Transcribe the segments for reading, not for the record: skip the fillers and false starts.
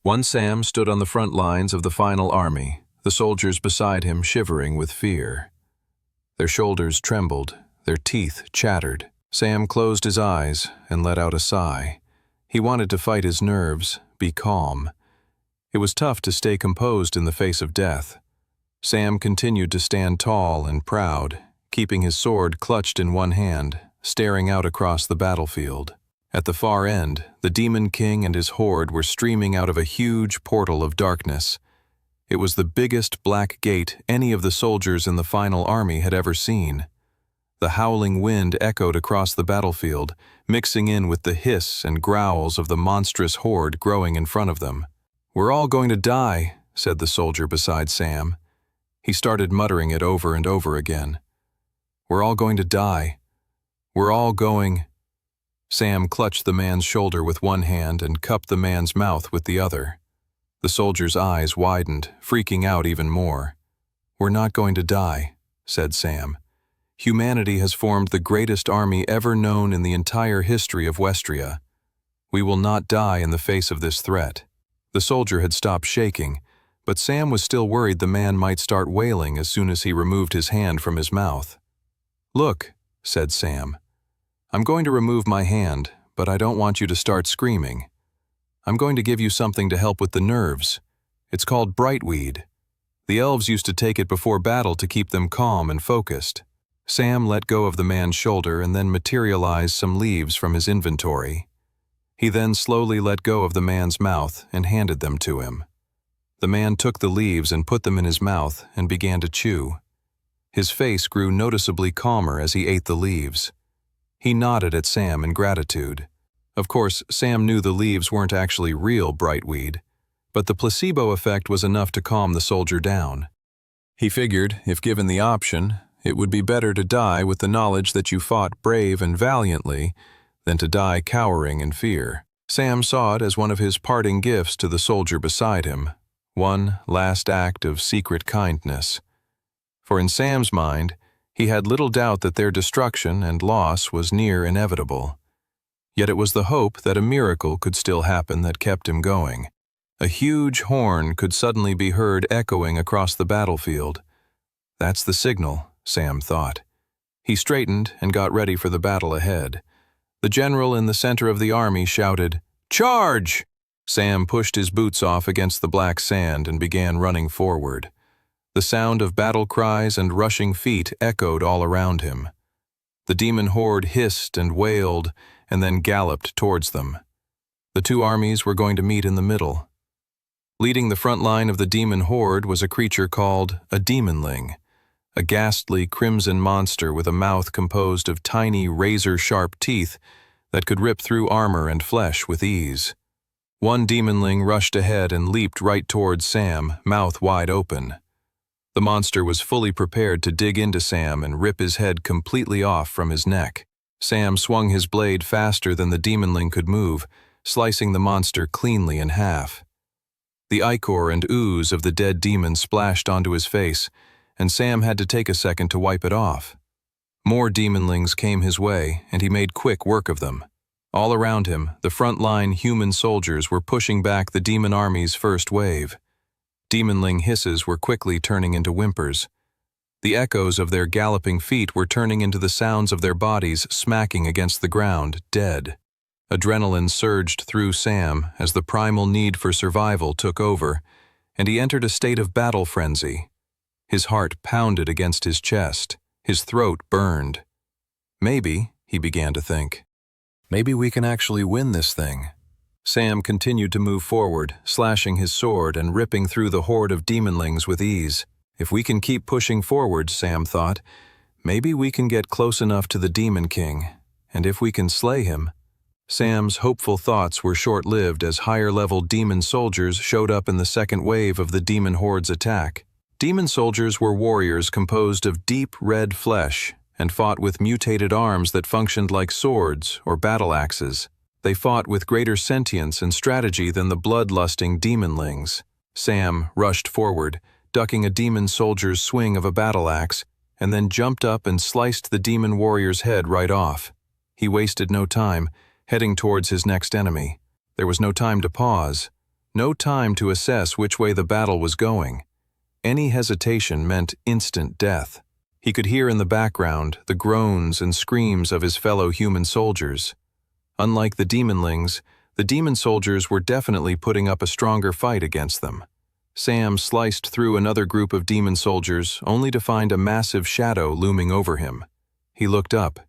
One Sam stood on the front lines of the final army, the soldiers beside him shivering with fear. Their shoulders trembled, their teeth chattered. Sam closed his eyes and let out a sigh. He wanted to fight his nerves, be calm. It was tough to stay composed in the face of death. Sam continued to stand tall and proud, keeping his sword clutched in one hand, staring out across the battlefield. At the far end, the Demon King and his horde were streaming out of a huge portal of darkness. It was the biggest black gate any of the soldiers in the final army had ever seen. The howling wind echoed across the battlefield, mixing in with the hiss and growls of the monstrous horde growing in front of them. "We're all going to die," said the soldier beside Sam. He started muttering it over and over again. "We're all going to die. We're all going—" Sam clutched the man's shoulder with one hand and cupped the man's mouth with the other. The soldier's eyes widened, freaking out even more. "We're not going to die," said Sam. "Humanity has formed the greatest army ever known in the entire history of Westria. We will not die in the face of this threat." The soldier had stopped shaking, but Sam was still worried the man might start wailing as soon as he removed his hand from his mouth. "Look," said Sam. "I'm going to remove my hand, but I don't want you to start screaming. I'm going to give you something to help with the nerves. It's called brightweed. The elves used to take it before battle to keep them calm and focused." Sam let go of the man's shoulder and then materialized some leaves from his inventory. He then slowly let go of the man's mouth and handed them to him. The man took the leaves and put them in his mouth and began to chew. His face grew noticeably calmer as he ate the leaves. He nodded at Sam in gratitude. Of course, Sam knew the leaves weren't actually real brightweed, but the placebo effect was enough to calm the soldier down. He figured, if given the option, it would be better to die with the knowledge that you fought brave and valiantly than to die cowering in fear. Sam saw it as one of his parting gifts to the soldier beside him, one last act of secret kindness. For in Sam's mind, he had little doubt that their destruction and loss was near inevitable. Yet it was the hope that a miracle could still happen that kept him going. A huge horn could suddenly be heard echoing across the battlefield. "That's the signal," Sam thought. He straightened and got ready for the battle ahead. The general in the center of the army shouted, "Charge!" Sam pushed his boots off against the black sand and began running forward. The sound of battle cries and rushing feet echoed all around him. The demon horde hissed and wailed and then galloped towards them. The two armies were going to meet in the middle. Leading the front line of the demon horde was a creature called a demonling, a ghastly crimson monster with a mouth composed of tiny razor-sharp teeth that could rip through armor and flesh with ease. One demonling rushed ahead and leaped right towards Sam, mouth wide open. The monster was fully prepared to dig into Sam and rip his head completely off from his neck. Sam swung his blade faster than the demonling could move, slicing the monster cleanly in half. The ichor and ooze of the dead demon splashed onto his face, and Sam had to take a second to wipe it off. More demonlings came his way, and he made quick work of them. All around him, the front-line human soldiers were pushing back the demon army's first wave. Demonling hisses were quickly turning into whimpers. The echoes of their galloping feet were turning into the sounds of their bodies smacking against the ground, dead. Adrenaline surged through Sam as the primal need for survival took over, and he entered a state of battle frenzy. His heart pounded against his chest, his throat burned. Maybe, he began to think, maybe we can actually win this thing. Sam continued to move forward, slashing his sword and ripping through the horde of demonlings with ease. If we can keep pushing forward, Sam thought, maybe we can get close enough to the Demon King, and if we can slay him. Sam's hopeful thoughts were short-lived as higher-level demon soldiers showed up in the second wave of the demon horde's attack. Demon soldiers were warriors composed of deep red flesh and fought with mutated arms that functioned like swords or battle axes. They fought with greater sentience and strategy than the bloodlusting demonlings. Sam rushed forward, ducking a demon soldier's swing of a battle axe, and then jumped up and sliced the demon warrior's head right off. He wasted no time, heading towards his next enemy. There was no time to pause, No time to assess which way the battle was going. Any hesitation meant instant death. He could hear in the background the groans and screams of his fellow human soldiers. Unlike the demonlings, the demon soldiers were definitely putting up a stronger fight against them. Sam sliced through another group of demon soldiers, only to find a massive shadow looming over him. He looked up.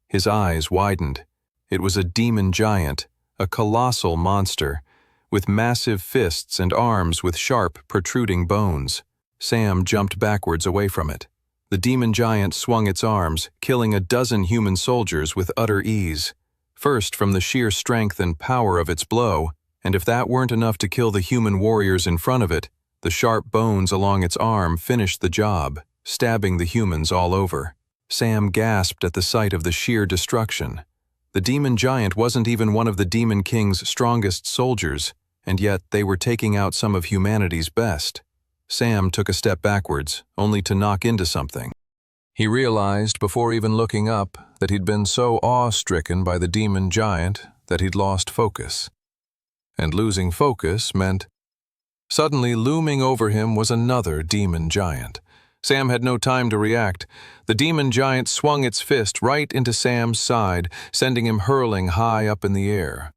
His eyes widened. It was a demon giant, a colossal monster, with massive fists and arms with sharp, protruding bones. Sam jumped backwards away from it. The demon giant swung its arms, killing a dozen human soldiers with utter ease. First from the sheer strength and power of its blow, and if that weren't enough to kill the human warriors in front of it, the sharp bones along its arm finished the job, stabbing the humans all over. Sam gasped at the sight of the sheer destruction. The demon giant wasn't even one of the Demon King's strongest soldiers, and yet they were taking out some of humanity's best. Sam took a step backwards, only to knock into something. He realized, before even looking up, that he'd been so awe-stricken by the demon giant that he'd lost focus. And losing focus meant... Suddenly, looming over him was another demon giant. Sam had no time to react. The demon giant swung its fist right into Sam's side, sending him hurling high up in the air.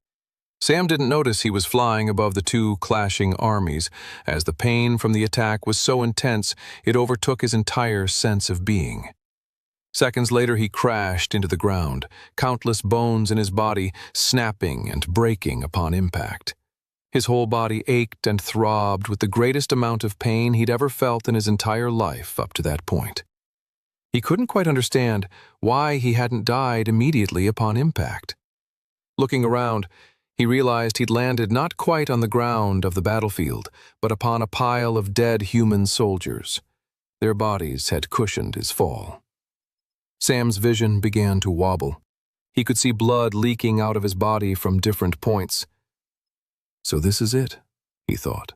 Sam didn't notice he was flying above the two clashing armies, as the pain from the attack was so intense it overtook his entire sense of being. Seconds later he crashed into the ground, countless bones in his body snapping and breaking upon impact. His whole body ached and throbbed with the greatest amount of pain he'd ever felt in his entire life up to that point. He couldn't quite understand why he hadn't died immediately upon impact. Looking around, he realized he'd landed not quite on the ground of the battlefield, but upon a pile of dead human soldiers. Their bodies had cushioned his fall. Sam's vision began to wobble. He could see blood leaking out of his body from different points. So this is it, he thought.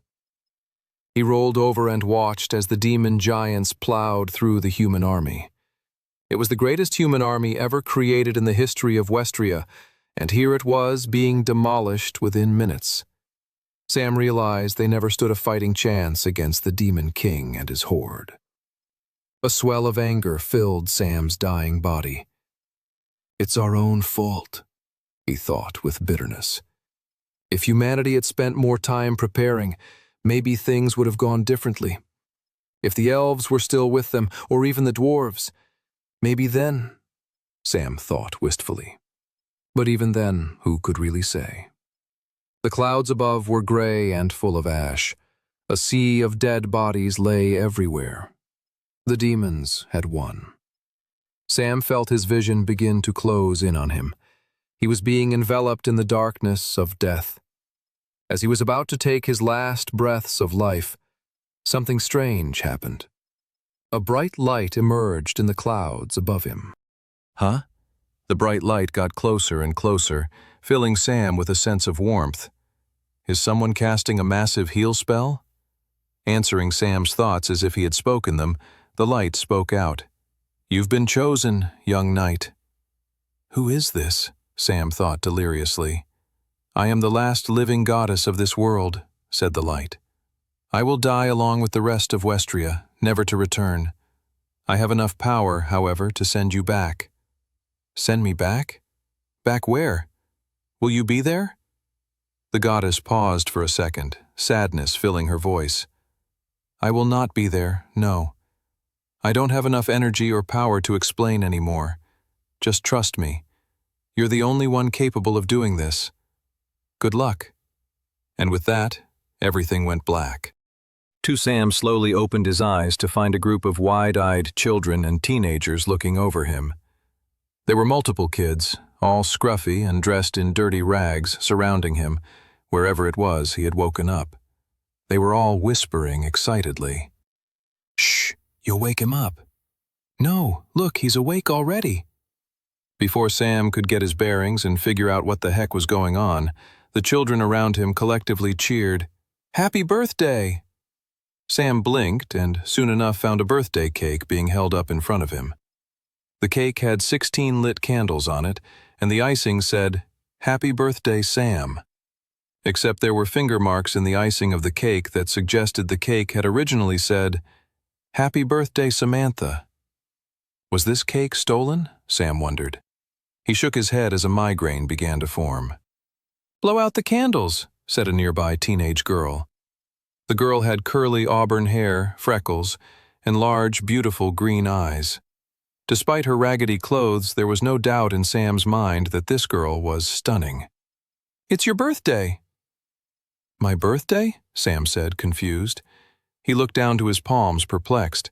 He rolled over and watched as the demon giants plowed through the human army. It was the greatest human army ever created in the history of Westria, and here it was being demolished within minutes. Sam realized they never stood a fighting chance against the Demon King and his horde. A swell of anger filled Sam's dying body. It's our own fault, he thought with bitterness. If humanity had spent more time preparing, maybe things would have gone differently. If the elves were still with them, or even the dwarves, maybe then, Sam thought wistfully. But even then, who could really say? The clouds above were gray and full of ash. A sea of dead bodies lay everywhere. The demons had won. Sam felt his vision begin to close in on him. He was being enveloped in the darkness of death. As he was about to take his last breaths of life, something strange happened. A bright light emerged in the clouds above him. Huh? The bright light got closer and closer, filling Sam with a sense of warmth. Is someone casting a massive heal spell? Answering Sam's thoughts as if he had spoken them, the light spoke out. You've been chosen, young knight. Who is this? Sam thought deliriously. I am the last living goddess of this world, said the light. I will die along with the rest of Westria, never to return. I have enough power, however, to send you back. Send me back? Back where? Will you be there? The goddess paused for a second, sadness filling her voice. I will not be there, no. I don't have enough energy or power to explain anymore. Just trust me. You're the only one capable of doing this. Good luck. And with that, everything went black. Sam slowly opened his eyes to find a group of wide-eyed children and teenagers looking over him. There were multiple kids, all scruffy and dressed in dirty rags, surrounding him, wherever it was he had woken up. They were all whispering excitedly. Shh, you'll wake him up. No, look, he's awake already. Before Sam could get his bearings and figure out what the heck was going on, the children around him collectively cheered, Happy birthday! Sam blinked and soon enough found a birthday cake being held up in front of him. The cake had 16 lit candles on it, and the icing said, Happy birthday, Sam. except there were finger marks in the icing of the cake that suggested the cake had originally said, "Happy birthday, Samantha." Was this cake stolen? Sam wondered. He shook his head as a migraine began to form. "Blow out the candles," said a nearby teenage girl. The girl had curly auburn hair, freckles, and large, beautiful green eyes. Despite her raggedy clothes, there was no doubt in Sam's mind that this girl was stunning. "It's your birthday." "My birthday?" Sam said, confused. He looked down to his palms, perplexed.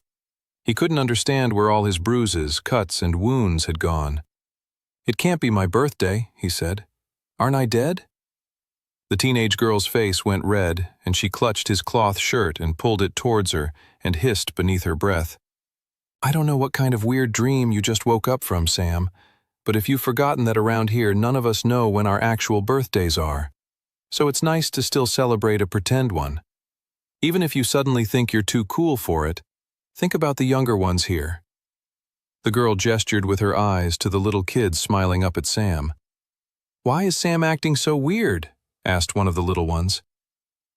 He couldn't understand where all his bruises, cuts, and wounds had gone. "It can't be my birthday," he said. "Aren't I dead?" The teenage girl's face went red, and she clutched his cloth shirt and pulled it towards her and hissed beneath her breath. "I don't know what kind of weird dream you just woke up from, Sam, but if you've forgotten that around here none of us know when our actual birthdays are. So it's nice to still celebrate a pretend one. Even if you suddenly think you're too cool for it, think about the younger ones here." The girl gestured with her eyes to the little kids smiling up at Sam. "Why is Sam acting so weird?" asked one of the little ones.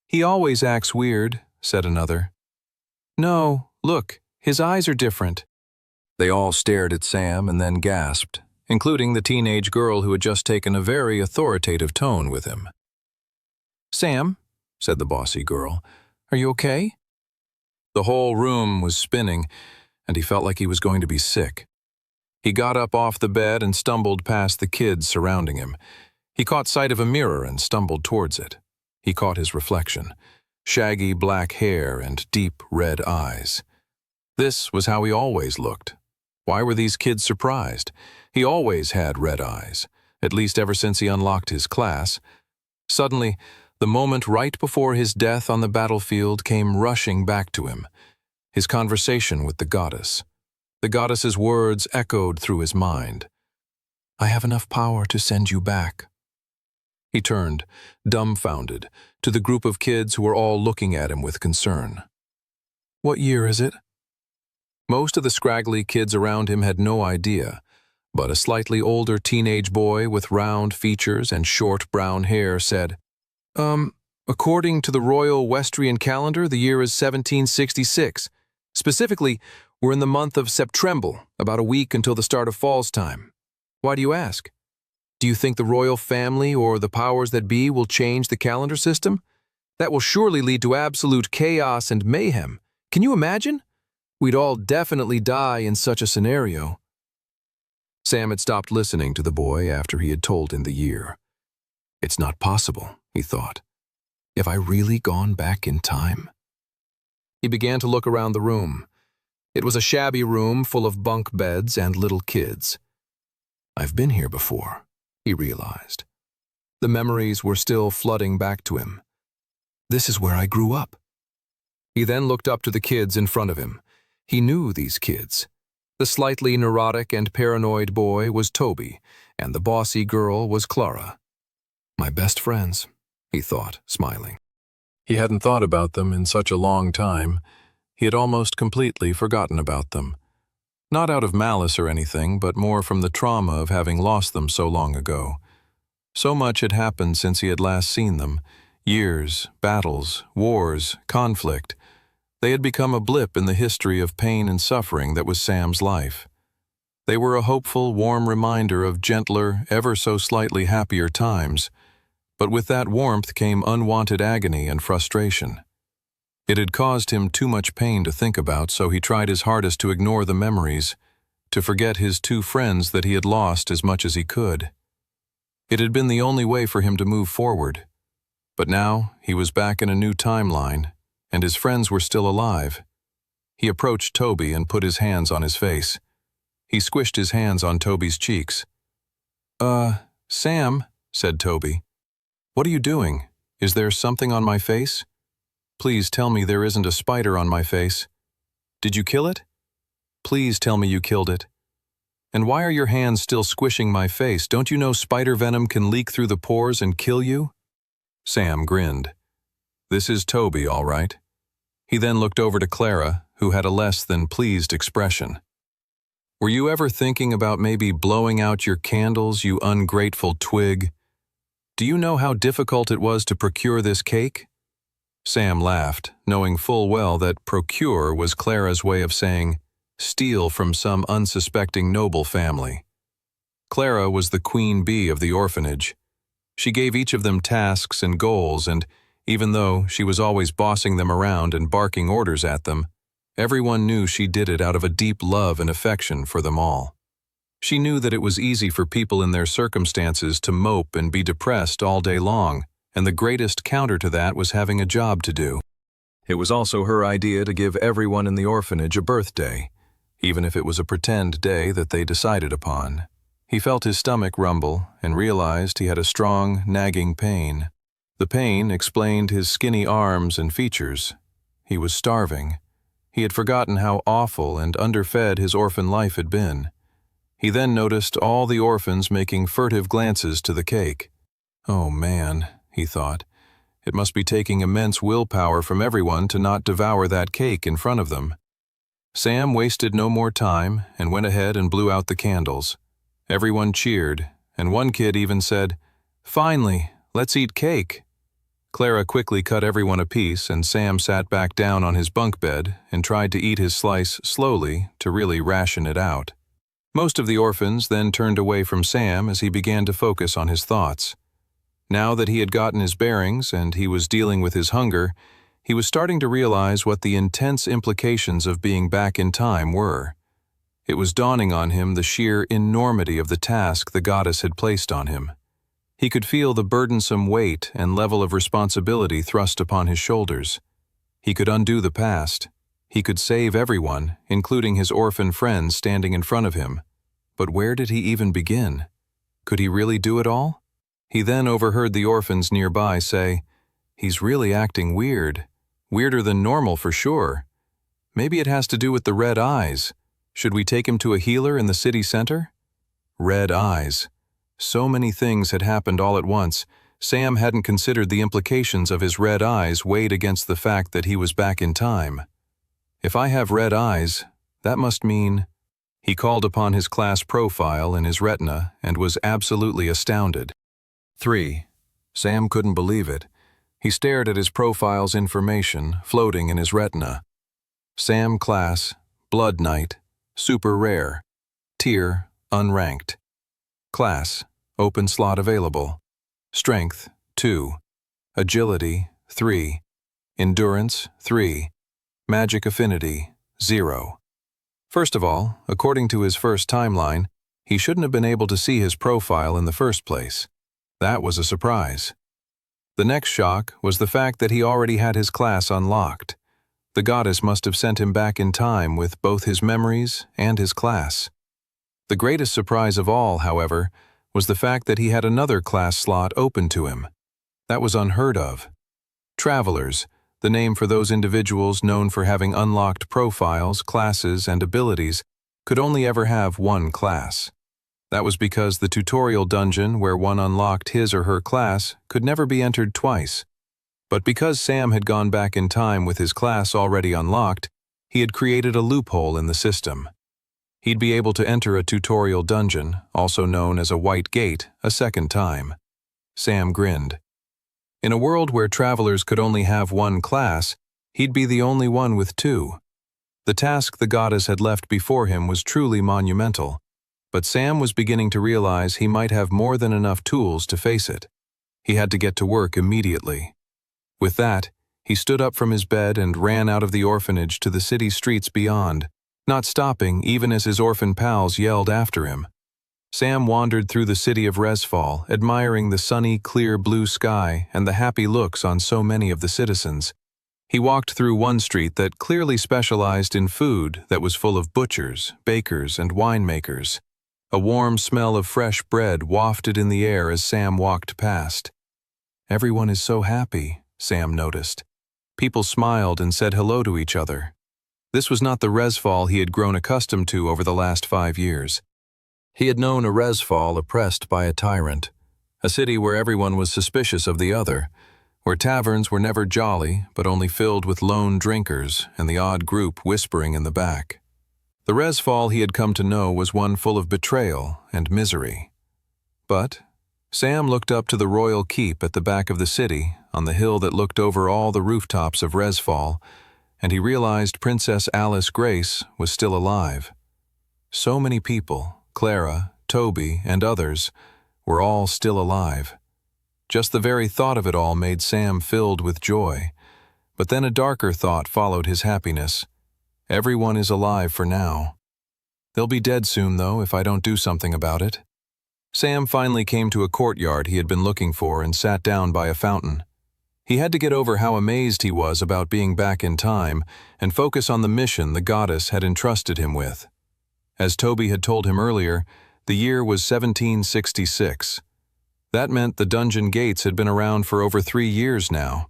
"He always acts weird," said another. "No, look, his eyes are different." They all stared at Sam and then gasped, including the teenage girl who had just taken a very authoritative tone with him. "Sam," said the bossy girl, "are you okay?" The whole room was spinning, and he felt like he was going to be sick. He got up off the bed and stumbled past the kids surrounding him. He caught sight of a mirror and stumbled towards it. He caught his reflection, shaggy black hair and deep red eyes. This was how he always looked. Why were these kids surprised? He always had red eyes, at least ever since he unlocked his class. Suddenly, the moment right before his death on the battlefield came rushing back to him. His conversation with the goddess. The goddess's words echoed through his mind. "I have enough power to send you back." He turned, dumbfounded, to the group of kids who were all looking at him with concern. "What year is it?" Most of the scraggly kids around him had no idea, but a slightly older teenage boy with round features and short brown hair said, According to the Royal Westrian calendar, the year is 1766. Specifically, we're in the month of September, about a week until the start of fall's time. Why do you ask? Do you think the royal family or the powers that be will change the calendar system? That will surely lead to absolute chaos and mayhem. Can you imagine? We'd all definitely die in such a scenario." Sam had stopped listening to the boy after he had told him the year. "It's not possible," he thought. "Have I really gone back in time?" He began to look around the room. It was a shabby room full of bunk beds and little kids. "I've been here before," he realized. The memories were still flooding back to him. "This is where I grew up." He then looked up to the kids in front of him. He knew these kids. The slightly neurotic and paranoid boy was Toby, and the bossy girl was Clara. "My best friends," he thought, smiling. He hadn't thought about them in such a long time. He had almost completely forgotten about them. Not out of malice or anything, but more from the trauma of having lost them so long ago. So much had happened since he had last seen them. Years, battles, wars, conflict. They had become a blip in the history of pain and suffering that was Sam's life. They were a hopeful, warm reminder of gentler, ever so slightly happier times, but with that warmth came unwanted agony and frustration. It had caused him too much pain to think about, so he tried his hardest to ignore the memories, to forget his two friends that he had lost as much as he could. It had been the only way for him to move forward. But now he was back in a new timeline, and his friends were still alive. He approached Toby and put his hands on his face. He squished his hands on Toby's cheeks. Sam," said Toby. "What are you doing? Is there something on my face? Please tell me there isn't a spider on my face. Did you kill it? Please tell me you killed it. And why are your hands still squishing my face? Don't you know spider venom can leak through the pores and kill you?" Sam grinned. This is Toby, all right. He then looked over to Clara, who had a less than pleased expression. Were you ever thinking about maybe blowing out your candles, you ungrateful twig? "Do you know how difficult it was to procure this cake?" Sam laughed, knowing full well that procure was Clara's way of saying steal from some unsuspecting noble family. Clara was the queen bee of the orphanage. She gave each of them tasks and goals, and even though she was always bossing them around and barking orders at them, everyone knew she did it out of a deep love and affection for them all. She knew that it was easy for people in their circumstances to mope and be depressed all day long, and the greatest counter to that was having a job to do. It was also her idea to give everyone in the orphanage a birthday, even if it was a pretend day that they decided upon. He felt his stomach rumble and realized he had a strong, nagging pain. The pain explained his skinny arms and features. He was starving. He had forgotten how awful and underfed his orphan life had been. He then noticed all the orphans making furtive glances to the cake. "Oh man," he thought, "it must be taking immense willpower from everyone to not devour that cake in front of them." Sam wasted no more time and went ahead and blew out the candles. Everyone cheered, and one kid even said, "Finally, let's eat cake." Clara quickly cut everyone a piece, and Sam sat back down on his bunk bed and tried to eat his slice slowly to really ration it out. Most of the orphans then turned away from Sam as he began to focus on his thoughts. Now that he had gotten his bearings and he was dealing with his hunger, he was starting to realize what the intense implications of being back in time were. It was dawning on him the sheer enormity of the task the goddess had placed on him. He could feel the burdensome weight and level of responsibility thrust upon his shoulders. He could undo the past. He could save everyone, including his orphan friends standing in front of him. But where did he even begin? Could he really do it all? He then overheard the orphans nearby say, "He's really acting weird. Weirder than normal for sure. Maybe it has to do with the red eyes. Should we take him to a healer in the city center?" Red eyes. So many things had happened all at once. Sam hadn't considered the implications of his red eyes weighed against the fact that he was back in time. If I have red eyes, that must mean... He called upon his class profile in his retina and was absolutely astounded. 3. Sam couldn't believe it. He stared at his profile's information floating in his retina. Sam class, Blood Knight, super rare. Tier, unranked. Class, open slot available. Strength, 2. Agility, 3. Endurance, 3. Magic affinity, 0. First of all, according to his first timeline, he shouldn't have been able to see his profile in the first place. That was a surprise. The next shock was the fact that he already had his class unlocked. The goddess must have sent him back in time with both his memories and his class. The greatest surprise of all, however, was the fact that he had another class slot open to him. That was unheard of. Travelers, the name for those individuals known for having unlocked profiles, classes, and abilities, could only ever have one class. That was because the tutorial dungeon where one unlocked his or her class could never be entered twice. But because Sam had gone back in time with his class already unlocked, he had created a loophole in the system. He'd be able to enter a tutorial dungeon, also known as a white gate, a second time. Sam grinned. In a world where travelers could only have one class, he'd be the only one with two. The task the goddess had left before him was truly monumental, but Sam was beginning to realize he might have more than enough tools to face it. He had to get to work immediately. With that, he stood up from his bed and ran out of the orphanage to the city streets beyond, not stopping even as his orphan pals yelled after him. Sam wandered through the city of Resfall, admiring the sunny, clear blue sky and the happy looks on so many of the citizens. He walked through one street that clearly specialized in food that was full of butchers, bakers, and winemakers. A warm smell of fresh bread wafted in the air as Sam walked past. Everyone is so happy, Sam noticed. People smiled and said hello to each other. This was not the Resfall he had grown accustomed to over the last 5 years. He had known a Resfall oppressed by a tyrant, a city where everyone was suspicious of the other, where taverns were never jolly but only filled with lone drinkers and the odd group whispering in the back. The Resfall he had come to know was one full of betrayal and misery. But Sam looked up to the royal keep at the back of the city, on the hill that looked over all the rooftops of Resfall, and he realized Princess Alice Grace was still alive. So many people, Clara, Toby, and others, were all still alive. Just the very thought of it all made Sam filled with joy. But then a darker thought followed his happiness. Everyone is alive for now. They'll be dead soon, though, if I don't do something about it. Sam finally came to a courtyard he had been looking for and sat down by a fountain. He had to get over how amazed he was about being back in time and focus on the mission the goddess had entrusted him with. As Toby had told him earlier, the year was 1766. That meant the dungeon gates had been around for over 3 years now.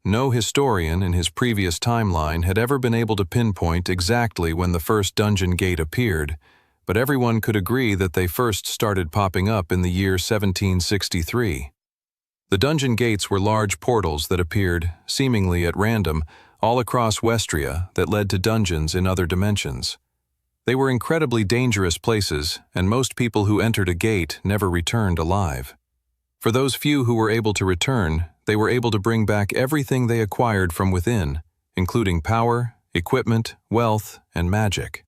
No historian in his previous timeline had ever been able to pinpoint exactly when the first dungeon gate appeared, but everyone could agree that they first started popping up in the year 1763. The dungeon gates were large portals that appeared, seemingly at random, all across Westria that led to dungeons in other dimensions. They were incredibly dangerous places, and most people who entered a gate never returned alive. For those few who were able to return, they were able to bring back everything they acquired from within, including power, equipment, wealth, and magic.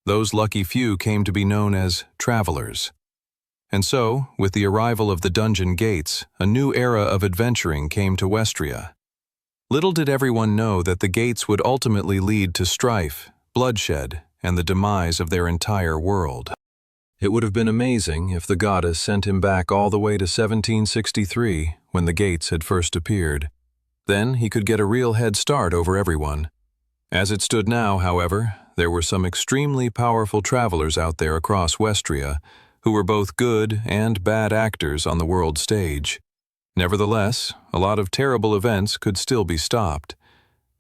Those lucky few came to be known as travelers. And so, with the arrival of the dungeon gates, a new era of adventuring came to Westria. Little did everyone know that the gates would ultimately lead to strife, bloodshed, and the demise of their entire world. It would have been amazing if the goddess sent him back all the way to 1763, when the gates had first appeared. Then he could get a real head start over everyone. As it stood now, however, there were some extremely powerful travelers out there across Westria who were both good and bad actors on the world stage. Nevertheless, a lot of terrible events could still be stopped.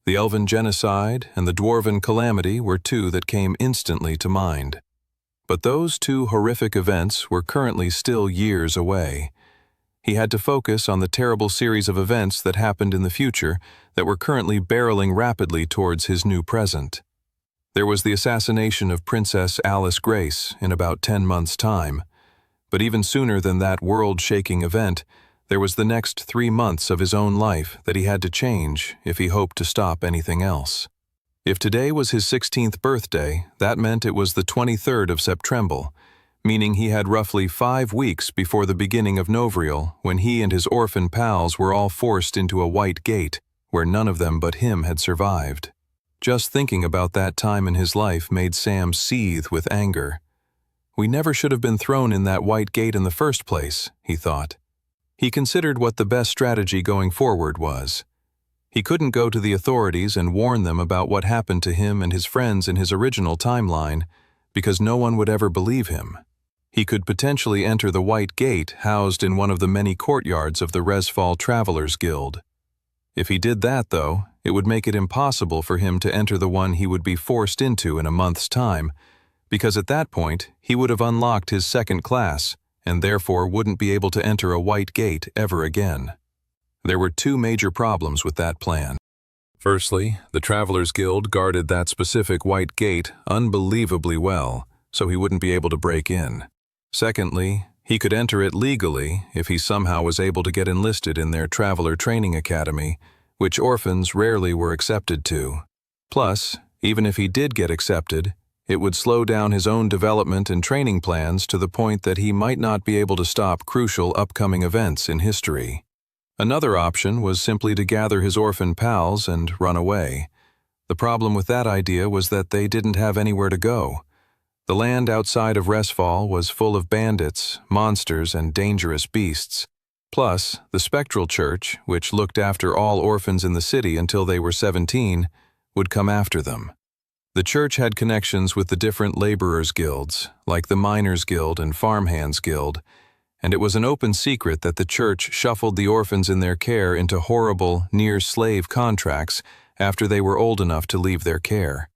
The Elven genocide and the Dwarven calamity were two that came instantly to mind. But those two horrific events were currently still years away. He had to focus on the terrible series of events that happened in the future that were currently barreling rapidly towards his new present. There was the assassination of Princess Alice Grace in about 10 months' time. But even sooner than that world-shaking event, there was the next 3 months of his own life that he had to change if he hoped to stop anything else. If today was his 16th birthday, that meant it was the 23rd of September, meaning he had roughly 5 weeks before the beginning of Novriel when he and his orphan pals were all forced into a white gate where none of them but him had survived. Just thinking about that time in his life made Sam seethe with anger. We never should have been thrown in that white gate in the first place, he thought. He considered what the best strategy going forward was. He couldn't go to the authorities and warn them about what happened to him and his friends in his original timeline, because no one would ever believe him. He could potentially enter the White Gate housed in one of the many courtyards of the Resfall Travelers Guild. If he did that, though, it would make it impossible for him to enter the one he would be forced into in a month's time, because at that point he would have unlocked his second class and therefore wouldn't be able to enter a White Gate ever again. There were 2 major problems with that plan. Firstly, the Travelers Guild guarded that specific White Gate unbelievably well, so he wouldn't be able to break in. Secondly, he could enter it legally if he somehow was able to get enlisted in their Traveler Training Academy, which orphans rarely were accepted to. Plus, even if he did get accepted, it would slow down his own development and training plans to the point that he might not be able to stop crucial upcoming events in history. Another option was simply to gather his orphan pals and run away. The problem with that idea was that they didn't have anywhere to go. The land outside of Resfall was full of bandits, monsters, and dangerous beasts. Plus, the Spectral Church, which looked after all orphans in the city until they were 17, would come after them. The church had connections with the different laborers' guilds, like the Miners' Guild and Farmhands' Guild, and it was an open secret that the church shuffled the orphans in their care into horrible, near-slave contracts after they were old enough to leave their care.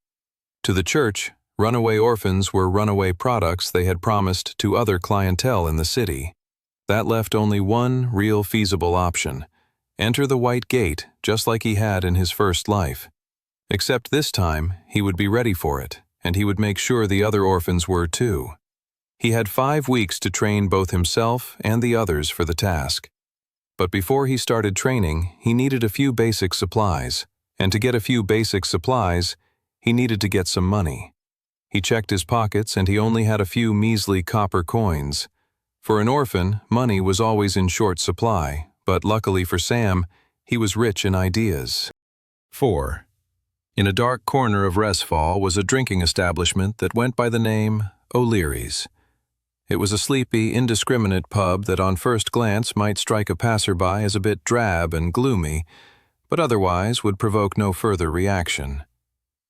To the church, runaway orphans were runaway products they had promised to other clientele in the city. That left only one real feasible option: enter the White Gate just like he had in his first life. Except this time, he would be ready for it, and he would make sure the other orphans were too. He had 5 weeks to train both himself and the others for the task. But before he started training, he needed a few basic supplies, and to get a few basic supplies, he needed to get some money. He checked his pockets and he only had a few measly copper coins. For an orphan, money was always in short supply, but luckily for Sam, he was rich in ideas. 4. In a dark corner of Resfall was a drinking establishment that went by the name O'Leary's. It was a sleepy, indiscriminate pub that on first glance might strike a passerby as a bit drab and gloomy, but otherwise would provoke no further reaction.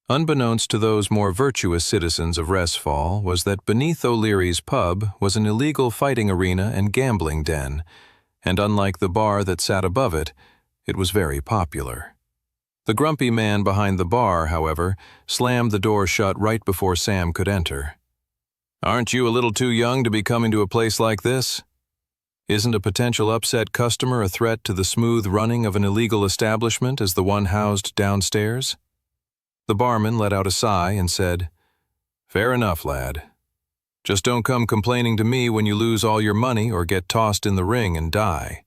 Unbeknownst to those more virtuous citizens of Resfall was that beneath O'Leary's pub was an illegal fighting arena and gambling den, and unlike the bar that sat above it, it was very popular. The grumpy man behind the bar, however, slammed the door shut right before Sam could enter. "Aren't you a little too young to be coming to a place like this? Isn't a potential upset customer a threat to the smooth running of an illegal establishment as the one housed downstairs?" The barman let out a sigh and said, "Fair enough, lad. Just don't come complaining to me when you lose all your money or get tossed in the ring and die.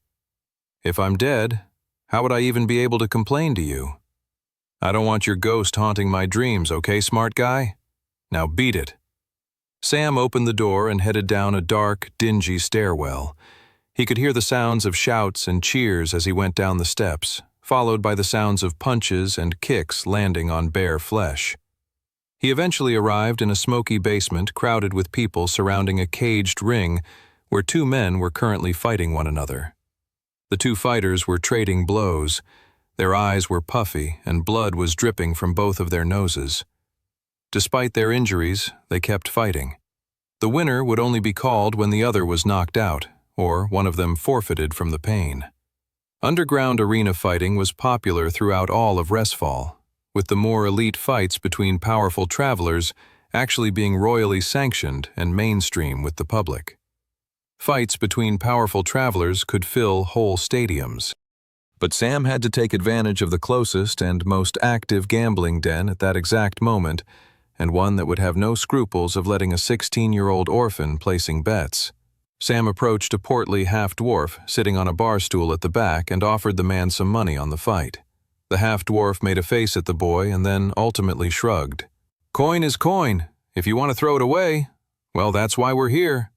If I'm dead, how would I even be able to complain to you? I don't want your ghost haunting my dreams, okay, smart guy? Now beat it." Sam opened the door and headed down a dark, dingy stairwell. He could hear the sounds of shouts and cheers as he went down the steps, followed by the sounds of punches and kicks landing on bare flesh. He eventually arrived in a smoky basement crowded with people surrounding a caged ring where 2 men were currently fighting one another. The 2 fighters were trading blows. Their eyes were puffy and blood was dripping from both of their noses. Despite their injuries, they kept fighting. The winner would only be called when the other was knocked out, or one of them forfeited from the pain. Underground arena fighting was popular throughout all of Resfall, with the more elite fights between powerful travelers actually being royally sanctioned and mainstream with the public. Fights between powerful travelers could fill whole stadiums. But Sam had to take advantage of the closest and most active gambling den at that exact moment, and one that would have no scruples of letting a 16-year-old orphan placing bets. Sam approached a portly half-dwarf sitting on a bar stool at the back and offered the man some money on the fight. The half-dwarf made a face at the boy and then ultimately shrugged. "Coin is coin. If you want to throw it away, well, that's why we're here."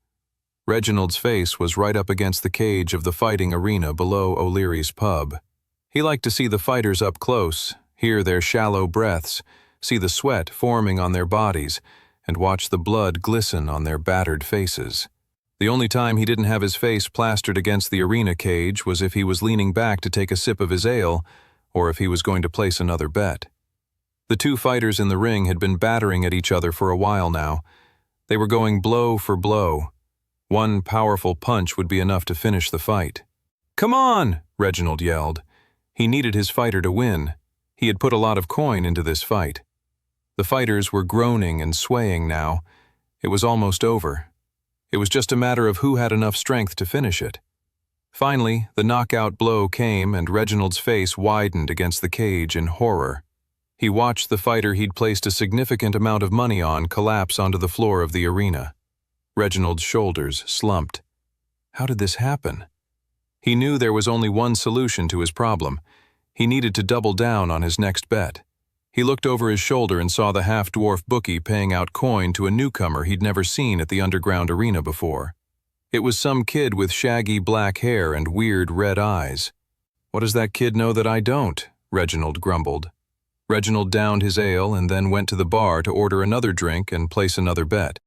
Reginald's face was right up against the cage of the fighting arena below O'Leary's pub. He liked to see the fighters up close, hear their shallow breaths, see the sweat forming on their bodies, and watch the blood glisten on their battered faces. The only time he didn't have his face plastered against the arena cage was if he was leaning back to take a sip of his ale, or if he was going to place another bet. The 2 fighters in the ring had been battering at each other for a while now. They were going blow for blow. One powerful punch would be enough to finish the fight. "Come on!" Reginald yelled. He needed his fighter to win. He had put a lot of coin into this fight. The fighters were groaning and swaying now. It was almost over. It was just a matter of who had enough strength to finish it. Finally, the knockout blow came and Reginald's face widened against the cage in horror. He watched the fighter he'd placed a significant amount of money on collapse onto the floor of the arena. Reginald's shoulders slumped. How did this happen? He knew there was only one solution to his problem. He needed to double down on his next bet. He looked over his shoulder and saw the half-dwarf bookie paying out coin to a newcomer he'd never seen at the underground arena before. It was some kid with shaggy black hair and weird red eyes. "What does that kid know that I don't?" Reginald grumbled. Reginald downed his ale and then went to the bar to order another drink and place another bet.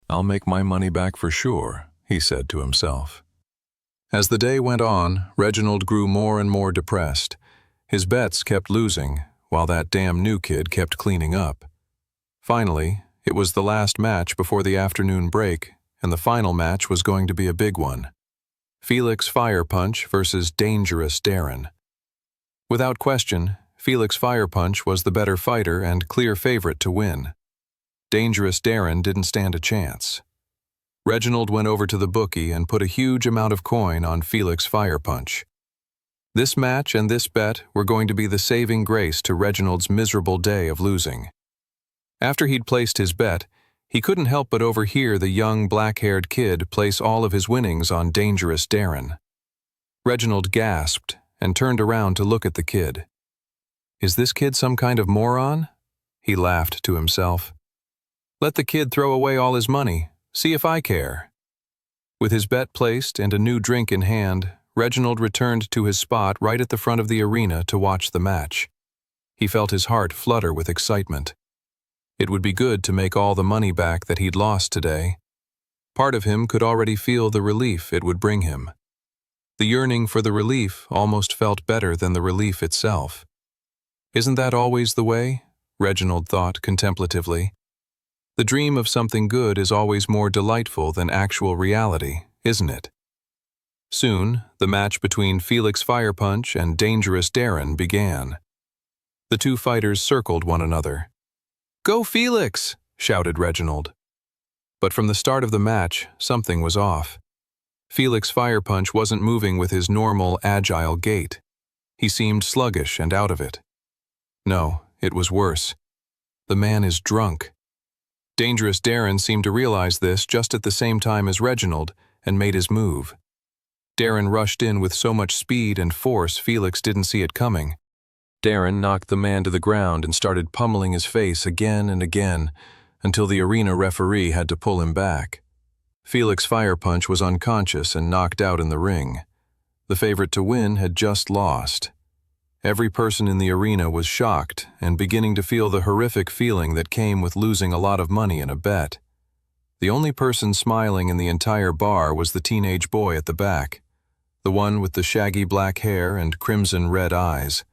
"I'll make my money back for sure," he said to himself. As the day went on, Reginald grew more and more depressed. His bets kept losing, while that damn new kid kept cleaning up. Finally, it was the last match before the afternoon break, and the final match was going to be a big one. Felix Firepunch versus Dangerous Darren. Without question, Felix Firepunch was the better fighter and clear favorite to win. Dangerous Darren didn't stand a chance. Reginald went over to the bookie and put a huge amount of coin on Felix Firepunch. This match and this bet were going to be the saving grace to Reginald's miserable day of losing. After he'd placed his bet, He couldn't help but overhear the young black-haired kid place all of his winnings on dangerous Darren. Reginald gasped and turned around to look at the kid. Is this kid some kind of moron? He laughed to himself. Let the kid throw away all his money. See if I care. With his bet placed and a new drink in hand, Reginald returned to his spot right at the front of the arena to watch the match. He felt his heart flutter with excitement. It would be good to make all the money back that he'd lost today. Part of him could already feel the relief it would bring him. The yearning for the relief almost felt better than the relief itself. Isn't that always the way? Reginald thought contemplatively. The dream of something good is always more delightful than actual reality, isn't it? Soon, the match between Felix Firepunch and Dangerous Darren began. The two fighters circled one another. "Go Felix!" shouted Reginald. But from the start of the match, something was off. Felix Firepunch wasn't moving with his normal, agile gait. He seemed sluggish and out of it. No, it was worse. The man is drunk. Dangerous Darren seemed to realize this just at the same time as Reginald and made his move. Darren rushed in with so much speed and force Felix didn't see it coming. Darren knocked the man to the ground and started pummeling his face again and again until the arena referee had to pull him back. Felix Firepunch was unconscious and knocked out in the ring. The favorite to win had just lost. Every person in the arena was shocked and beginning to feel the horrific feeling that came with losing a lot of money in a bet. The only person smiling in the entire bar was the teenage boy at the back, the one with the shaggy black hair and crimson-red eyes.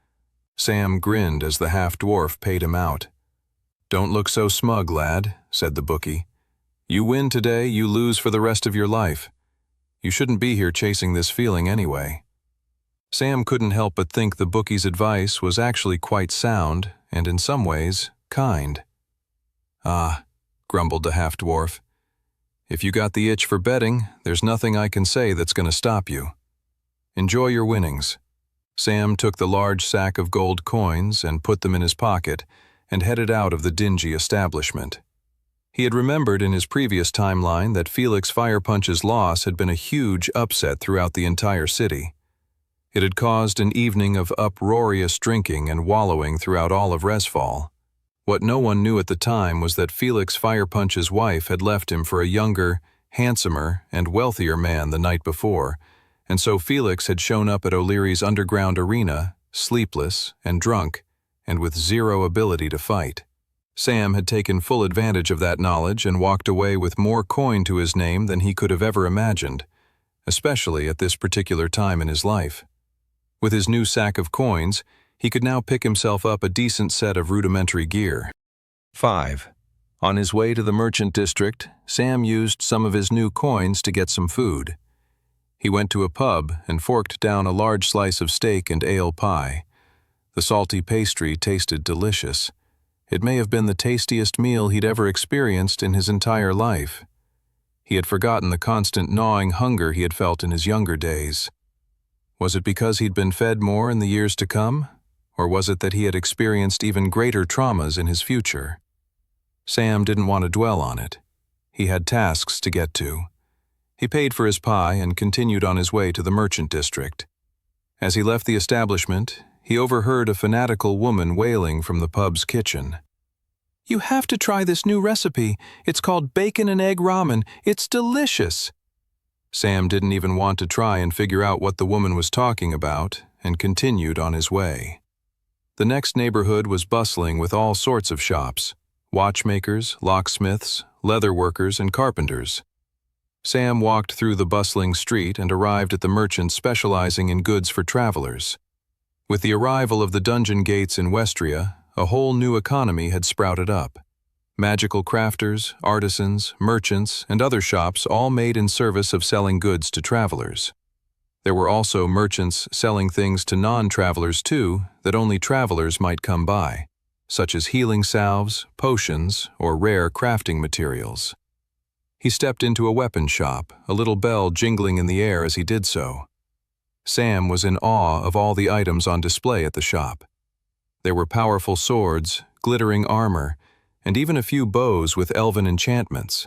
Sam grinned as the half-dwarf paid him out. "Don't look so smug, lad," said the bookie. "You win today, you lose for the rest of your life. You shouldn't be here chasing this feeling anyway." Sam couldn't help but think the bookie's advice was actually quite sound and, in some ways, kind. "Ah," grumbled the half-dwarf. "If you got the itch for betting, there's nothing I can say that's going to stop you. Enjoy your winnings." Sam took the large sack of gold coins and put them in his pocket and headed out of the dingy establishment. He had remembered in his previous timeline that Felix Firepunch's loss had been a huge upset throughout the entire city. It had caused an evening of uproarious drinking and wallowing throughout all of Resfall. What no one knew at the time was that Felix Firepunch's wife had left him for a younger, handsomer, and wealthier man the night before, and so Felix had shown up at O'Leary's underground arena, sleepless and drunk, and with zero ability to fight. Sam had taken full advantage of that knowledge and walked away with more coin to his name than he could have ever imagined, especially at this particular time in his life. With his new sack of coins, he could now pick himself up a decent set of rudimentary gear. 5. On his way to the merchant district, Sam used some of his new coins to get some food. He went to a pub and forked down a large slice of steak and ale pie. The salty pastry tasted delicious. It may have been the tastiest meal he'd ever experienced in his entire life. He had forgotten the constant gnawing hunger he had felt in his younger days. Was it because he'd been fed more in the years to come, or was it that he had experienced even greater traumas in his future? Sam didn't want to dwell on it. He had tasks to get to. He paid for his pie and continued on his way to the merchant district. As he left the establishment, he overheard a fanatical woman wailing from the pub's kitchen. "You have to try this new recipe. It's called bacon and egg ramen. It's delicious." Sam didn't even want to try and figure out what the woman was talking about and continued on his way. The next neighborhood was bustling with all sorts of shops: watchmakers, locksmiths, leather workers, and carpenters. Sam walked through the bustling street and arrived at the merchant specializing in goods for travelers. With the arrival of the dungeon gates in Westria, a whole new economy had sprouted up. Magical crafters, artisans, merchants, and other shops all made in service of selling goods to travelers. There were also merchants selling things to non-travelers too that only travelers might come by, such as healing salves, potions, or rare crafting materials. He stepped into a weapon shop, a little bell jingling in the air as he did so. Sam was in awe of all the items on display at the shop. There were powerful swords, glittering armor, and even a few bows with elven enchantments.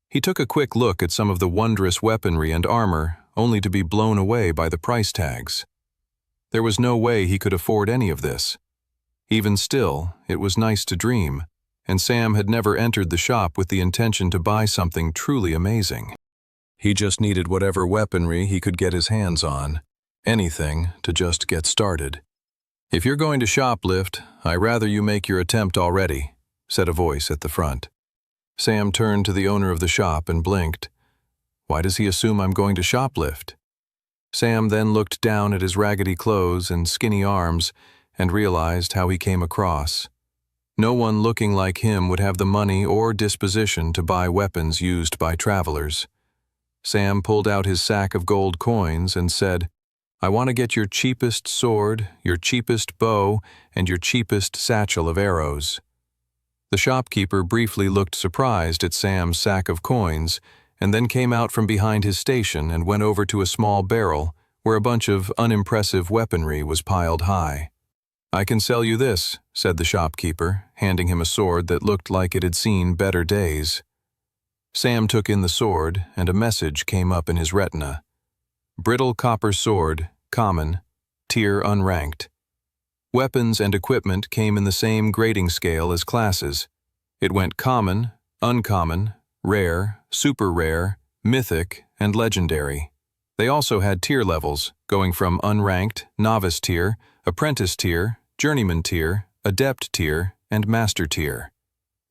He took a quick look at some of the wondrous weaponry and armor, only to be blown away by the price tags. There was no way he could afford any of this. Even still, it was nice to dream, and Sam had never entered the shop with the intention to buy something truly amazing. He just needed whatever weaponry he could get his hands on, anything to just get started. "If you're going to shoplift, I'd rather you make your attempt already," said a voice at the front. Sam turned to the owner of the shop and blinked. Why does he assume I'm going to shoplift? Sam then looked down at his raggedy clothes and skinny arms and realized how he came across. No one looking like him would have the money or disposition to buy weapons used by travelers. Sam pulled out his sack of gold coins and said, "I want to get your cheapest sword, your cheapest bow, and your cheapest satchel of arrows." The shopkeeper briefly looked surprised at Sam's sack of coins and then came out from behind his station and went over to a small barrel where a bunch of unimpressive weaponry was piled high. "I can sell you this," said the shopkeeper, handing him a sword that looked like it had seen better days. Sam took in the sword, and a message came up in his retina. Brittle copper sword, common, tier unranked. Weapons and equipment came in the same grading scale as classes. It went common, uncommon, rare, super rare, mythic, and legendary. They also had tier levels, going from unranked, novice tier, apprentice tier, journeyman tier, adept tier, and master tier.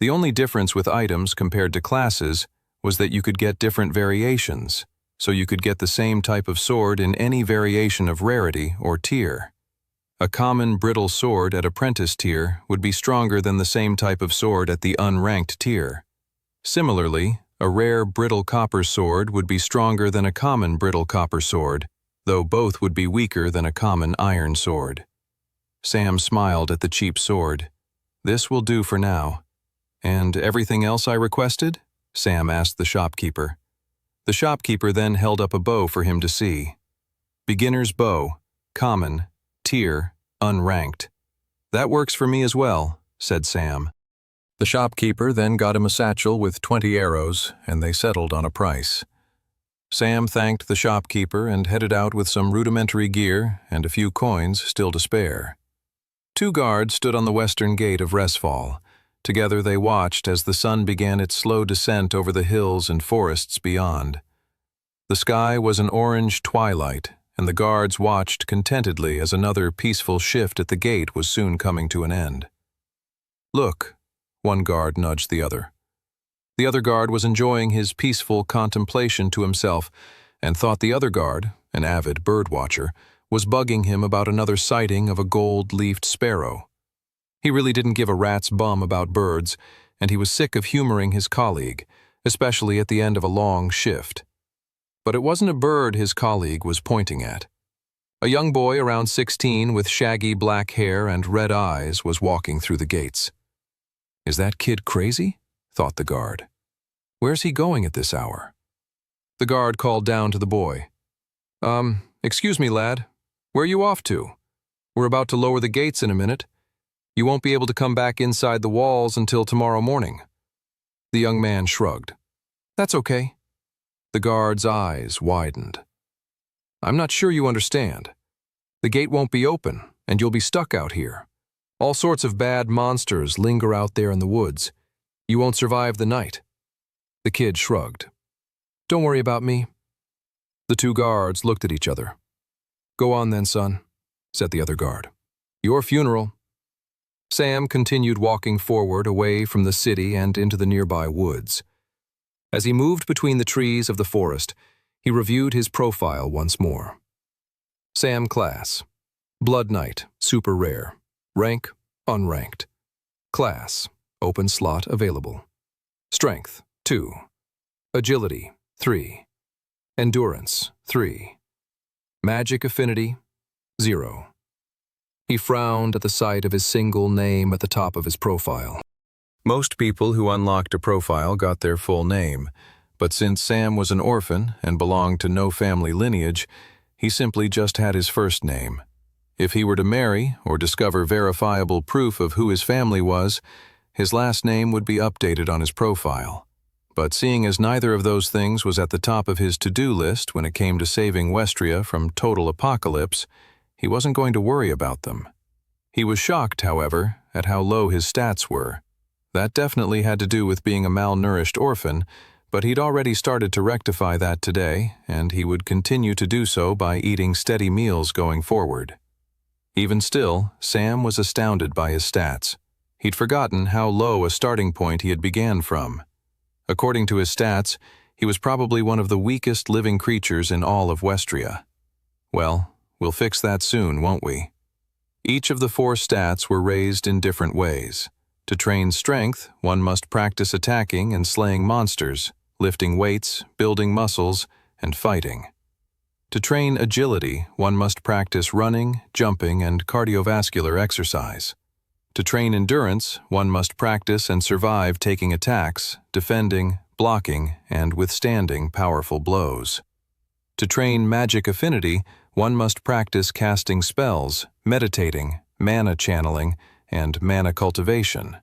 The only difference with items compared to classes was that you could get different variations, so you could get the same type of sword in any variation of rarity or tier. A common brittle sword at apprentice tier would be stronger than the same type of sword at the unranked tier. Similarly, a rare brittle copper sword would be stronger than a common brittle copper sword, though both would be weaker than a common iron sword. Sam smiled at the cheap sword. "This will do for now." "And everything else I requested?" Sam asked the shopkeeper. The shopkeeper then held up a bow for him to see. "Beginner's bow, common, tier, unranked." "That works for me as well," said Sam. The shopkeeper then got him a satchel with 20 arrows, and they settled on a price. Sam thanked the shopkeeper and headed out with some rudimentary gear and a few coins still to spare. 2 guards stood on the western gate of Resfall. Together they watched as the sun began its slow descent over the hills and forests beyond. The sky was an orange twilight, and the guards watched contentedly as another peaceful shift at the gate was soon coming to an end. "Look," one guard nudged the other. The other guard was enjoying his peaceful contemplation to himself and thought the other guard, an avid bird watcher, was bugging him about another sighting of a gold-leafed sparrow. He really didn't give a rat's bum about birds, and he was sick of humoring his colleague, especially at the end of a long shift. But it wasn't a bird his colleague was pointing at. A young boy around 16 with shaggy black hair and red eyes was walking through the gates. "Is that kid crazy?" thought the guard. "Where's he going at this hour?" The guard called down to the boy. Excuse me, lad. Where are you off to? We're about to lower the gates in a minute. You won't be able to come back inside the walls until tomorrow morning." The young man shrugged. "That's okay." The guard's eyes widened. "I'm not sure you understand. The gate won't be open, and you'll be stuck out here. All sorts of bad monsters linger out there in the woods. You won't survive the night." The kid shrugged. "Don't worry about me." The 2 guards looked at each other. "Go on then, son," said the other guard. "Your funeral." Sam continued walking forward away from the city and into the nearby woods. As he moved between the trees of the forest, he reviewed his profile once more. Sam class: Blood Knight, super rare. Rank: unranked. Class: open slot available. Strength: 2. Agility: 3. Endurance: 3. Magic affinity: 0. He frowned at the sight of his single name at the top of his profile. Most people who unlocked a profile got their full name, but since Sam was an orphan and belonged to no family lineage, he simply just had his first name. If he were to marry or discover verifiable proof of who his family was, his last name would be updated on his profile. But seeing as neither of those things was at the top of his to-do list when it came to saving Westria from total apocalypse, he wasn't going to worry about them. He was shocked, however, at how low his stats were. That definitely had to do with being a malnourished orphan, but he'd already started to rectify that today, and he would continue to do so by eating steady meals going forward. Even still, Sam was astounded by his stats. He'd forgotten how low a starting point he had began from. According to his stats, he was probably one of the weakest living creatures in all of Westria. Well, we'll fix that soon, won't we? Each of the 4 stats were raised in different ways. To train strength, one must practice attacking and slaying monsters, lifting weights, building muscles, and fighting. To train agility, one must practice running, jumping, and cardiovascular exercise. To train endurance, one must practice and survive taking attacks, defending, blocking, and withstanding powerful blows. To train magic affinity, one must practice casting spells, meditating, mana channeling, and mana cultivation.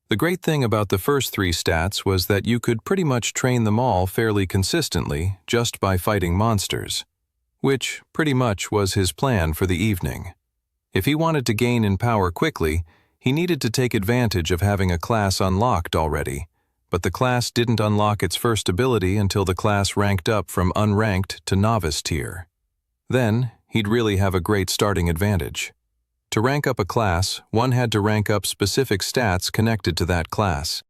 The great thing about the first 3 stats was that you could pretty much train them all fairly consistently just by fighting monsters, which pretty much was his plan for the evening. If he wanted to gain in power quickly, he needed to take advantage of having a class unlocked already, but the class didn't unlock its first ability until the class ranked up from unranked to novice tier. Then, he'd really have a great starting advantage. To rank up a class, one had to rank up specific stats connected to that class.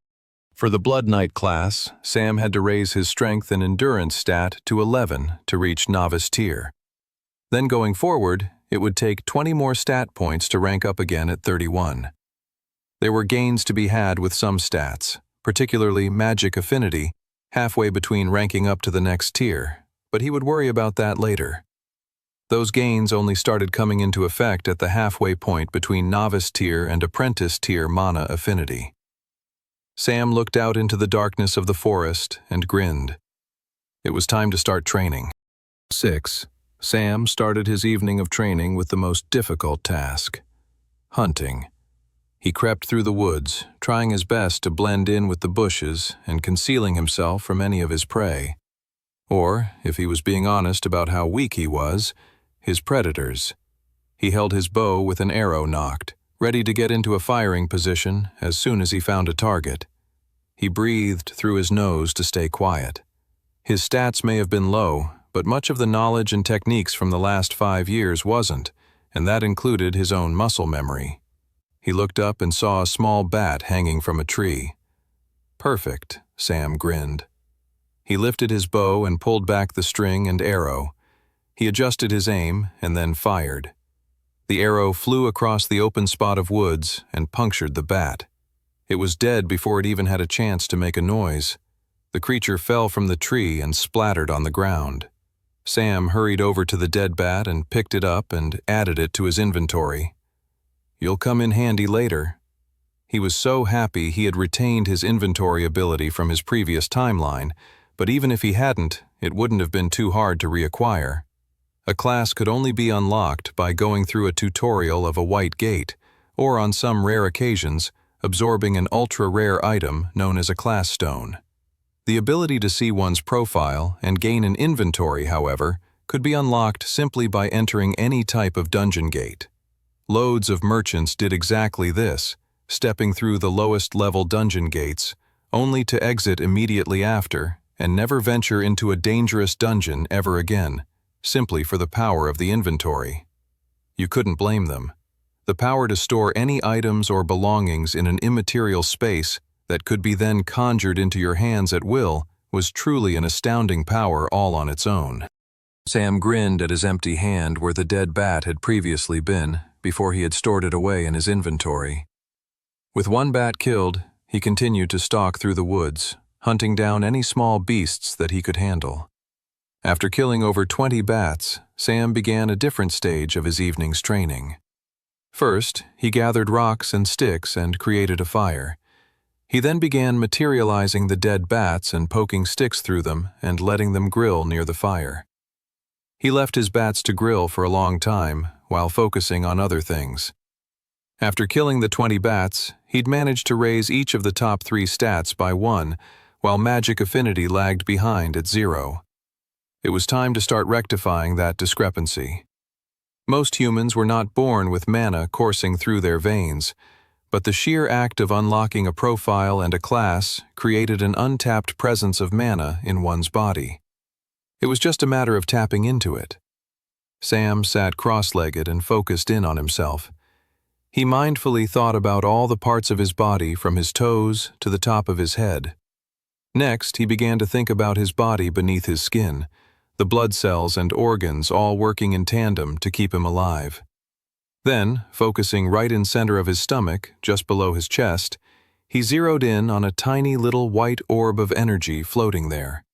For the Blood Knight class, Sam had to raise his strength and endurance stat to 11 to reach novice tier. Then going forward, it would take 20 more stat points to rank up again at 31. There were gains to be had with some stats, particularly magic affinity, halfway between ranking up to the next tier, but he would worry about that later. Those gains only started coming into effect at the halfway point between novice tier and apprentice tier mana affinity. Sam looked out into the darkness of the forest and grinned. It was time to start training. 6. Sam started his evening of training with the most difficult task: hunting. He crept through the woods, trying his best to blend in with the bushes and concealing himself from any of his prey. Or, if he was being honest about how weak he was, his predators. He held his bow with an arrow nocked, ready to get into a firing position as soon as he found a target. He breathed through his nose to stay quiet. His stats may have been low, but much of the knowledge and techniques from the last 5 years wasn't, and that included his own muscle memory. He looked up and saw a small bat hanging from a tree. Perfect, Sam grinned. He lifted his bow and pulled back the string and arrow. He adjusted his aim and then fired. The arrow flew across the open spot of woods and punctured the bat. It was dead before it even had a chance to make a noise. The creature fell from the tree and splattered on the ground. Sam hurried over to the dead bat and picked it up and added it to his inventory. "You'll come in handy later." He was so happy he had retained his inventory ability from his previous timeline, but even if he hadn't, it wouldn't have been too hard to reacquire. A class could only be unlocked by going through a tutorial of a white gate, or on some rare occasions, absorbing an ultra-rare item known as a class stone. The ability to see one's profile and gain an inventory, however, could be unlocked simply by entering any type of dungeon gate. Loads of merchants did exactly this, stepping through the lowest level dungeon gates, only to exit immediately after and never venture into a dangerous dungeon ever again, simply for the power of the inventory. You couldn't blame them. The power to store any items or belongings in an immaterial space that could be then conjured into your hands at will was truly an astounding power all on its own. Sam grinned at his empty hand where the dead bat had previously been, before he had stored it away in his inventory. With one bat killed, he continued to stalk through the woods, hunting down any small beasts that he could handle. After killing over 20 bats, Sam began a different stage of his evening's training. First, he gathered rocks and sticks and created a fire. He then began materializing the dead bats and poking sticks through them and letting them grill near the fire. He left his bats to grill for a long time while focusing on other things. After killing the 20 bats, he'd managed to raise each of the top 3 stats by 1, while magic affinity lagged behind at 0. It was time to start rectifying that discrepancy. Most humans were not born with mana coursing through their veins, but the sheer act of unlocking a profile and a class created an untapped presence of mana in one's body. It was just a matter of tapping into it. Sam sat cross-legged and focused in on himself. He mindfully thought about all the parts of his body from his toes to the top of his head. Next, he began to think about his body beneath his skin, the blood cells and organs all working in tandem to keep him alive. Then, focusing right in center of his stomach, just below his chest, he zeroed in on a tiny little white orb of energy floating there.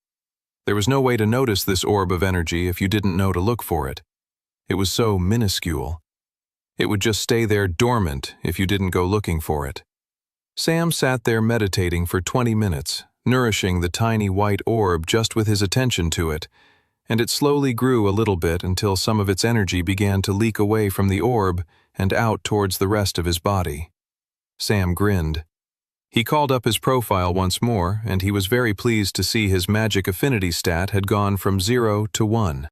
There was no way to notice this orb of energy if you didn't know to look for it. It was so minuscule. It would just stay there dormant if you didn't go looking for it. Sam sat there meditating for 20 minutes, nourishing the tiny white orb just with his attention to it, and it slowly grew a little bit until some of its energy began to leak away from the orb and out towards the rest of his body. Sam grinned. He called up his profile once more, and he was very pleased to see his magic affinity stat had gone from 0 to 1.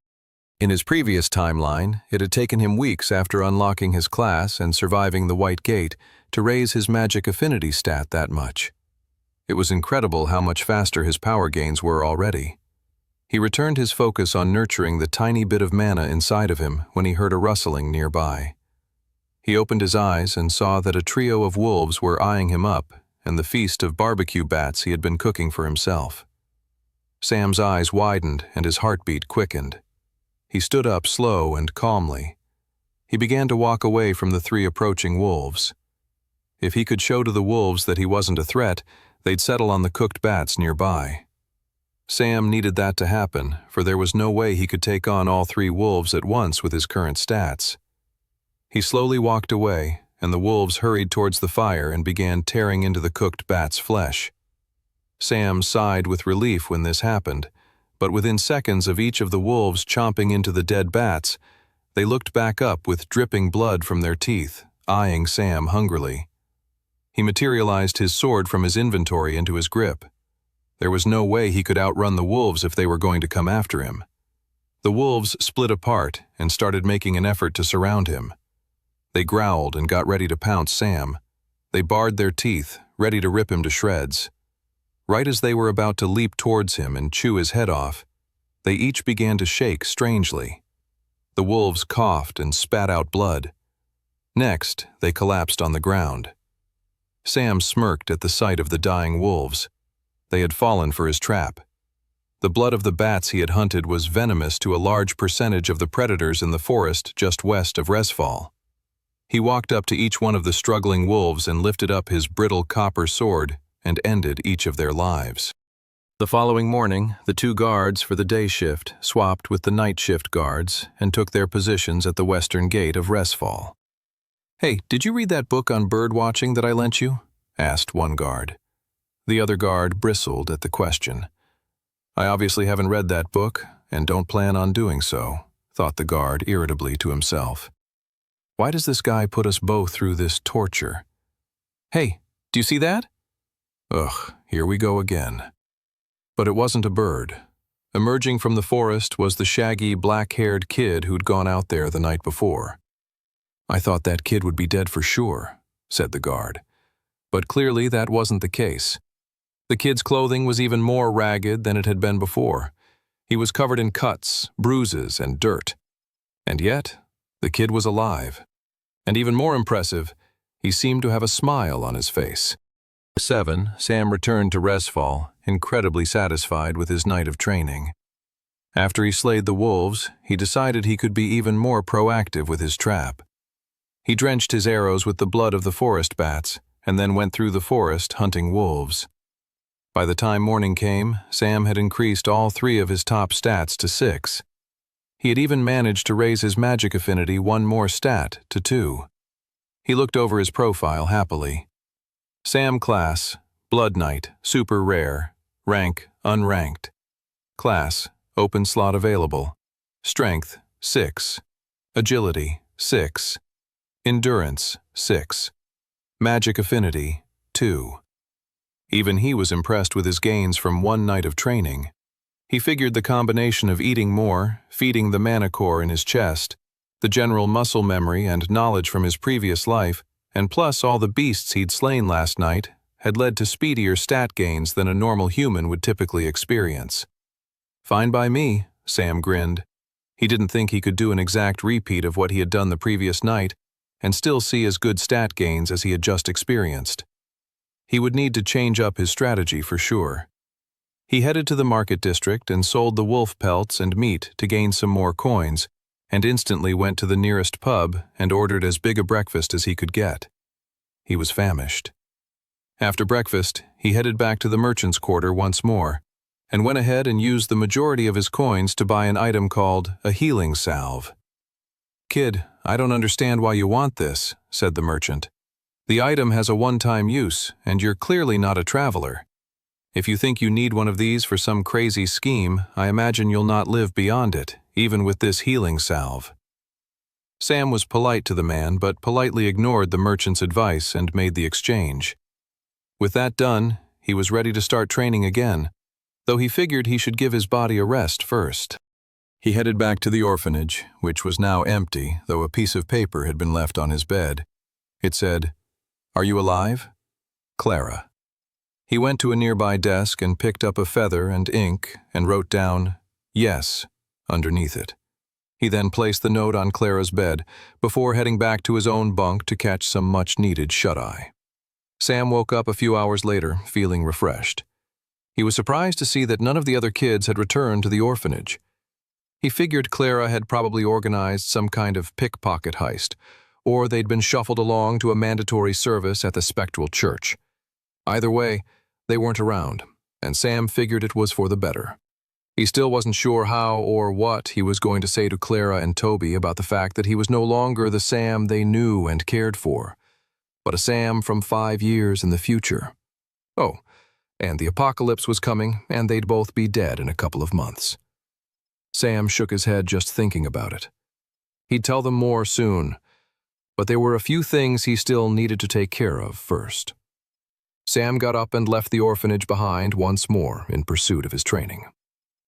In his previous timeline, it had taken him weeks after unlocking his class and surviving the White Gate to raise his magic affinity stat that much. It was incredible how much faster his power gains were already. He returned his focus on nurturing the tiny bit of mana inside of him when he heard a rustling nearby. He opened his eyes and saw that a trio of wolves were eyeing him up and the feast of barbecue bats he had been cooking for himself. Sam's eyes widened and his heartbeat quickened. He stood up slow and calmly. He began to walk away from the 3 approaching wolves. If he could show to the wolves that he wasn't a threat, they'd settle on the cooked bats nearby. Sam needed that to happen, for there was no way he could take on all 3 wolves at once with his current stats. He slowly walked away, and the wolves hurried towards the fire and began tearing into the cooked bat's flesh. Sam sighed with relief when this happened, but within seconds of each of the wolves chomping into the dead bats, they looked back up with dripping blood from their teeth, eyeing Sam hungrily. He materialized his sword from his inventory into his grip. There was no way he could outrun the wolves if they were going to come after him. The wolves split apart and started making an effort to surround him. They growled and got ready to pounce Sam. They bared their teeth, ready to rip him to shreds. Right as they were about to leap towards him and chew his head off, they each began to shake strangely. The wolves coughed and spat out blood. Next, they collapsed on the ground. Sam smirked at the sight of the dying wolves. They had fallen for his trap. The blood of the bats he had hunted was venomous to a large percentage of the predators in the forest just west of Resfall. He walked up to each one of the struggling wolves and lifted up his brittle copper sword and ended each of their lives. The following morning, the 2 guards for the day shift swapped with the night shift guards and took their positions at the western gate of Resfall. "Hey, did you read that book on bird watching that I lent you?" asked one guard. The other guard bristled at the question. "I obviously haven't read that book and don't plan on doing so," thought the guard irritably to himself. "Why does this guy put us both through this torture? Hey, do you see that?" Ugh, here we go again. But it wasn't a bird. Emerging from the forest was the shaggy, black-haired kid who'd gone out there the night before. "I thought that kid would be dead for sure," said the guard. But clearly that wasn't the case. The kid's clothing was even more ragged than it had been before. He was covered in cuts, bruises, and dirt. And yet, the kid was alive. And even more impressive, he seemed to have a smile on his face. 7, Sam returned to Resfall, incredibly satisfied with his night of training. After he slayed the wolves, he decided he could be even more proactive with his trap. He drenched his arrows with the blood of the forest bats, and then went through the forest hunting wolves. By the time morning came, Sam had increased all 3 of his top stats to 6. He had even managed to raise his magic affinity 1 more stat to 2. He looked over his profile happily. Sam class, Blood Knight, super rare, rank, unranked. Class, open slot available. Strength, 6. Agility, 6. Endurance, 6. Magic Affinity, 2. Even he was impressed with his gains from one night of training. He figured the combination of eating more, feeding the mana core in his chest, the general muscle memory and knowledge from his previous life, and plus all the beasts he'd slain last night, had led to speedier stat gains than a normal human would typically experience. Fine by me, Sam grinned. He didn't think he could do an exact repeat of what he had done the previous night and still see as good stat gains as he had just experienced. He would need to change up his strategy for sure. He headed to the market district and sold the wolf pelts and meat to gain some more coins, and instantly went to the nearest pub and ordered as big a breakfast as he could get. He was famished. After breakfast, he headed back to the merchant's quarter once more, and went ahead and used the majority of his coins to buy an item called a healing salve. "Kid, I don't understand why you want this," said the merchant. "The item has a one-time use, and you're clearly not a traveler. If you think you need one of these for some crazy scheme, I imagine you'll not live beyond it, even with this healing salve." Sam was polite to the man, but politely ignored the merchant's advice and made the exchange. With that done, he was ready to start training again, though he figured he should give his body a rest first. He headed back to the orphanage, which was now empty, though a piece of paper had been left on his bed. It said, "Are you alive? Clara." He went to a nearby desk and picked up a feather and ink and wrote down, "Yes," underneath it. He then placed the note on Clara's bed before heading back to his own bunk to catch some much-needed shut-eye. Sam woke up a few hours later, feeling refreshed. He was surprised to see that none of the other kids had returned to the orphanage. He figured Clara had probably organized some kind of pickpocket heist, or they'd been shuffled along to a mandatory service at the spectral church. Either way, they weren't around, and Sam figured it was for the better. He still wasn't sure how or what he was going to say to Clara and Toby about the fact that he was no longer the Sam they knew and cared for, but a Sam from 5 years in the future. Oh, and the apocalypse was coming, and they'd both be dead in a couple of months. Sam shook his head just thinking about it. He'd tell them more soon, but there were a few things he still needed to take care of first. Sam got up and left the orphanage behind once more in pursuit of his training.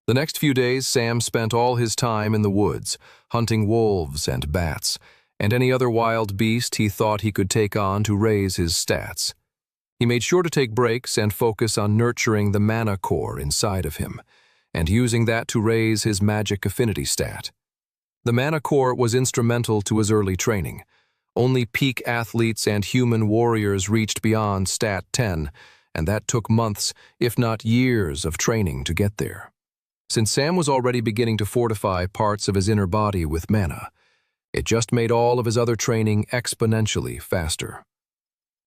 The next few days, Sam spent all his time in the woods, hunting wolves and bats, and any other wild beast he thought he could take on to raise his stats. He made sure to take breaks and focus on nurturing the mana core inside of him, and using that to raise his magic affinity stat. The mana core was instrumental to his early training. Only peak athletes and human warriors reached beyond stat 10, and that took months, if not years, of training to get there. Since Sam was already beginning to fortify parts of his inner body with mana, it just made all of his other training exponentially faster.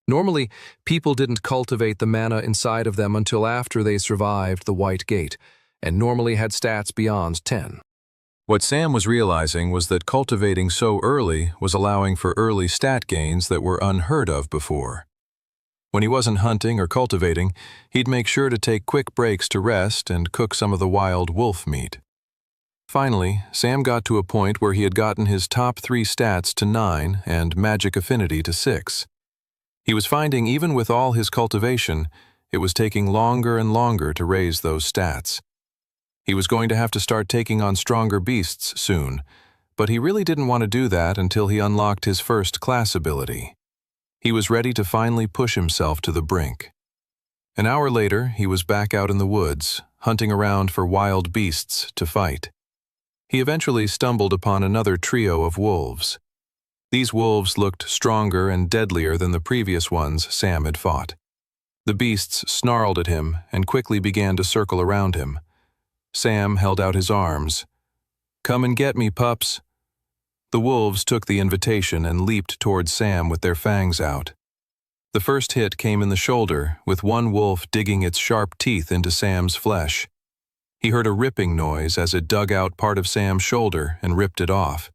Normally, people didn't cultivate the mana inside of them until after they survived the White Gate, and normally had stats beyond 10. What Sam was realizing was that cultivating so early was allowing for early stat gains that were unheard of before. When he wasn't hunting or cultivating, he'd make sure to take quick breaks to rest and cook some of the wild wolf meat. Finally, Sam got to a point where he had gotten his top 3 stats to 9 and magic affinity to 6. He was finding even with all his cultivation, it was taking longer and longer to raise those stats. He was going to have to start taking on stronger beasts soon, but he really didn't want to do that until he unlocked his first class ability. He was ready to finally push himself to the brink. An hour later, he was back out in the woods, hunting around for wild beasts to fight. He eventually stumbled upon another trio of wolves. These wolves looked stronger and deadlier than the previous ones Sam had fought. The beasts snarled at him and quickly began to circle around him. Sam held out his arms. "Come and get me, pups." The wolves took the invitation and leaped towards Sam with their fangs out. The first hit came in the shoulder, with one wolf digging its sharp teeth into Sam's flesh. He heard a ripping noise as it dug out part of Sam's shoulder and ripped it off.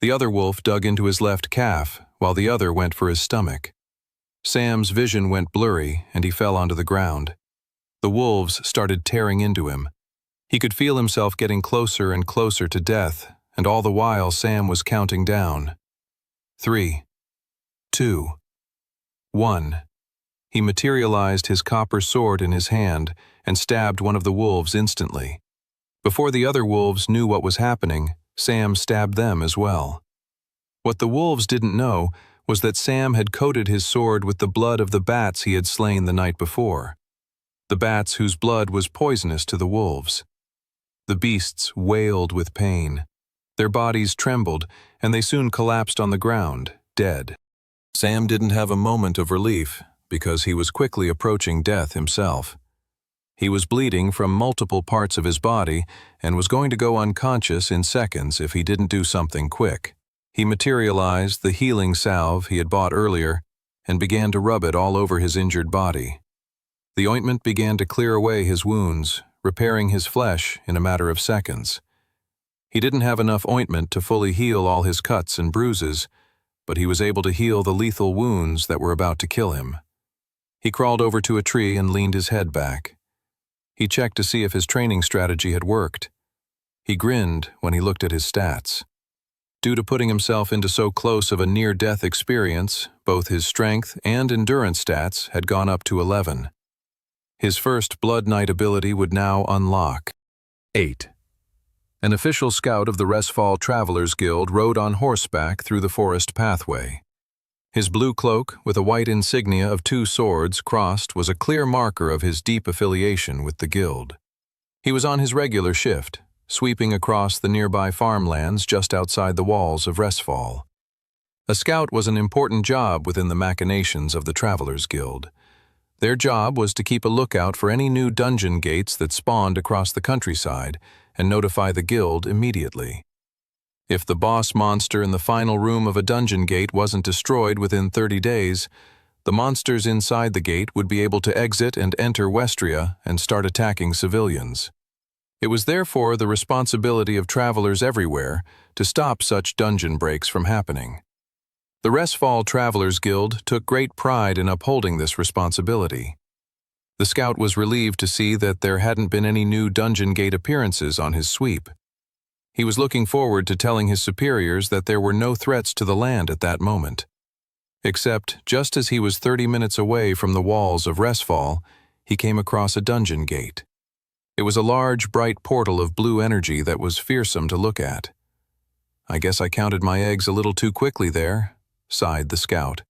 The other wolf dug into his left calf, while the other went for his stomach. Sam's vision went blurry, and he fell onto the ground. The wolves started tearing into him. He could feel himself getting closer and closer to death, and all the while Sam was counting down. 3, 2, 1. He materialized his copper sword in his hand and stabbed one of the wolves instantly. Before the other wolves knew what was happening, Sam stabbed them as well. What the wolves didn't know was that Sam had coated his sword with the blood of the bats he had slain the night before. The bats whose blood was poisonous to the wolves. The beasts wailed with pain. Their bodies trembled, and they soon collapsed on the ground, dead. Sam didn't have a moment of relief, because he was quickly approaching death himself. He was bleeding from multiple parts of his body and was going to go unconscious in seconds if he didn't do something quick. He materialized the healing salve he had bought earlier and began to rub it all over his injured body. The ointment began to clear away his wounds, repairing his flesh in a matter of seconds. He didn't have enough ointment to fully heal all his cuts and bruises, but he was able to heal the lethal wounds that were about to kill him. He crawled over to a tree and leaned his head back. He checked to see if his training strategy had worked. He grinned when he looked at his stats. Due to putting himself into so close of a near-death experience, both his strength and endurance stats had gone up to 11. His first Blood Knight ability would now unlock. 8. An official scout of the Resfall Travelers Guild rode on horseback through the forest pathway. His blue cloak, with a white insignia of 2 swords crossed, was a clear marker of his deep affiliation with the guild. He was on his regular shift, sweeping across the nearby farmlands just outside the walls of Resfall. A scout was an important job within the machinations of the Travelers Guild. Their job was to keep a lookout for any new dungeon gates that spawned across the countryside and notify the guild immediately. If the boss monster in the final room of a dungeon gate wasn't destroyed within 30 days, the monsters inside the gate would be able to exit and enter Westria and start attacking civilians. It was therefore the responsibility of travelers everywhere to stop such dungeon breaks from happening. The Resfall Travelers Guild took great pride in upholding this responsibility. The scout was relieved to see that there hadn't been any new dungeon gate appearances on his sweep. He was looking forward to telling his superiors that there were no threats to the land at that moment. Except, just as he was 30 minutes away from the walls of Resfall, he came across a dungeon gate. It was a large, bright portal of blue energy that was fearsome to look at. "I guess I counted my eggs a little too quickly there," sighed the scout.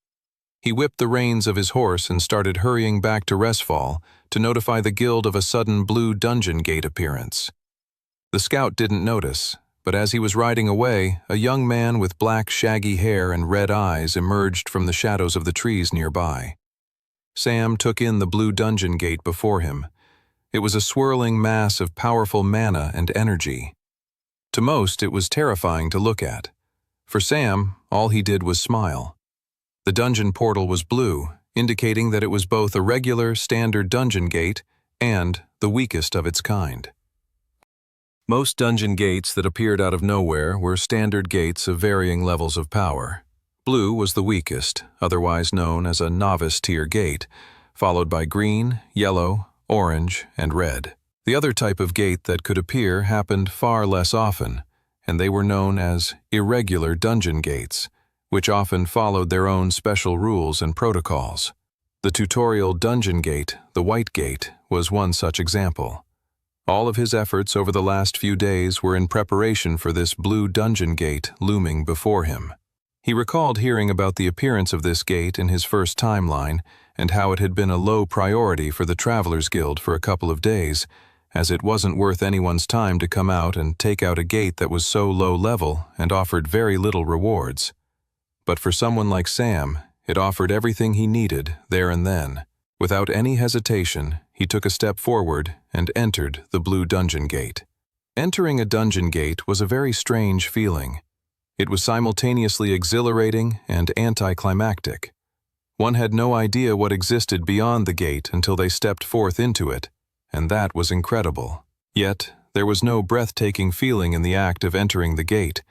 He whipped the reins of his horse and started hurrying back to Resfall to notify the guild of a sudden blue dungeon gate appearance. The scout didn't notice, but as he was riding away, a young man with black, shaggy hair and red eyes emerged from the shadows of the trees nearby. Sam took in the blue dungeon gate before him. It was a swirling mass of powerful mana and energy. To most, it was terrifying to look at. For Sam, all he did was smile. The dungeon portal was blue, indicating that it was both a regular, standard dungeon gate and the weakest of its kind. Most dungeon gates that appeared out of nowhere were standard gates of varying levels of power. Blue was the weakest, otherwise known as a novice-tier gate, followed by green, yellow, orange, and red. The other type of gate that could appear happened far less often, and they were known as irregular dungeon gates, which often followed their own special rules and protocols. The tutorial dungeon gate, the White Gate, was one such example. All of his efforts over the last few days were in preparation for this blue dungeon gate looming before him. He recalled hearing about the appearance of this gate in his first timeline and how it had been a low priority for the Travelers Guild for a couple of days, as it wasn't worth anyone's time to come out and take out a gate that was so low level and offered very little rewards. But for someone like Sam, it offered everything he needed there and then. Without any hesitation, he took a step forward and entered the blue dungeon gate. Entering a dungeon gate was a very strange feeling. It was simultaneously exhilarating and anticlimactic. One had no idea what existed beyond the gate until they stepped forth into it, and that was incredible. Yet, there was no breathtaking feeling in the act of entering the gate.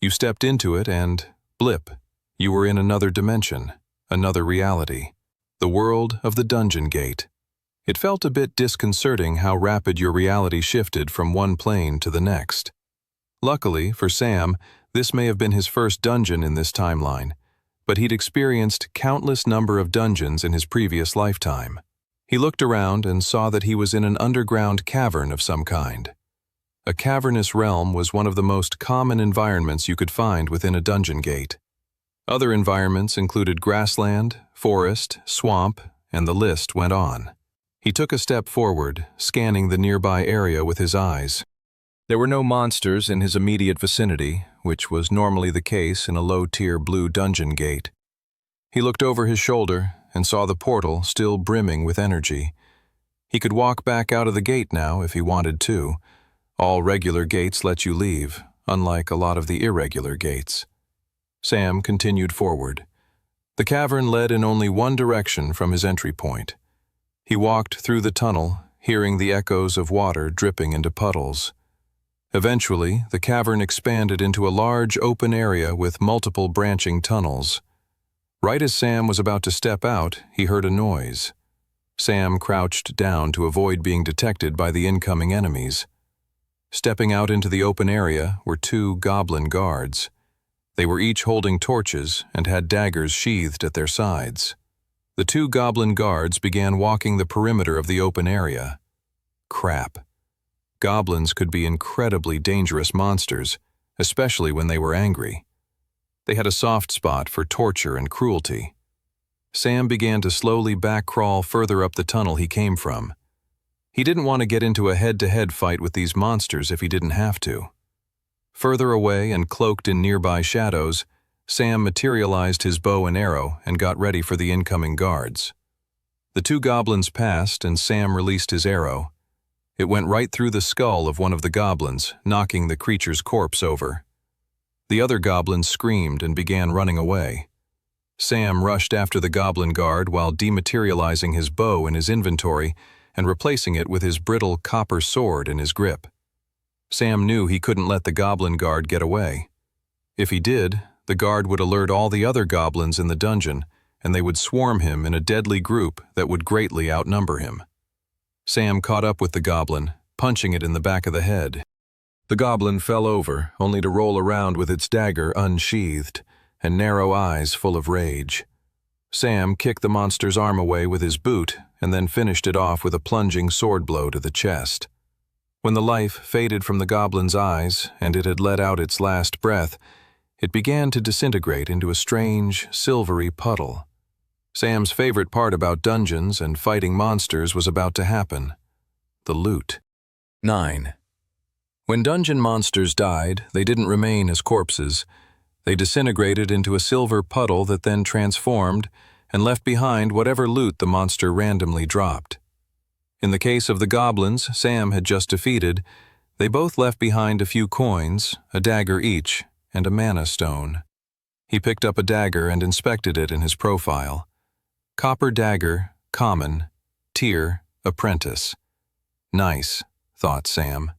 You stepped into it and, blip, you were in another dimension, another reality. The world of the dungeon gate. It felt a bit disconcerting how rapid your reality shifted from one plane to the next. Luckily, for Sam, this may have been his first dungeon in this timeline, but he'd experienced countless number of dungeons in his previous lifetime. He looked around and saw that he was in an underground cavern of some kind. A cavernous realm was one of the most common environments you could find within a dungeon gate. Other environments included grassland, forest, swamp, and the list went on. He took a step forward, scanning the nearby area with his eyes. There were no monsters in his immediate vicinity, which was normally the case in a low-tier blue dungeon gate. He looked over his shoulder and saw the portal still brimming with energy. He could walk back out of the gate now if he wanted to. All regular gates let you leave, unlike a lot of the irregular gates. Sam continued forward. The cavern led in only one direction from his entry point. He walked through the tunnel, hearing the echoes of water dripping into puddles. Eventually, the cavern expanded into a large open area with multiple branching tunnels. Right as Sam was about to step out, he heard a noise. Sam crouched down to avoid being detected by the incoming enemies. Stepping out into the open area were two goblin guards. They were each holding torches and had daggers sheathed at their sides. The two goblin guards began walking the perimeter of the open area. Crap. Goblins could be incredibly dangerous monsters, especially when they were angry. They had a soft spot for torture and cruelty. Sam began to slowly back-crawl further up the tunnel he came from. He didn't want to get into a head-to-head fight with these monsters if he didn't have to. Further away and cloaked in nearby shadows, Sam materialized his bow and arrow and got ready for the incoming guards. The two goblins passed and Sam released his arrow. It went right through the skull of one of the goblins, knocking the creature's corpse over. The other goblin screamed and began running away. Sam rushed after the goblin guard while dematerializing his bow in his inventory and replacing it with his brittle copper sword in his grip. Sam knew he couldn't let the goblin guard get away. If he did, the guard would alert all the other goblins in the dungeon, and they would swarm him in a deadly group that would greatly outnumber him. Sam caught up with the goblin, punching it in the back of the head. The goblin fell over, only to roll around with its dagger unsheathed and narrow eyes full of rage. Sam kicked the monster's arm away with his boot and then finished it off with a plunging sword blow to the chest. When the life faded from the goblin's eyes and it had let out its last breath, it began to disintegrate into a strange, silvery puddle. Sam's favorite part about dungeons and fighting monsters was about to happen. The loot. 9. When dungeon monsters died, they didn't remain as corpses. They disintegrated into a silver puddle that then transformed and left behind whatever loot the monster randomly dropped. In the case of the goblins Sam had just defeated, they both left behind a few coins, a dagger each, and a mana stone. He picked up a dagger and inspected it in his profile. Copper dagger, common, tier, apprentice. Nice, thought Sam.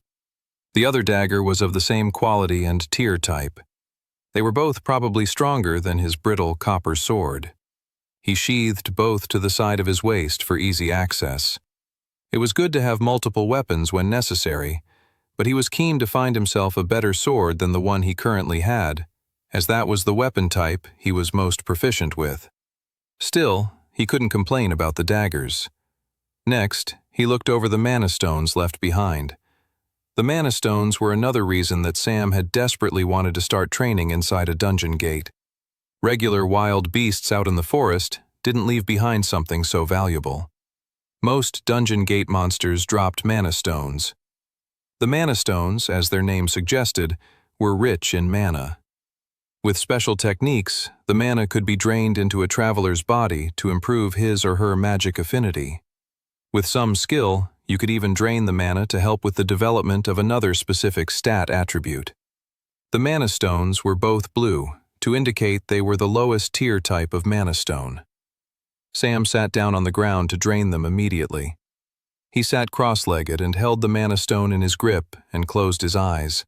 The other dagger was of the same quality and tier type. They were both probably stronger than his brittle copper sword. He sheathed both to the side of his waist for easy access. It was good to have multiple weapons when necessary, but he was keen to find himself a better sword than the one he currently had, as that was the weapon type he was most proficient with. Still, he couldn't complain about the daggers. Next, he looked over the mana stones left behind. The mana stones were another reason that Sam had desperately wanted to start training inside a dungeon gate. Regular wild beasts out in the forest didn't leave behind something so valuable. Most dungeon gate monsters dropped mana stones. The mana stones, as their name suggested, were rich in mana. With special techniques, the mana could be drained into a traveler's body to improve his or her magic affinity. With some skill, you could even drain the mana to help with the development of another specific stat attribute. The mana stones were both blue, to indicate they were the lowest tier type of mana stone. Sam sat down on the ground to drain them immediately. He sat cross-legged and held the mana stone in his grip and closed his eyes.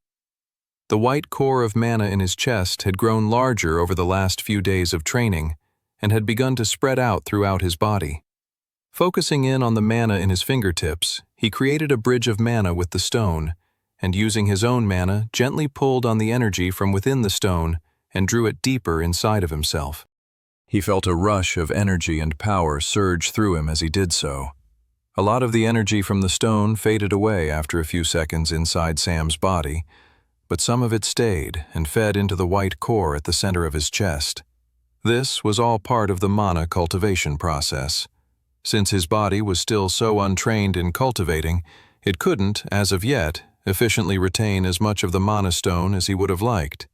The white core of mana in his chest had grown larger over the last few days of training and had begun to spread out throughout his body. Focusing in on the mana in his fingertips, he created a bridge of mana with the stone, and using his own mana, gently pulled on the energy from within the stone and drew it deeper inside of himself. He felt a rush of energy and power surge through him as he did so. A lot of the energy from the stone faded away after a few seconds inside Sam's body, but some of it stayed and fed into the white core at the center of his chest. This was all part of the mana cultivation process. Since his body was still so untrained in cultivating, it couldn't, as of yet, efficiently retain as much of the mana stone as he would have liked.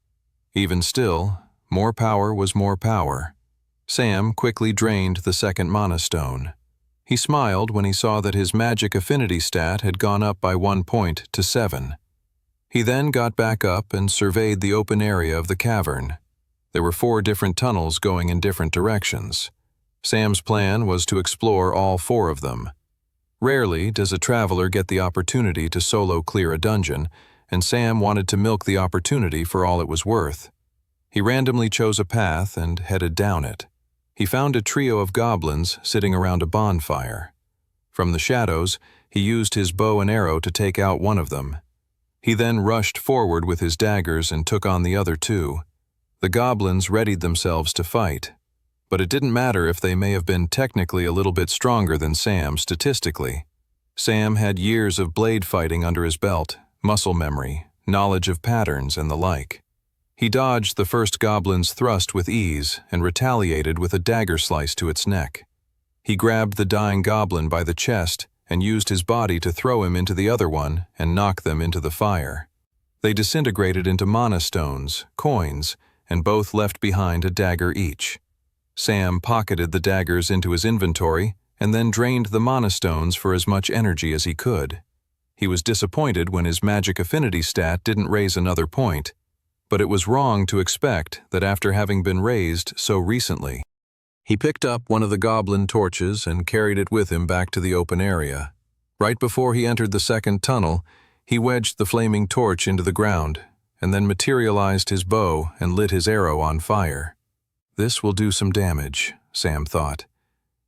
Even still, more power was more power. Sam quickly drained the second mana stone. He smiled when he saw that his magic affinity stat had gone up by 1 point to 7. He then got back up and surveyed the open area of the cavern. There were 4 different tunnels going in different directions. Sam's plan was to explore all 4 of them. Rarely does a traveler get the opportunity to solo clear a dungeon, and Sam wanted to milk the opportunity for all it was worth. He randomly chose a path and headed down it. He found a trio of goblins sitting around a bonfire. From the shadows, he used his bow and arrow to take out one of them. He then rushed forward with his daggers and took on the other 2. The goblins readied themselves to fight, but it didn't matter if they may have been technically a little bit stronger than Sam statistically. Sam had years of blade fighting under his belt, muscle memory, knowledge of patterns, and the like. He dodged the first goblin's thrust with ease and retaliated with a dagger slice to its neck. He grabbed the dying goblin by the chest and used his body to throw him into the other one and knock them into the fire. They disintegrated into mana stones, coins, and both left behind a dagger each. Sam pocketed the daggers into his inventory and then drained the mana stones for as much energy as he could. He was disappointed when his magic affinity stat didn't raise another point, but it was wrong to expect that after having been raised so recently. He picked up one of the goblin torches and carried it with him back to the open area. Right before he entered the second tunnel, he wedged the flaming torch into the ground and then materialized his bow and lit his arrow on fire. This will do some damage, Sam thought.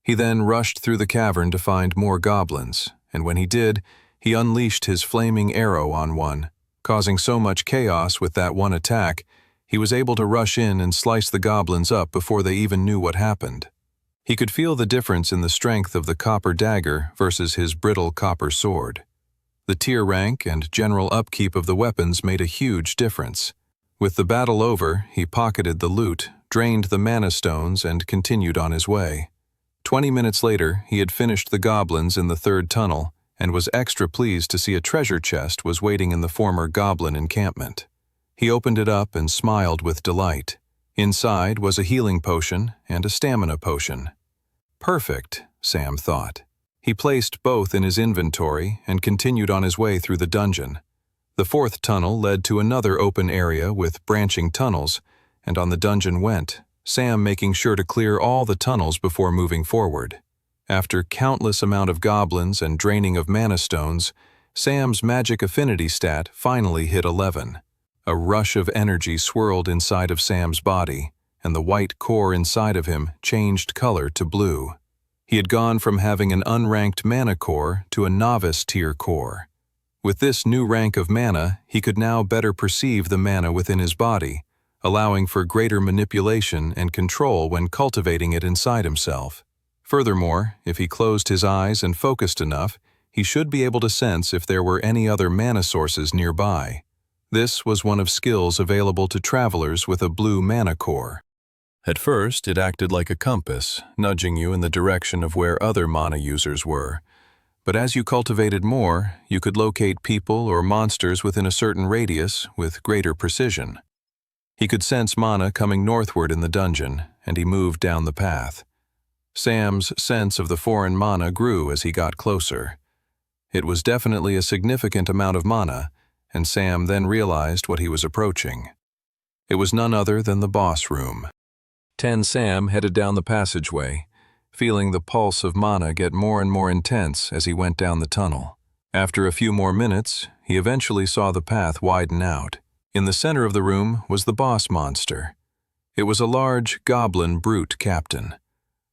He then rushed through the cavern to find more goblins, and when he did, he unleashed his flaming arrow on one. Causing so much chaos with that one attack, he was able to rush in and slice the goblins up before they even knew what happened. He could feel the difference in the strength of the copper dagger versus his brittle copper sword. The tier rank and general upkeep of the weapons made a huge difference. With the battle over, he pocketed the loot, drained the mana stones, and continued on his way. 20 minutes later, he had finished the goblins in the third tunnel, and was extra pleased to see a treasure chest was waiting in the former goblin encampment. He opened it up and smiled with delight. Inside was a healing potion and a stamina potion. Perfect, Sam thought. He placed both in his inventory and continued on his way through the dungeon. The 4th tunnel led to another open area with branching tunnels, and on the dungeon went, Sam making sure to clear all the tunnels before moving forward. After countless amount of goblins and draining of mana stones, Sam's magic affinity stat finally hit 11. A rush of energy swirled inside of Sam's body, and the white core inside of him changed color to blue. He had gone from having an unranked mana core to a novice tier core. With this new rank of mana, he could now better perceive the mana within his body, allowing for greater manipulation and control when cultivating it inside himself. Furthermore, if he closed his eyes and focused enough, he should be able to sense if there were any other mana sources nearby. This was one of skills available to travelers with a blue mana core. At first, it acted like a compass, nudging you in the direction of where other mana users were. But as you cultivated more, you could locate people or monsters within a certain radius with greater precision. He could sense mana coming northward in the dungeon, and he moved down the path. Sam's sense of the foreign mana grew as he got closer. It was definitely a significant amount of mana, and Sam then realized what he was approaching. It was none other than the boss room. Sam headed down the passageway, feeling the pulse of mana get more and more intense as he went down the tunnel. After a few more minutes, he eventually saw the path widen out. In the center of the room was the boss monster. It was a large goblin brute captain.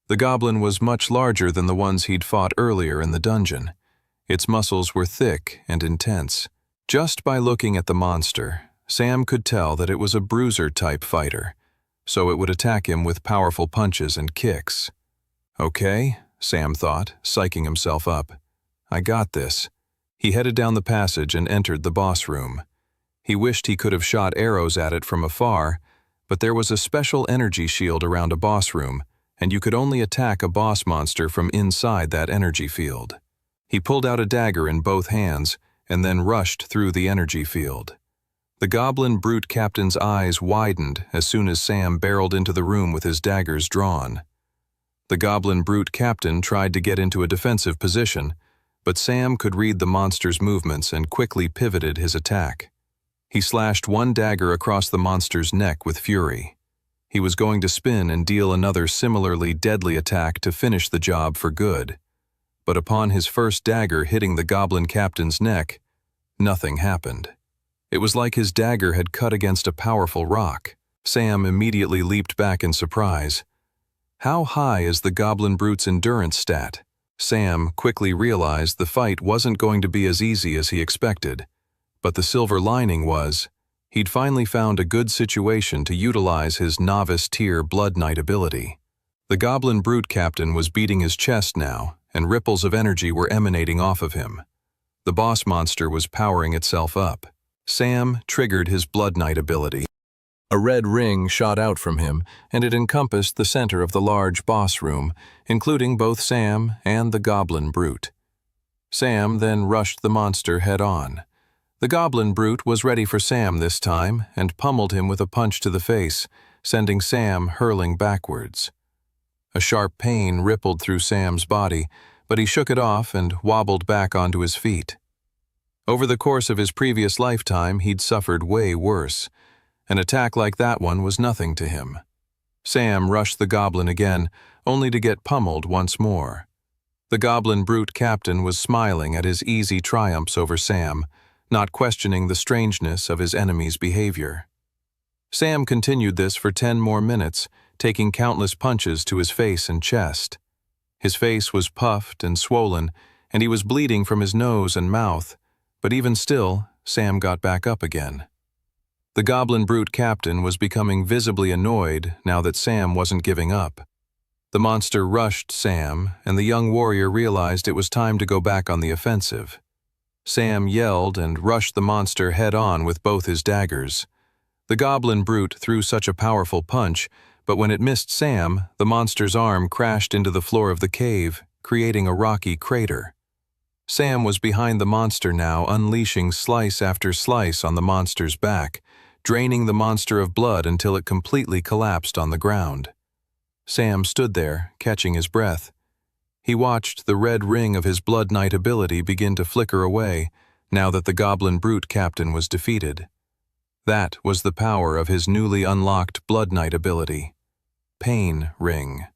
The goblin was much larger than the ones he'd fought earlier in the dungeon. Its muscles were thick and intense. Just by looking at the monster, Sam could tell that it was a bruiser-type fighter. so it would attack him with powerful punches and kicks. Okay, Sam thought, psyching himself up. I got this. He headed down the passage and entered the boss room. He wished he could have shot arrows at it from afar, but there was a special energy shield around a boss room, and you could only attack a boss monster from inside that energy field. He pulled out a dagger in both hands and then rushed through the energy field. The goblin brute captain's eyes widened as soon as Sam barreled into the room with his daggers drawn. The goblin brute captain tried to get into a defensive position, but Sam could read the monster's movements and quickly pivoted his attack. He slashed one dagger across the monster's neck with fury. He was going to spin and deal another similarly deadly attack to finish the job for good. But upon his first dagger hitting the goblin captain's neck, nothing happened. It was like his dagger had cut against a powerful rock. Sam immediately leaped back in surprise. How high is the goblin brute's endurance stat? Sam quickly realized the fight wasn't going to be as easy as he expected. But the silver lining was, he'd finally found a good situation to utilize his novice tier Blood Knight ability. The goblin brute captain was beating his chest now, and ripples of energy were emanating off of him. The boss monster was powering itself up. Sam triggered his Blood Knight ability. A red ring shot out from him, and it encompassed the center of the large boss room, including both Sam and the goblin brute. Sam then rushed the monster head-on. The goblin brute was ready for Sam this time and pummeled him with a punch to the face, sending Sam hurling backwards. A sharp pain rippled through Sam's body, but he shook it off and wobbled back onto his feet. Over the course of his previous lifetime, he'd suffered way worse. An attack like that one was nothing to him. Sam rushed the goblin again, only to get pummeled once more. The goblin brute captain was smiling at his easy triumphs over Sam, not questioning the strangeness of his enemy's behavior. Sam continued this for 10 more minutes, taking countless punches to his face and chest. His face was puffed and swollen, and he was bleeding from his nose and mouth, but even still, Sam got back up again. The goblin brute captain was becoming visibly annoyed now that Sam wasn't giving up. The monster rushed Sam, and the young warrior realized it was time to go back on the offensive. Sam yelled and rushed the monster head-on with both his daggers. The goblin brute threw such a powerful punch, but when it missed Sam, the monster's arm crashed into the floor of the cave, creating a rocky crater. Sam was behind the monster now, unleashing slice after slice on the monster's back, draining the monster of blood until it completely collapsed on the ground. Sam stood there, catching his breath. He watched the red ring of his Blood Knight ability begin to flicker away, now that the goblin brute captain was defeated. That was the power of his newly unlocked Blood Knight ability. Pain Ring.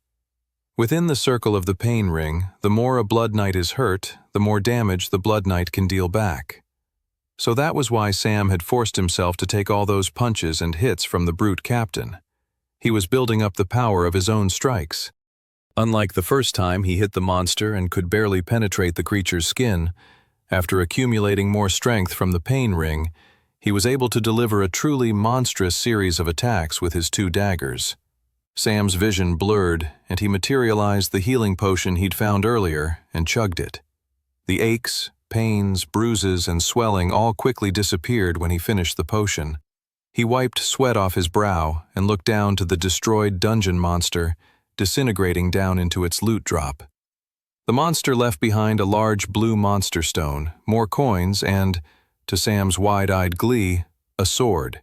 Within the circle of the Pain Ring, the more a Blood Knight is hurt, the more damage the Blood Knight can deal back. So that was why Sam had forced himself to take all those punches and hits from the brute captain. He was building up the power of his own strikes. Unlike the first time he hit the monster and could barely penetrate the creature's skin, after accumulating more strength from the Pain Ring, he was able to deliver a truly monstrous series of attacks with his 2 daggers. Sam's vision blurred, and he materialized the healing potion he'd found earlier and chugged it. The aches, pains, bruises, and swelling all quickly disappeared when he finished the potion. He wiped sweat off his brow and looked down to the destroyed dungeon monster, disintegrating down into its loot drop. The monster left behind a large blue monster stone, more coins, and, to Sam's wide-eyed glee, a sword.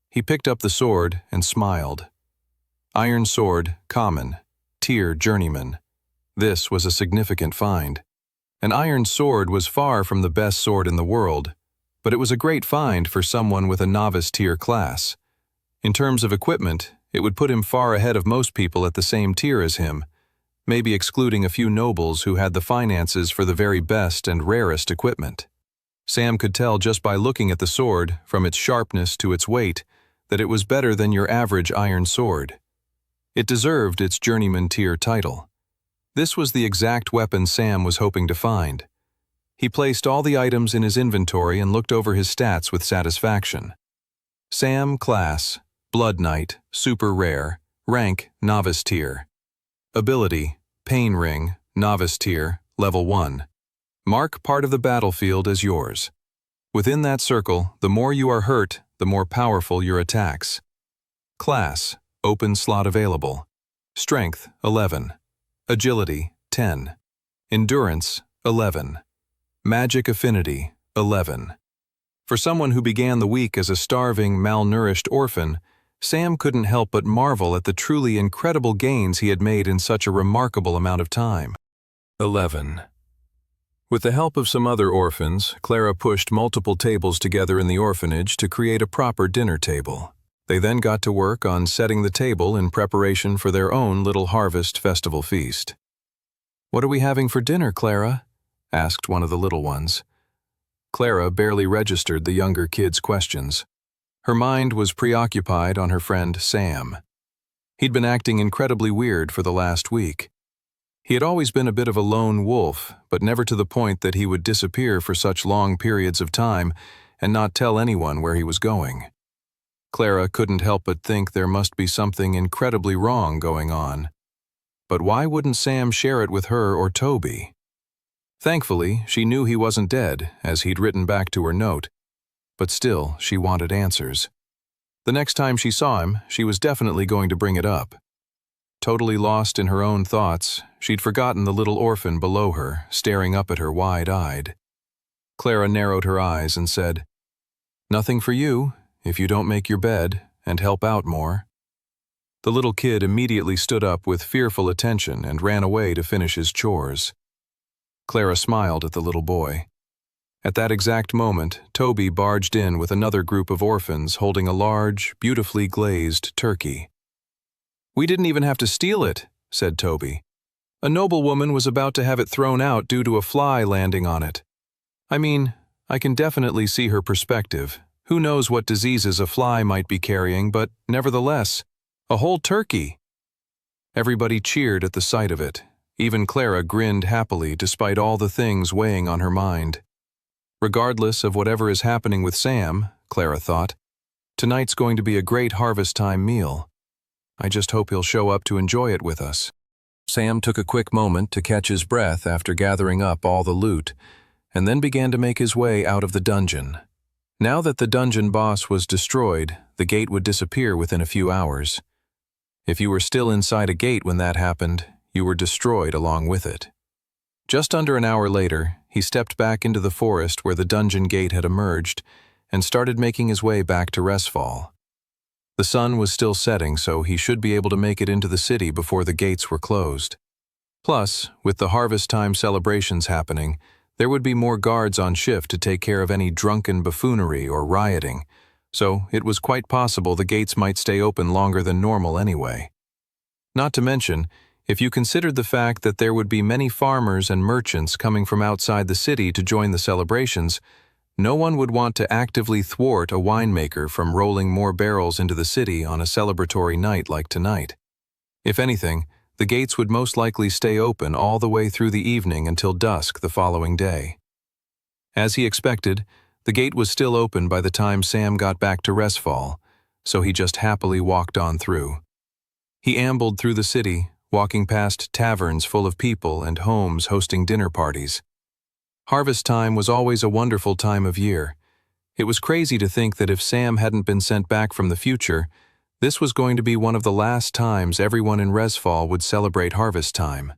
He picked up the sword and smiled. Iron sword, common, tier journeyman. This was a significant find. An iron sword was far from the best sword in the world, but it was a great find for someone with a novice tier class. In terms of equipment, it would put him far ahead of most people at the same tier as him, maybe excluding a few nobles who had the finances for the very best and rarest equipment. Sam could tell just by looking at the sword, from its sharpness to its weight, that it was better than your average iron sword. It deserved its journeyman tier title. This was the exact weapon Sam was hoping to find. He placed all the items in his inventory and looked over his stats with satisfaction. Sam class, Blood Knight, super rare. Rank, novice tier. Ability, Pain Ring, novice tier, level 1. Mark part of the battlefield as yours. Within that circle, the more you are hurt, the more powerful your attacks. Class, open slot available. Strength, 11. Agility, 10. Endurance, 11. Magic affinity, 11. For someone who began the week as a starving, malnourished orphan, Sam couldn't help but marvel at the truly incredible gains he had made in such a remarkable amount of time. 11. With the help of some other orphans, Clara pushed multiple tables together in the orphanage to create a proper dinner table. They then got to work on setting the table in preparation for their own little harvest festival feast. "What are we having for dinner, Clara?" asked one of the little ones. Clara barely registered the younger kid's questions. Her mind was preoccupied on her friend Sam. He'd been acting incredibly weird for the last week. He had always been a bit of a lone wolf, but never to the point that he would disappear for such long periods of time and not tell anyone where he was going. Clara couldn't help but think there must be something incredibly wrong going on. But why wouldn't Sam share it with her or Toby? Thankfully, she knew he wasn't dead, as he'd written back to her note. But still, she wanted answers. The next time she saw him, she was definitely going to bring it up. Totally lost in her own thoughts, she'd forgotten the little orphan below her, staring up at her wide-eyed. Clara narrowed her eyes and said, "Nothing for you, if you don't make your bed and help out more." The little kid immediately stood up with fearful attention and ran away to finish his chores. Clara smiled at the little boy. At that exact moment, Toby barged in with another group of orphans holding a large, beautifully glazed turkey. "We didn't even have to steal it," said Toby. "A noblewoman was about to have it thrown out due to a fly landing on it. I mean, I can definitely see her perspective. Who knows what diseases a fly might be carrying, but nevertheless, a whole turkey." Everybody cheered at the sight of it. Even Clara grinned happily despite all the things weighing on her mind. Regardless of whatever is happening with Sam, Clara thought, tonight's going to be a great harvest time meal. I just hope he'll show up to enjoy it with us. Sam took a quick moment to catch his breath after gathering up all the loot, and then began to make his way out of the dungeon. Now that the dungeon boss was destroyed, the gate would disappear within a few hours. If you were still inside a gate when that happened, you were destroyed along with it. Just under an hour later, he stepped back into the forest where the dungeon gate had emerged and started making his way back to Resfall. The sun was still setting, so he should be able to make it into the city before the gates were closed. Plus, with the harvest time celebrations happening, there would be more guards on shift to take care of any drunken buffoonery or rioting, so it was quite possible the gates might stay open longer than normal anyway. Not to mention, if you considered the fact that there would be many farmers and merchants coming from outside the city to join the celebrations, no one would want to actively thwart a winemaker from rolling more barrels into the city on a celebratory night like tonight. If anything, the gates would most likely stay open all the way through the evening until dusk the following day. As he expected, the gate was still open by the time Sam got back to Resfall, so he just happily walked on through. He ambled through the city, walking past taverns full of people and homes hosting dinner parties. Harvest time was always a wonderful time of year. It was crazy to think that if Sam hadn't been sent back from the future, this was going to be one of the last times everyone in Resfall would celebrate harvest time.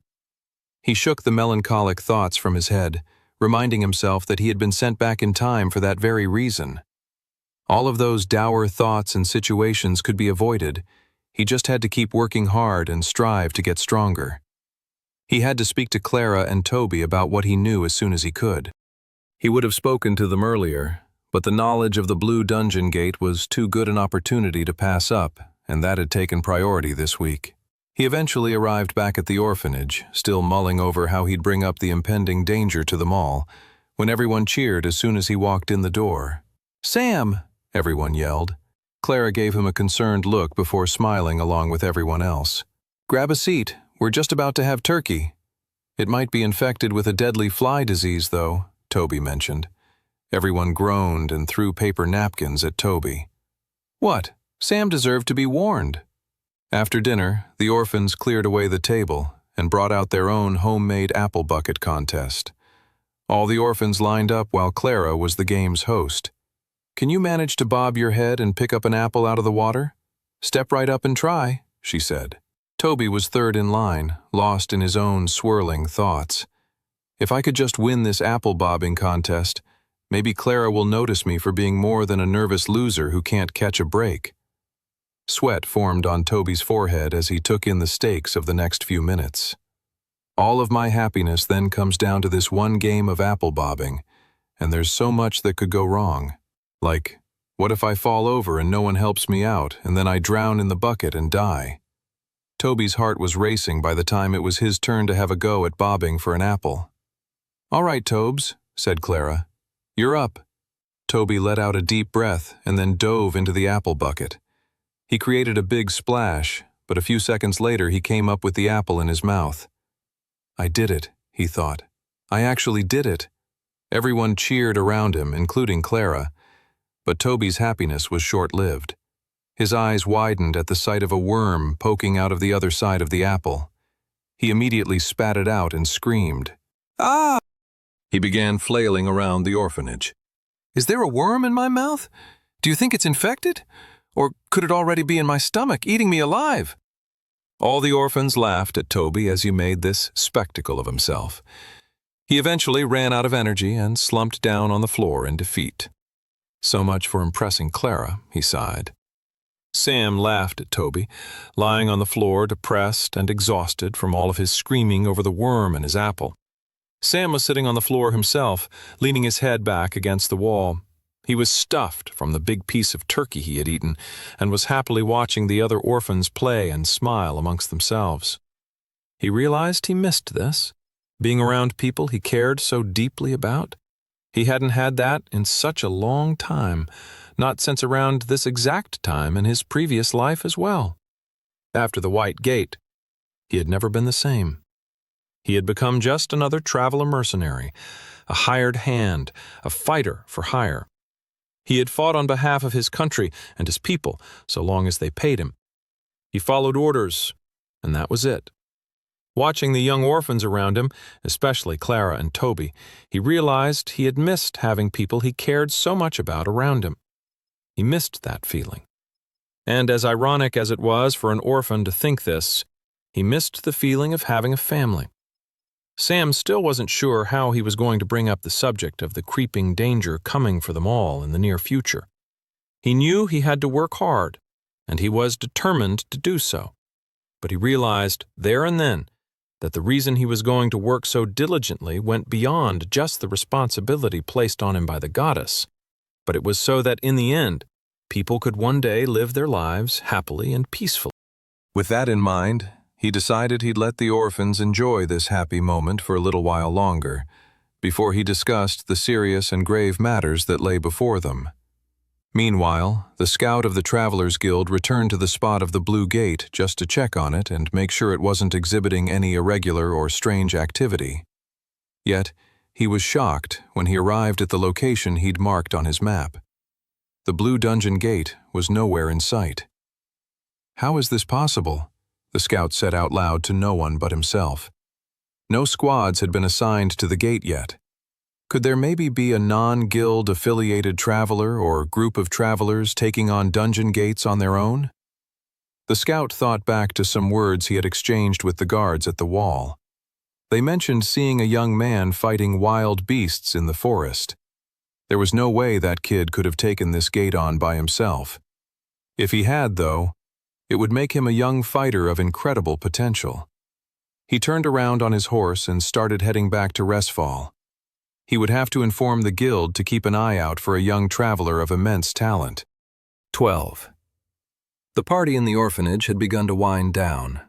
He shook the melancholic thoughts from his head, reminding himself that he had been sent back in time for that very reason. All of those dour thoughts and situations could be avoided. He just had to keep working hard and strive to get stronger. He had to speak to Clara and Toby about what he knew as soon as he could. He would have spoken to them earlier, but the knowledge of the Blue Dungeon Gate was too good an opportunity to pass up, and that had taken priority this week. He eventually arrived back at the orphanage, still mulling over how he'd bring up the impending danger to them all, when everyone cheered as soon as he walked in the door. "Sam!" everyone yelled. Clara gave him a concerned look before smiling along with everyone else. "Grab a seat. We're just about to have turkey." "It might be infected with a deadly fly disease, though," Toby mentioned. Everyone groaned and threw paper napkins at Toby. "What? Sam deserved to be warned. After dinner, the orphans cleared away the table and brought out their own homemade apple bucket contest. All the orphans lined up while Clara was the game's host. "Can you manage to bob your head and pick up an apple out of the water? Step right up and try," she said. Toby was third in line, lost in his own swirling thoughts. If I could just win this apple bobbing contest, maybe Clara will notice me for being more than a nervous loser who can't catch a break. Sweat formed on Toby's forehead as he took in the stakes of the next few minutes. All of my happiness then comes down to this one game of apple bobbing, and there's so much that could go wrong. Like, what if I fall over and no one helps me out, and then I drown in the bucket and die? Toby's heart was racing by the time it was his turn to have a go at bobbing for an apple. "All right, Tobes," said Clara. "You're up." Toby let out a deep breath and then dove into the apple bucket. He created a big splash, but a few seconds later he came up with the apple in his mouth. "I did it," he thought. "I actually did it." Everyone cheered around him, including Clara, but Toby's happiness was short-lived. His eyes widened at the sight of a worm poking out of the other side of the apple. He immediately spat it out and screamed. "Ah!" He began flailing around the orphanage. "Is there a worm in my mouth? Do you think it's infected? Or could it already be in my stomach, eating me alive?" All the orphans laughed at Toby as he made this spectacle of himself. He eventually ran out of energy and slumped down on the floor in defeat. "So much for impressing Clara," he sighed. Sam laughed at Toby, lying on the floor depressed and exhausted from all of his screaming over the worm and his apple. Sam was sitting on the floor himself, leaning his head back against the wall. He was stuffed from the big piece of turkey he had eaten, and was happily watching the other orphans play and smile amongst themselves. He realized he missed this, being around people he cared so deeply about. He hadn't had that in such a long time, not since around this exact time in his previous life as well. After the White Gate, he had never been the same. He had become just another traveler mercenary, a hired hand, a fighter for hire. He had fought on behalf of his country and his people so long as they paid him. He followed orders, and that was it. Watching the young orphans around him, especially Clara and Toby, he realized he had missed having people he cared so much about around him. He missed that feeling. And as ironic as it was for an orphan to think this, he missed the feeling of having a family. Sam still wasn't sure how he was going to bring up the subject of the creeping danger coming for them all in the near future. He knew he had to work hard, and he was determined to do so. But he realized there and then that the reason he was going to work so diligently went beyond just the responsibility placed on him by the goddess, but it was so that in the end, people could one day live their lives happily and peacefully. With that in mind, he decided he'd let the orphans enjoy this happy moment for a little while longer, before he discussed the serious and grave matters that lay before them. Meanwhile, the scout of the Travelers Guild returned to the spot of the Blue Gate just to check on it and make sure it wasn't exhibiting any irregular or strange activity. Yet, he was shocked when he arrived at the location he'd marked on his map. The Blue Dungeon Gate was nowhere in sight. "How is this possible?" the scout said out loud to no one but himself. No squads had been assigned to the gate yet. Could there maybe be a non-guild affiliated traveler or group of travelers taking on dungeon gates on their own? The scout thought back to some words he had exchanged with the guards at the wall. They mentioned seeing a young man fighting wild beasts in the forest. There was no way that kid could have taken this gate on by himself. If he had, though, it would make him a young fighter of incredible potential. He turned around on his horse and started heading back to Resfall. He would have to inform the guild to keep an eye out for a young traveler of immense talent. 12. The party in the orphanage had begun to wind down.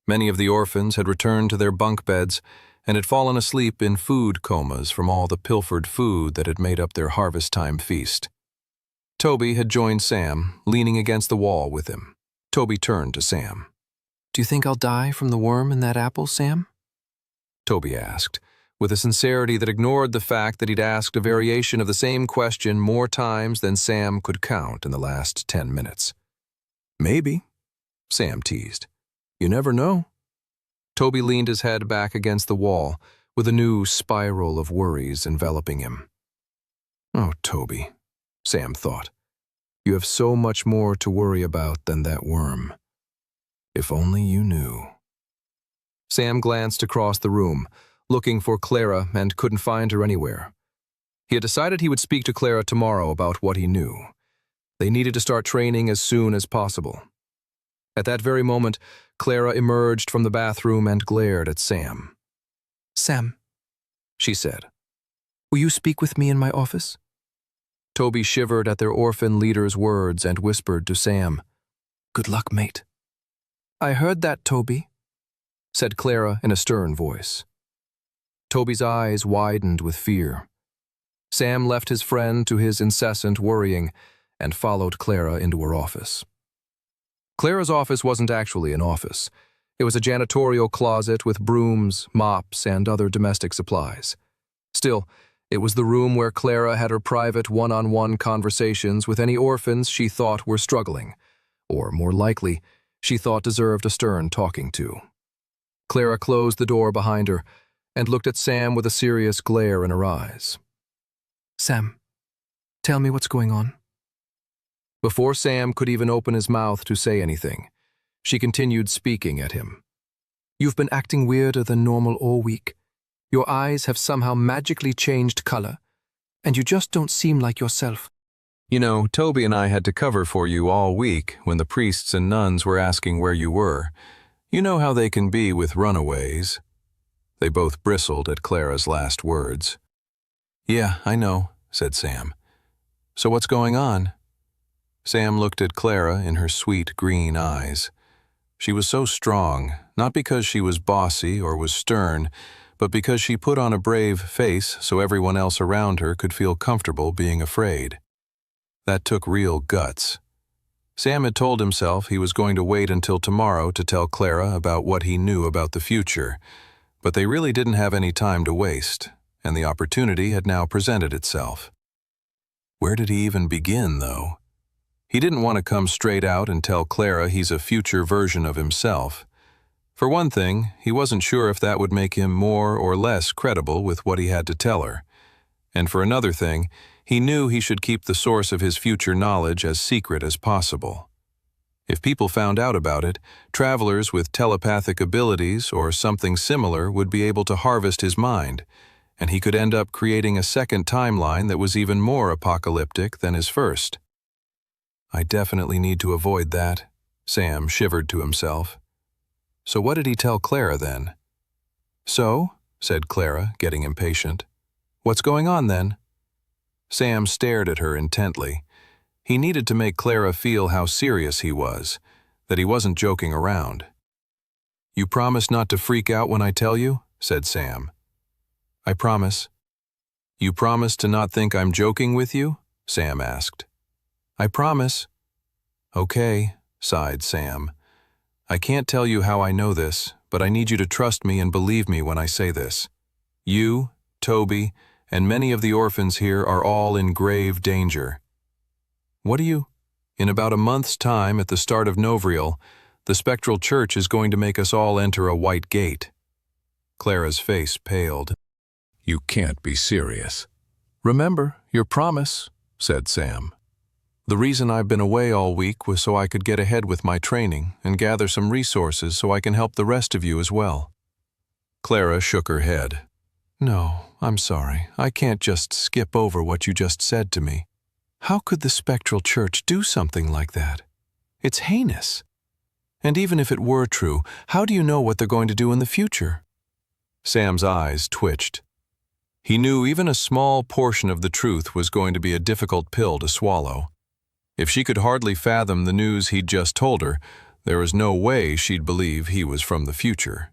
Many of the orphans had returned to their bunk beds and had fallen asleep in food comas from all the pilfered food that had made up their harvest time feast. Toby had joined Sam, leaning against the wall with him. Toby turned to Sam. "Do you think I'll die from the worm in that apple, Sam?" Toby asked, with a sincerity that ignored the fact that he'd asked a variation of the same question more times than Sam could count in the last 10 minutes. Maybe, Sam teased. You never know. Toby leaned his head back against the wall, with a new spiral of worries enveloping him. Oh, Toby, Sam thought. You have so much more to worry about than that worm. If only you knew. Sam glanced across the room, looking for Clara, and couldn't find her anywhere. He had decided he would speak to Clara tomorrow about what he knew. They needed to start training as soon as possible. At that very moment, Clara emerged from the bathroom and glared at Sam. "Sam," she said, "will you speak with me in my office?" Toby shivered at their orphan leader's words and whispered to Sam, "Good luck, mate." "I heard that, Toby," said Clara in a stern voice. Toby's eyes widened with fear. Sam left his friend to his incessant worrying and followed Clara into her office. Clara's office wasn't actually an office. It was a janitorial closet with brooms, mops, and other domestic supplies. Still, it was the room where Clara had her private one-on-one conversations with any orphans she thought were struggling, or more likely, she thought deserved a stern talking to. Clara closed the door behind her and looked at Sam with a serious glare in her eyes. "Sam, tell me what's going on." Before Sam could even open his mouth to say anything, she continued speaking at him. "You've been acting weirder than normal all week. Your eyes have somehow magically changed color, and you just don't seem like yourself." You know, Toby and I had to cover for you all week when the priests and nuns were asking where you were. You know how they can be with runaways. They both bristled at Clara's last words. "Yeah, I know," said Sam. "So what's going on?" Sam looked at Clara in her sweet green eyes. She was so strong, not because she was bossy or was stern, but because she put on a brave face so everyone else around her could feel comfortable being afraid. That took real guts. Sam had told himself he was going to wait until tomorrow to tell Clara about what he knew about the future, but they really didn't have any time to waste, and the opportunity had now presented itself. Where did he even begin, though? He didn't want to come straight out and tell Clara he's a future version of himself. For one thing, he wasn't sure if that would make him more or less credible with what he had to tell her. And for another thing, he knew he should keep the source of his future knowledge as secret as possible. If people found out about it, travelers with telepathic abilities or something similar would be able to harvest his mind, and he could end up creating a second timeline that was even more apocalyptic than his first. I definitely need to avoid that, Sam shivered to himself. So what did he tell Clara then? "So," said Clara, getting impatient. "What's going on then?" Sam stared at her intently. He needed to make Clara feel how serious he was, that he wasn't joking around. "You promise not to freak out when I tell you?" said Sam. "I promise." "You promise to not think I'm joking with you?" Sam asked. "I promise." "Okay," sighed Sam. "I can't tell you how I know this, but I need you to trust me and believe me when I say this. You, Toby, and many of the orphans here are all in grave danger." "What do you—" "In about a month's time at the start of Novriel, the spectral church is going to make us all enter a white gate." Clara's face paled. "You can't be serious." "Remember your promise," said Sam. "The reason I've been away all week was so I could get ahead with my training and gather some resources so I can help the rest of you as well." Clara shook her head. "No, I'm sorry. I can't just skip over what you just said to me. How could the spectral church do something like that? It's heinous. And even if it were true, how do you know what they're going to do in the future?" Sam's eyes twitched. He knew even a small portion of the truth was going to be a difficult pill to swallow. If she could hardly fathom the news he'd just told her, there was no way she'd believe he was from the future.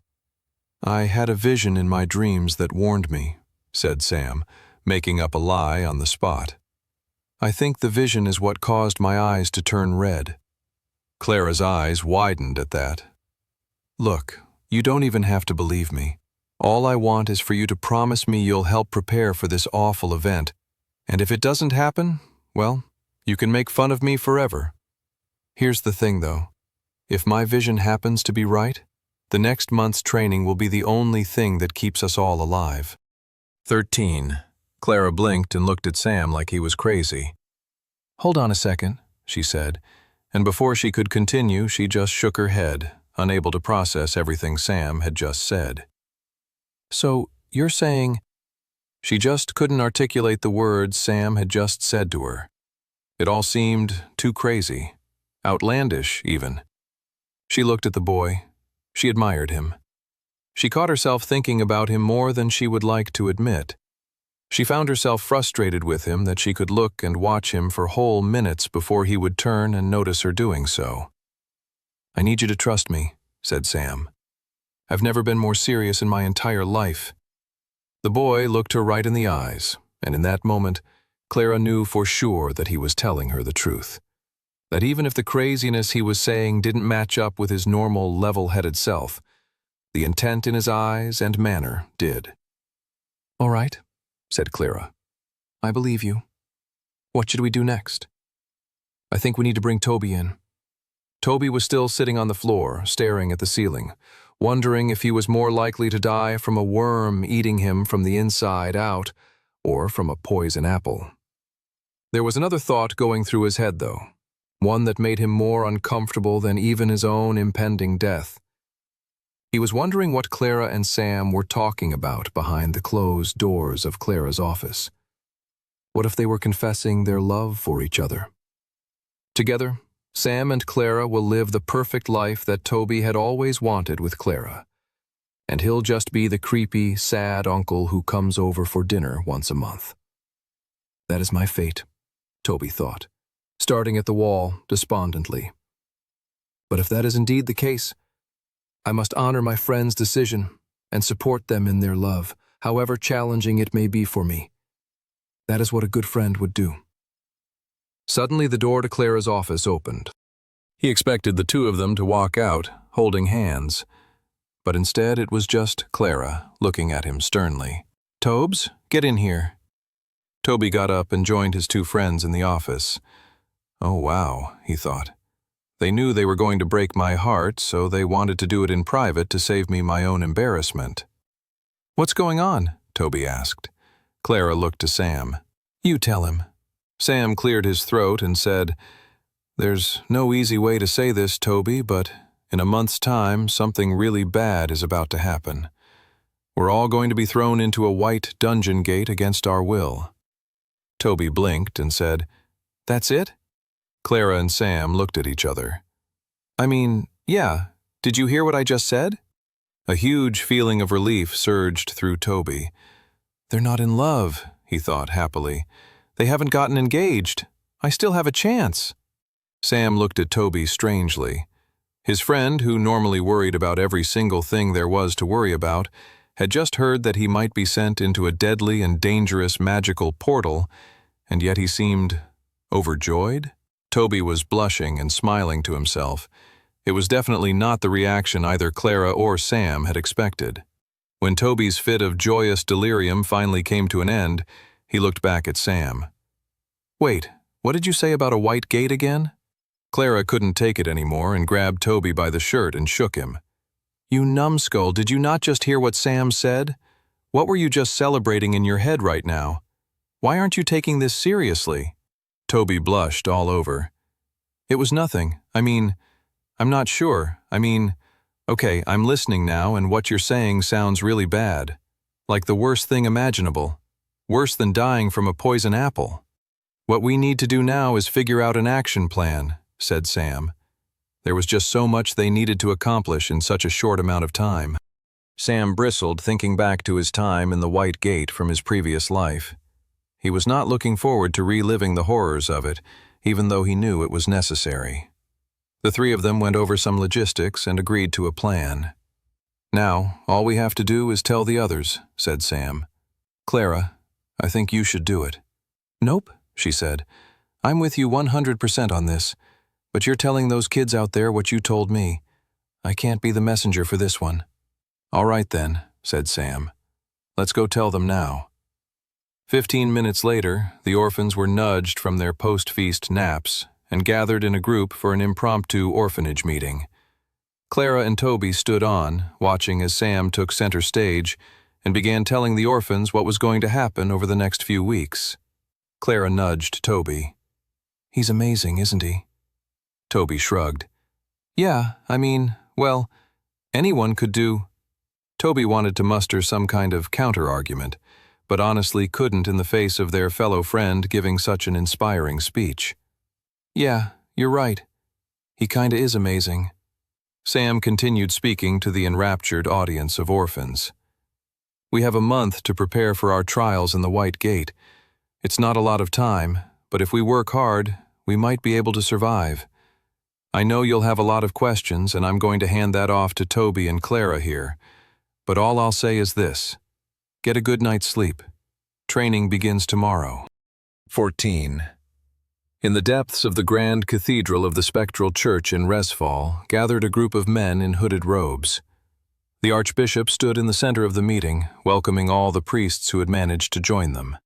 "I had a vision in my dreams that warned me," said Sam, making up a lie on the spot. "I think the vision is what caused my eyes to turn red." Clara's eyes widened at that. "Look, you don't even have to believe me. All I want is for you to promise me you'll help prepare for this awful event, and if it doesn't happen, well, you can make fun of me forever." Here's the thing, though. If my vision happens to be right, the next month's training will be the only thing that keeps us all alive. 13. Clara blinked and looked at Sam like he was crazy. Hold on a second, she said, and before she could continue, she just shook her head, unable to process everything Sam had just said. So, you're saying... She just couldn't articulate the words Sam had just said to her. It all seemed too crazy, outlandish even. She looked at the boy. She admired him. She caught herself thinking about him more than she would like to admit. She found herself frustrated with him that she could look and watch him for whole minutes before he would turn and notice her doing so. I need you to trust me, said Sam. I've never been more serious in my entire life. The boy looked her right in the eyes, and in that moment, Clara knew for sure that he was telling her the truth. That even if the craziness he was saying didn't match up with his normal, level-headed self, the intent in his eyes and manner did. All right, said Clara. I believe you. What should we do next? I think we need to bring Toby in. Toby was still sitting on the floor, staring at the ceiling, wondering if he was more likely to die from a worm eating him from the inside out or from a poison apple. There was another thought going through his head, though, one that made him more uncomfortable than even his own impending death. He was wondering what Clara and Sam were talking about behind the closed doors of Clara's office. What if they were confessing their love for each other? Together, Sam and Clara will live the perfect life that Toby had always wanted with Clara, and he'll just be the creepy, sad uncle who comes over for dinner once a month. That is my fate, Toby thought, starting at the wall despondently. But if that is indeed the case, I must honor my friend's decision and support them in their love, however challenging it may be for me. That is what a good friend would do. Suddenly the door to Clara's office opened. He expected the two of them to walk out, holding hands, but instead it was just Clara looking at him sternly. Tobes, get in here. Toby got up and joined his two friends in the office. Oh wow, he thought. They knew they were going to break my heart, so they wanted to do it in private to save me my own embarrassment. What's going on? Toby asked. Clara looked to Sam. You tell him. Sam cleared his throat and said, There's no easy way to say this, Toby, but in a month's time, something really bad is about to happen. We're all going to be thrown into a white dungeon gate against our will. Toby blinked and said, That's it? Clara and Sam looked at each other. I mean, yeah, did you hear what I just said? A huge feeling of relief surged through Toby. They're not in love, he thought happily. They haven't gotten engaged. I still have a chance. Sam looked at Toby strangely. His friend, who normally worried about every single thing there was to worry about, had just heard that he might be sent into a deadly and dangerous magical portal, and yet he seemed overjoyed. Toby was blushing and smiling to himself. It was definitely not the reaction either Clara or Sam had expected. When Toby's fit of joyous delirium finally came to an end, he looked back at Sam. Wait, what did you say about a white gate again? Clara couldn't take it anymore and grabbed Toby by the shirt and shook him. You numbskull, did you not just hear what Sam said? What were you just celebrating in your head right now? Why aren't you taking this seriously? Toby blushed all over. It was nothing. I'm not sure. Okay, I'm listening now, and what you're saying sounds really bad. Like the worst thing imaginable. Worse than dying from a poison apple. What we need to do now is figure out an action plan, said Sam. There was just so much they needed to accomplish in such a short amount of time. Sam bristled, thinking back to his time in the White Gate from his previous life. He was not looking forward to reliving the horrors of it, even though he knew it was necessary. The three of them went over some logistics and agreed to a plan. Now, all we have to do is tell the others, said Sam. Clara, I think you should do it. Nope, she said. I'm with you 100% on this, but you're telling those kids out there what you told me. I can't be the messenger for this one. All right then, said Sam. Let's go tell them now. 15 minutes later, the orphans were nudged from their post-feast naps and gathered in a group for an impromptu orphanage meeting. Clara and Toby stood on, watching as Sam took center stage and began telling the orphans what was going to happen over the next few weeks. Clara nudged Toby. "He's amazing, isn't he?" Toby shrugged. "Yeah, well, anyone could do—" Toby wanted to muster some kind of counter-argument, but honestly couldn't in the face of their fellow friend giving such an inspiring speech. "Yeah, you're right. He kinda is amazing." Sam continued speaking to the enraptured audience of orphans. "We have a month to prepare for our trials in the White Gate. It's not a lot of time, but if we work hard, we might be able to survive. I know you'll have a lot of questions, and I'm going to hand that off to Toby and Clara here. But all I'll say is this: get a good night's sleep. Training begins tomorrow." 14. In the depths of the grand cathedral of the Spectral Church in Resfall gathered a group of men in hooded robes. The Archbishop stood in the center of the meeting, welcoming all the priests who had managed to join them.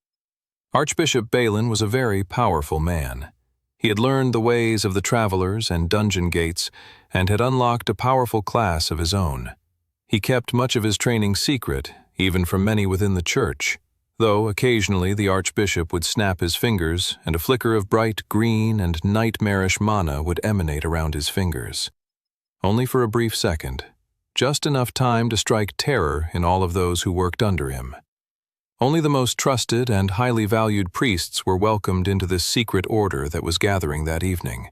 Archbishop Balin was a very powerful man. He had learned the ways of the travelers and dungeon gates and had unlocked a powerful class of his own. He kept much of his training secret, even from many within the church, though occasionally the Archbishop would snap his fingers and a flicker of bright green and nightmarish mana would emanate around his fingers. Only for a brief second, just enough time to strike terror in all of those who worked under him. Only the most trusted and highly valued priests were welcomed into this secret order that was gathering that evening.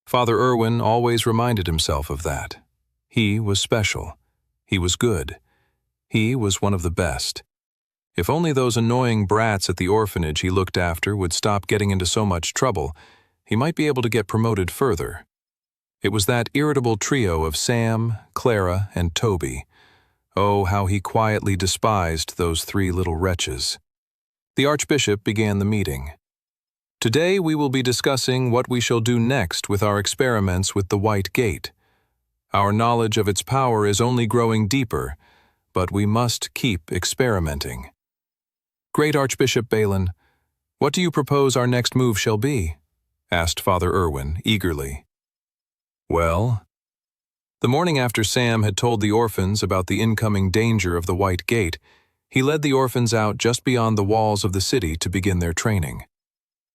Father Irwin always reminded himself of that. He was special. He was good. He was one of the best. If only those annoying brats at the orphanage he looked after would stop getting into so much trouble, he might be able to get promoted further. It was that irritable trio of Sam, Clara, and Toby. Oh, how he quietly despised those three little wretches. The Archbishop began the meeting. "Today we will be discussing what we shall do next with our experiments with the White Gate. Our knowledge of its power is only growing deeper, but we must keep experimenting." "Great Archbishop Balin, what do you propose our next move shall be?" asked Father Irwin eagerly. "Well," the morning after Sam had told the orphans about the incoming danger of the White Gate, he led the orphans out just beyond the walls of the city to begin their training.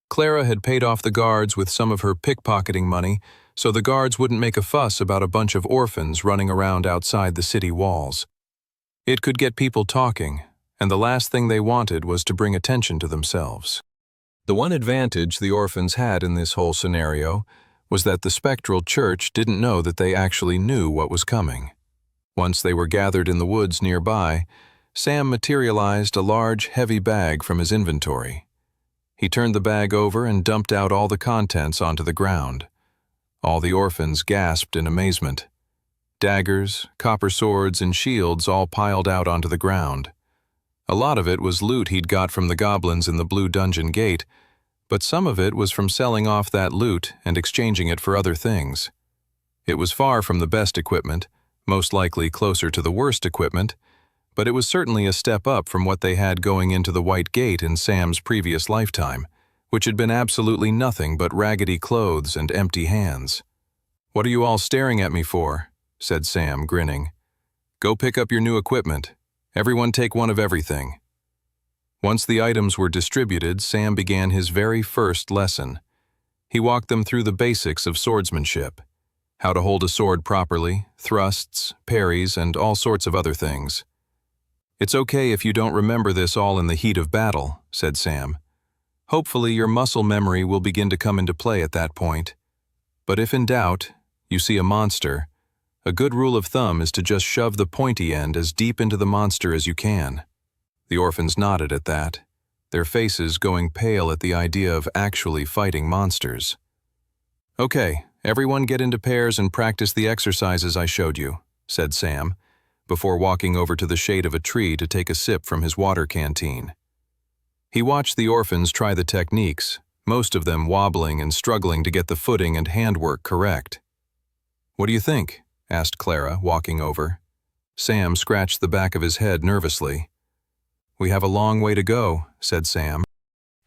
Clara had paid off the guards with some of her pickpocketing money, so the guards wouldn't make a fuss about a bunch of orphans running around outside the city walls. It could get people talking, and the last thing they wanted was to bring attention to themselves. The one advantage the orphans had in this whole scenario was that the Spectral Church didn't know that they actually knew what was coming. Once they were gathered in the woods nearby, Sam materialized a large, heavy bag from his inventory. He turned the bag over and dumped out all the contents onto the ground. All the orphans gasped in amazement. Daggers, copper swords, and shields all piled out onto the ground. A lot of it was loot he'd got from the goblins in the Blue Dungeon Gate, but some of it was from selling off that loot and exchanging it for other things. It was far from the best equipment, most likely closer to the worst equipment, but it was certainly a step up from what they had going into the White Gate in Sam's previous lifetime, which had been absolutely nothing but raggedy clothes and empty hands. "What are you all staring at me for?" said Sam, grinning. "Go pick up your new equipment. Everyone take one of everything." Once the items were distributed, Sam began his very first lesson. He walked them through the basics of swordsmanship: how to hold a sword properly, thrusts, parries, and all sorts of other things. "It's okay if you don't remember this all in the heat of battle," said Sam. "Hopefully your muscle memory will begin to come into play at that point. But if in doubt, you see a monster, a good rule of thumb is to just shove the pointy end as deep into the monster as you can." The orphans nodded at that, their faces going pale at the idea of actually fighting monsters. "Okay, everyone get into pairs and practice the exercises I showed you," said Sam, before walking over to the shade of a tree to take a sip from his water canteen. He watched the orphans try the techniques, most of them wobbling and struggling to get the footing and handwork correct. "What do you think?" asked Clara, walking over. Sam scratched the back of his head nervously. "We have a long way to go," said Sam.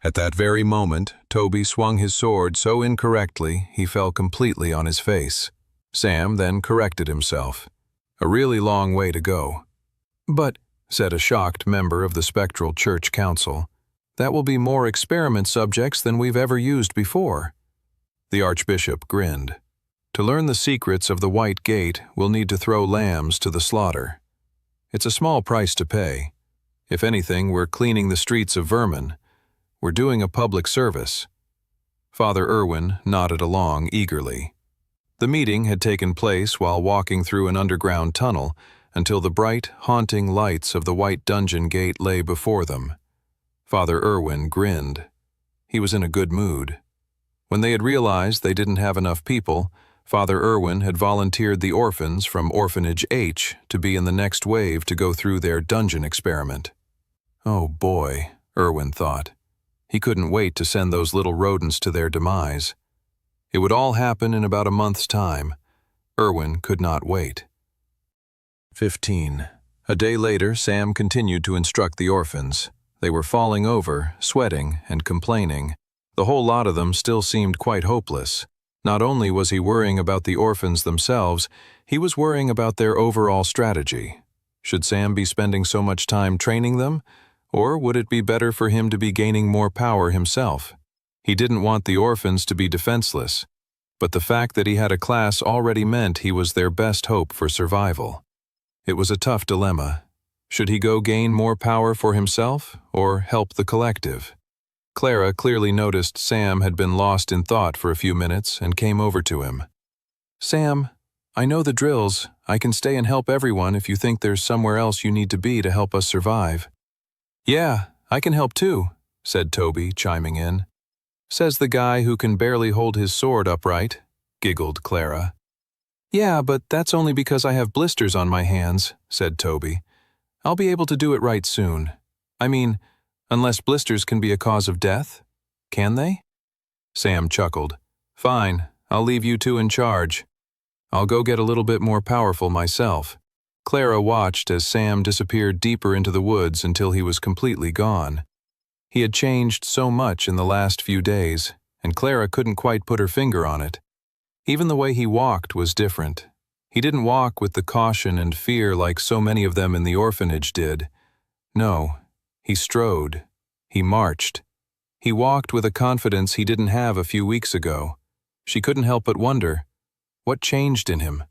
At that very moment, Toby swung his sword so incorrectly he fell completely on his face. Sam then corrected himself. A really long way to go. "But," said a shocked member of the Spectral Church Council, "that will be more experiment subjects than we've ever used before." The Archbishop grinned. "To learn the secrets of the White Gate, we'll need to throw lambs to the slaughter. It's a small price to pay. If anything, we're cleaning the streets of vermin. We're doing a public service." Father Irwin nodded along eagerly. The meeting had taken place while walking through an underground tunnel until the bright, haunting lights of the White Dungeon Gate lay before them. Father Irwin grinned. He was in a good mood. When they had realized they didn't have enough people, Father Irwin had volunteered the orphans from Orphanage H to be in the next wave to go through their dungeon experiment. Oh boy, Irwin thought. He couldn't wait to send those little rodents to their demise. It would all happen in about a month's time. Irwin could not wait. 15. A day later, Sam continued to instruct the orphans. They were falling over, sweating, and complaining. The whole lot of them still seemed quite hopeless. Not only was he worrying about the orphans themselves, he was worrying about their overall strategy. Should Sam be spending so much time training them? Or would it be better for him to be gaining more power himself? He didn't want the orphans to be defenseless, but the fact that he had a class already meant he was their best hope for survival. It was a tough dilemma. Should he go gain more power for himself, or help the collective? Clara clearly noticed Sam had been lost in thought for a few minutes and came over to him. "Sam, I know the drills. I can stay and help everyone if you think there's somewhere else you need to be to help us survive." "Yeah, I can help too," said Toby, chiming in. "Says the guy who can barely hold his sword upright," giggled Clara. "Yeah, but that's only because I have blisters on my hands," said Toby. "I'll be able to do it right soon. I mean, unless blisters can be a cause of death? Can they?" Sam chuckled. "Fine, I'll leave you two in charge. I'll go get a little bit more powerful myself." Clara watched as Sam disappeared deeper into the woods until he was completely gone. He had changed so much in the last few days, and Clara couldn't quite put her finger on it. Even the way he walked was different. He didn't walk with the caution and fear like so many of them in the orphanage did. No, he strode. He marched. He walked with a confidence he didn't have a few weeks ago. She couldn't help but wonder, what changed in him?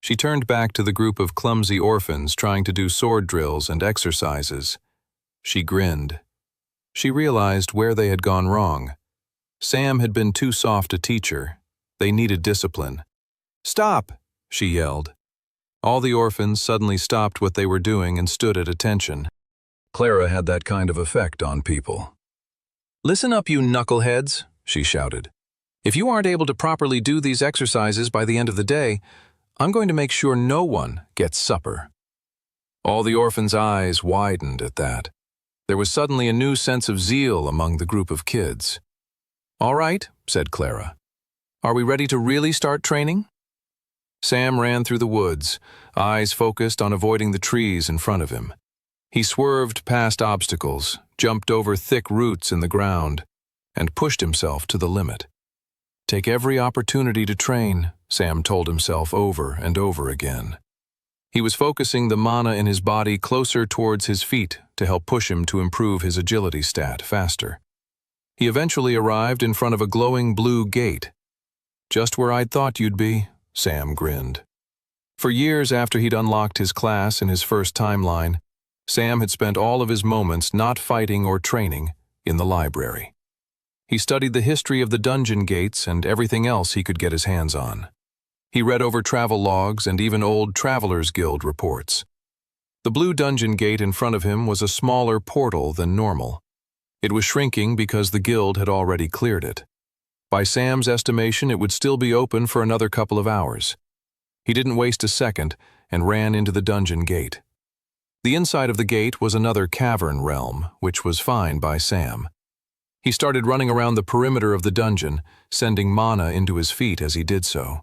She turned back to the group of clumsy orphans trying to do sword drills and exercises. She grinned. She realized where they had gone wrong. Sam had been too soft a teacher. They needed discipline. "Stop!" she yelled. All the orphans suddenly stopped what they were doing and stood at attention. Clara had that kind of effect on people. "Listen up, you knuckleheads," she shouted. "If you aren't able to properly do these exercises by the end of the day, I'm going to make sure no one gets supper." All the orphans' eyes widened at that. There was suddenly a new sense of zeal among the group of kids. "All right," said Clara. "Are we ready to really start training?" Sam ran through the woods, eyes focused on avoiding the trees in front of him. He swerved past obstacles, jumped over thick roots in the ground, and pushed himself to the limit. Take every opportunity to train, Sam told himself over and over again. He was focusing the mana in his body closer towards his feet to help push him to improve his agility stat faster. He eventually arrived in front of a glowing blue gate. "Just where I'd thought you'd be," Sam grinned. For years after he'd unlocked his class in his first timeline, Sam had spent all of his moments not fighting or training in the library. He studied the history of the dungeon gates and everything else he could get his hands on. He read over travel logs and even old Travelers Guild reports. The blue dungeon gate in front of him was a smaller portal than normal. It was shrinking because the guild had already cleared it. By Sam's estimation, it would still be open for another couple of hours. He didn't waste a second and ran into the dungeon gate. The inside of the gate was another cavern realm, which was fine by Sam. He started running around the perimeter of the dungeon, sending mana into his feet as he did so.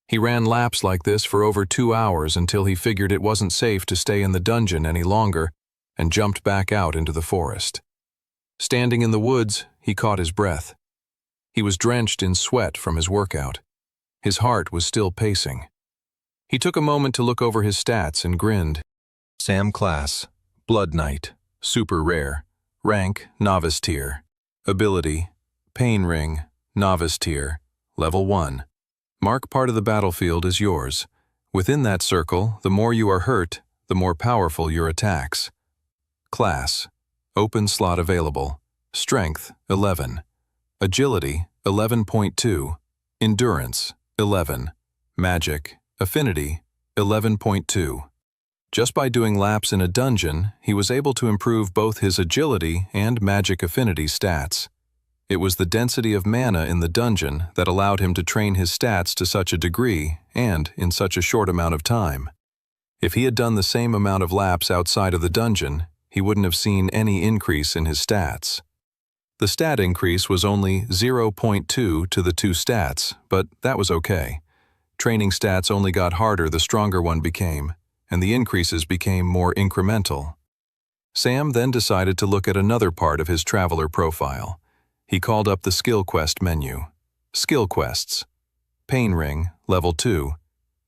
He ran laps like this for over 2 hours until he figured it wasn't safe to stay in the dungeon any longer and jumped back out into the forest. Standing in the woods, he caught his breath. He was drenched in sweat from his workout. His heart was still pacing. He took a moment to look over his stats and grinned. Sam class, Blood Knight, super rare. Rank, Novice tier. Ability, Pain Ring, Novice tier, level 1. Mark part of the battlefield as yours. Within that circle, the more you are hurt, the more powerful your attacks. Class, open slot available. Strength, 11. Agility, 11.2. Endurance, 11. Magic, Affinity, 11.2. Just by doing laps in a dungeon, he was able to improve both his agility and magic affinity stats. It was the density of mana in the dungeon that allowed him to train his stats to such a degree and in such a short amount of time. If he had done the same amount of laps outside of the dungeon, he wouldn't have seen any increase in his stats. The stat increase was only 0.2 to the 2 stats, but that was okay. Training stats only got harder the stronger one became, and the increases became more incremental. Sam then decided to look at another part of his traveler profile. He called up the Skill Quest menu. Skill Quests. Pain Ring, level 2.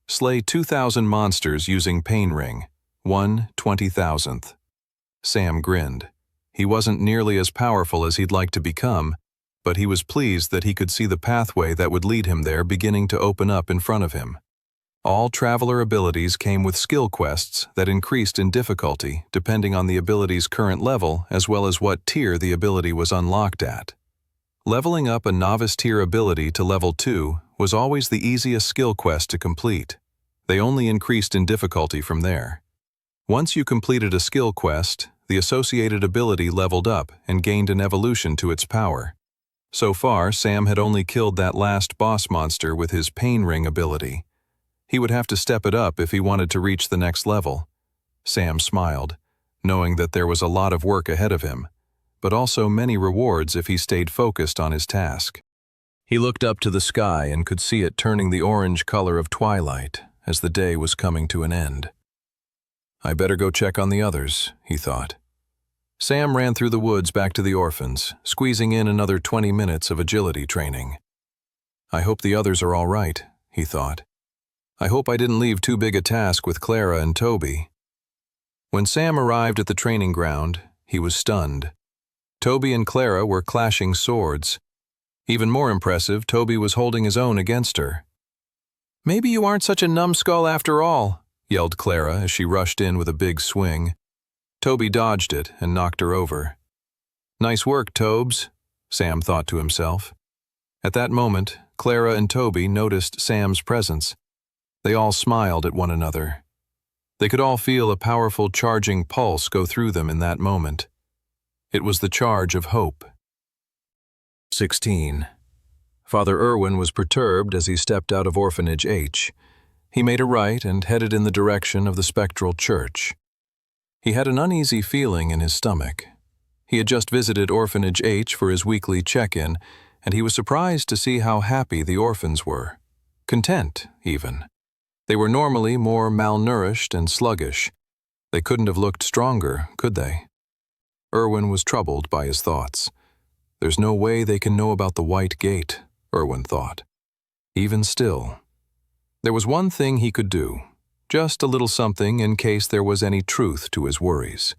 Slay 2,000 monsters using Pain Ring, 1/20,000th. Sam grinned. He wasn't nearly as powerful as he'd like to become, but he was pleased that he could see the pathway that would lead him there beginning to open up in front of him. All traveler abilities came with skill quests that increased in difficulty depending on the ability's current level as well as what tier the ability was unlocked at. Leveling up a novice tier ability to level 2 was always the easiest skill quest to complete. They only increased in difficulty from there. Once you completed a skill quest, the associated ability leveled up and gained an evolution to its power. So far, Sam had only killed that last boss monster with his Pain Ring ability. He would have to step it up if he wanted to reach the next level. Sam smiled, knowing that there was a lot of work ahead of him, but also many rewards if he stayed focused on his task. He looked up to the sky and could see it turning the orange color of twilight as the day was coming to an end. I better go check on the others, he thought. Sam ran through the woods back to the orphans, squeezing in another 20 minutes of agility training. I hope the others are all right, he thought. I hope I didn't leave too big a task with Clara and Toby. When Sam arrived at the training ground, he was stunned. Toby and Clara were clashing swords. Even more impressive, Toby was holding his own against her. "Maybe you aren't such a numbskull after all," yelled Clara as she rushed in with a big swing. Toby dodged it and knocked her over. "Nice work, Tobes," Sam thought to himself. At that moment, Clara and Toby noticed Sam's presence. They all smiled at one another. They could all feel a powerful charging pulse go through them in that moment. It was the charge of hope. 16. Father Irwin was perturbed as he stepped out of Orphanage H. He made a right and headed in the direction of the spectral church. He had an uneasy feeling in his stomach. He had just visited Orphanage H for his weekly check-in, and he was surprised to see how happy the orphans were. Content, even. They were normally more malnourished and sluggish. They couldn't have looked stronger, could they? Irwin was troubled by his thoughts. There's no way they can know about the White Gate, Irwin thought. Even still. There was one thing he could do, just a little something in case there was any truth to his worries.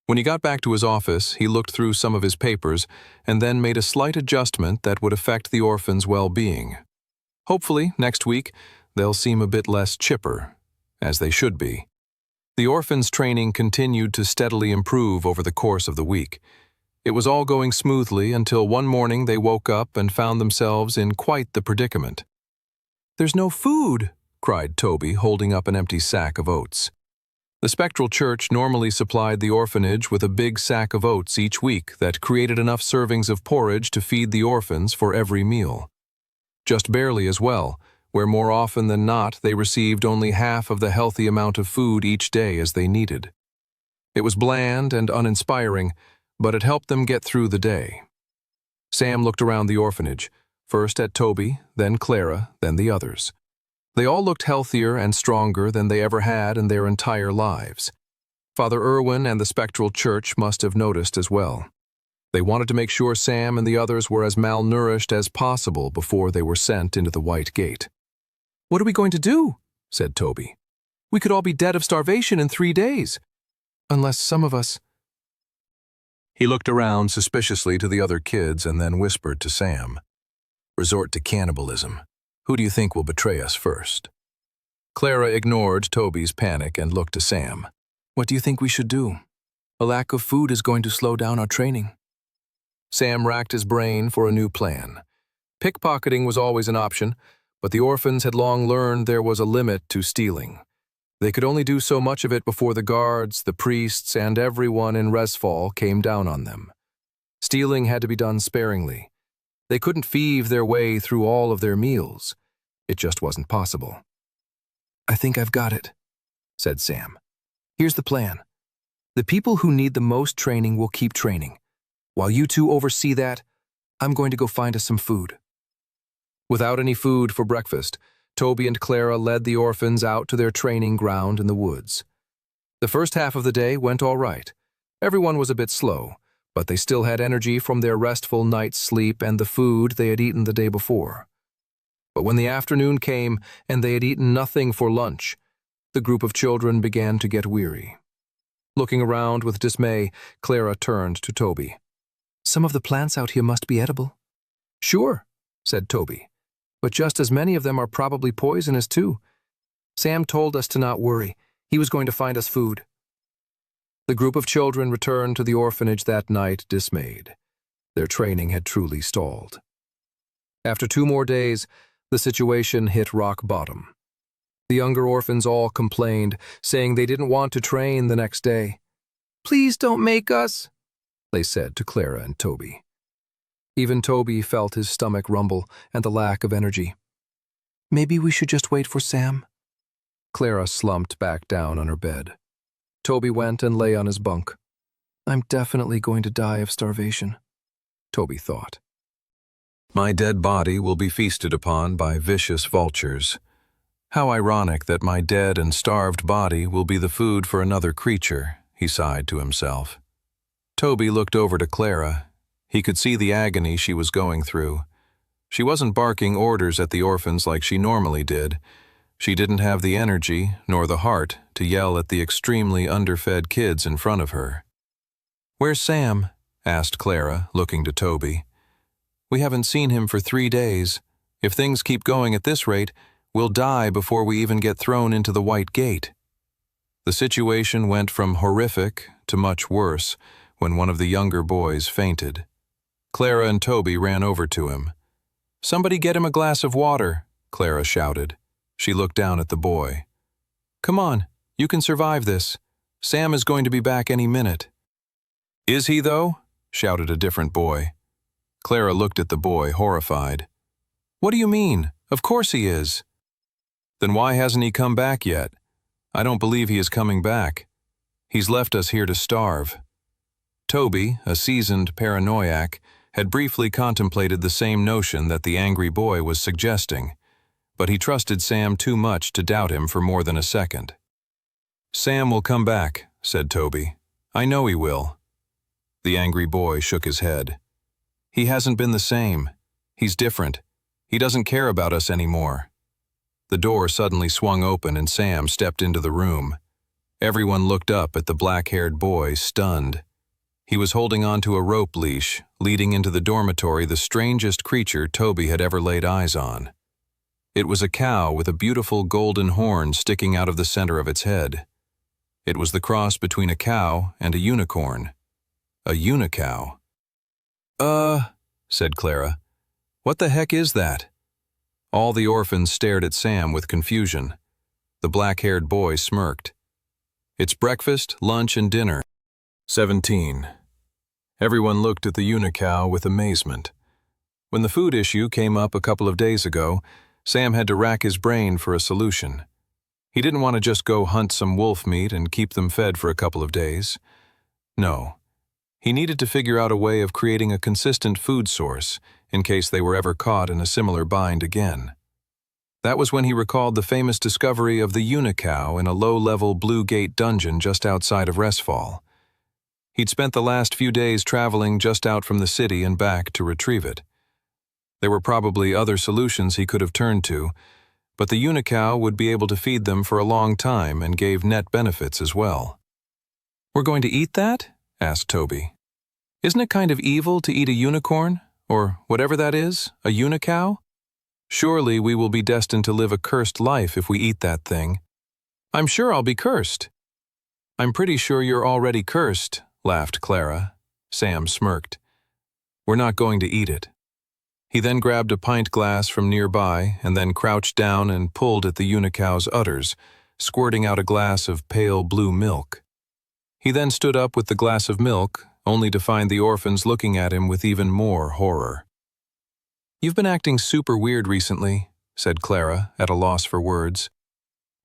When he got back to his office, he looked through some of his papers and then made a slight adjustment that would affect the orphans' well-being. Hopefully, next week, they'll seem a bit less chipper, as they should be. The orphans' training continued to steadily improve over the course of the week. It was all going smoothly until one morning they woke up and found themselves in quite the predicament. "There's no food!" cried Toby, holding up an empty sack of oats. The spectral church normally supplied the orphanage with a big sack of oats each week that created enough servings of porridge to feed the orphans for every meal. Just barely as well, where more often than not they received only half of the healthy amount of food each day as they needed. It was bland and uninspiring, but it helped them get through the day. Sam looked around the orphanage, first at Toby, then Clara, then the others. They all looked healthier and stronger than they ever had in their entire lives. Father Irwin and the spectral church must have noticed as well. They wanted to make sure Sam and the others were as malnourished as possible before they were sent into the White Gate. "What are we going to do?" said Toby. "We could all be dead of starvation in 3 days. Unless some of us—" He looked around suspiciously to the other kids and then whispered to Sam, "Resort to cannibalism. Who do you think will betray us first?" Clara ignored Toby's panic and looked to Sam. "What do you think we should do? A lack of food is going to slow down our training." Sam racked his brain for a new plan. Pickpocketing was always an option, but the orphans had long learned there was a limit to stealing. They could only do so much of it before the guards, the priests, and everyone in Resfall came down on them. Stealing had to be done sparingly. They couldn't thieve their way through all of their meals. It just wasn't possible. "I think I've got it," said Sam. "Here's the plan. The people who need the most training will keep training. While you two oversee that, I'm going to go find us some food." Without any food for breakfast, Toby and Clara led the orphans out to their training ground in the woods. The first half of the day went all right. Everyone was a bit slow, but they still had energy from their restful night's sleep and the food they had eaten the day before. But when the afternoon came and they had eaten nothing for lunch, the group of children began to get weary. Looking around with dismay, Clara turned to Toby. "Some of the plants out here must be edible." "Sure," said Toby, "but just as many of them are probably poisonous too. Sam told us to not worry. He was going to find us food." The group of children returned to the orphanage that night dismayed. Their training had truly stalled. After 2 more days, the situation hit rock bottom. The younger orphans all complained, saying they didn't want to train the next day. "Please don't make us," they said to Clara and Toby. Even Toby felt his stomach rumble and the lack of energy. "Maybe we should just wait for Sam?" Clara slumped back down on her bed. Toby went and lay on his bunk. "I'm definitely going to die of starvation," Toby thought. "My dead body will be feasted upon by vicious vultures. How ironic that my dead and starved body will be the food for another creature," he sighed to himself. Toby looked over to Clara. He could see the agony she was going through. She wasn't barking orders at the orphans like she normally did. She didn't have the energy, nor the heart, to yell at the extremely underfed kids in front of her. "Where's Sam?" asked Clara, looking to Toby. "We haven't seen him for 3 days. If things keep going at this rate, we'll die before we even get thrown into the White Gate." The situation went from horrific to much worse when one of the younger boys fainted. Clara and Toby ran over to him. "Somebody get him a glass of water," Clara shouted. She looked down at the boy. "Come on, you can survive this. Sam is going to be back any minute." "Is he, though?" shouted a different boy. Clara looked at the boy, horrified. "What do you mean? Of course he is." "Then why hasn't he come back yet? I don't believe he is coming back. He's left us here to starve." Toby, a seasoned paranoiac, had briefly contemplated the same notion that the angry boy was suggesting, but he trusted Sam too much to doubt him for more than a second. "Sam will come back," said Toby. "I know he will." The angry boy shook his head. "He hasn't been the same. He's different. He doesn't care about us anymore." The door suddenly swung open and Sam stepped into the room. Everyone looked up at the black-haired boy, stunned. He was holding onto a rope leash, leading into the dormitory the strangest creature Toby had ever laid eyes on. It was a cow with a beautiful golden horn sticking out of the center of its head. It was the cross between a cow and a unicorn. A unicow. Said Clara. "What the heck is that?" All the orphans stared at Sam with confusion. The black-haired boy smirked. "It's breakfast, lunch, and dinner." 17. Everyone looked at the unicow with amazement. When the food issue came up a couple of days ago, Sam had to rack his brain for a solution. He didn't want to just go hunt some wolf meat and keep them fed for a couple of days. No. He needed to figure out a way of creating a consistent food source in case they were ever caught in a similar bind again. That was when he recalled the famous discovery of the unicow in a low-level Blue Gate dungeon just outside of Resfall. He'd spent the last few days traveling just out from the city and back to retrieve it. There were probably other solutions he could have turned to, but the unicow would be able to feed them for a long time and gave net benefits as well. "We're going to eat that?" asked Toby. "Isn't it kind of evil to eat a unicorn? Or whatever that is, a unicow? Surely we will be destined to live a cursed life if we eat that thing." "I'm sure I'll be cursed." "I'm pretty sure you're already cursed," laughed Clara. Sam smirked. "We're not going to eat it." He then grabbed a pint glass from nearby and then crouched down and pulled at the unicow's udders, squirting out a glass of pale blue milk. He then stood up with the glass of milk, only to find the orphans looking at him with even more horror. "You've been acting super weird recently," said Clara, at a loss for words.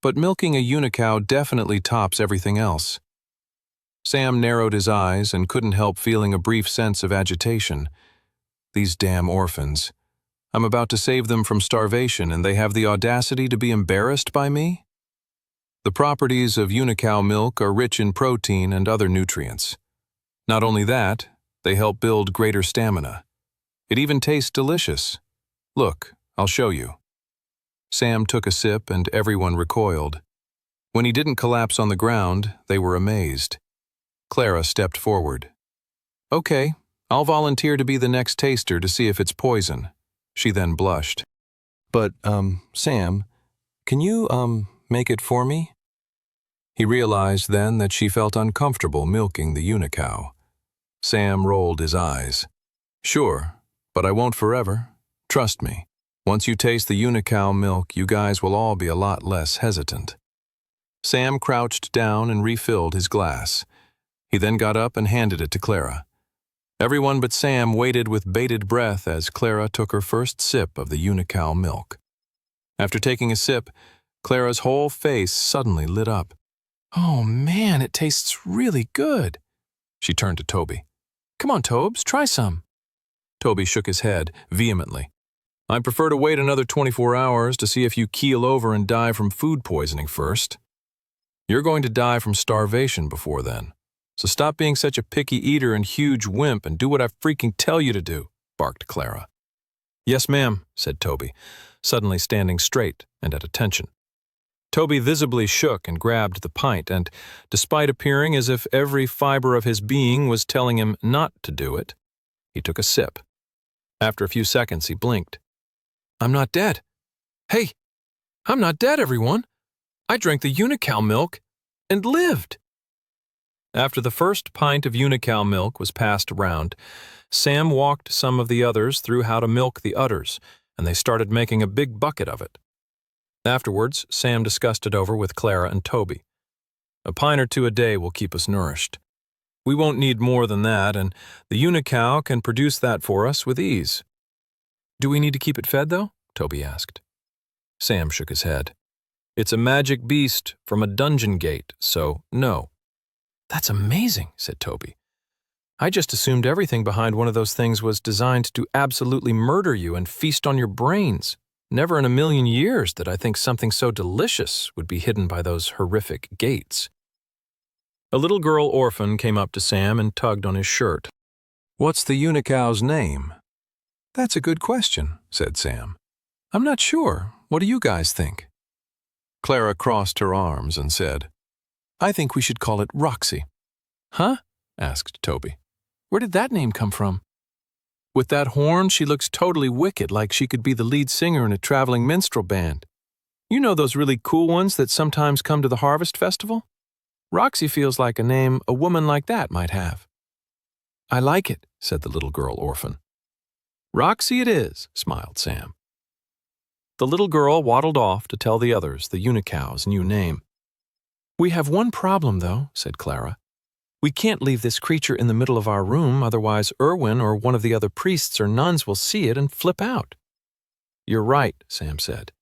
"But milking a unicow definitely tops everything else." Sam narrowed his eyes and couldn't help feeling a brief sense of agitation. These damn orphans. I'm about to save them from starvation and they have the audacity to be embarrassed by me? The properties of unicow milk are rich in protein and other nutrients. Not only that, they help build greater stamina. It even tastes delicious. Look, I'll show you. Sam took a sip and everyone recoiled. When he didn't collapse on the ground, they were amazed. Clara stepped forward. "Okay, I'll volunteer to be the next taster to see if it's poison." She then blushed. "But, Sam, can you, make it for me?" He realized then that she felt uncomfortable milking the unicow. Sam rolled his eyes. "Sure, but I won't forever. Trust me. Once you taste the unicow milk, you guys will all be a lot less hesitant." Sam crouched down and refilled his glass. He then got up and handed it to Clara. Everyone but Sam waited with bated breath as Clara took her first sip of the unicow milk. After taking a sip, Clara's whole face suddenly lit up. "Oh man, it tastes really good." She turned to Toby. "Come on, Tobes, try some." Toby shook his head vehemently. "I prefer to wait another 24 hours to see if you keel over and die from food poisoning first. You're going to die from starvation before then. So stop being such a picky eater and huge wimp and do what I freaking tell you to do," barked Clara. "Yes, ma'am," said Toby, suddenly standing straight and at attention. Toby visibly shook and grabbed the pint, and, despite appearing as if every fiber of his being was telling him not to do it, he took a sip. After a few seconds, he blinked. "I'm not dead. Hey, I'm not dead, everyone. I drank the unicow milk and lived." After the first pint of unicow milk was passed around, Sam walked some of the others through how to milk the udders, and they started making a big bucket of it. Afterwards, Sam discussed it over with Clara and Toby. "A pint or two a day will keep us nourished. We won't need more than that, and the unicow can produce that for us with ease." "Do we need to keep it fed, though?" Toby asked. Sam shook his head. "It's a magic beast from a dungeon gate, so no." "That's amazing," said Toby. "I just assumed everything behind one of those things was designed to absolutely murder you and feast on your brains. Never in a million years did I think something so delicious would be hidden by those horrific gates." A little girl orphan came up to Sam and tugged on his shirt. "What's the unicow's name?" "That's a good question," said Sam. "I'm not sure. What do you guys think?" Clara crossed her arms and said, "I think we should call it Roxy." "Huh?" asked Toby. "Where did that name come from?" "With that horn, she looks totally wicked, like she could be the lead singer in a traveling minstrel band. You know those really cool ones that sometimes come to the Harvest Festival? Roxy feels like a name a woman like that might have." "I like it," said the little girl orphan. "Roxy it is," smiled Sam. The little girl waddled off to tell the others the unicow's new name. "We have one problem, though," said Clara. "We can't leave this creature in the middle of our room, otherwise Irwin or one of the other priests or nuns will see it and flip out." "You're right," Sam said.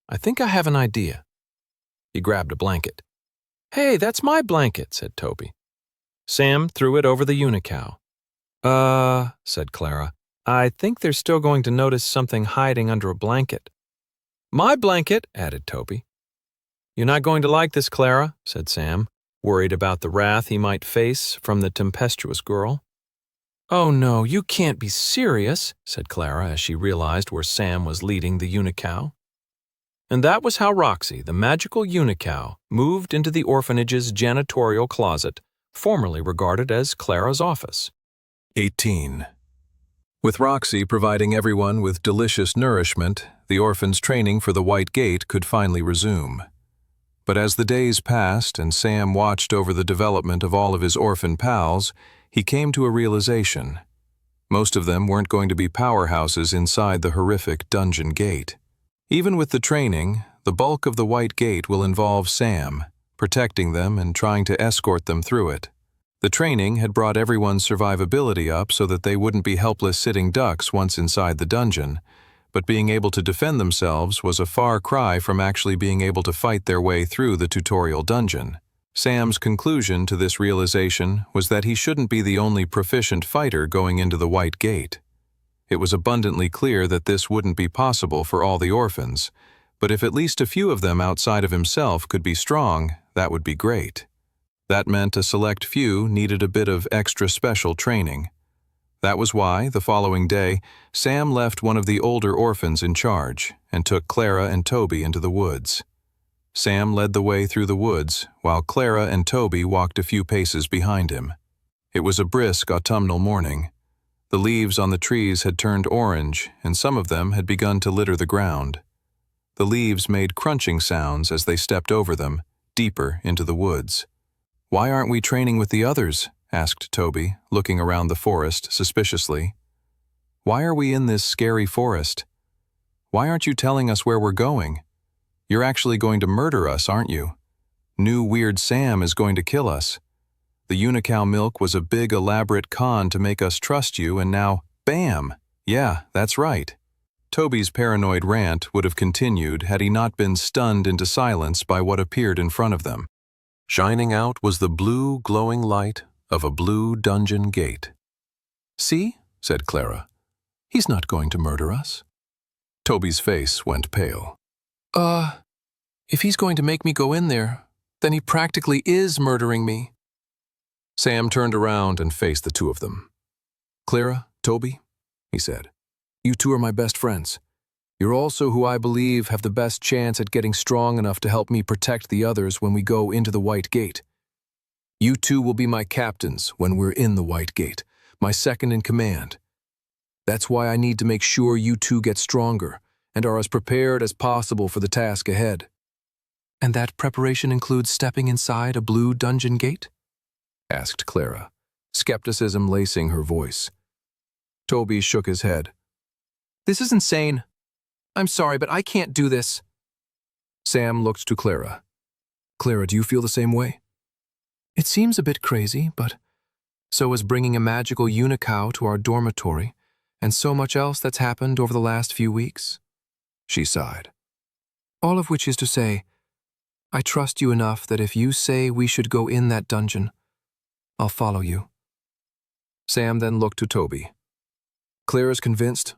"I think I have an idea." He grabbed a blanket. "Hey, that's my blanket," said Toby. Sam threw it over the unicow. Said Clara. "I think they're still going to notice something hiding under a blanket." "My blanket," added Toby. "You're not going to like this, Clara," said Sam. worried about the wrath he might face from the tempestuous girl. "Oh no, you can't be serious," said Clara as she realized where Sam was leading the unicow. And that was how Roxy, the magical unicow, moved into the orphanage's janitorial closet, formerly regarded as Clara's office. 18. With Roxy providing everyone with delicious nourishment, the orphans' training for the White Gate could finally resume. But as the days passed and Sam watched over the development of all of his orphan pals, he came to a realization. Most of them weren't going to be powerhouses inside the horrific dungeon gate. Even with the training, the bulk of the White Gate will involve Sam, protecting them and trying to escort them through it. The training had brought everyone's survivability up so that they wouldn't be helpless sitting ducks once inside the dungeon, but being able to defend themselves was a far cry from actually being able to fight their way through the tutorial dungeon. Sam's conclusion to this realization was that he shouldn't be the only proficient fighter going into the White Gate. It was abundantly clear that this wouldn't be possible for all the orphans, but if at least a few of them outside of himself could be strong, that would be great. That meant a select few needed a bit of extra special training. That was why, the following day, Sam left one of the older orphans in charge and took Clara and Toby into the woods. Sam led the way through the woods, while Clara and Toby walked a few paces behind him. It was a brisk autumnal morning. The leaves on the trees had turned orange, and some of them had begun to litter the ground. The leaves made crunching sounds as they stepped over them, deeper into the woods. "Why aren't we training with the others?" asked Toby, looking around the forest suspiciously. "Why are we in this scary forest? Why aren't you telling us where we're going? You're actually going to murder us, aren't you? New Weird Sam is going to kill us. The unicow milk was a big elaborate con to make us trust you, and now, bam! Yeah, that's right." Toby's paranoid rant would have continued had he not been stunned into silence by what appeared in front of them. Shining out was the blue, glowing light of a blue dungeon gate. "See?" said Clara. "He's not going to murder us." Toby's face went pale. If he's going to make me go in there, then he practically is murdering me." Sam turned around and faced the two of them. "Clara, Toby," he said, "you two are my best friends. You're also who I believe have the best chance at getting strong enough to help me protect the others when we go into the White Gate. You two will be my captains when we're in the White Gate, my second in command. That's why I need to make sure you two get stronger and are as prepared as possible for the task ahead." "And that preparation includes stepping inside a blue dungeon gate?" asked Clara, skepticism lacing her voice. Toby shook his head. "This is insane. I'm sorry, but I can't do this." Sam looked to Clara. "Clara, do you feel the same way?" "It seems a bit crazy, but so is bringing a magical unicow to our dormitory, and so much else that's happened over the last few weeks," she sighed. "All of which is to say, I trust you enough that if you say we should go in that dungeon, I'll follow you." Sam then looked to Toby. "Clara's convinced.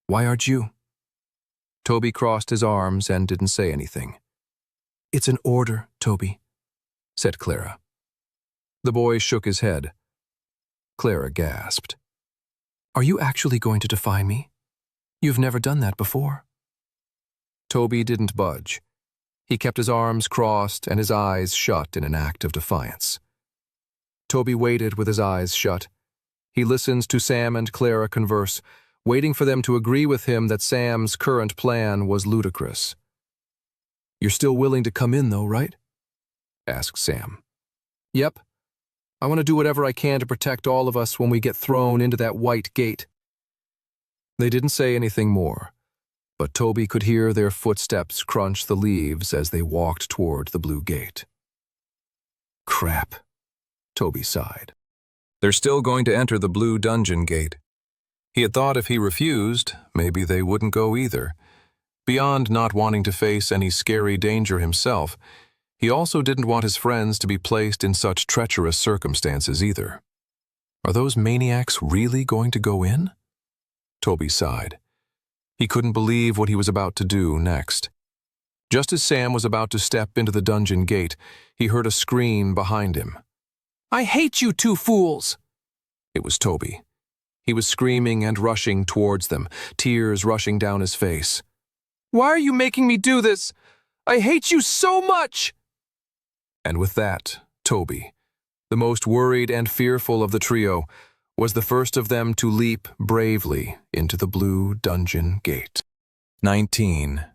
Why aren't you?" Toby crossed his arms and didn't say anything. "It's an order, Toby," said Clara. The boy shook his head. Clara gasped. "Are you actually going to defy me? You've never done that before." Toby didn't budge. He kept his arms crossed and his eyes shut in an act of defiance. Toby waited with his eyes shut. He listened to Sam and Clara converse, waiting for them to agree with him that Sam's current plan was ludicrous. "You're still willing to come in, though, right?" asked Sam. "Yep. I want to do whatever I can to protect all of us when we get thrown into that White Gate." They didn't say anything more, but Toby could hear their footsteps crunch the leaves as they walked toward the blue gate. "Crap," Toby sighed. "They're still going to enter the blue dungeon gate." He had thought if he refused, maybe they wouldn't go either. Beyond not wanting to face any scary danger himself, he also didn't want his friends to be placed in such treacherous circumstances either. Are those maniacs really going to go in? Toby sighed. He couldn't believe what he was about to do next. Just as Sam was about to step into the dungeon gate, he heard a scream behind him. "I hate you two fools!" It was Toby. He was screaming and rushing towards them, tears rushing down his face. "Why are you making me do this? I hate you so much!" And with that, Toby, the most worried and fearful of the trio, was the first of them to leap bravely into the blue dungeon gate. 19.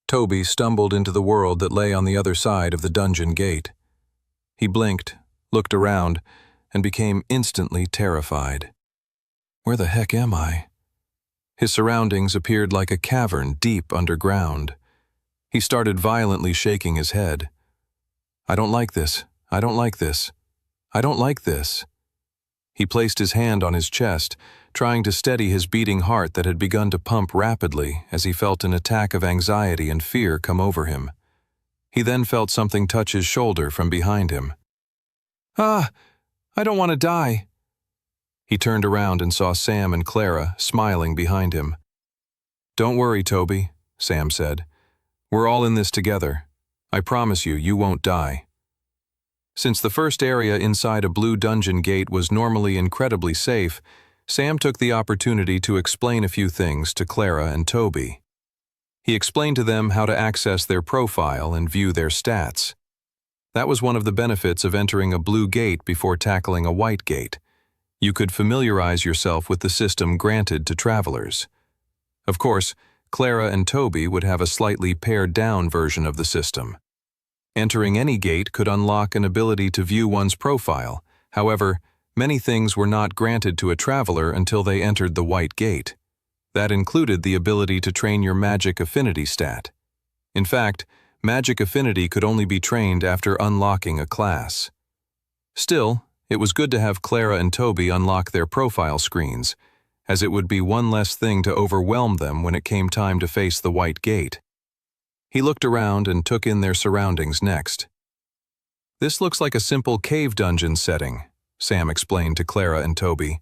Toby stumbled into the world that lay on the other side of the dungeon gate. He blinked, looked around, and became instantly terrified. Where the heck am I? His surroundings appeared like a cavern deep underground. He started violently shaking his head. I don't like this. I don't like this. I don't like this. He placed his hand on his chest, trying to steady his beating heart that had begun to pump rapidly as he felt an attack of anxiety and fear come over him. He then felt something touch his shoulder from behind him. "Ah, I don't want to die." He turned around and saw Sam and Clara smiling behind him. "Don't worry, Toby," Sam said. "We're all in this together. I promise you, you won't die." Since the first area inside a blue dungeon gate was normally incredibly safe, Sam took the opportunity to explain a few things to Clara and Toby. He explained to them how to access their profile and view their stats. That was one of the benefits of entering a blue gate before tackling a white gate. You could familiarize yourself with the system granted to travelers. Of course, Clara and Toby would have a slightly pared-down version of the system. Entering any gate could unlock an ability to view one's profile. However, many things were not granted to a traveler until they entered the white gate. That included the ability to train your magic affinity stat. In fact, magic affinity could only be trained after unlocking a class. Still, it was good to have Clara and Toby unlock their profile screens, as it would be one less thing to overwhelm them when it came time to face the white gate. He looked around and took in their surroundings next. "This looks like a simple cave dungeon setting," Sam explained to Clara and Toby.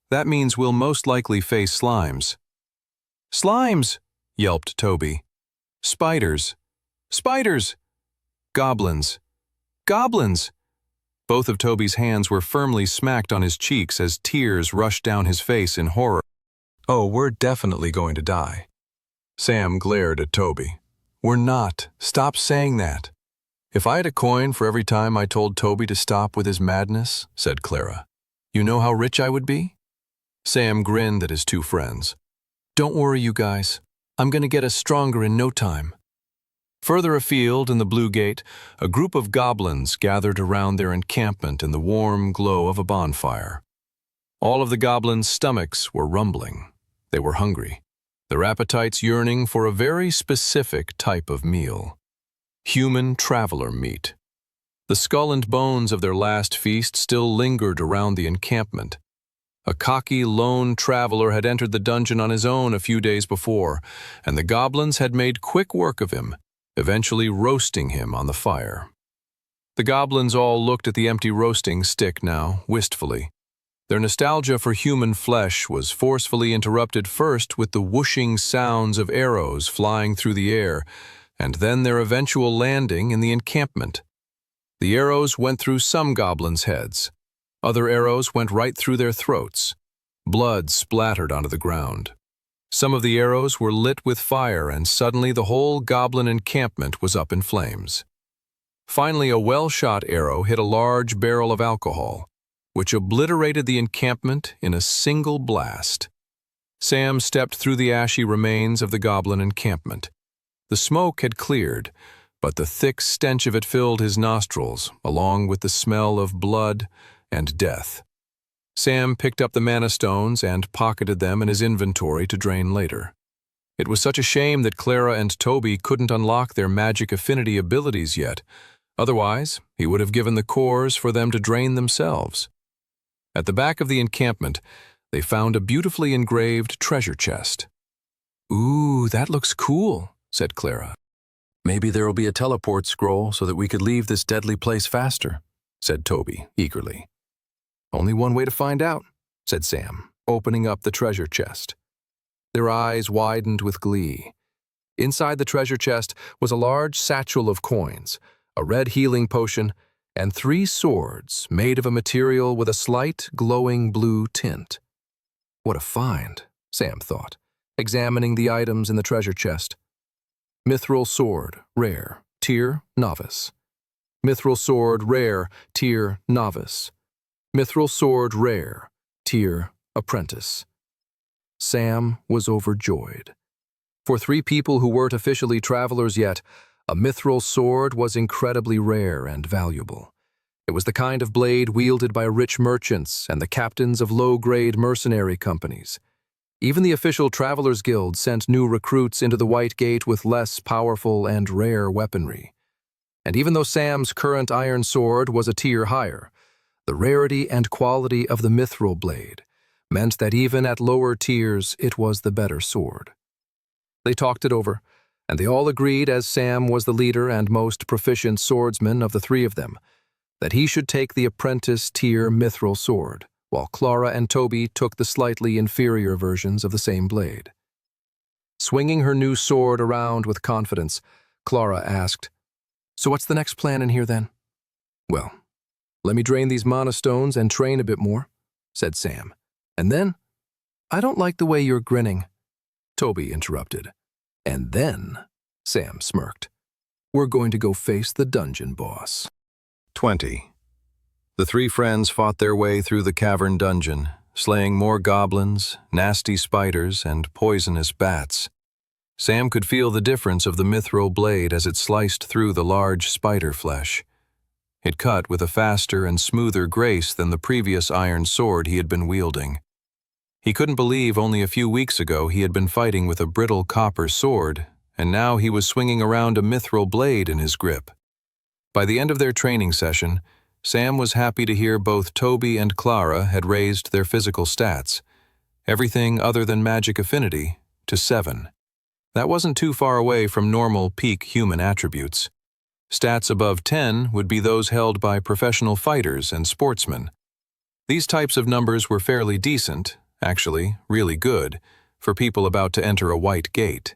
"That means we'll most likely face slimes." "Slimes!" yelped Toby. "Spiders! Spiders! Goblins! Goblins!" Both of Toby's hands were firmly smacked on his cheeks as tears rushed down his face in horror. "Oh, we're definitely going to die." Sam glared at Toby. "We're not. Stop saying that." "If I had a coin for every time I told Toby to stop with his madness," said Clara, "you know how rich I would be?" Sam grinned at his two friends. "Don't worry, you guys. I'm going to get us stronger in no time." Further afield in the Blue Gate, a group of goblins gathered around their encampment in the warm glow of a bonfire. All of the goblins' stomachs were rumbling. They were hungry, their appetites yearning for a very specific type of meal. Human traveler meat. The skull and bones of their last feast still lingered around the encampment. A cocky lone traveler had entered the dungeon on his own a few days before, and the goblins had made quick work of him, eventually roasting him on the fire. The goblins all looked at the empty roasting stick now, wistfully. Their nostalgia for human flesh was forcefully interrupted first with the whooshing sounds of arrows flying through the air, and then their eventual landing in the encampment. The arrows went through some goblins' heads. Other arrows went right through their throats. Blood splattered onto the ground. Some of the arrows were lit with fire, and suddenly the whole goblin encampment was up in flames. Finally, a well-shot arrow hit a large barrel of alcohol, which obliterated the encampment in a single blast. Sam stepped through the ashy remains of the goblin encampment. The smoke had cleared, but the thick stench of it filled his nostrils, along with the smell of blood and death. Sam picked up the mana stones and pocketed them in his inventory to drain later. It was such a shame that Clara and Toby couldn't unlock their magic affinity abilities yet. Otherwise, he would have given the cores for them to drain themselves. At the back of the encampment, they found a beautifully engraved treasure chest. "Ooh, that looks cool," said Clara. "Maybe there will be a teleport scroll so that we could leave this deadly place faster," said Toby eagerly. "Only one way to find out," said Sam, opening up the treasure chest. Their eyes widened with glee. Inside the treasure chest was a large satchel of coins, a red healing potion, and 3 swords made of a material with a slight, glowing blue tint. What a find, Sam thought, examining the items in the treasure chest. Mithril sword, rare, tier, novice. Mithril sword, rare, tier, novice. Mithril sword, rare, tier, apprentice. Sam was overjoyed. For 3 people who weren't officially travelers yet, a mithril sword was incredibly rare and valuable. It was the kind of blade wielded by rich merchants and the captains of low-grade mercenary companies. Even the official Travelers Guild sent new recruits into the White Gate with less powerful and rare weaponry. And even though Sam's current iron sword was a tier higher, the rarity and quality of the mithril blade meant that even at lower tiers it was the better sword. They talked it over, and they all agreed, as Sam was the leader and most proficient swordsman of the 3 of them, that he should take the apprentice tier mithril sword, while Clara and Toby took the slightly inferior versions of the same blade. Swinging her new sword around with confidence, Clara asked, "So what's the next plan in here then?" "Well, let me drain these mana stones and train a bit more," said Sam. "And then—" "I don't like the way you're grinning," Toby interrupted. "And then," Sam smirked, "we're going to go face the dungeon boss." 20. The 3 friends fought their way through the cavern dungeon, slaying more goblins, nasty spiders, and poisonous bats. Sam could feel the difference of the mithril blade as it sliced through the large spider flesh. It cut with a faster and smoother grace than the previous iron sword he had been wielding. He couldn't believe only a few weeks ago he had been fighting with a brittle copper sword, and now he was swinging around a mithril blade in his grip. By the end of their training session, Sam was happy to hear both Toby and Clara had raised their physical stats, everything other than magic affinity, to 7. That wasn't too far away from normal peak human attributes. Stats above 10 would be those held by professional fighters and sportsmen. These types of numbers were fairly decent, actually really good, for people about to enter a White Gate.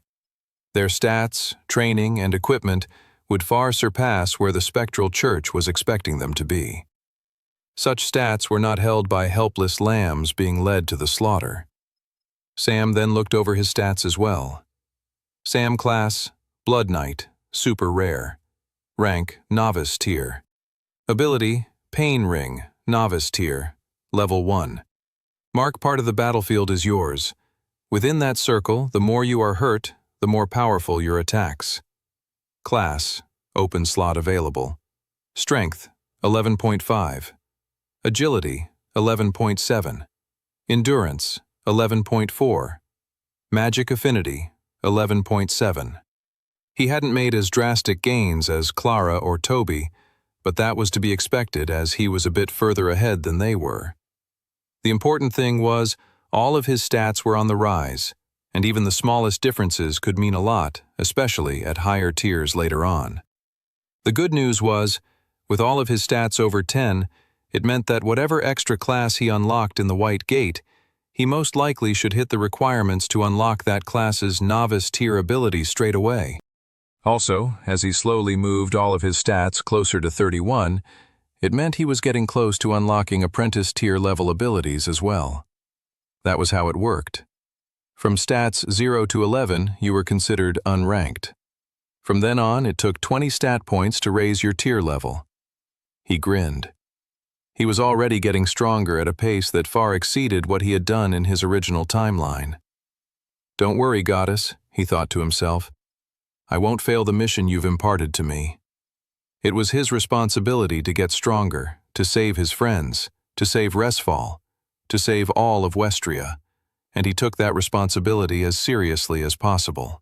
Their stats, training, and equipment would far surpass where the Spectral Church was expecting them to be. Such stats were not held by helpless lambs being led to the slaughter. Sam then looked over his stats as well. Sam class, Blood Knight, super rare. Rank, Novice tier. Ability, Pain Ring, Novice tier, level 1. Mark part of the battlefield is yours. Within that circle, the more you are hurt, the more powerful your attacks. Class, open slot available. Strength, 11.5. Agility, 11.7. Endurance, 11.4. Magic affinity, 11.7. He hadn't made as drastic gains as Clara or Toby, but that was to be expected as he was a bit further ahead than they were. The important thing was, all of his stats were on the rise, and even the smallest differences could mean a lot, especially at higher tiers later on. The good news was, with all of his stats over 10, it meant that whatever extra class he unlocked in the White Gate, he most likely should hit the requirements to unlock that class's novice tier ability straight away. Also, as he slowly moved all of his stats closer to 31, it meant he was getting close to unlocking apprentice tier level abilities as well. That was how it worked. From stats 0 to 11, you were considered unranked. From then on, it took 20 stat points to raise your tier level. He grinned. He was already getting stronger at a pace that far exceeded what he had done in his original timeline. "Don't worry, goddess," he thought to himself. "I won't fail the mission you've imparted to me." It was his responsibility to get stronger, to save his friends, to save Resfall, to save all of Westria, and he took that responsibility as seriously as possible.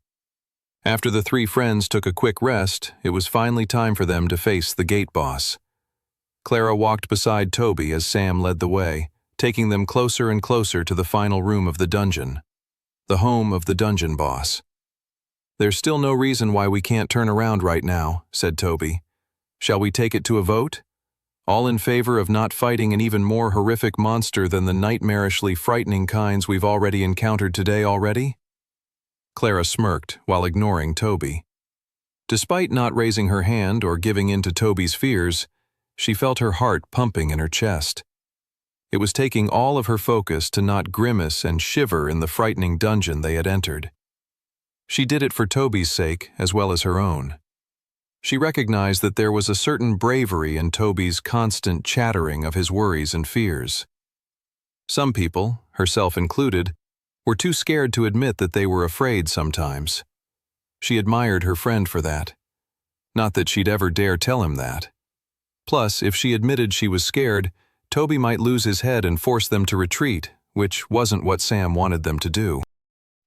After the 3 friends took a quick rest, it was finally time for them to face the gate boss. Clara walked beside Toby as Sam led the way, taking them closer and closer to the final room of the dungeon, the home of the dungeon boss. "There's still no reason why we can't turn around right now," said Toby. "Shall we take it to a vote? All in favor of not fighting an even more horrific monster than the nightmarishly frightening kinds we've already encountered today already?" Clara smirked while ignoring Toby. Despite not raising her hand or giving in to Toby's fears, she felt her heart pumping in her chest. It was taking all of her focus to not grimace and shiver in the frightening dungeon they had entered. She did it for Toby's sake as well as her own. She recognized that there was a certain bravery in Toby's constant chattering of his worries and fears. Some people, herself included, were too scared to admit that they were afraid sometimes. She admired her friend for that. Not that she'd ever dare tell him that. Plus, if she admitted she was scared, Toby might lose his head and force them to retreat, which wasn't what Sam wanted them to do.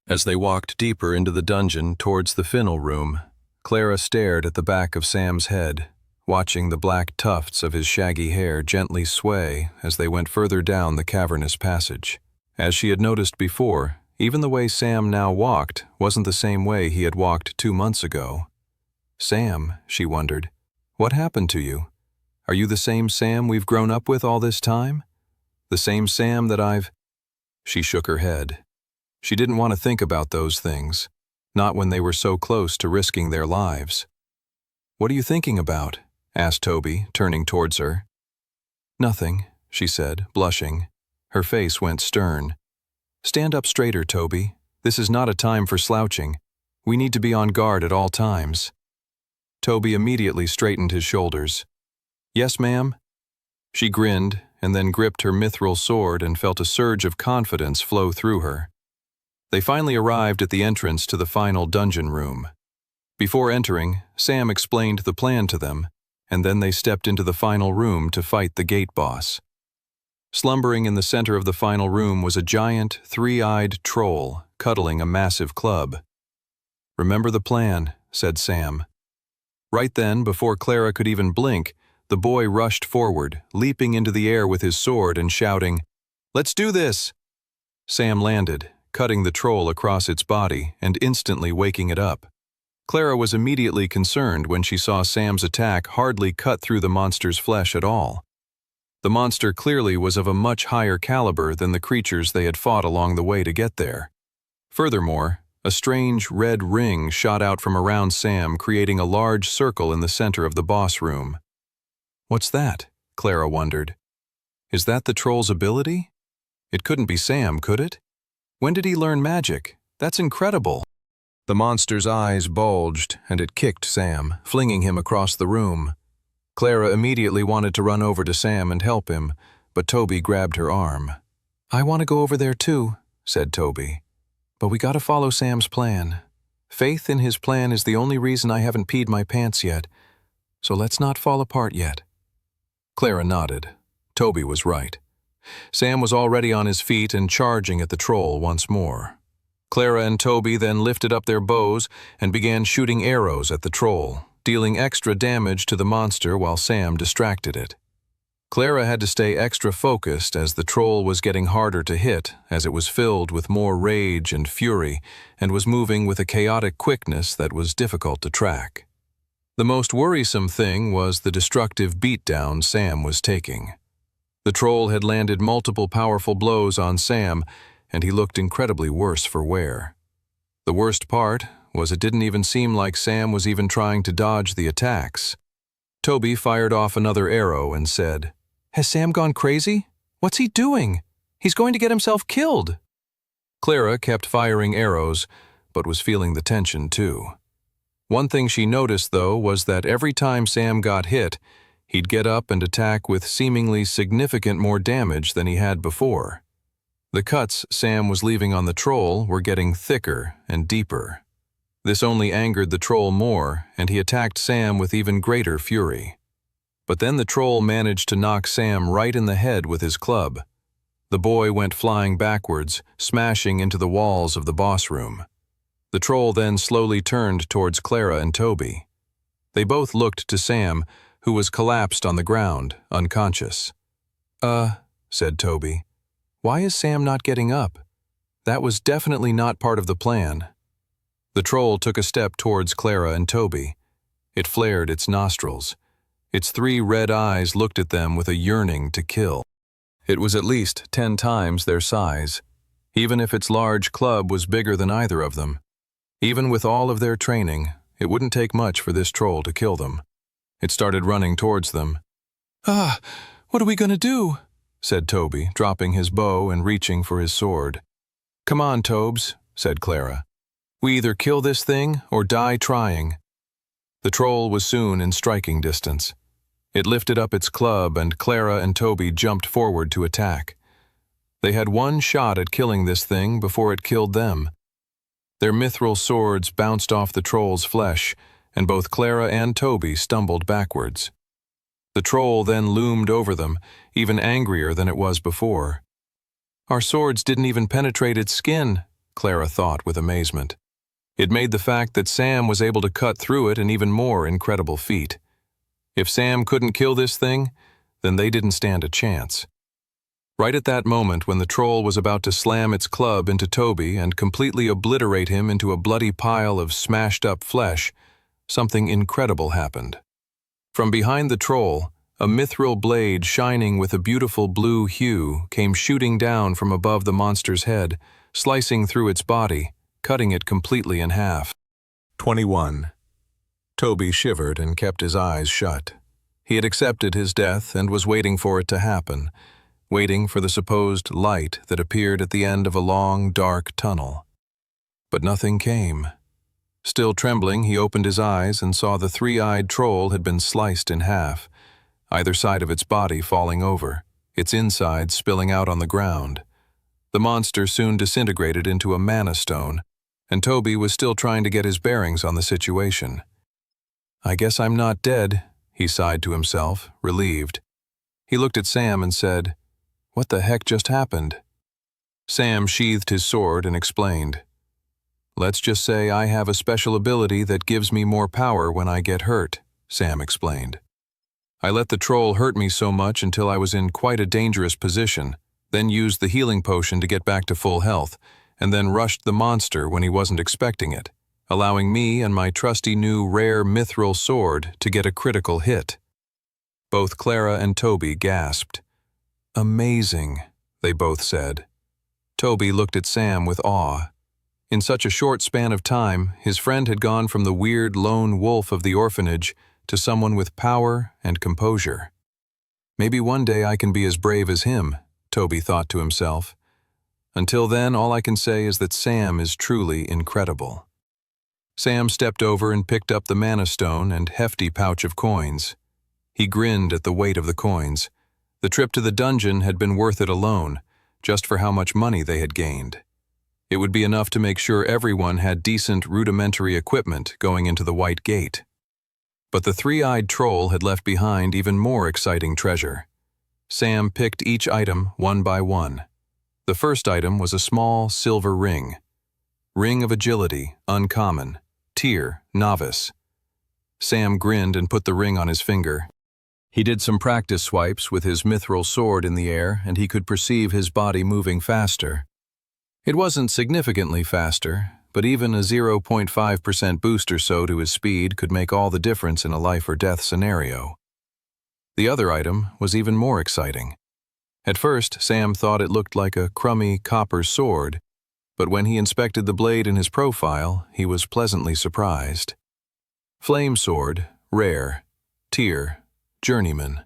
As they walked deeper into the dungeon towards the Finnel room, Clara stared at the back of Sam's head, watching the black tufts of his shaggy hair gently sway as they went further down the cavernous passage. As she had noticed before, even the way Sam now walked wasn't the same way he had walked 2 months ago. Sam, she wondered, what happened to you? Are you the same Sam we've grown up with all this time? The same Sam that I've... She shook her head. She didn't want to think about those things, not when they were so close to risking their lives. What are you thinking about? Asked Toby, turning towards her. Nothing, she said, blushing. Her face went stern. Stand up straighter, Toby. This is not a time for slouching. We need to be on guard at all times. Toby immediately straightened his shoulders. Yes, ma'am? She grinned and then gripped her mithril sword and felt a surge of confidence flow through her. They finally arrived at the entrance to the final dungeon room. Before entering, Sam explained the plan to them, and then they stepped into the final room to fight the gate boss. Slumbering in the center of the final room was a giant, three-eyed troll cuddling a massive club. Remember the plan, said Sam. Right then, before Clara could even blink, the boy rushed forward, leaping into the air with his sword and shouting, Let's do this! Sam landed, cutting the troll across its body and instantly waking it up. Clara was immediately concerned when she saw Sam's attack hardly cut through the monster's flesh at all. The monster clearly was of a much higher caliber than the creatures they had fought along the way to get there. Furthermore, a strange red ring shot out from around Sam, creating a large circle in the center of the boss room. What's that? Clara wondered. Is that the troll's ability? It couldn't be Sam, could it? When did he learn magic? That's incredible. The monster's eyes bulged, and it kicked Sam, flinging him across the room. Clara immediately wanted to run over to Sam and help him, but Toby grabbed her arm. I want to go over there too, said Toby. But we gotta follow Sam's plan. Faith in his plan is the only reason I haven't peed my pants yet, so let's not fall apart yet. Clara nodded. Toby was right. Sam was already on his feet and charging at the troll once more. Clara and Toby then lifted up their bows and began shooting arrows at the troll, dealing extra damage to the monster while Sam distracted it. Clara had to stay extra focused as the troll was getting harder to hit as it was filled with more rage and fury and was moving with a chaotic quickness that was difficult to track. The most worrisome thing was the destructive beatdown Sam was taking. The troll had landed multiple powerful blows on Sam, and he looked incredibly worse for wear. The worst part was it didn't even seem like Sam was even trying to dodge the attacks. Toby fired off another arrow and said, Has Sam gone crazy? What's he doing? He's going to get himself killed. Clara kept firing arrows, but was feeling the tension too. One thing she noticed, though, was that every time Sam got hit, he'd get up and attack with seemingly significant more damage than he had before. The cuts Sam was leaving on the troll were getting thicker and deeper. This only angered the troll more, and he attacked Sam with even greater fury. But then the troll managed to knock Sam right in the head with his club. The boy went flying backwards, smashing into the walls of the boss room. The troll then slowly turned towards Clara and Toby. They both looked to Sam, who was collapsed on the ground, unconscious. Said Toby. Why is Sam not getting up? That was definitely not part of the plan. The troll took a step towards Clara and Toby. It flared its nostrils. Its 3 red eyes looked at them with a yearning to kill. It was at least 10 times their size, even if its large club was bigger than either of them. Even with all of their training, it wouldn't take much for this troll to kill them. It started running towards them. "Ah, what are we going to do?" said Toby, dropping his bow and reaching for his sword. "Come on, Tobes," said Clara. "We either kill this thing or die trying." The troll was soon in striking distance. It lifted up its club and Clara and Toby jumped forward to attack. They had one shot at killing this thing before it killed them. Their mithril swords bounced off the troll's flesh, and both Clara and Toby stumbled backwards. The troll then loomed over them, even angrier than it was before. "Our swords didn't even penetrate its skin," Clara thought with amazement. It made the fact that Sam was able to cut through it an even more incredible feat. If Sam couldn't kill this thing, then they didn't stand a chance. Right at that moment when the troll was about to slam its club into Toby and completely obliterate him into a bloody pile of smashed-up flesh, something incredible happened. From behind the troll, a mithril blade shining with a beautiful blue hue came shooting down from above the monster's head, slicing through its body, cutting it completely in half. 21. Toby shivered and kept his eyes shut. He had accepted his death and was waiting for it to happen, waiting for the supposed light that appeared at the end of a long, dark tunnel. But nothing came. Still trembling, he opened his eyes and saw the three-eyed troll had been sliced in half, either side of its body falling over, its insides spilling out on the ground. The monster soon disintegrated into a mana stone, and Toby was still trying to get his bearings on the situation. "I guess I'm not dead," he sighed to himself, relieved. He looked at Sam and said, "What the heck just happened?" Sam sheathed his sword and explained, "Let's just say I have a special ability that gives me more power when I get hurt," Sam explained. "I let the troll hurt me so much until I was in quite a dangerous position, then used the healing potion to get back to full health, and then rushed the monster when he wasn't expecting it, allowing me and my trusty new rare mithril sword to get a critical hit." Both Clara and Toby gasped. "Amazing," they both said. Toby looked at Sam with awe. In such a short span of time, his friend had gone from the weird lone wolf of the orphanage to someone with power and composure. "Maybe one day I can be as brave as him," Toby thought to himself. "Until then, all I can say is that Sam is truly incredible." Sam stepped over and picked up the mana stone and hefty pouch of coins. He grinned at the weight of the coins. The trip to the dungeon had been worth it alone, just for how much money they had gained. It would be enough to make sure everyone had decent rudimentary equipment going into the White Gate. But the three-eyed troll had left behind even more exciting treasure. Sam picked each item one by one. The first item was a small silver ring. Ring of Agility, uncommon. Tier, novice. Sam grinned and put the ring on his finger. He did some practice swipes with his mithril sword in the air, and he could perceive his body moving faster. It wasn't significantly faster, but even a 0.5% boost or so to his speed could make all the difference in a life-or-death scenario. The other item was even more exciting. At first, Sam thought it looked like a crummy copper sword, but when he inspected the blade in his profile, he was pleasantly surprised. Flame sword, rare. Tier, journeyman.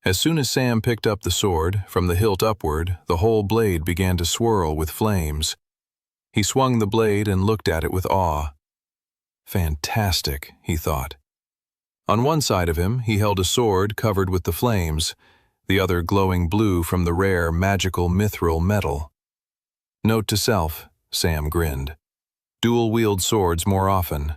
As soon as Sam picked up the sword, from the hilt upward, the whole blade began to swirl with flames. He swung the blade and looked at it with awe. Fantastic, he thought. On one side of him, he held a sword covered with the flames, the other glowing blue from the rare, magical mithril metal. Note to self, Sam grinned. Dual-wield swords more often.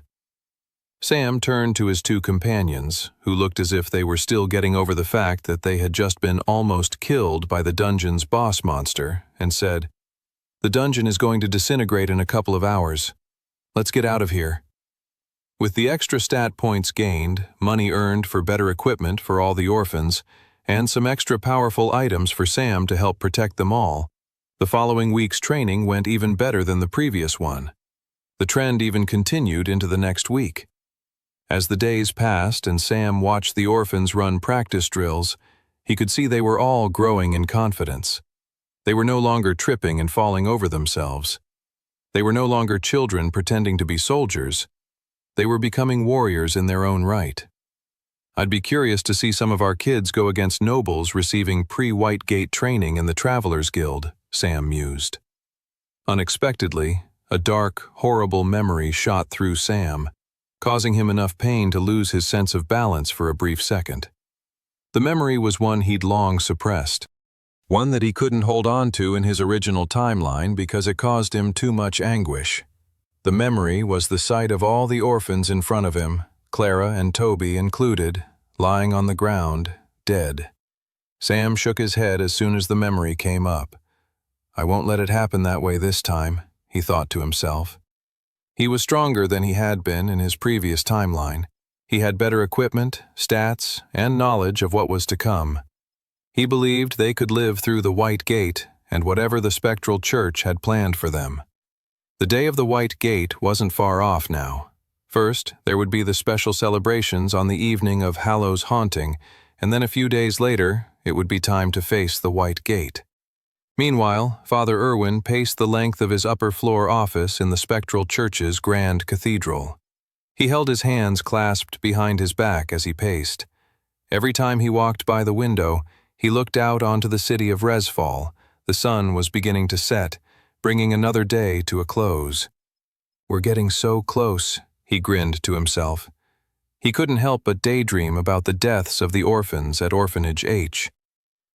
Sam turned to his two companions, who looked as if they were still getting over the fact that they had just been almost killed by the dungeon's boss monster, and said, "The dungeon is going to disintegrate in a couple of hours. Let's get out of here." With the extra stat points gained, money earned for better equipment for all the orphans, and some extra powerful items for Sam to help protect them all, the following week's training went even better than the previous one. The trend even continued into the next week. As the days passed and Sam watched the orphans run practice drills, he could see they were all growing in confidence. They were no longer tripping and falling over themselves. They were no longer children pretending to be soldiers. They were becoming warriors in their own right. I'd be curious to see some of our kids go against nobles receiving pre-White Gate training in the Travelers Guild, Sam mused. Unexpectedly, a dark, horrible memory shot through Sam, causing him enough pain to lose his sense of balance for a brief second. The memory was one he'd long suppressed, one that he couldn't hold on to in his original timeline because it caused him too much anguish. The memory was the sight of all the orphans in front of him, Clara and Toby included, lying on the ground, dead. Sam shook his head as soon as the memory came up. I won't let it happen that way this time, he thought to himself. He was stronger than he had been in his previous timeline. He had better equipment, stats, and knowledge of what was to come. He believed they could live through the White Gate and whatever the Spectral Church had planned for them. The day of the White Gate wasn't far off now. First, there would be the special celebrations on the evening of Hallow's haunting, and then a few days later, it would be time to face the White Gate. Meanwhile, Father Irwin paced the length of his upper-floor office in the Spectral Church's grand cathedral. He held his hands clasped behind his back as he paced. Every time he walked by the window, he looked out onto the city of Resfall. The sun was beginning to set, bringing another day to a close. We're getting so close, he grinned to himself. He couldn't help but daydream about the deaths of the orphans at Orphanage H.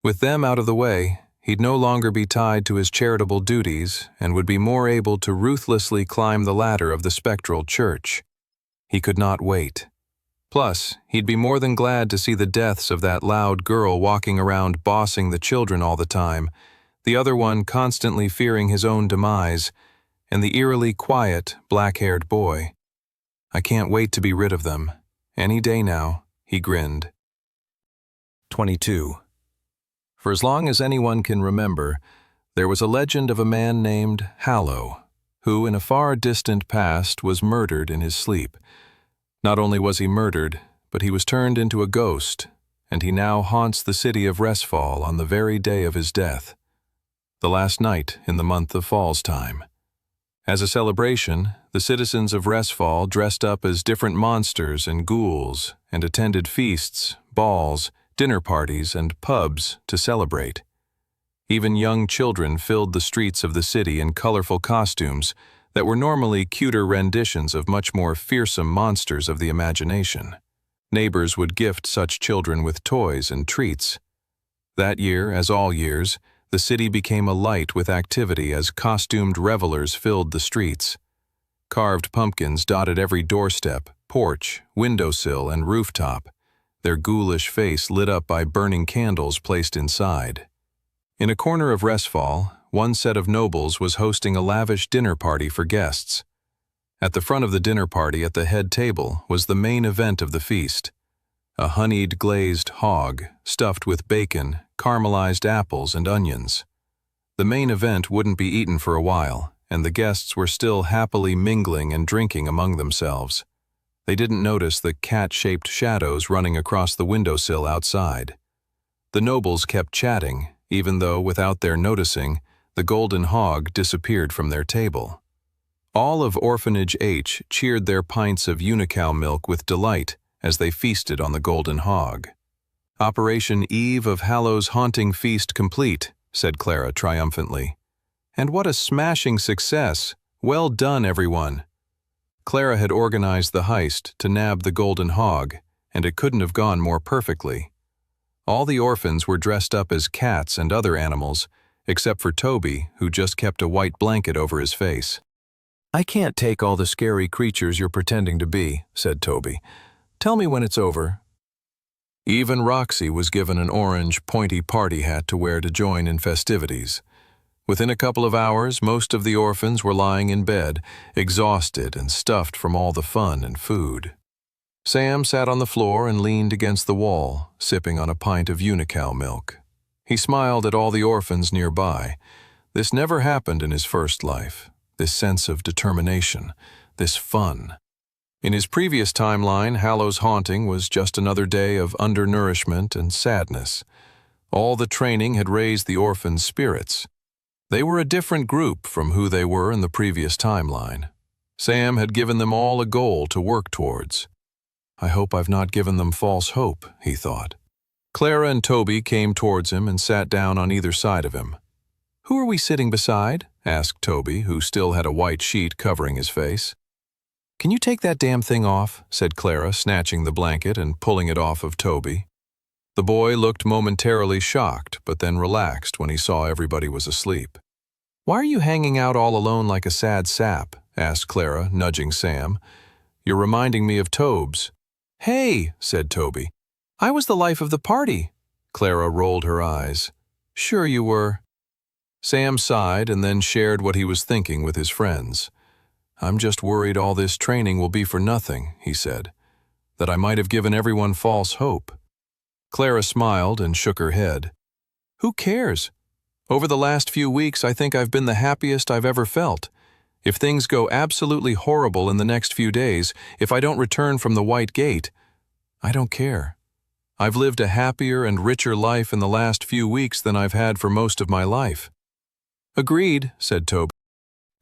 With them out of the way, he'd no longer be tied to his charitable duties and would be more able to ruthlessly climb the ladder of the Spectral Church. He could not wait. Plus, he'd be more than glad to see the deaths of that loud girl walking around bossing the children all the time, the other one constantly fearing his own demise, and the eerily quiet, black-haired boy. I can't wait to be rid of them. Any day now, he grinned. 22. For as long as anyone can remember, there was a legend of a man named Hallow, who in a far distant past was murdered in his sleep. Not only was he murdered, but he was turned into a ghost, and he now haunts the city of Resfall on the very day of his death, the last night in the month of Fall's time. As a celebration, the citizens of Resfall dressed up as different monsters and ghouls and attended feasts, balls, dinner parties, and pubs to celebrate. Even young children filled the streets of the city in colorful costumes that were normally cuter renditions of much more fearsome monsters of the imagination. Neighbors would gift such children with toys and treats. That year, as all years, the city became alight with activity as costumed revelers filled the streets. Carved pumpkins dotted every doorstep, porch, windowsill, and rooftop, their ghoulish face lit up by burning candles placed inside. In a corner of Resfall, one set of nobles was hosting a lavish dinner party for guests. At the front of the dinner party at the head table was the main event of the feast, a honeyed glazed hog stuffed with bacon, caramelized apples, and onions. The main event wouldn't be eaten for a while, and the guests were still happily mingling and drinking among themselves. They didn't notice the cat-shaped shadows running across the windowsill outside. The nobles kept chatting, even though, without their noticing, the golden hog disappeared from their table. All of Orphanage H cheered their pints of unicow milk with delight as they feasted on the golden hog. Operation Eve of Hallow's haunting feast complete, said Clara triumphantly. And what a smashing success! Well done, everyone! Clara had organized the heist to nab the golden hog, and it couldn't have gone more perfectly. All the orphans were dressed up as cats and other animals, except for Toby, who just kept a white blanket over his face. I can't take all the scary creatures you're pretending to be, said Toby. Tell me when it's over. Even Roxy was given an orange, pointy party hat to wear to join in festivities. Within a couple of hours, most of the orphans were lying in bed, exhausted and stuffed from all the fun and food. Sam sat on the floor and leaned against the wall, sipping on a pint of unicow milk. He smiled at all the orphans nearby. This never happened in his first life, this sense of determination, this fun. In his previous timeline, Hallow's haunting was just another day of undernourishment and sadness. All the training had raised the orphans' spirits. They were a different group from who they were in the previous timeline. Sam had given them all a goal to work towards. I hope I've not given them false hope, he thought. Clara and Toby came towards him and sat down on either side of him. Who are we sitting beside? Asked Toby, who still had a white sheet covering his face. Can you take that damn thing off? Said Clara, snatching the blanket and pulling it off of Toby. The boy looked momentarily shocked, but then relaxed when he saw everybody was asleep. Why are you hanging out all alone like a sad sap? Asked Clara, nudging Sam. You're reminding me of Tobes. Hey, said Toby. I was the life of the party. Clara rolled her eyes. Sure you were. Sam sighed and then shared what he was thinking with his friends. I'm just worried all this training will be for nothing, he said. That I might have given everyone false hope. Clara smiled and shook her head. Who cares? Over the last few weeks, I think I've been the happiest I've ever felt. If things go absolutely horrible in the next few days, if I don't return from the White Gate, I don't care. I've lived a happier and richer life in the last few weeks than I've had for most of my life. Agreed, said Toby.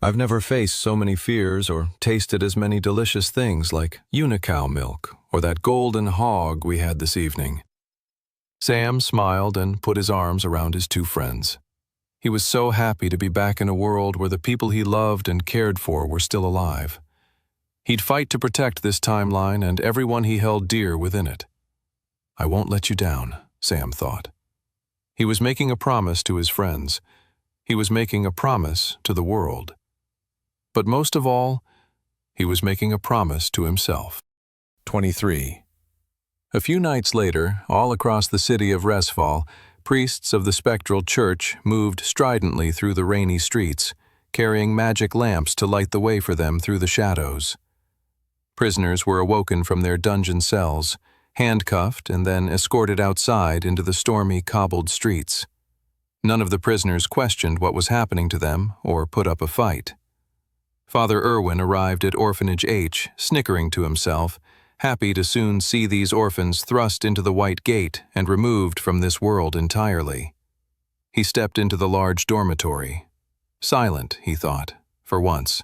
I've never faced so many fears or tasted as many delicious things like unicow milk or that golden hog we had this evening. Sam smiled and put his arms around his two friends. He was so happy to be back in a world where the people he loved and cared for were still alive. He'd fight to protect this timeline and everyone he held dear within it. I won't let you down, Sam thought. He was making a promise to his friends. He was making a promise to the world. But most of all, he was making a promise to himself. 23. A few nights later, all across the city of Resfall, priests of the spectral church moved stridently through the rainy streets, carrying magic lamps to light the way for them through the shadows. Prisoners were awoken from their dungeon cells, handcuffed and then escorted outside into the stormy, cobbled streets. None of the prisoners questioned what was happening to them or put up a fight. Father Irwin arrived at Orphanage H, snickering to himself, happy to soon see these orphans thrust into the White Gate and removed from this world entirely. He stepped into the large dormitory. Silent, he thought, for once.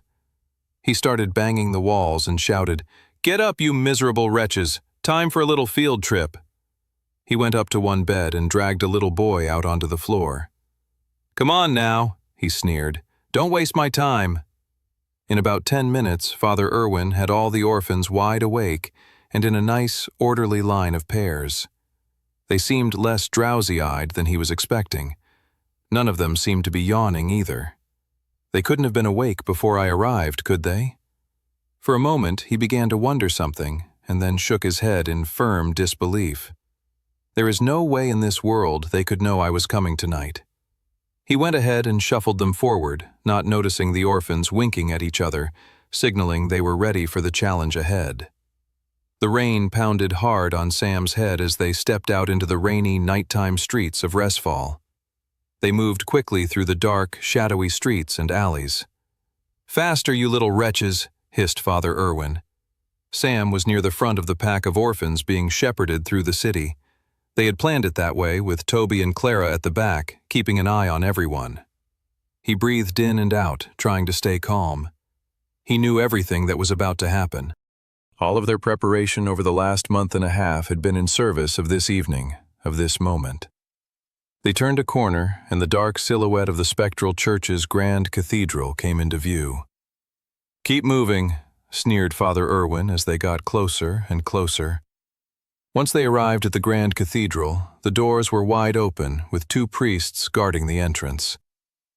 He started banging the walls and shouted, "Get up, you miserable wretches! Time for a little field trip!" He went up to one bed and dragged a little boy out onto the floor. "Come on now," he sneered. "Don't waste my time." In about 10 minutes, Father Irwin had all the orphans wide awake and in a nice, orderly line of pairs. They seemed less drowsy-eyed than he was expecting. None of them seemed to be yawning either. They couldn't have been awake before I arrived, could they? For a moment, he began to wonder something, and then shook his head in firm disbelief. There is no way in this world they could know I was coming tonight. He went ahead and shuffled them forward, not noticing the orphans winking at each other, signaling they were ready for the challenge ahead. The rain pounded hard on Sam's head as they stepped out into the rainy, nighttime streets of Resfall. They moved quickly through the dark, shadowy streets and alleys. "Faster, you little wretches," hissed Father Irwin. Sam was near the front of the pack of orphans being shepherded through the city. They had planned it that way, with Toby and Clara at the back, keeping an eye on everyone. He breathed in and out, trying to stay calm. He knew everything that was about to happen. All of their preparation over the last month and a half had been in service of this evening, of this moment. They turned a corner, and the dark silhouette of the spectral church's grand cathedral came into view. "Keep moving," sneered Father Irwin as they got closer and closer. Once they arrived at the grand cathedral, the doors were wide open, with 2 priests guarding the entrance.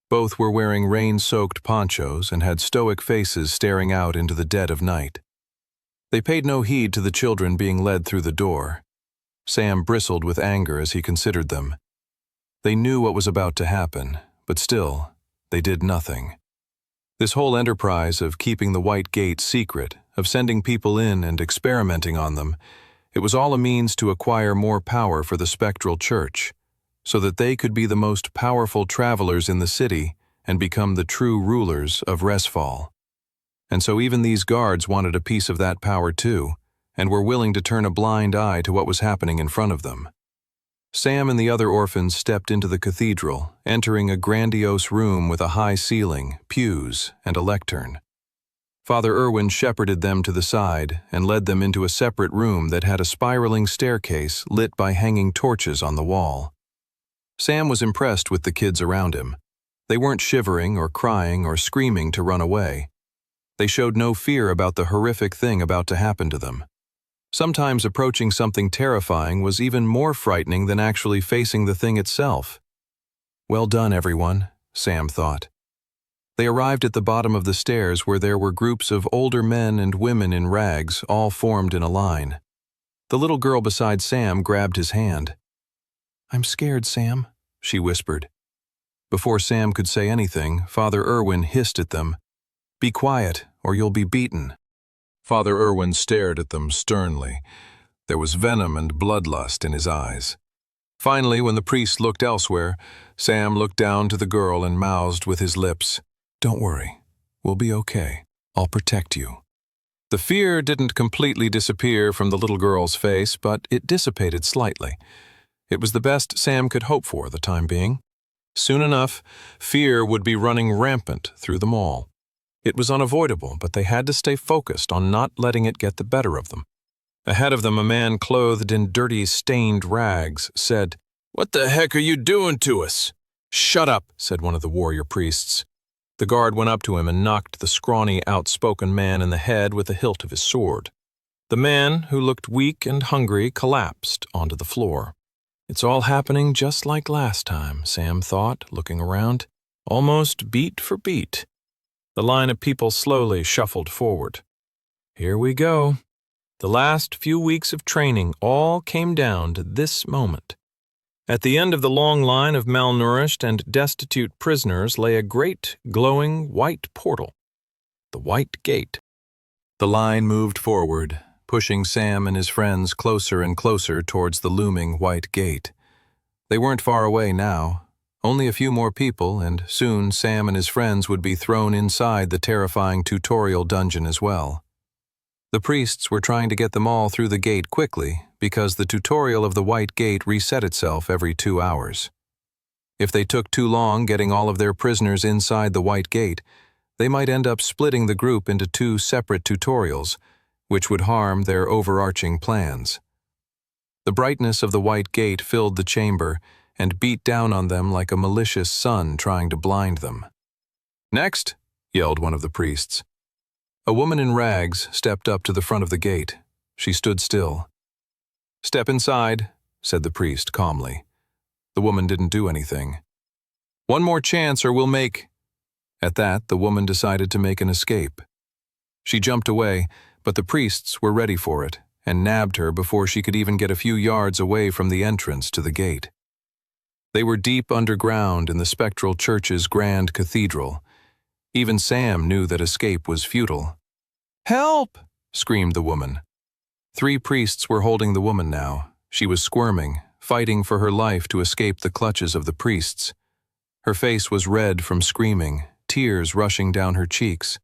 Both were wearing rain-soaked ponchos and had stoic faces staring out into the dead of night. They paid no heed to the children being led through the door. Sam bristled with anger as he considered them. They knew what was about to happen, but still, they did nothing. This whole enterprise of keeping the White Gate secret, of sending people in and experimenting on them, it was all a means to acquire more power for the spectral church, so that they could be the most powerful travelers in the city and become the true rulers of Resfall. And so even these guards wanted a piece of that power too, and were willing to turn a blind eye to what was happening in front of them. Sam and the other orphans stepped into the cathedral, entering a grandiose room with a high ceiling, pews, and a lectern. Father Irwin shepherded them to the side and led them into a separate room that had a spiraling staircase lit by hanging torches on the wall. Sam was impressed with the kids around him. They weren't shivering or crying or screaming to run away. They showed no fear about the horrific thing about to happen to them. Sometimes approaching something terrifying was even more frightening than actually facing the thing itself. Well done, everyone, Sam thought. They arrived at the bottom of the stairs where there were groups of older men and women in rags, all formed in a line. The little girl beside Sam grabbed his hand. "I'm scared, Sam," she whispered. Before Sam could say anything, Father Irwin hissed at them, "Be quiet, or you'll be beaten." Father Irwin stared at them sternly. There was venom and bloodlust in his eyes. Finally, when the priest looked elsewhere, Sam looked down to the girl and mouthed with his lips, "Don't worry. We'll be okay. I'll protect you." The fear didn't completely disappear from the little girl's face, but it dissipated slightly. It was the best Sam could hope for the time being. Soon enough, fear would be running rampant through them all. It was unavoidable, but they had to stay focused on not letting it get the better of them. Ahead of them, a man clothed in dirty, stained rags said, "What the heck are you doing to us?" "Shut up," said one of the warrior priests. The guard went up to him and knocked the scrawny, outspoken man in the head with the hilt of his sword. The man, who looked weak and hungry, collapsed onto the floor. It's all happening just like last time, Sam thought, looking around. Almost beat for beat. The line of people slowly shuffled forward. Here we go. The last few weeks of training all came down to this moment. At the end of the long line of malnourished and destitute prisoners lay a great, glowing white portal. The White Gate. The line moved forward, pushing Sam and his friends closer and closer towards the looming White Gate. They weren't far away now. Only a few more people, and soon Sam and his friends would be thrown inside the terrifying tutorial dungeon as well. The priests were trying to get them all through the gate quickly because the tutorial of the White Gate reset itself every 2 hours. If they took too long getting all of their prisoners inside the White Gate, they might end up splitting the group into 2 separate tutorials, which would harm their overarching plans. The brightness of the White Gate filled the chamber and beat down on them like a malicious sun trying to blind them. "Next," yelled one of the priests. A woman in rags stepped up to the front of the gate. She stood still. "Step inside," said the priest calmly. The woman didn't do anything. "One more chance or we'll make—" At that, the woman decided to make an escape. She jumped away, but the priests were ready for it and nabbed her before she could even get a few yards away from the entrance to the gate. They were deep underground in the spectral church's grand cathedral. Even Sam knew that escape was futile. "Help!" screamed the woman. 3 priests were holding the woman now. She was squirming, fighting for her life to escape the clutches of the priests. Her face was red from screaming, tears rushing down her cheeks.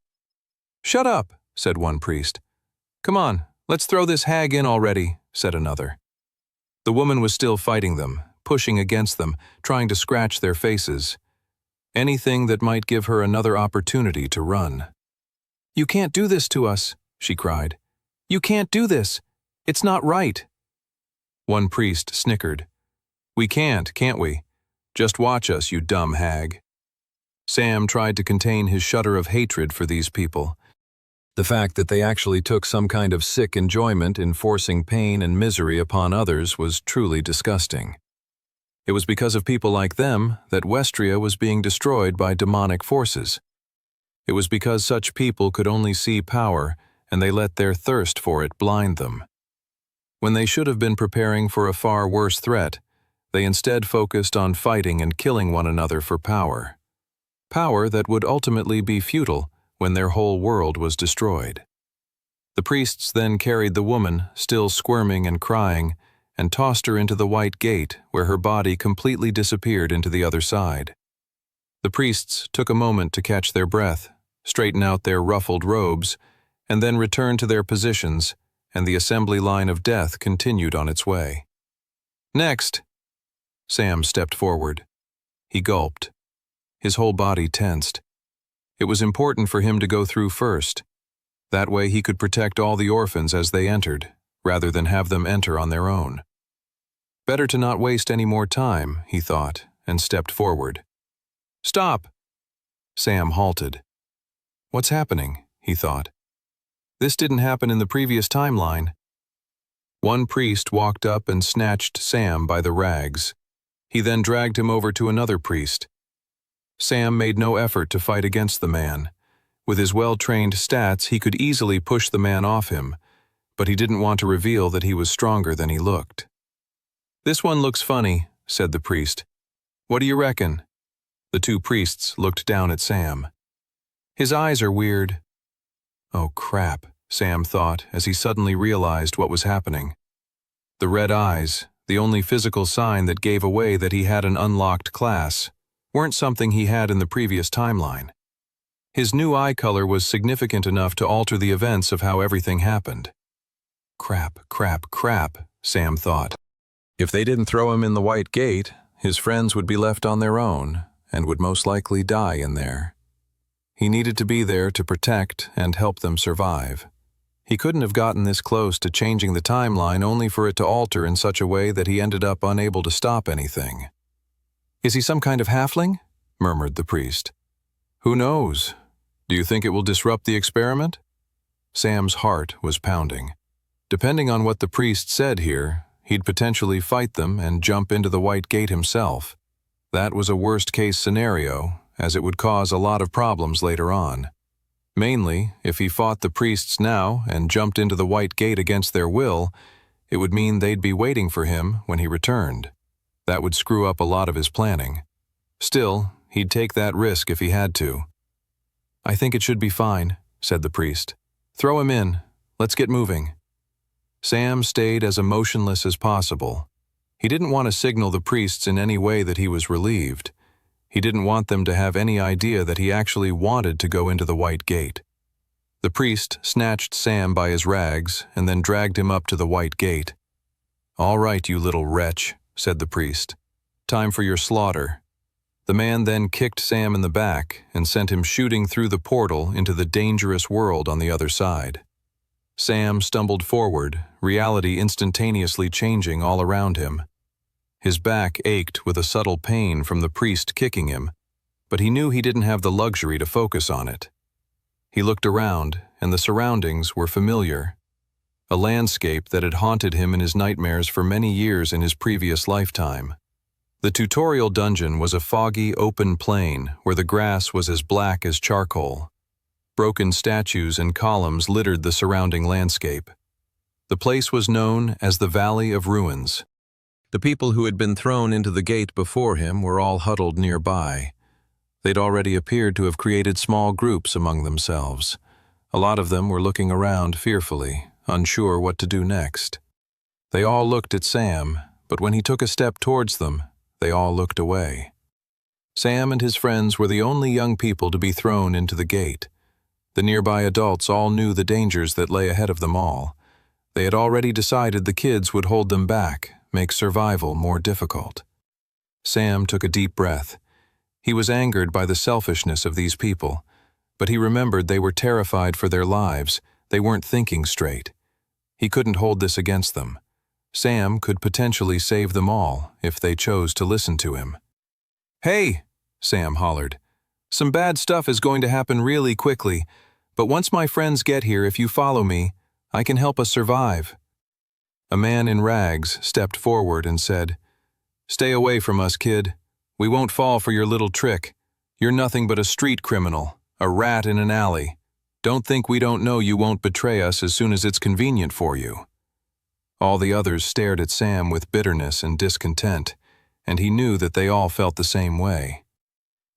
"Shut up," said one priest. "Come on, let's throw this hag in already," said another. The woman was still fighting them, pushing against them, trying to scratch their faces. Anything that might give her another opportunity to run. "You can't do this to us," she cried. "You can't do this. It's not right." One priest snickered. "We can't we? Just watch us, you dumb hag." Sam tried to contain his shudder of hatred for these people. The fact that they actually took some kind of sick enjoyment in forcing pain and misery upon others was truly disgusting. It was because of people like them that Westria was being destroyed by demonic forces. It was because such people could only see power, and they let their thirst for it blind them. When they should have been preparing for a far worse threat, they instead focused on fighting and killing one another for power. Power that would ultimately be futile when their whole world was destroyed. The priests then carried the woman, still squirming and crying, and tossed her into the White Gate, where her body completely disappeared into the other side. The priests took a moment to catch their breath, straighten out their ruffled robes, and then return to their positions, and the assembly line of death continued on its way. "Next," Sam stepped forward. He gulped. His whole body tensed. It was important for him to go through first. That way he could protect all the orphans as they entered, rather than have them enter on their own. Better to not waste any more time, he thought, and stepped forward. "Stop!" Sam halted. What's happening? He thought. This didn't happen in the previous timeline. One priest walked up and snatched Sam by the rags. He then dragged him over to another priest. Sam made no effort to fight against the man. With his well-trained stats, he could easily push the man off him, but he didn't want to reveal that he was stronger than he looked. "This one looks funny," said the priest. "What do you reckon?" The two priests looked down at Sam. "His eyes are weird." Oh crap, Sam thought as he suddenly realized what was happening. The red eyes, the only physical sign that gave away that he had an unlocked class, weren't something he had in the previous timeline. His new eye color was significant enough to alter the events of how everything happened. Crap, Sam thought. If they didn't throw him in the White Gate, his friends would be left on their own and would most likely die in there. He needed to be there to protect and help them survive. He couldn't have gotten this close to changing the timeline only for it to alter in such a way that he ended up unable to stop anything. "Is he some kind of halfling?" murmured the priest. "Who knows? Do you think it will disrupt the experiment?" Sam's heart was pounding. Depending on what the priest said here, he'd potentially fight them and jump into the White Gate himself. That was a worst-case scenario, as it would cause a lot of problems later on. Mainly, if he fought the priests now and jumped into the White Gate against their will, it would mean they'd be waiting for him when he returned. That would screw up a lot of his planning. Still, he'd take that risk if he had to. "I think it should be fine," said the priest. "Throw him in. Let's get moving." Sam stayed as emotionless as possible. He didn't want to signal the priests in any way that he was relieved. He didn't want them to have any idea that he actually wanted to go into the White Gate. The priest snatched Sam by his rags and then dragged him up to the White Gate. "All right, you little wretch," said the priest. "Time for your slaughter." The man then kicked Sam in the back and sent him shooting through the portal into the dangerous world on the other side. Sam stumbled forward, reality instantaneously changing all around him. His back ached with a subtle pain from the priest kicking him, but he knew he didn't have the luxury to focus on it. He looked around, and the surroundings were familiar. A landscape that had haunted him in his nightmares for many years in his previous lifetime. The tutorial dungeon was a foggy, open plain where the grass was as black as charcoal. Broken statues and columns littered the surrounding landscape. The place was known as the Valley of Ruins. The people who had been thrown into the gate before him were all huddled nearby. They'd already appeared to have created small groups among themselves. A lot of them were looking around fearfully, unsure what to do next. They all looked at Sam, but when he took a step towards them, they all looked away. Sam and his friends were the only young people to be thrown into the gate. The nearby adults all knew the dangers that lay ahead of them all. They had already decided the kids would hold them back, make survival more difficult. Sam took a deep breath. He was angered by the selfishness of these people, but he remembered they were terrified for their lives. They weren't thinking straight. He couldn't hold this against them. Sam could potentially save them all if they chose to listen to him. "Hey!" Sam hollered. "Some bad stuff is going to happen really quickly, but once my friends get here, if you follow me, I can help us survive." A man in rags stepped forward and said, "Stay away from us, kid. We won't fall for your little trick. You're nothing but a street criminal, a rat in an alley. Don't think we don't know you won't betray us as soon as it's convenient for you." All the others stared at Sam with bitterness and discontent, and he knew that they all felt the same way.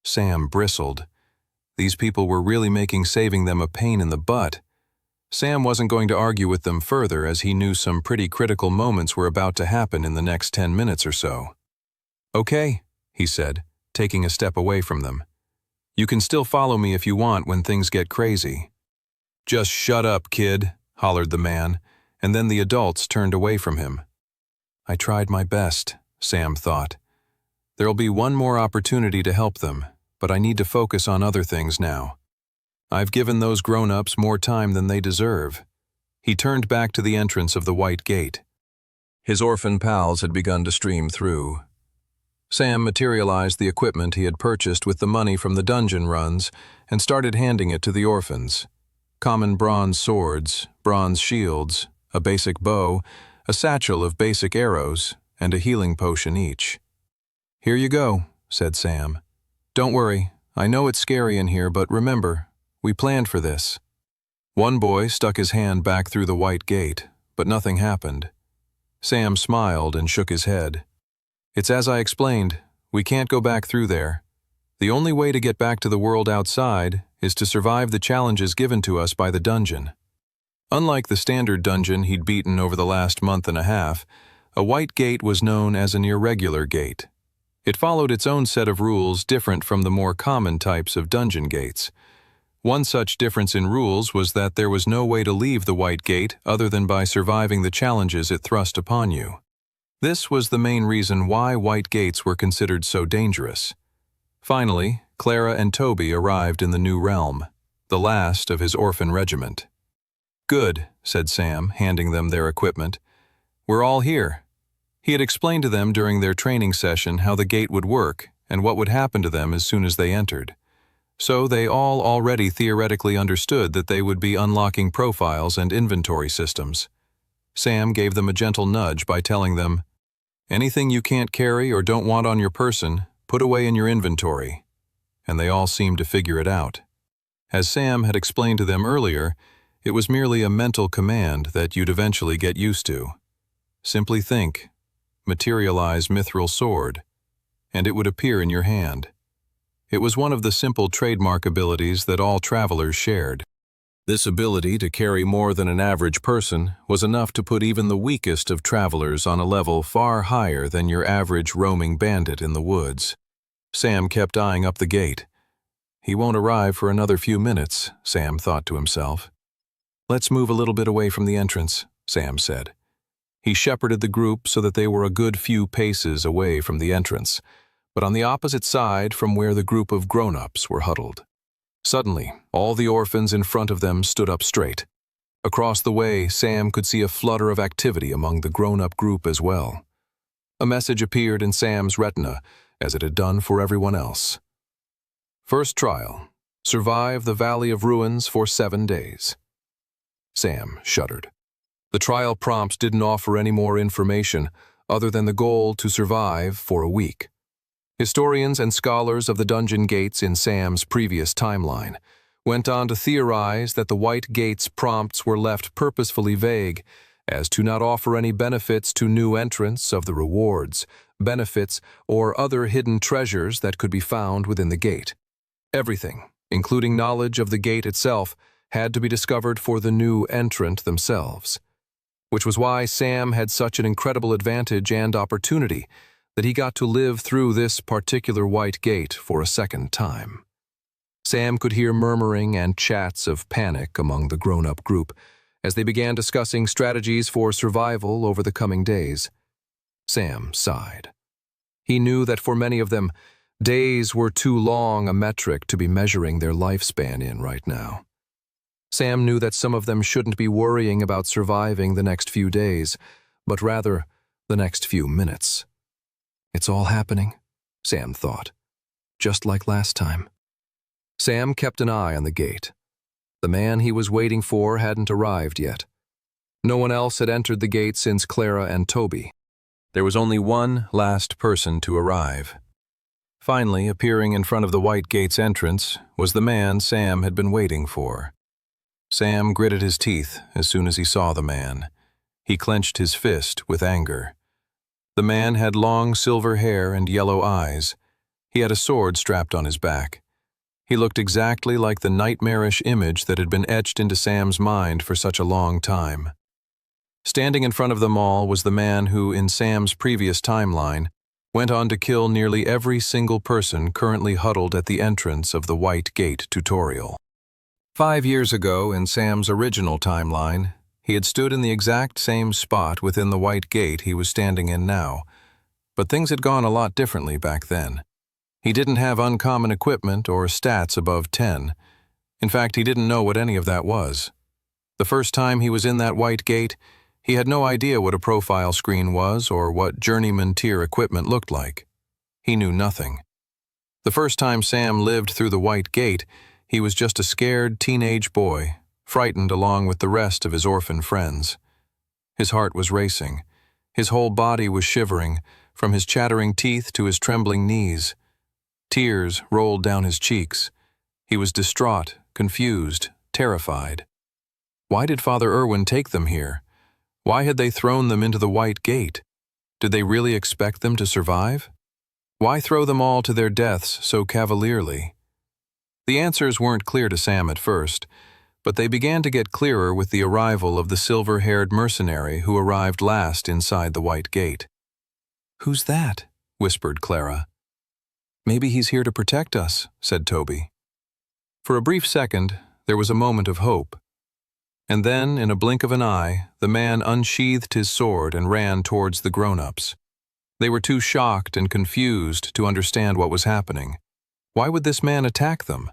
Sam bristled. These people were really making saving them a pain in the butt. Sam wasn't going to argue with them further as he knew some pretty critical moments were about to happen in the next 10 minutes or so. "Okay," he said, taking a step away from them. "You can still follow me if you want when things get crazy." "Just shut up, kid," hollered the man, and then the adults turned away from him. I tried my best, Sam thought. There'll be one more opportunity to help them, but I need to focus on other things now. I've given those grown-ups more time than they deserve." He turned back to the entrance of the white gate. His orphan pals had begun to stream through. Sam materialized the equipment he had purchased with the money from the dungeon runs and started handing it to the orphans. Common bronze swords, bronze shields, a basic bow, a satchel of basic arrows, and a healing potion each. "Here you go," said Sam. "Don't worry, I know it's scary in here, but remember, we planned for this." One boy stuck his hand back through the white gate, but nothing happened. Sam smiled and shook his head. "It's as I explained, we can't go back through there. The only way to get back to the world outside is to survive the challenges given to us by the dungeon." Unlike the standard dungeon he'd beaten over the last month and a half, a white gate was known as an irregular gate. It followed its own set of rules different from the more common types of dungeon gates. One such difference in rules was that there was no way to leave the white gate other than by surviving the challenges it thrust upon you. This was the main reason why white gates were considered so dangerous. Finally, Clara and Toby arrived in the new realm, the last of his orphan regiment. "Good," said Sam, handing them their equipment. "We're all here." He had explained to them during their training session how the gate would work and what would happen to them as soon as they entered. So they all already theoretically understood that they would be unlocking profiles and inventory systems. Sam gave them a gentle nudge by telling them, "Anything you can't carry or don't want on your person, put away in your inventory." And they all seemed to figure it out. As Sam had explained to them earlier, it was merely a mental command that you'd eventually get used to. Simply think, materialize mithril sword, and it would appear in your hand. It was one of the simple trademark abilities that all travelers shared. This ability to carry more than an average person was enough to put even the weakest of travelers on a level far higher than your average roaming bandit in the woods. Sam kept eyeing up the gate. He won't arrive for another few minutes, Sam thought to himself. "Let's move a little bit away from the entrance," Sam said. He shepherded the group so that they were a good few paces away from the entrance, but on the opposite side from where the group of grown-ups were huddled. Suddenly, all the orphans in front of them stood up straight. Across the way, Sam could see a flutter of activity among the grown-up group as well. A message appeared in Sam's retina, as it had done for everyone else. "First trial. Survive the Valley of Ruins for 7 days." Sam shuddered. The trial prompts didn't offer any more information other than the goal to survive for a week. Historians and scholars of the dungeon gates in Sam's previous timeline went on to theorize that the White Gate's prompts were left purposefully vague, as to not offer any benefits to new entrants of the rewards, benefits, or other hidden treasures that could be found within the gate. Everything, including knowledge of the gate itself, had to be discovered for the new entrant themselves. Which was why Sam had such an incredible advantage and opportunity that he got to live through this particular White Gate for a second time. Sam could hear murmuring and chats of panic among the grown-up group as they began discussing strategies for survival over the coming days. Sam sighed. He knew that for many of them, days were too long a metric to be measuring their lifespan in right now. Sam knew that some of them shouldn't be worrying about surviving the next few days, but rather the next few minutes. It's all happening, Sam thought, just like last time. Sam kept an eye on the gate. The man he was waiting for hadn't arrived yet. No one else had entered the gate since Clara and Toby. There was only one last person to arrive. Finally, appearing in front of the White Gate's entrance was the man Sam had been waiting for. Sam gritted his teeth as soon as he saw the man. He clenched his fist with anger. The man had long silver hair and yellow eyes. He had a sword strapped on his back. He looked exactly like the nightmarish image that had been etched into Sam's mind for such a long time. Standing in front of them all was the man who, in Sam's previous timeline, went on to kill nearly every single person currently huddled at the entrance of the White Gate tutorial. 5 years ago, in Sam's original timeline, he had stood in the exact same spot within the White Gate he was standing in now, But things had gone a lot differently back then. He didn't have uncommon equipment or stats above 10. In fact, he didn't know what any of that was. The first time he was in that white gate, he had no idea what a profile screen was or what journeyman tier equipment looked like. He knew nothing. The first time Sam lived through the white gate, he was just a scared teenage boy, frightened along with the rest of his orphan friends. His heart was racing. His whole body was shivering, from his chattering teeth to his trembling knees. Tears rolled down his cheeks. He was distraught, confused, terrified. Why did Father Irwin take them here? Why had they thrown them into the white gate? Did they really expect them to survive? Why throw them all to their deaths so cavalierly? The answers weren't clear to Sam at first, but they began to get clearer with the arrival of the silver-haired mercenary who arrived last inside the white gate. "Who's that?" whispered Clara. "Maybe he's here to protect us," said Toby. For a brief second, there was a moment of hope. And then, in a blink of an eye, the man unsheathed his sword and ran towards the grown-ups. They were too shocked and confused to understand what was happening. Why would this man attack them?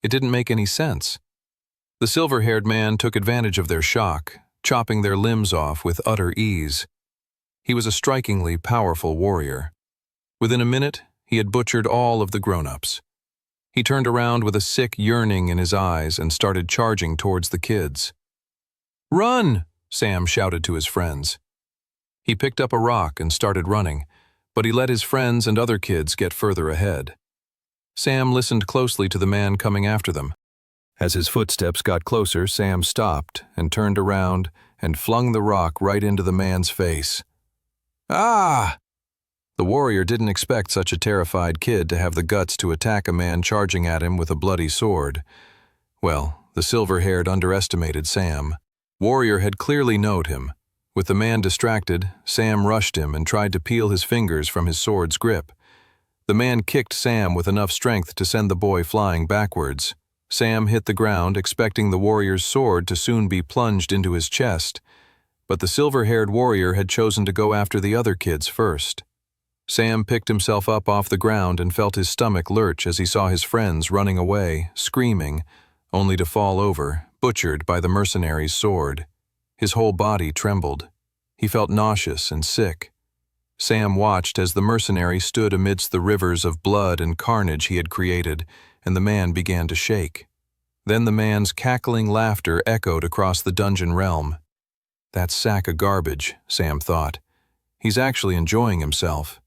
It didn't make any sense. The silver-haired man took advantage of their shock, chopping their limbs off with utter ease. He was a strikingly powerful warrior. Within a minute, he had butchered all of the grown-ups. He turned around with a sick yearning in his eyes and started charging towards the kids. "Run!" Sam shouted to his friends. He picked up a rock and started running, but he let his friends and other kids get further ahead. Sam listened closely to the man coming after them. As his footsteps got closer, Sam stopped and turned around and flung the rock right into the man's face. "Ah!" The warrior didn't expect such a terrified kid to have the guts to attack a man charging at him with a bloody sword. Well, the silver-haired underestimated Sam. Warrior had clearly known him. With the man distracted, Sam rushed him and tried to peel his fingers from his sword's grip. The man kicked Sam with enough strength to send the boy flying backwards. Sam hit the ground, expecting the warrior's sword to soon be plunged into his chest. But the silver-haired warrior had chosen to go after the other kids first. Sam picked himself up off the ground and felt his stomach lurch as he saw his friends running away, screaming, only to fall over, butchered by the mercenary's sword. His whole body trembled. He felt nauseous and sick. Sam watched as the mercenary stood amidst the rivers of blood and carnage he had created, and the man began to shake. Then the man's cackling laughter echoed across the dungeon realm. "That sack of garbage," Sam thought. "He's actually enjoying himself."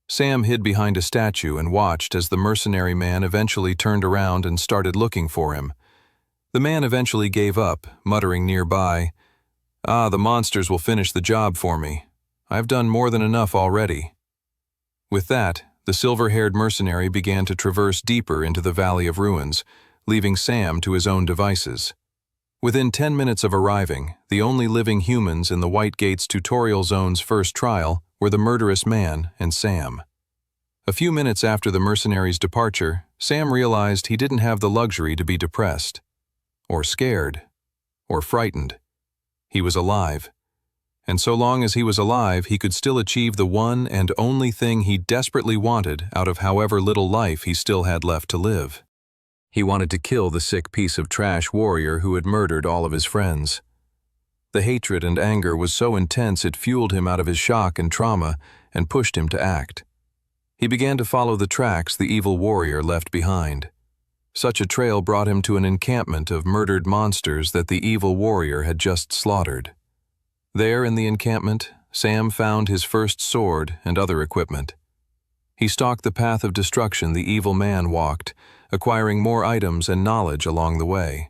Sam hid behind a statue and watched as the mercenary man eventually turned around and started looking for him. The man eventually gave up, muttering nearby, "The monsters will finish the job for me. I've done more than enough already." With that, the silver-haired mercenary began to traverse deeper into the Valley of Ruins, leaving Sam to his own devices. Within 10 minutes of arriving, the only living humans in the White Gates tutorial zone's first trial were the murderous man and Sam. A few minutes after the mercenary's departure, Sam realized he didn't have the luxury to be depressed, or scared, or frightened. He was alive. And so long as he was alive, he could still achieve the one and only thing he desperately wanted out of however little life he still had left to live. He wanted to kill the sick piece of trash warrior who had murdered all of his friends. The hatred and anger was so intense it fueled him out of his shock and trauma and pushed him to act. He began to follow the tracks the evil warrior left behind. Such a trail brought him to an encampment of murdered monsters that the evil warrior had just slaughtered. There in the encampment, Sam found his first sword and other equipment. He stalked the path of destruction the evil man walked, acquiring more items and knowledge along the way.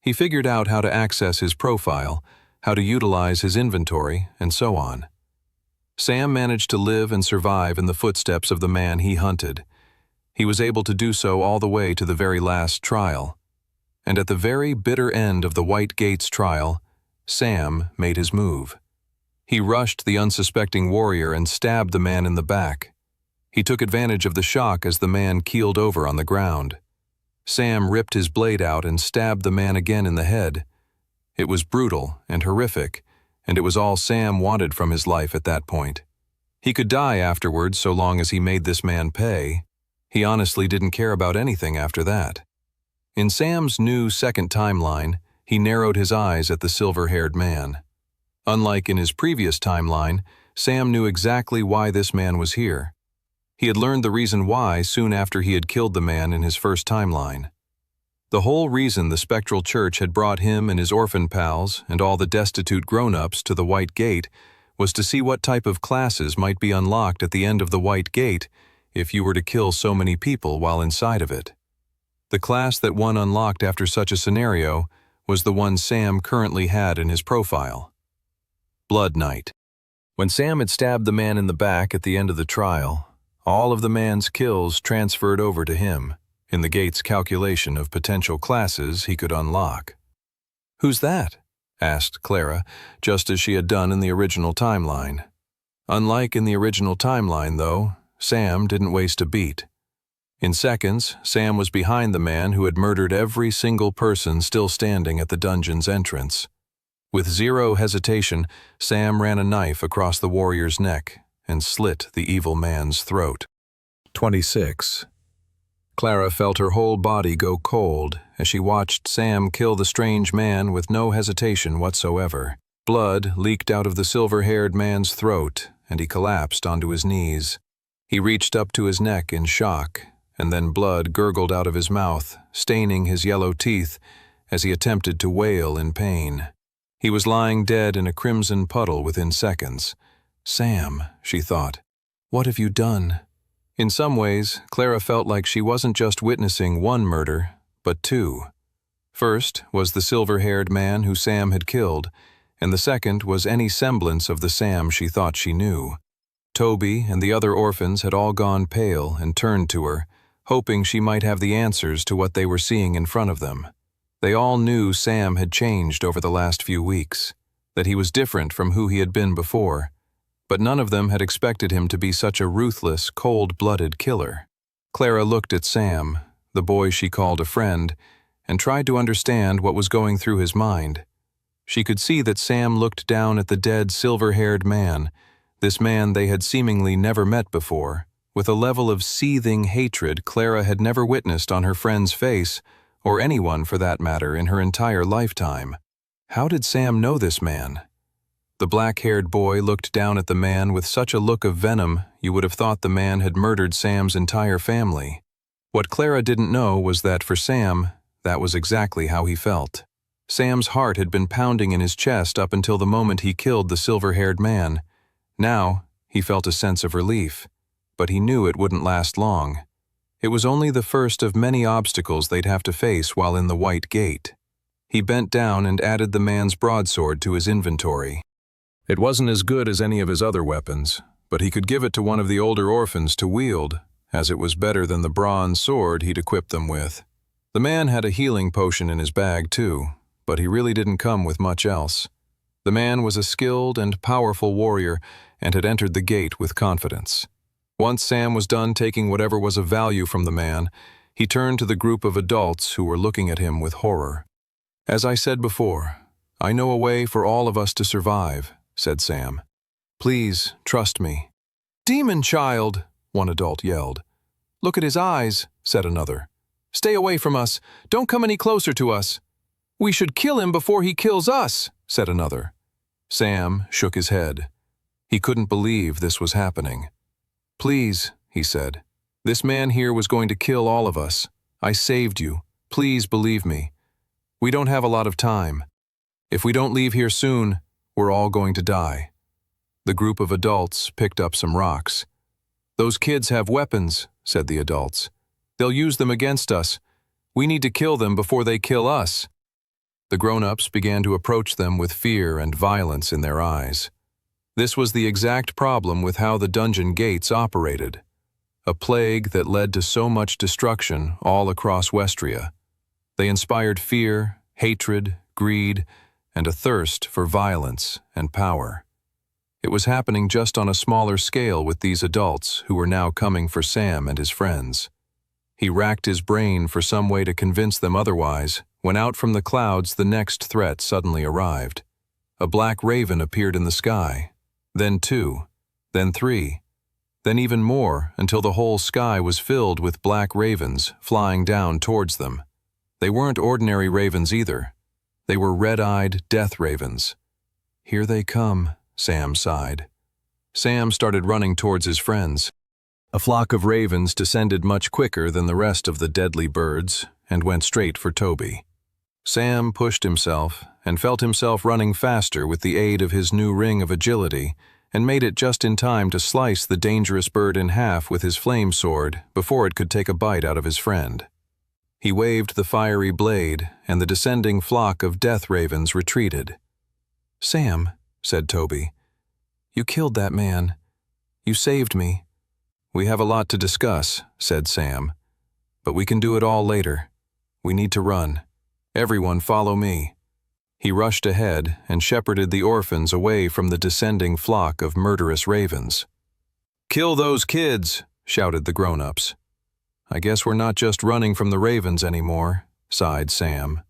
He figured out how to access his profile, how to utilize his inventory, and so on. Sam managed to live and survive in the footsteps of the man he hunted. He was able to do so all the way to the very last trial. And at the very bitter end of the White Gates trial, Sam made his move. He rushed the unsuspecting warrior and stabbed the man in the back. He took advantage of the shock as the man keeled over on the ground. Sam ripped his blade out and stabbed the man again in the head. It was brutal and horrific, and it was all Sam wanted from his life at that point. He could die afterwards so long as he made this man pay. He honestly didn't care about anything after that. In Sam's new second timeline, he narrowed his eyes at the silver-haired man. Unlike in his previous timeline, Sam knew exactly why this man was here. He had learned the reason why soon after he had killed the man in his first timeline. The whole reason the Spectral Church had brought him and his orphan pals and all the destitute grown-ups to the White Gate was to see what type of classes might be unlocked at the end of the White Gate if you were to kill so many people while inside of it. The class that one unlocked after such a scenario was the one Sam currently had in his profile. Blood Knight. When Sam had stabbed the man in the back at the end of the trial, all of the man's kills transferred over to him in the Gate's calculation of potential classes he could unlock. "Who's that?" asked Clara, just as she had done in the original timeline. Unlike in the original timeline, though, Sam didn't waste a beat. In seconds, Sam was behind the man who had murdered every single person still standing at the dungeon's entrance. With zero hesitation, Sam ran a knife across the warrior's neck and slit the evil man's throat. 26. Clara felt her whole body go cold as she watched Sam kill the strange man with no hesitation whatsoever. Blood leaked out of the silver-haired man's throat, and he collapsed onto his knees. He reached up to his neck in shock, and then blood gurgled out of his mouth, staining his yellow teeth as he attempted to wail in pain. He was lying dead in a crimson puddle within seconds. "Sam," she thought, "what have you done?" In some ways, Clara felt like she wasn't just witnessing one murder, but two. First was the silver-haired man who Sam had killed, and the second was any semblance of the Sam she thought she knew. Toby and the other orphans had all gone pale and turned to her, hoping she might have the answers to what they were seeing in front of them. They all knew Sam had changed over the last few weeks, that he was different from who he had been before, but none of them had expected him to be such a ruthless, cold-blooded killer. Clara looked at Sam, the boy she called a friend, and tried to understand what was going through his mind. She could see that Sam looked down at the dead silver-haired man, this man they had seemingly never met before, with a level of seething hatred Clara had never witnessed on her friend's face, or anyone for that matter in her entire lifetime. How did Sam know this man? The black-haired boy looked down at the man with such a look of venom you would have thought the man had murdered Sam's entire family. What Clara didn't know was that for Sam, that was exactly how he felt. Sam's heart had been pounding in his chest up until the moment he killed the silver-haired man. Now, he felt a sense of relief, but he knew it wouldn't last long. It was only the first of many obstacles they'd have to face while in the White Gate. He bent down and added the man's broadsword to his inventory. It wasn't as good as any of his other weapons, but he could give it to one of the older orphans to wield, as it was better than the bronze sword he'd equipped them with. The man had a healing potion in his bag too, but he really didn't come with much else. The man was a skilled and powerful warrior and had entered the gate with confidence. Once Sam was done taking whatever was of value from the man, he turned to the group of adults who were looking at him with horror. "As I said before, I know a way for all of us to survive," said Sam. "Please, trust me." "Demon child!" one adult yelled. "Look at his eyes," said another. "Stay away from us. Don't come any closer to us." "We should kill him before he kills us," said another. Sam shook his head. He couldn't believe this was happening. "Please," he said. "This man here was going to kill all of us. I saved you. Please believe me. We don't have a lot of time. If we don't leave here soon, we're all going to die." The group of adults picked up some rocks. "Those kids have weapons," said the adults. "They'll use them against us. We need to kill them before they kill us." The grown-ups began to approach them with fear and violence in their eyes. This was the exact problem with how the dungeon gates operated. A plague that led to so much destruction all across Westria. They inspired fear, hatred, greed, and a thirst for violence and power. It was happening just on a smaller scale with these adults who were now coming for Sam and his friends. He racked his brain for some way to convince them otherwise, when out from the clouds the next threat suddenly arrived. A black raven appeared in the sky. Then two, then 3, then even more until the whole sky was filled with black ravens flying down towards them. They weren't ordinary ravens either. They were red-eyed death ravens. "Here they come," Sam sighed. Sam started running towards his friends. A flock of ravens descended much quicker than the rest of the deadly birds and went straight for Toby. Sam pushed himself and felt himself running faster with the aid of his new ring of agility, and made it just in time to slice the dangerous bird in half with his flame sword before it could take a bite out of his friend. He waved the fiery blade, and the descending flock of death ravens retreated. "Sam," said Toby, "you killed that man. You saved me." "We have a lot to discuss," said Sam, "but we can do it all later. We need to run. Everyone follow me." He rushed ahead and shepherded the orphans away from the descending flock of murderous ravens. "Kill those kids!" shouted the grown-ups. "I guess we're not just running from the ravens anymore," sighed Sam.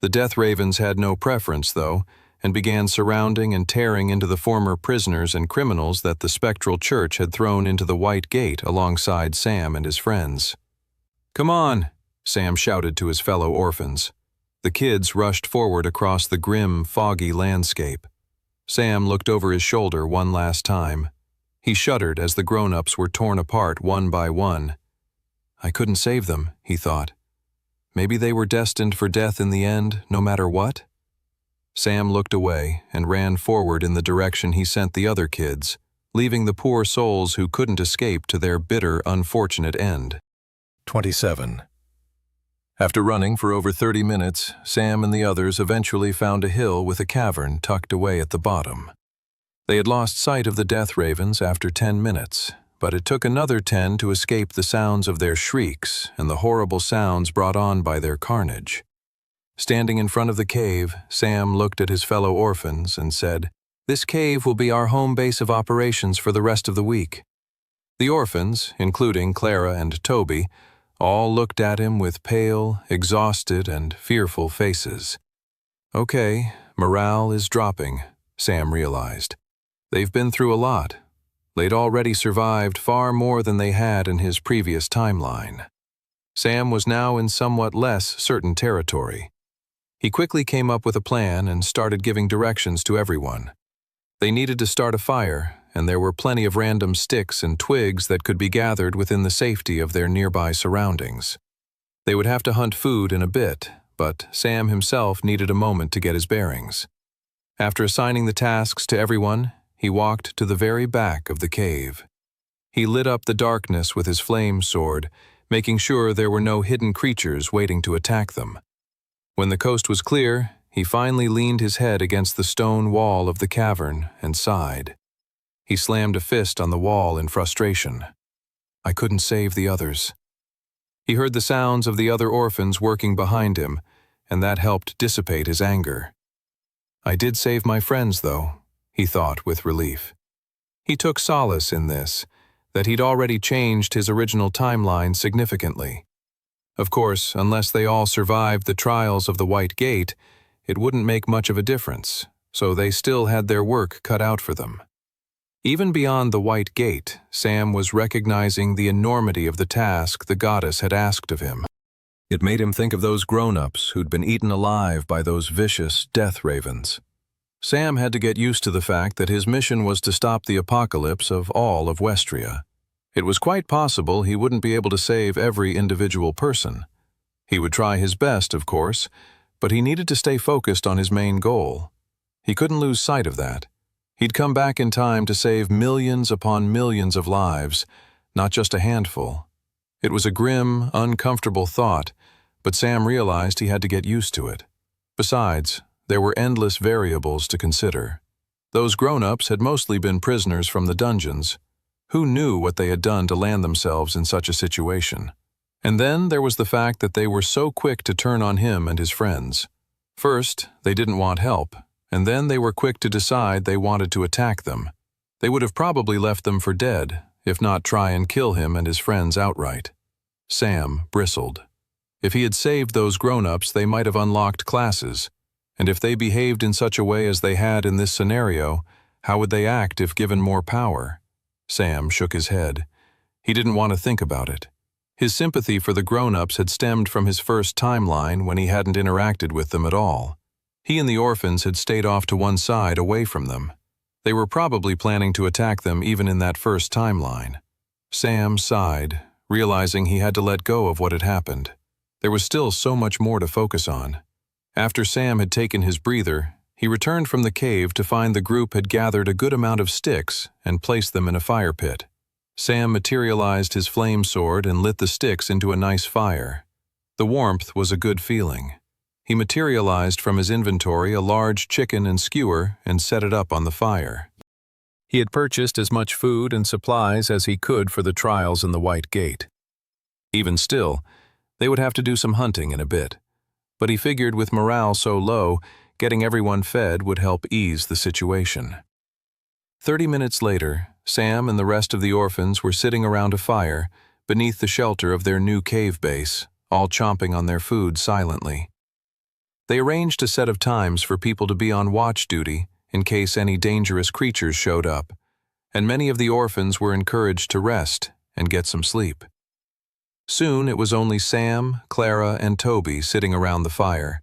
The death ravens had no preference, though, and began surrounding and tearing into the former prisoners and criminals that the spectral church had thrown into the White Gate alongside Sam and his friends. "Come on!" Sam shouted to his fellow orphans. The kids rushed forward across the grim, foggy landscape. Sam looked over his shoulder one last time. He shuddered as the grown-ups were torn apart one by one. "I couldn't save them," he thought. "Maybe they were destined for death in the end, no matter what?" Sam looked away and ran forward in the direction he sent the other kids, leaving the poor souls who couldn't escape to their bitter, unfortunate end. 27. After running for over 30 minutes, Sam and the others eventually found a hill with a cavern tucked away at the bottom. They had lost sight of the death ravens after 10 minutes, but it took another 10 to escape the sounds of their shrieks and the horrible sounds brought on by their carnage. Standing in front of the cave, Sam looked at his fellow orphans and said, "This cave will be our home base of operations for the rest of the week." The orphans, including Clara and Toby, all looked at him with pale, exhausted, and fearful faces. Okay, morale is dropping, Sam realized. They've been through a lot. They'd already survived far more than they had in his previous timeline. Sam was now in somewhat less certain territory. He quickly came up with a plan and started giving directions to everyone. They needed to start a fire, and there were plenty of random sticks and twigs that could be gathered within the safety of their nearby surroundings. They would have to hunt food in a bit, but Sam himself needed a moment to get his bearings. After assigning the tasks to everyone, he walked to the very back of the cave. He lit up the darkness with his flame sword, making sure there were no hidden creatures waiting to attack them. When the coast was clear, he finally leaned his head against the stone wall of the cavern and sighed. He slammed a fist on the wall in frustration. I couldn't save the others. He heard the sounds of the other orphans working behind him, and that helped dissipate his anger. I did save my friends, though, he thought with relief. He took solace in this, that he'd already changed his original timeline significantly. Of course, unless they all survived the trials of the White Gate, it wouldn't make much of a difference, so they still had their work cut out for them. Even beyond the White Gate, Sam was recognizing the enormity of the task the goddess had asked of him. It made him think of those grown-ups who'd been eaten alive by those vicious death ravens. Sam had to get used to the fact that his mission was to stop the apocalypse of all of Westria. It was quite possible he wouldn't be able to save every individual person. He would try his best, of course, but he needed to stay focused on his main goal. He couldn't lose sight of that. He'd come back in time to save millions upon millions of lives, not just a handful. It was a grim, uncomfortable thought, but Sam realized he had to get used to it. Besides, there were endless variables to consider. Those grown-ups had mostly been prisoners from the dungeons. Who knew what they had done to land themselves in such a situation? And then there was the fact that they were so quick to turn on him and his friends. First, they didn't want help, and then they were quick to decide they wanted to attack them. They would have probably left them for dead, if not try and kill him and his friends outright. Sam bristled. If he had saved those grown-ups, they might have unlocked classes, and if they behaved in such a way as they had in this scenario, how would they act if given more power? Sam shook his head. He didn't want to think about it. His sympathy for the grown-ups had stemmed from his first timeline when he hadn't interacted with them at all. He and the orphans had stayed off to one side, away from them. They were probably planning to attack them even in that first timeline. Sam sighed, realizing he had to let go of what had happened. There was still so much more to focus on. After Sam had taken his breather, he returned from the cave to find the group had gathered a good amount of sticks and placed them in a fire pit. Sam materialized his flame sword and lit the sticks into a nice fire. The warmth was a good feeling. He materialized from his inventory a large chicken and skewer and set it up on the fire. He had purchased as much food and supplies as he could for the trials in the White Gate. Even still, they would have to do some hunting in a bit. But he figured with morale so low, getting everyone fed would help ease the situation. 30 minutes later, Sam and the rest of the orphans were sitting around a fire beneath the shelter of their new cave base, all chomping on their food silently. They arranged a set of times for people to be on watch duty in case any dangerous creatures showed up, and many of the orphans were encouraged to rest and get some sleep. Soon it was only Sam, Clara, and Toby sitting around the fire.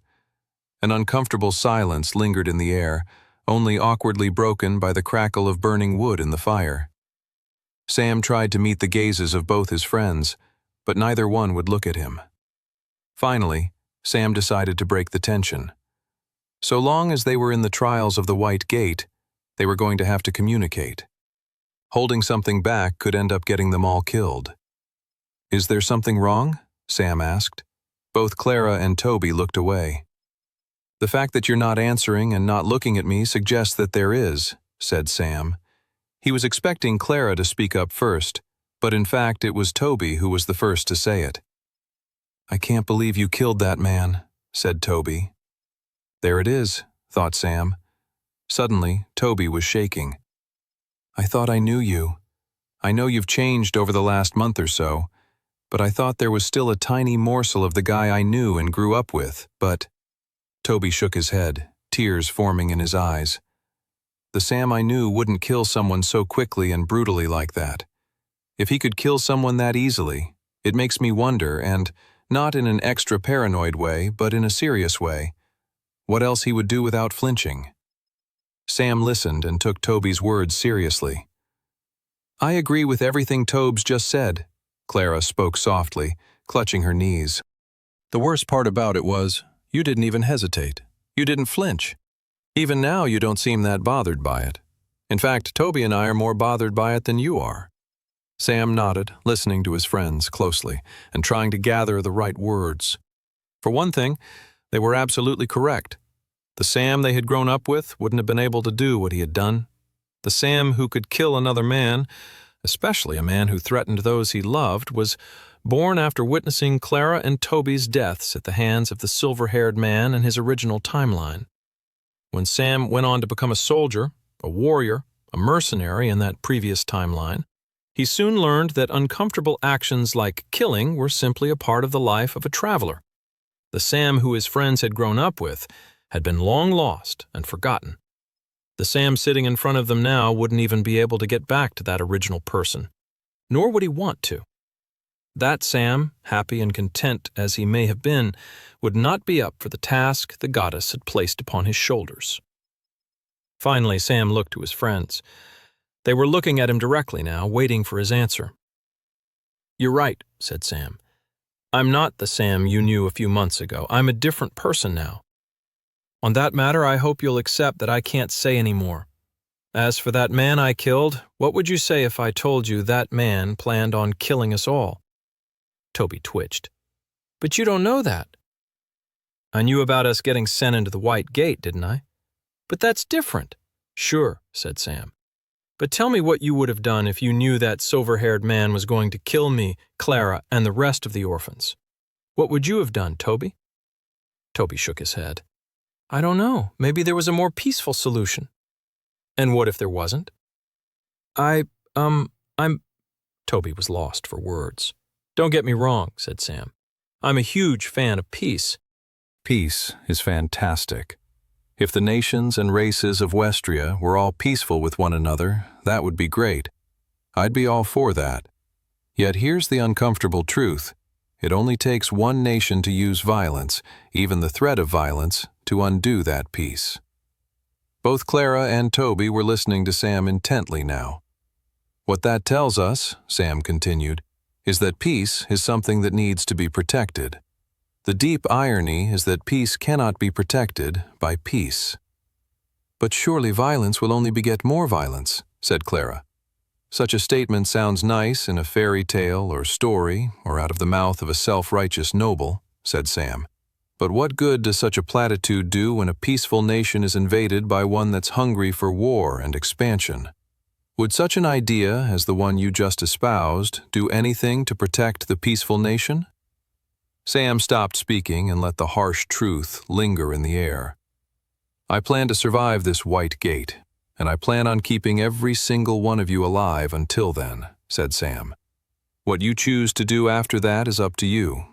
An uncomfortable silence lingered in the air, only awkwardly broken by the crackle of burning wood in the fire. Sam tried to meet the gazes of both his friends, but neither one would look at him. Finally, Sam decided to break the tension. So long as they were in the trials of the White Gate, they were going to have to communicate. Holding something back could end up getting them all killed. "Is there something wrong?" Sam asked. Both Clara and Toby looked away. "The fact that you're not answering and not looking at me suggests that there is," said Sam. He was expecting Clara to speak up first, but in fact it was Toby who was the first to say it. "I can't believe you killed that man," said Toby. "There it is," thought Sam. Suddenly, Toby was shaking. "I thought I knew you. I know you've changed over the last month or so, but I thought there was still a tiny morsel of the guy I knew and grew up with, but—" Toby shook his head, tears forming in his eyes. "The Sam I knew wouldn't kill someone so quickly and brutally like that. If he could kill someone that easily, it makes me wonder, and not in an extra paranoid way, but in a serious way, what else he would do without flinching." Sam listened and took Toby's words seriously. "I agree with everything Tobes just said," Clara spoke softly, clutching her knees. "The worst part about it was, you didn't even hesitate. You didn't flinch. Even now you don't seem that bothered by it. In fact, Toby and I are more bothered by it than you are." Sam nodded, listening to his friends closely and trying to gather the right words. For one thing, they were absolutely correct. The Sam they had grown up with wouldn't have been able to do what he had done. The Sam who could kill another man, especially a man who threatened those he loved, was born after witnessing Clara and Toby's deaths at the hands of the silver-haired man in his original timeline. When Sam went on to become a soldier, a warrior, a mercenary in that previous timeline, he soon learned that uncomfortable actions like killing were simply a part of the life of a traveler. The Sam who his friends had grown up with had been long lost and forgotten. The Sam sitting in front of them now wouldn't even be able to get back to that original person, nor would he want to. That Sam, happy and content as he may have been, would not be up for the task the goddess had placed upon his shoulders. Finally, Sam looked to his friends. They were looking at him directly now, waiting for his answer. "You're right," said Sam. "I'm not the Sam you knew a few months ago. I'm a different person now. On that matter, I hope you'll accept that I can't say any more. As for that man I killed, what would you say if I told you that man planned on killing us all?" Toby twitched. "But you don't know that." "I knew about us getting sent into the White Gate, didn't I?" "But that's different." "Sure," said Sam. "But tell me what you would have done if you knew that silver-haired man was going to kill me, Clara, and the rest of the orphans. What would you have done, Toby?" Toby shook his head. "I don't know. Maybe there was a more peaceful solution." "And what if there wasn't?" I'm... Toby was lost for words. "Don't get me wrong," said Sam. "I'm a huge fan of peace." Peace is fantastic. If the nations and races of Westria were all peaceful with one another, that would be great. I'd be all for that. Yet here's the uncomfortable truth. It only takes one nation to use violence, even the threat of violence, to undo that peace. Both Clara and Toby were listening to Sam intently now. What that tells us, Sam continued, is that peace is something that needs to be protected. The deep irony is that peace cannot be protected by peace. But surely violence will only beget more violence, said Clara. Such a statement sounds nice in a fairy tale or story or out of the mouth of a self-righteous noble, said Sam. But what good does such a platitude do when a peaceful nation is invaded by one that's hungry for war and expansion? Would such an idea as the one you just espoused do anything to protect the peaceful nation? Sam stopped speaking and let the harsh truth linger in the air. I plan to survive this white gate, and I plan on keeping every single one of you alive until then, said Sam. What you choose to do after that is up to you.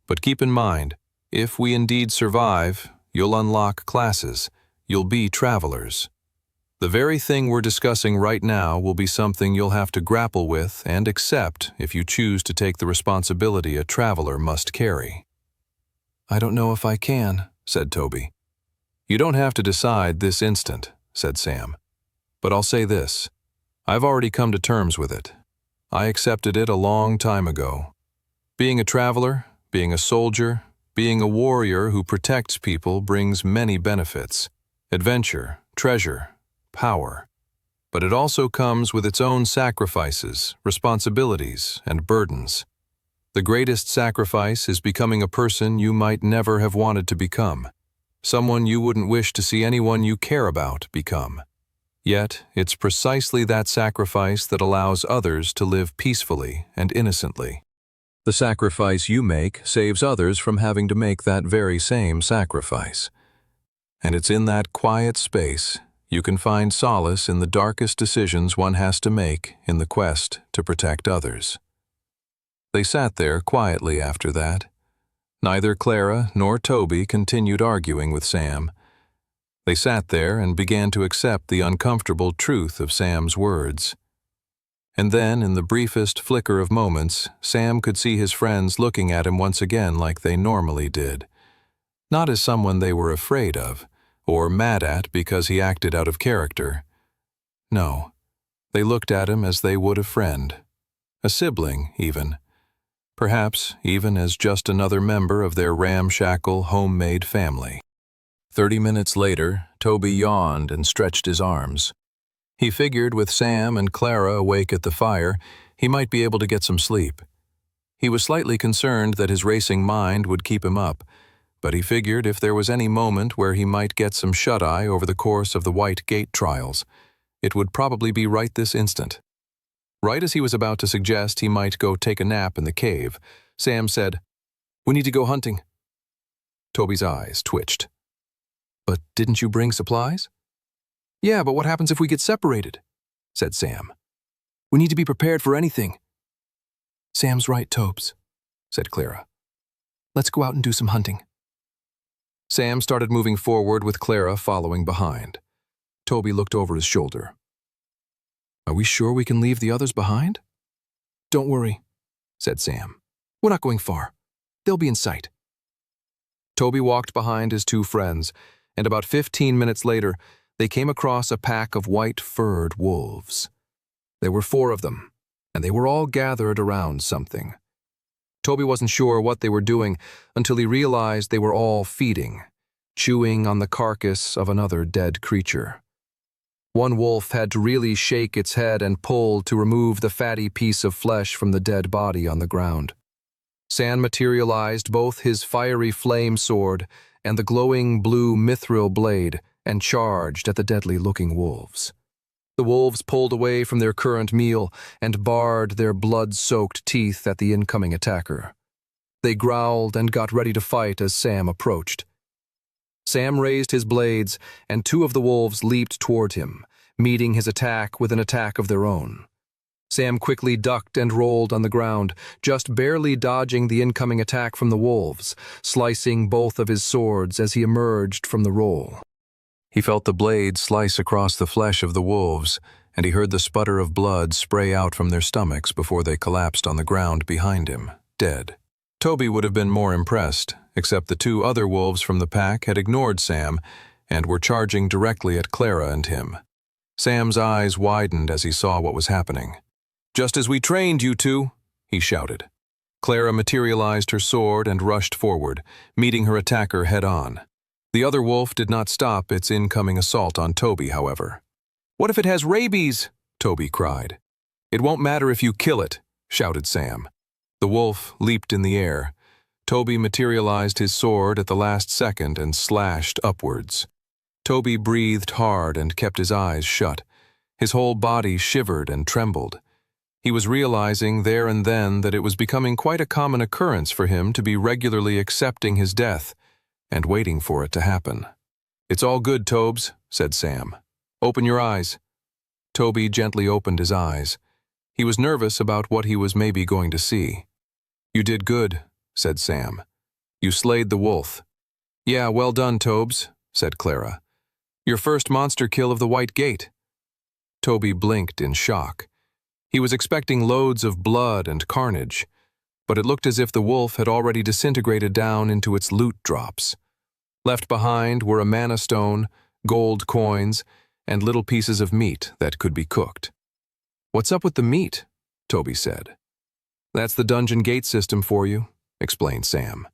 But keep in mind, if we indeed survive, you'll unlock classes. You'll be travelers. The very thing we're discussing right now will be something you'll have to grapple with and accept if you choose to take the responsibility a traveler must carry. I don't know if I can, said Toby. You don't have to decide this instant, said Sam. But I'll say this. I've already come to terms with it. I accepted it a long time ago. Being a traveler, being a soldier, being a warrior who protects people brings many benefits. Adventure, treasure, power. But it also comes with its own sacrifices, responsibilities, and burdens. The greatest sacrifice is becoming a person you might never have wanted to become, someone you wouldn't wish to see anyone you care about become. Yet, it's precisely that sacrifice that allows others to live peacefully and innocently. The sacrifice you make saves others from having to make that very same sacrifice. And it's in that quiet space you can find solace in the darkest decisions one has to make in the quest to protect others. They sat there quietly after that. Neither Clara nor Toby continued arguing with Sam. They sat there and began to accept the uncomfortable truth of Sam's words. And then, in the briefest flicker of moments, Sam could see his friends looking at him once again like they normally did. Not as someone they were afraid of, or mad at because he acted out of character. No, they looked at him as they would a friend, a sibling even, perhaps even as just another member of their ramshackle homemade family. 30 minutes later, Toby yawned and stretched his arms. He figured with Sam and Clara awake at the fire, he might be able to get some sleep. He was slightly concerned that his racing mind would keep him up, but he figured if there was any moment where he might get some shut-eye over the course of the White Gate trials, it would probably be right this instant. Right as he was about to suggest he might go take a nap in the cave, Sam said, "We need to go hunting." Toby's eyes twitched. "But didn't you bring supplies?" "Yeah, but what happens if we get separated?" said Sam. "We need to be prepared for anything." "Sam's right, Tobes," said Clara. "Let's go out and do some hunting." Sam started moving forward with Clara following behind. Toby looked over his shoulder. "Are we sure we can leave the others behind?" "Don't worry," said Sam. "We're not going far. They'll be in sight." Toby walked behind his two friends, and about 15 minutes later, they came across a pack of white-furred wolves. There were 4 of them, and they were all gathered around something. Toby wasn't sure what they were doing until he realized they were all feeding, chewing on the carcass of another dead creature. One wolf had to really shake its head and pull to remove the fatty piece of flesh from the dead body on the ground. Sam materialized both his fiery flame sword and the glowing blue mithril blade and charged at the deadly-looking wolves. The wolves pulled away from their current meal and barred their blood-soaked teeth at the incoming attacker. They growled and got ready to fight as Sam approached. Sam raised his blades, and 2 of the wolves leaped toward him, meeting his attack with an attack of their own. Sam quickly ducked and rolled on the ground, just barely dodging the incoming attack from the wolves, slicing both of his swords as he emerged from the roll. He felt the blade slice across the flesh of the wolves, and he heard the sputter of blood spray out from their stomachs before they collapsed on the ground behind him, dead. Toby would have been more impressed, except the two other wolves from the pack had ignored Sam and were charging directly at Clara and him. Sam's eyes widened as he saw what was happening. "Just as we trained you two," he shouted. Clara materialized her sword and rushed forward, meeting her attacker head-on. The other wolf did not stop its incoming assault on Toby, however. "What if it has rabies?" Toby cried. "It won't matter if you kill it," shouted Sam. The wolf leaped in the air. Toby materialized his sword at the last second and slashed upwards. Toby breathed hard and kept his eyes shut. His whole body shivered and trembled. He was realizing there and then that it was becoming quite a common occurrence for him to be regularly accepting his death and waiting for it to happen. "It's all good, Tobes," said Sam. "Open your eyes." Toby gently opened his eyes. He was nervous about what he was maybe going to see. "You did good," said Sam. "You slayed the wolf." "Yeah, well done, Tobes," said Clara. "Your first monster kill of the White Gate." Toby blinked in shock. He was expecting loads of blood and carnage, but it looked as if the wolf had already disintegrated down into its loot drops. Left behind were a mana stone, gold coins, and little pieces of meat that could be cooked. "What's up with the meat?" Toby said. "That's the dungeon gate system for you," explained Sam.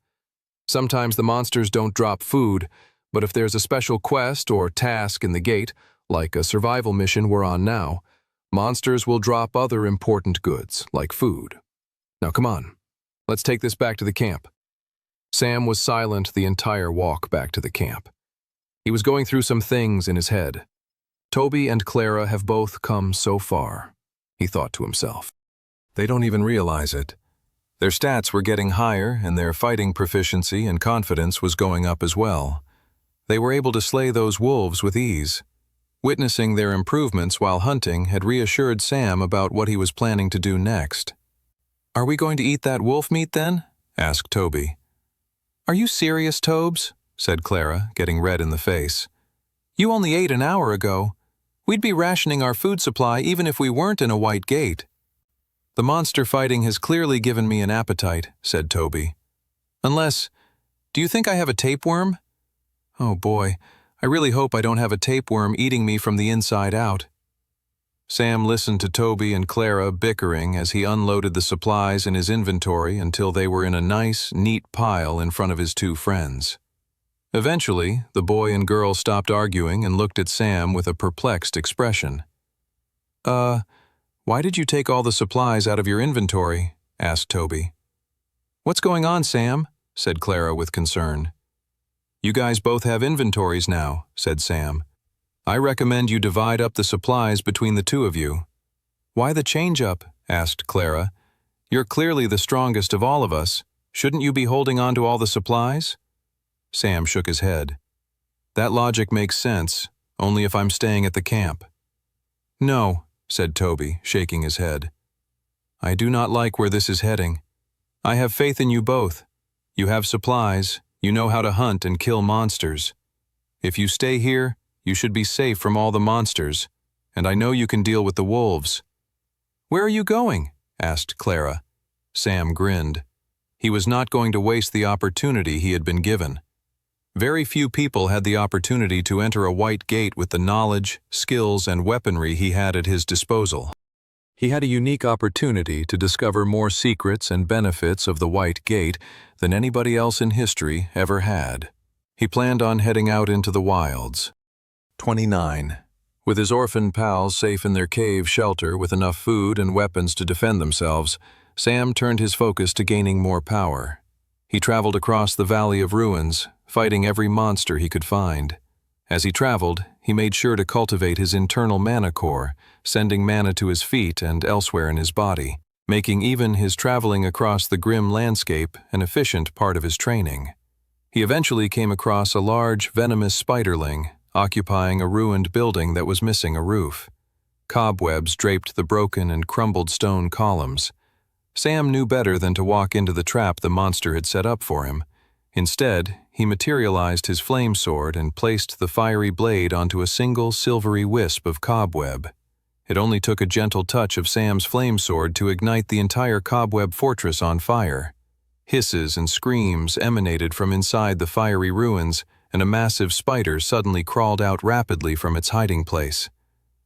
"Sometimes the monsters don't drop food, but if there's a special quest or task in the gate, like a survival mission we're on now, monsters will drop other important goods, like food. Now come on, let's take this back to the camp." Sam was silent the entire walk back to the camp. He was going through some things in his head. Toby and Clara have both come so far, he thought to himself. They don't even realize it. Their stats were getting higher and their fighting proficiency and confidence was going up as well. They were able to slay those wolves with ease. Witnessing their improvements while hunting had reassured Sam about what he was planning to do next. "Are we going to eat that wolf meat then?" asked Toby. "Are you serious, Tobes?" said Clara, getting red in the face. "You only ate an hour ago. We'd be rationing our food supply even if we weren't in a White Gate." "The monster fighting has clearly given me an appetite," said Toby. "Unless, do you think I have a tapeworm? Oh boy, I really hope I don't have a tapeworm eating me from the inside out." Sam listened to Toby and Clara bickering as he unloaded the supplies in his inventory until they were in a nice, neat pile in front of his two friends. Eventually, the boy and girl stopped arguing and looked at Sam with a perplexed expression. Why did you take all the supplies out of your inventory?" asked Toby. "What's going on, Sam?" said Clara with concern. "You guys both have inventories now," said Sam. "I recommend you divide up the supplies between the two of you." "Why the change-up?" asked Clara. "You're clearly the strongest of all of us. Shouldn't you be holding on to all the supplies?" Sam shook his head. "That logic makes sense, only if I'm staying at the camp." "No," said Toby, shaking his head. "I do not like where this is heading. I have faith in you both. You have supplies, you know how to hunt and kill monsters. If you stay here, you should be safe from all the monsters, and I know you can deal with the wolves." "Where are you going?" asked Clara. Sam grinned. He was not going to waste the opportunity he had been given. Very few people had the opportunity to enter a White Gate with the knowledge, skills, and weaponry he had at his disposal. He had a unique opportunity to discover more secrets and benefits of the White Gate than anybody else in history ever had. He planned on heading out into the wilds. 29. With his orphan pals safe in their cave shelter with enough food and weapons to defend themselves, Sam turned his focus to gaining more power. He traveled across the Valley of Ruins, fighting every monster he could find. As he traveled, he made sure to cultivate his internal mana core, sending mana to his feet and elsewhere in his body, making even his traveling across the grim landscape an efficient part of his training. He eventually came across a large, venomous spiderling, occupying a ruined building that was missing a roof. Cobwebs draped the broken and crumbled stone columns. Sam knew better than to walk into the trap the monster had set up for him. Instead, he materialized his flame sword and placed the fiery blade onto a single silvery wisp of cobweb. It only took a gentle touch of Sam's flame sword to ignite the entire cobweb fortress on fire. Hisses and screams emanated from inside the fiery ruins, and a massive spider suddenly crawled out rapidly from its hiding place.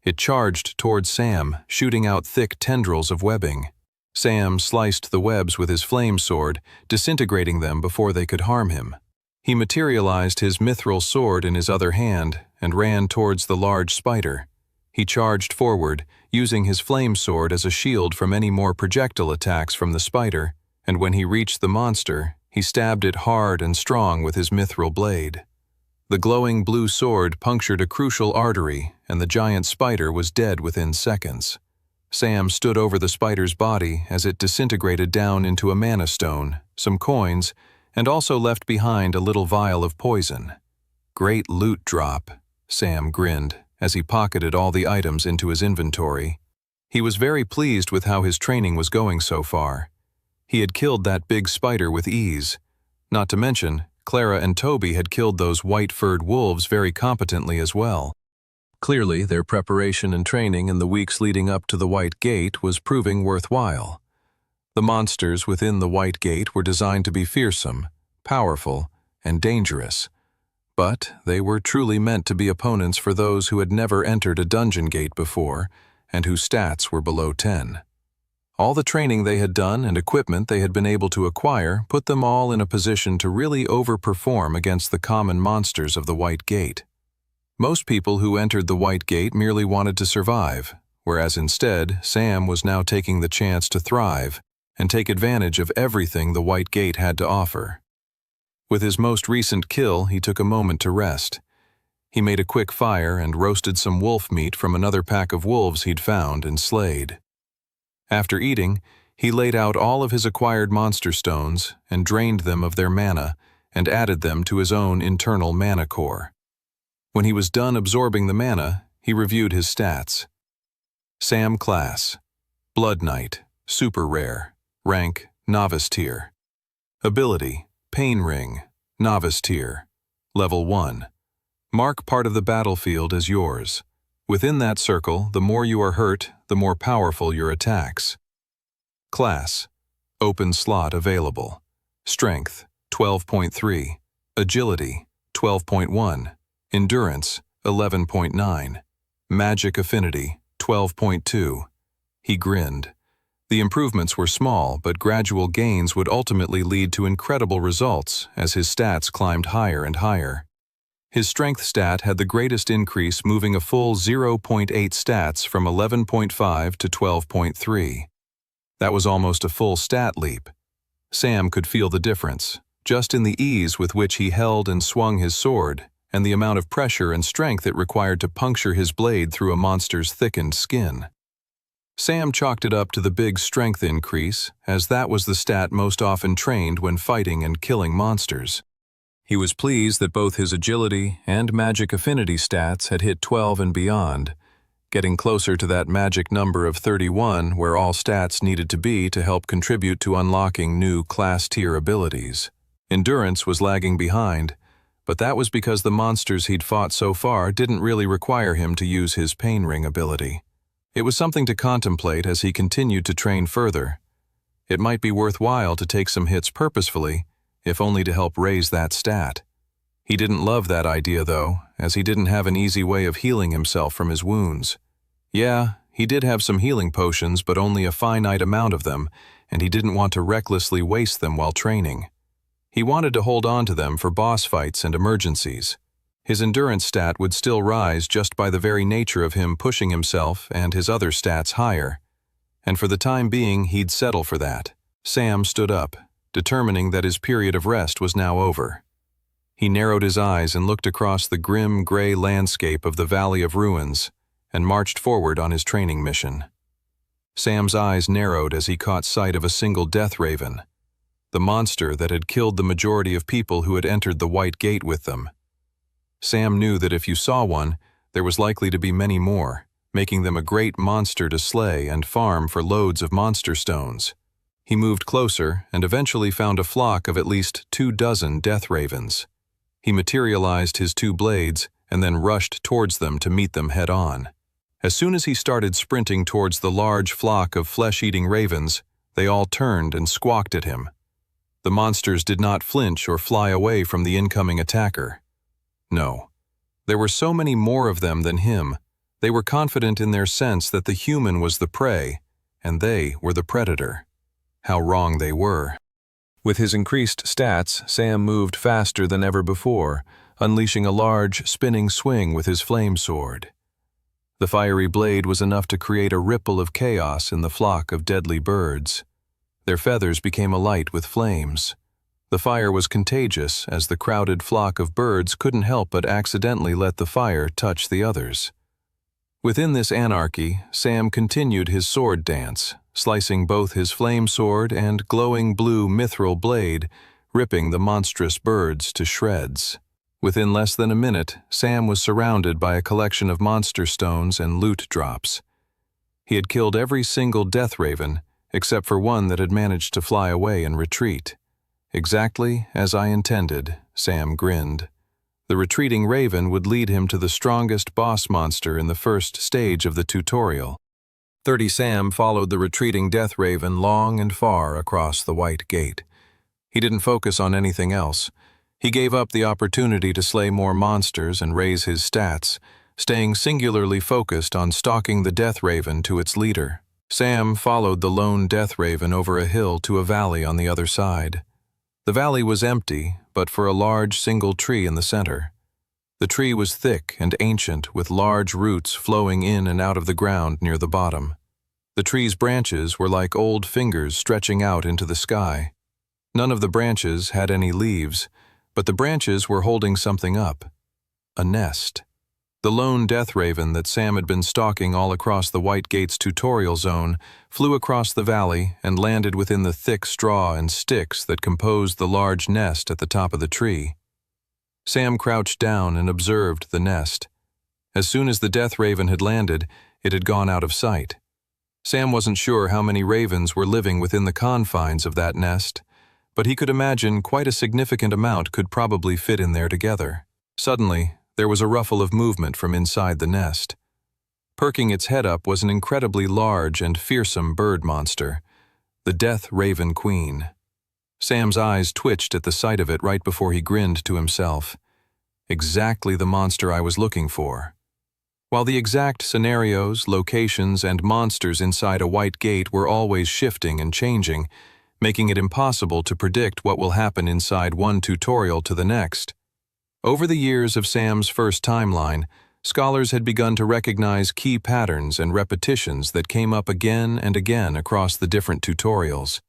It charged towards Sam, shooting out thick tendrils of webbing. Sam sliced the webs with his flame sword, disintegrating them before they could harm him. He materialized his mithril sword in his other hand and ran towards the large spider. He charged forward, using his flame sword as a shield from any more projectile attacks from the spider, and when he reached the monster, he stabbed it hard and strong with his mithril blade. The glowing blue sword punctured a crucial artery, and the giant spider was dead within seconds. Sam stood over the spider's body as it disintegrated down into a mana stone, some coins, and also left behind a little vial of poison. "Great loot drop," Sam grinned as he pocketed all the items into his inventory. He was very pleased with how his training was going so far. He had killed that big spider with ease. Not to mention, Clara and Toby had killed those white-furred wolves very competently as well. Clearly, their preparation and training in the weeks leading up to the White Gate was proving worthwhile. The monsters within the White Gate were designed to be fearsome, powerful, and dangerous. But they were truly meant to be opponents for those who had never entered a dungeon gate before and whose stats were below 10. All the training they had done and equipment they had been able to acquire put them all in a position to really overperform against the common monsters of the White Gate. Most people who entered the White Gate merely wanted to survive, whereas instead, Sam was now taking the chance to thrive and take advantage of everything the White Gate had to offer. With his most recent kill, he took a moment to rest. He made a quick fire and roasted some wolf meat from another pack of wolves he'd found and slayed. After eating, he laid out all of his acquired monster stones and drained them of their mana and added them to his own internal mana core. When he was done absorbing the mana, he reviewed his stats. Sam class, Blood Knight, super rare, rank, novice tier. Ability, Pain Ring, novice tier, level 1. Mark part of the battlefield as yours. Within that circle, the more you are hurt, the more powerful your attacks. Class, open slot available. Strength, 12.3. Agility, 12.1. Endurance, 11.9. Magic affinity, 12.2. He grinned. The improvements were small, but gradual gains would ultimately lead to incredible results as his stats climbed higher and higher. His strength stat had the greatest increase, moving a full 0.8 stats from 11.5 to 12.3. That was almost a full stat leap. Sam could feel the difference, just in the ease with which he held and swung his sword, and the amount of pressure and strength it required to puncture his blade through a monster's thickened skin. Sam chalked it up to the big strength increase, as that was the stat most often trained when fighting and killing monsters. He was pleased that both his agility and magic affinity stats had hit 12 and beyond, getting closer to that magic number of 31 where all stats needed to be to help contribute to unlocking new class-tier abilities. Endurance was lagging behind, but that was because the monsters he'd fought so far didn't really require him to use his Pain Ring ability. It was something to contemplate as he continued to train further. It might be worthwhile to take some hits purposefully, if only to help raise that stat. He didn't love that idea, though, as he didn't have an easy way of healing himself from his wounds. Yeah, he did have some healing potions, but only a finite amount of them, and he didn't want to recklessly waste them while training. He wanted to hold on to them for boss fights and emergencies. His endurance stat would still rise just by the very nature of him pushing himself and his other stats higher. And for the time being, he'd settle for that. Sam stood up, determining that his period of rest was now over. He narrowed his eyes and looked across the grim, gray landscape of the Valley of Ruins and marched forward on his training mission. Sam's eyes narrowed as he caught sight of a single death raven, the monster that had killed the majority of people who had entered the White Gate with them. Sam knew that if you saw one, there was likely to be many more, making them a great monster to slay and farm for loads of monster stones. He moved closer and eventually found a flock of at least 24 death ravens. He materialized his 2 blades and then rushed towards them to meet them head-on. As soon as he started sprinting towards the large flock of flesh-eating ravens, they all turned and squawked at him. The monsters did not flinch or fly away from the incoming attacker. No. There were so many more of them than him. They were confident in their sense that the human was the prey, and they were the predator. How wrong they were. With his increased stats, Sam moved faster than ever before, unleashing a large, spinning swing with his flame sword. The fiery blade was enough to create a ripple of chaos in the flock of deadly birds. Their feathers became alight with flames. The fire was contagious, as the crowded flock of birds couldn't help but accidentally let the fire touch the others. Within this anarchy, Sam continued his sword dance, slicing both his flame sword and glowing blue mithril blade, ripping the monstrous birds to shreds. Within less than a minute, Sam was surrounded by a collection of monster stones and loot drops. He had killed every single death raven, except for one that had managed to fly away and retreat. Exactly as I intended, Sam grinned. The retreating raven would lead him to the strongest boss monster in the first stage of the tutorial. 30 Sam followed the retreating death raven long and far across the white gate. He didn't focus on anything else. He gave up the opportunity to slay more monsters and raise his stats, staying singularly focused on stalking the death raven to its leader. Sam followed the lone death raven over a hill to a valley on the other side. The valley was empty, but for a large single tree in the center. The tree was thick and ancient, with large roots flowing in and out of the ground near the bottom. The tree's branches were like old fingers stretching out into the sky. None of the branches had any leaves, but the branches were holding something up. A nest. The lone death raven that Sam had been stalking all across the White Gate's tutorial zone flew across the valley and landed within the thick straw and sticks that composed the large nest at the top of the tree. Sam crouched down and observed the nest. As soon as the death raven had landed, it had gone out of sight. Sam wasn't sure how many ravens were living within the confines of that nest, but he could imagine quite a significant amount could probably fit in there together. Suddenly, there was a ruffle of movement from inside the nest. Perking its head up was an incredibly large and fearsome bird monster, the Death Raven Queen. Sam's eyes twitched at the sight of it right before he grinned to himself. Exactly the monster I was looking for. While the exact scenarios, locations, and monsters inside a White Gate were always shifting and changing, making it impossible to predict what will happen inside one tutorial to the next. Over the years of Sam's first timeline, scholars had begun to recognize key patterns and repetitions that came up again and again across the different tutorials.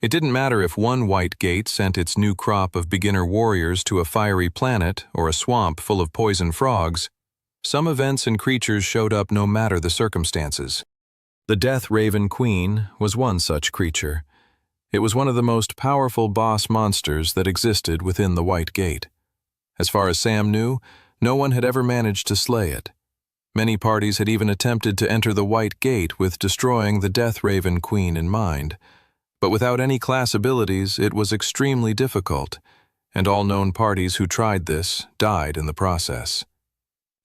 It didn't matter if one White Gate sent its new crop of beginner warriors to a fiery planet or a swamp full of poison frogs. Some events and creatures showed up no matter the circumstances. The Death Raven Queen was one such creature. It was one of the most powerful boss monsters that existed within the White Gate. As far as Sam knew, no one had ever managed to slay it. Many parties had even attempted to enter the White Gate with destroying the Death Raven Queen in mind. But without any class abilities, it was extremely difficult, and all known parties who tried this died in the process.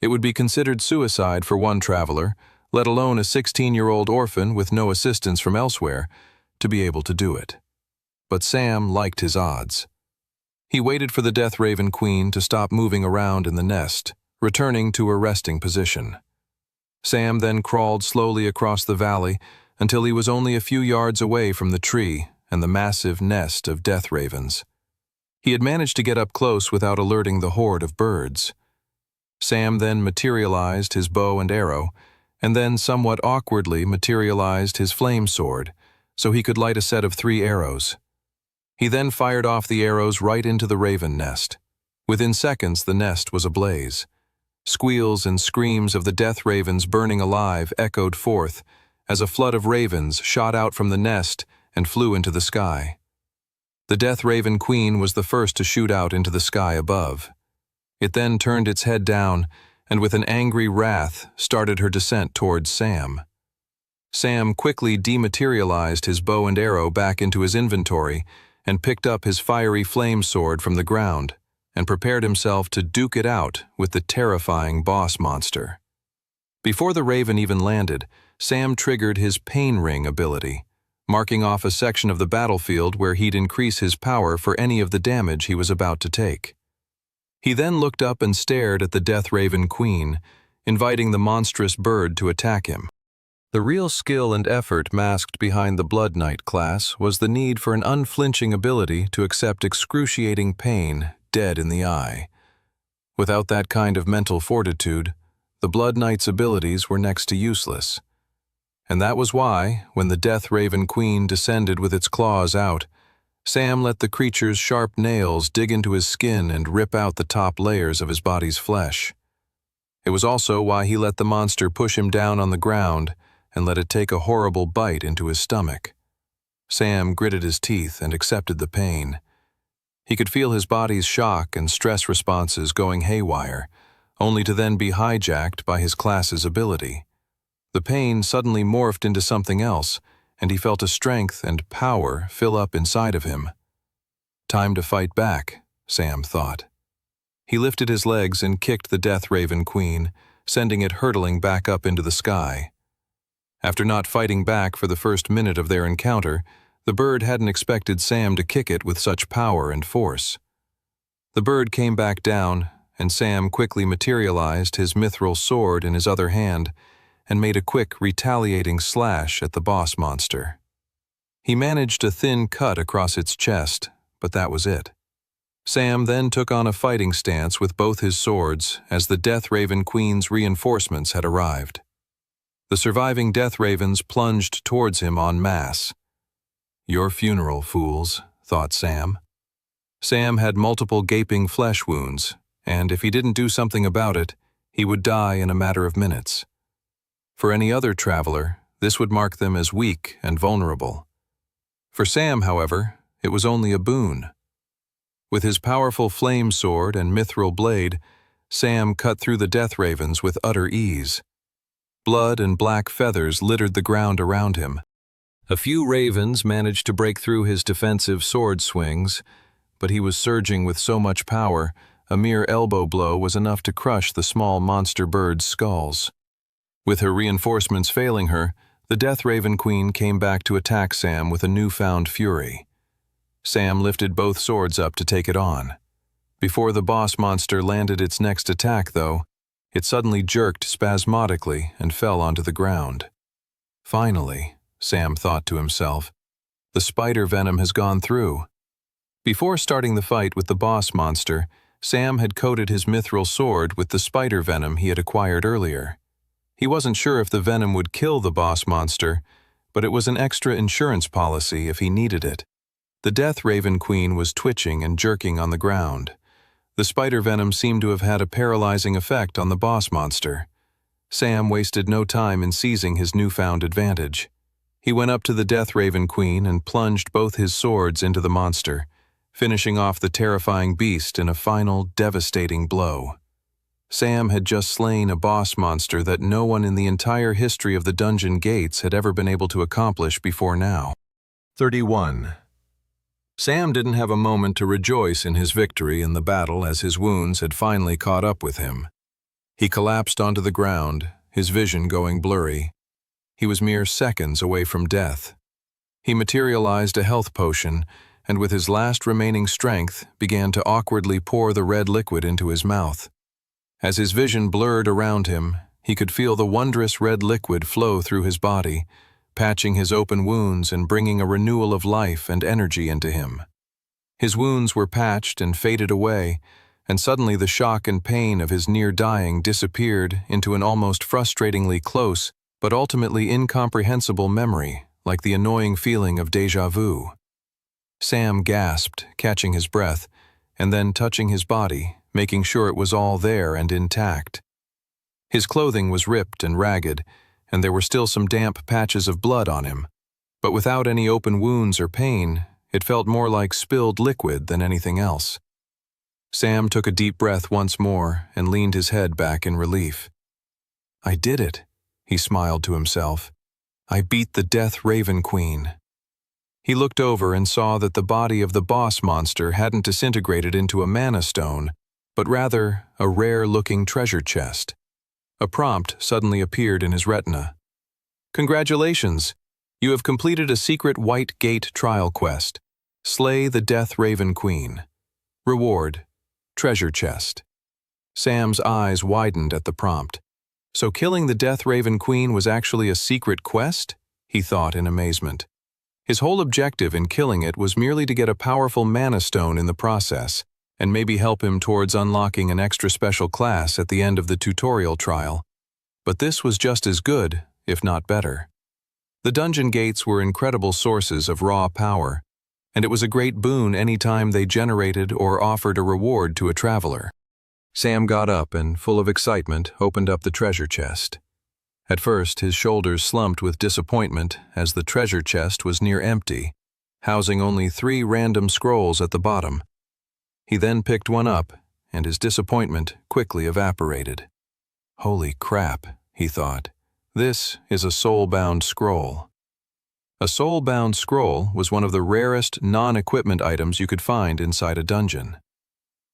It would be considered suicide for one traveler, let alone a 16-year-old orphan with no assistance from elsewhere, to be able to do it. But Sam liked his odds. He waited for the Death Raven Queen to stop moving around in the nest, returning to a resting position. Sam then crawled slowly across the valley until he was only a few yards away from the tree and the massive nest of death ravens. He had managed to get up close without alerting the horde of birds. Sam then materialized his bow and arrow, and then somewhat awkwardly materialized his flame sword, so he could light a set of 3 arrows. He then fired off the arrows right into the raven nest. Within seconds, the nest was ablaze. Squeals and screams of the death ravens burning alive echoed forth as a flood of ravens shot out from the nest and flew into the sky. The Death Raven Queen was the first to shoot out into the sky above. It then turned its head down and with an angry wrath started her descent towards Sam. Sam quickly dematerialized his bow and arrow back into his inventory and picked up his fiery flame sword from the ground and prepared himself to duke it out with the terrifying boss monster. Before the raven even landed, Sam triggered his pain ring ability, marking off a section of the battlefield where he'd increase his power for any of the damage he was about to take. He then looked up and stared at the Death Raven Queen, inviting the monstrous bird to attack him. The real skill and effort masked behind the Blood Knight class was the need for an unflinching ability to accept excruciating pain dead in the eye. Without that kind of mental fortitude, the Blood Knight's abilities were next to useless. And that was why, when the Death Raven Queen descended with its claws out, Sam let the creature's sharp nails dig into his skin and rip out the top layers of his body's flesh. It was also why he let the monster push him down on the ground and let it take a horrible bite into his stomach. Sam gritted his teeth and accepted the pain. He could feel his body's shock and stress responses going haywire, only to then be hijacked by his class's ability. The pain suddenly morphed into something else, and he felt a strength and power fill up inside of him. Time to fight back, Sam thought. He lifted his legs and kicked the Death Raven Queen, sending it hurtling back up into the sky. After not fighting back for the first minute of their encounter, the bird hadn't expected Sam to kick it with such power and force. The bird came back down, and Sam quickly materialized his mithril sword in his other hand and made a quick retaliating slash at the boss monster. He managed a thin cut across its chest, but that was it. Sam then took on a fighting stance with both his swords as the Death Raven Queen's reinforcements had arrived. The surviving Death Ravens plunged towards him en masse. "Your funeral, fools," thought Sam. Sam had multiple gaping flesh wounds, and if he didn't do something about it, he would die in a matter of minutes. For any other traveler, this would mark them as weak and vulnerable. For Sam, however, it was only a boon. With his powerful flame sword and mithril blade, Sam cut through the Death Ravens with utter ease. Blood and black feathers littered the ground around him. A few ravens managed to break through his defensive sword swings, but he was surging with so much power, a mere elbow blow was enough to crush the small monster bird's skulls. With her reinforcements failing her, the Death Raven Queen came back to attack Sam with a newfound fury. Sam lifted both swords up to take it on. Before the boss monster landed its next attack, though, it suddenly jerked spasmodically and fell onto the ground. Finally, Sam thought to himself, the spider venom has gone through. Before starting the fight with the boss monster, Sam had coated his mithril sword with the spider venom he had acquired earlier. He wasn't sure if the venom would kill the boss monster, but it was an extra insurance policy if he needed it. The Death Raven Queen was twitching and jerking on the ground. The spider venom seemed to have had a paralyzing effect on the boss monster. Sam wasted no time in seizing his newfound advantage. He went up to the Death Raven Queen and plunged both his swords into the monster, finishing off the terrifying beast in a final, devastating blow. Sam had just slain a boss monster that no one in the entire history of the dungeon gates had ever been able to accomplish before now. 31. Sam didn't have a moment to rejoice in his victory in the battle as his wounds had finally caught up with him. He collapsed onto the ground, his vision going blurry. He was mere seconds away from death. He materialized a health potion, and with his last remaining strength, began to awkwardly pour the red liquid into his mouth. As his vision blurred around him, he could feel the wondrous red liquid flow through his body, patching his open wounds and bringing a renewal of life and energy into him. His wounds were patched and faded away, and suddenly the shock and pain of his near dying disappeared into an almost frustratingly close but ultimately incomprehensible memory, like the annoying feeling of déjà vu. Sam gasped, catching his breath, and then touching his body, making sure it was all there and intact. His clothing was ripped and ragged, and there were still some damp patches of blood on him, but without any open wounds or pain, it felt more like spilled liquid than anything else. Sam took a deep breath once more and leaned his head back in relief. "I did it," he smiled to himself. "I beat the Death Raven Queen." He looked over and saw that the body of the boss monster hadn't disintegrated into a mana stone, but rather a rare-looking treasure chest. A prompt suddenly appeared in his retina. Congratulations! You have completed a secret White Gate trial quest. Slay the Death Raven Queen. Reward: treasure chest. Sam's eyes widened at the prompt. So killing the Death Raven Queen was actually a secret quest? He thought in amazement. His whole objective in killing it was merely to get a powerful mana stone in the process, and maybe help him towards unlocking an extra special class at the end of the tutorial trial. But this was just as good, if not better. The dungeon gates were incredible sources of raw power, and it was a great boon any time they generated or offered a reward to a traveler. Sam got up and, full of excitement, opened up the treasure chest. At first, his shoulders slumped with disappointment as the treasure chest was near empty, housing only 3 random scrolls at the bottom. He then picked one up, and his disappointment quickly evaporated. Holy crap, he thought. This is a soul-bound scroll. A soul-bound scroll was one of the rarest non-equipment items you could find inside a dungeon.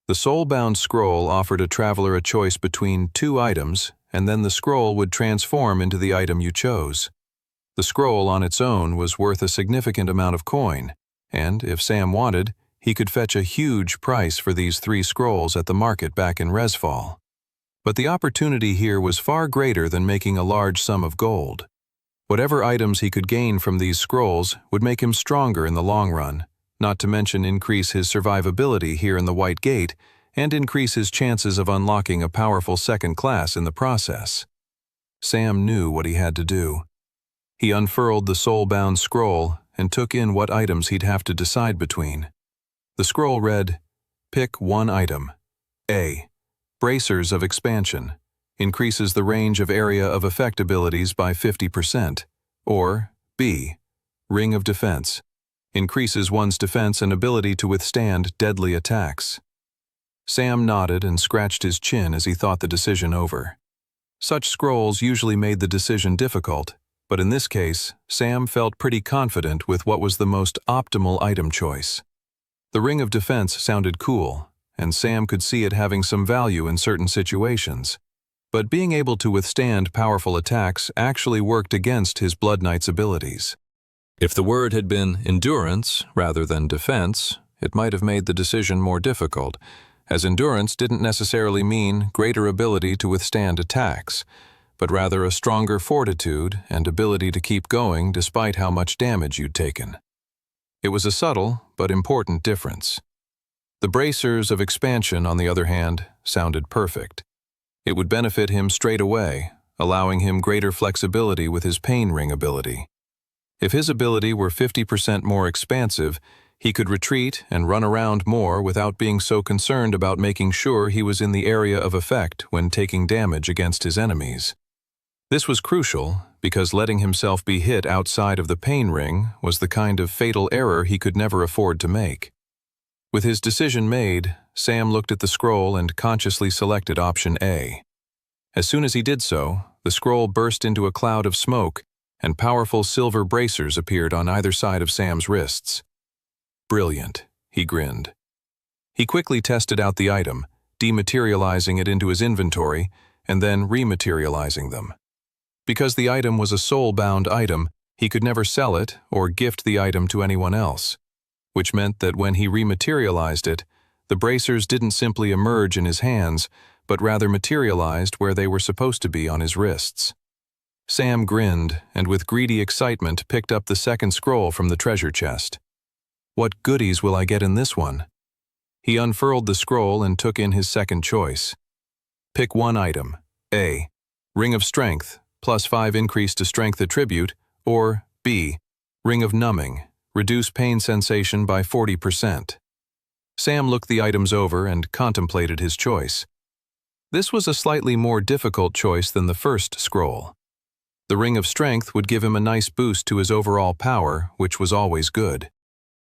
The soul-bound scroll offered a traveler a choice between 2 items, and then the scroll would transform into the item you chose. The scroll on its own was worth a significant amount of coin, and, if Sam wanted, he could fetch a huge price for these 3 scrolls at the market back in Resfall. But the opportunity here was far greater than making a large sum of gold. Whatever items he could gain from these scrolls would make him stronger in the long run, not to mention increase his survivability here in the White Gate and increase his chances of unlocking a powerful second class in the process. Sam knew what he had to do. He unfurled the soul-bound scroll and took in what items he'd have to decide between. The scroll read, "Pick one item. A. Bracers of Expansion. Increases the range of area of effect abilities by 50%. Or B. Ring of Defense. Increases one's defense and ability to withstand deadly attacks." Sam nodded and scratched his chin as he thought the decision over. Such scrolls usually made the decision difficult, but in this case, Sam felt pretty confident with what was the most optimal item choice. The Ring of Defense sounded cool, and Sam could see it having some value in certain situations. But being able to withstand powerful attacks actually worked against his Blood Knight's abilities. If the word had been endurance rather than defense, it might have made the decision more difficult, as endurance didn't necessarily mean greater ability to withstand attacks, but rather a stronger fortitude and ability to keep going despite how much damage you'd taken. It was a subtle but important difference. The Bracers of Expansion, on the other hand, sounded perfect. It would benefit him straight away, allowing him greater flexibility with his Pain Ring ability. If his ability were 50% more expansive, he could retreat and run around more without being so concerned about making sure he was in the area of effect when taking damage against his enemies. This was crucial because letting himself be hit outside of the Pain Ring was the kind of fatal error he could never afford to make. With his decision made, Sam looked at the scroll and consciously selected option A. As soon as he did so, the scroll burst into a cloud of smoke, and powerful silver bracers appeared on either side of Sam's wrists. Brilliant, he grinned. He quickly tested out the item, dematerializing it into his inventory, and then rematerializing them. Because the item was a soul-bound item, he could never sell it or gift the item to anyone else, which meant that when he rematerialized it, the bracers didn't simply emerge in his hands, but rather materialized where they were supposed to be on his wrists. Sam grinned and with greedy excitement picked up the second scroll from the treasure chest. What goodies will I get in this one? He unfurled the scroll and took in his second choice. Pick one item. A. Ring of Strength, +5 increase to strength attribute, or B. Ring of Numbing, reduce pain sensation by 40%. Sam looked the items over and contemplated his choice. This was a slightly more difficult choice than the first scroll. The Ring of Strength would give him a nice boost to his overall power, which was always good.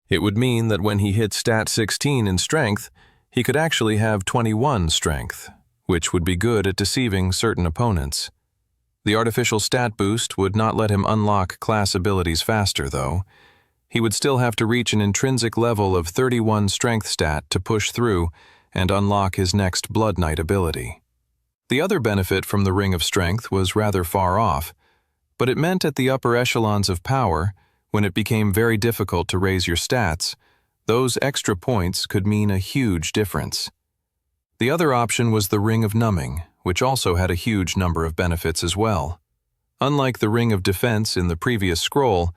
It would mean that when he hit stat 16 in strength, he could actually have 21 strength, which would be good at deceiving certain opponents. The artificial stat boost would not let him unlock class abilities faster, though. He would still have to reach an intrinsic level of 31 strength stat to push through and unlock his next Blood Knight ability. The other benefit from the Ring of Strength was rather far off, but it meant at the upper echelons of power, when it became very difficult to raise your stats, those extra points could mean a huge difference. The other option was the Ring of Numbing, which also had a huge number of benefits as well. Unlike the Ring of Defense in the previous scroll,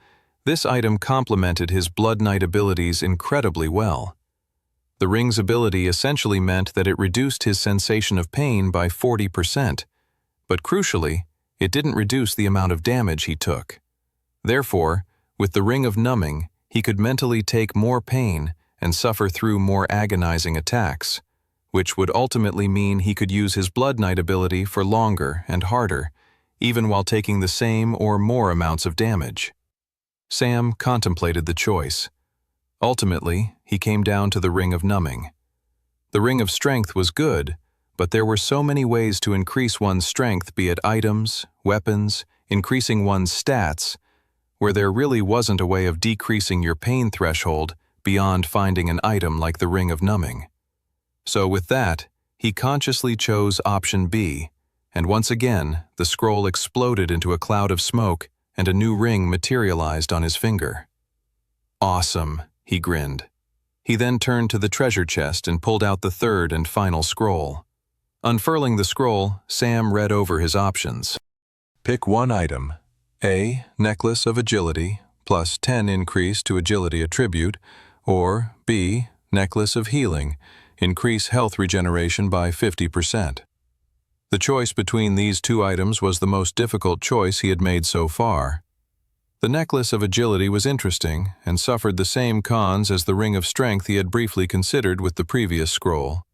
this item complemented his Blood Knight abilities incredibly well. The ring's ability essentially meant that it reduced his sensation of pain by 40%, but crucially, it didn't reduce the amount of damage he took. Therefore, with the Ring of Numbing, he could mentally take more pain and suffer through more agonizing attacks, which would ultimately mean he could use his Blood Knight ability for longer and harder, even while taking the same or more amounts of damage. Sam contemplated the choice. Ultimately, he came down to the Ring of Numbing. The Ring of Strength was good, but there were so many ways to increase one's strength, be it items, weapons, increasing one's stats, where there really wasn't a way of decreasing your pain threshold beyond finding an item like the Ring of Numbing. So with that, he consciously chose option B, and once again, the scroll exploded into a cloud of smoke and a new ring materialized on his finger. Awesome, he grinned. He then turned to the treasure chest and pulled out the third and final scroll. Unfurling the scroll, Sam read over his options. Pick one item. A. Necklace of Agility, plus 10 increase to Agility attribute, or B. Necklace of Healing, increase health regeneration by 50%. The choice between these two items was the most difficult choice he had made so far. The Necklace of Agility was interesting and suffered the same cons as the Ring of Strength he had briefly considered with the previous scroll.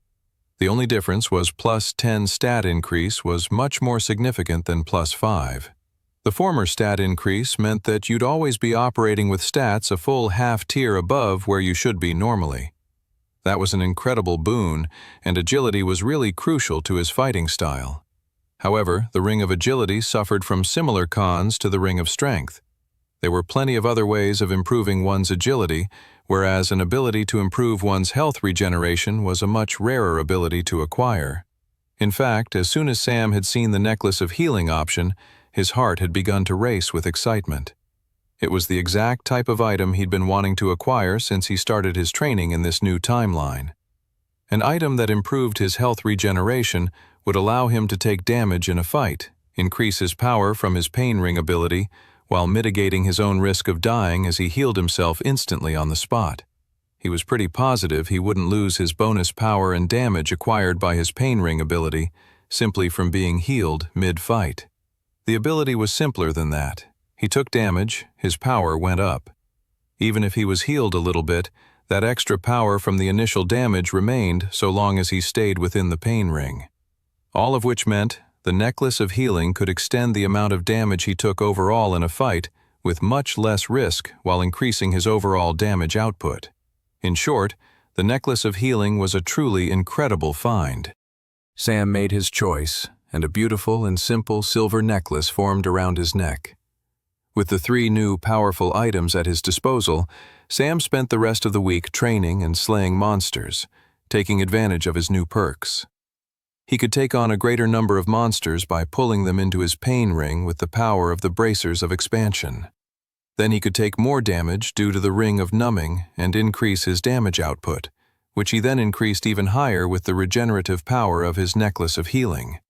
The only difference was plus 10 stat increase was much more significant than plus 5. The former stat increase meant that you'd always be operating with stats a full half tier above where you should be normally. That was an incredible boon, and agility was really crucial to his fighting style. However, the Ring of Agility suffered from similar cons to the Ring of Strength. There were plenty of other ways of improving one's agility, whereas an ability to improve one's health regeneration was a much rarer ability to acquire. In fact, as soon as Sam had seen the Necklace of Healing option, his heart had begun to race with excitement. It was the exact type of item he'd been wanting to acquire since he started his training in this new timeline. An item that improved his health regeneration would allow him to take damage in a fight, increase his power from his pain ring ability, while mitigating his own risk of dying as he healed himself instantly on the spot. He was pretty positive he wouldn't lose his bonus power and damage acquired by his pain ring ability simply from being healed mid-fight. The ability was simpler than that. He took damage, his power went up. Even if he was healed a little bit, that extra power from the initial damage remained so long as he stayed within the pain ring. All of which meant the Necklace of Healing could extend the amount of damage he took overall in a fight with much less risk while increasing his overall damage output. In short, the Necklace of Healing was a truly incredible find. Sam made his choice, and a beautiful and simple silver necklace formed around his neck. With the 3 new powerful items at his disposal, Sam spent the rest of the week training and slaying monsters, taking advantage of his new perks. He could take on a greater number of monsters by pulling them into his pain ring with the power of the bracers of expansion. Then he could take more damage due to the Ring of Numbing and increase his damage output, which he then increased even higher with the regenerative power of his Necklace of Healing.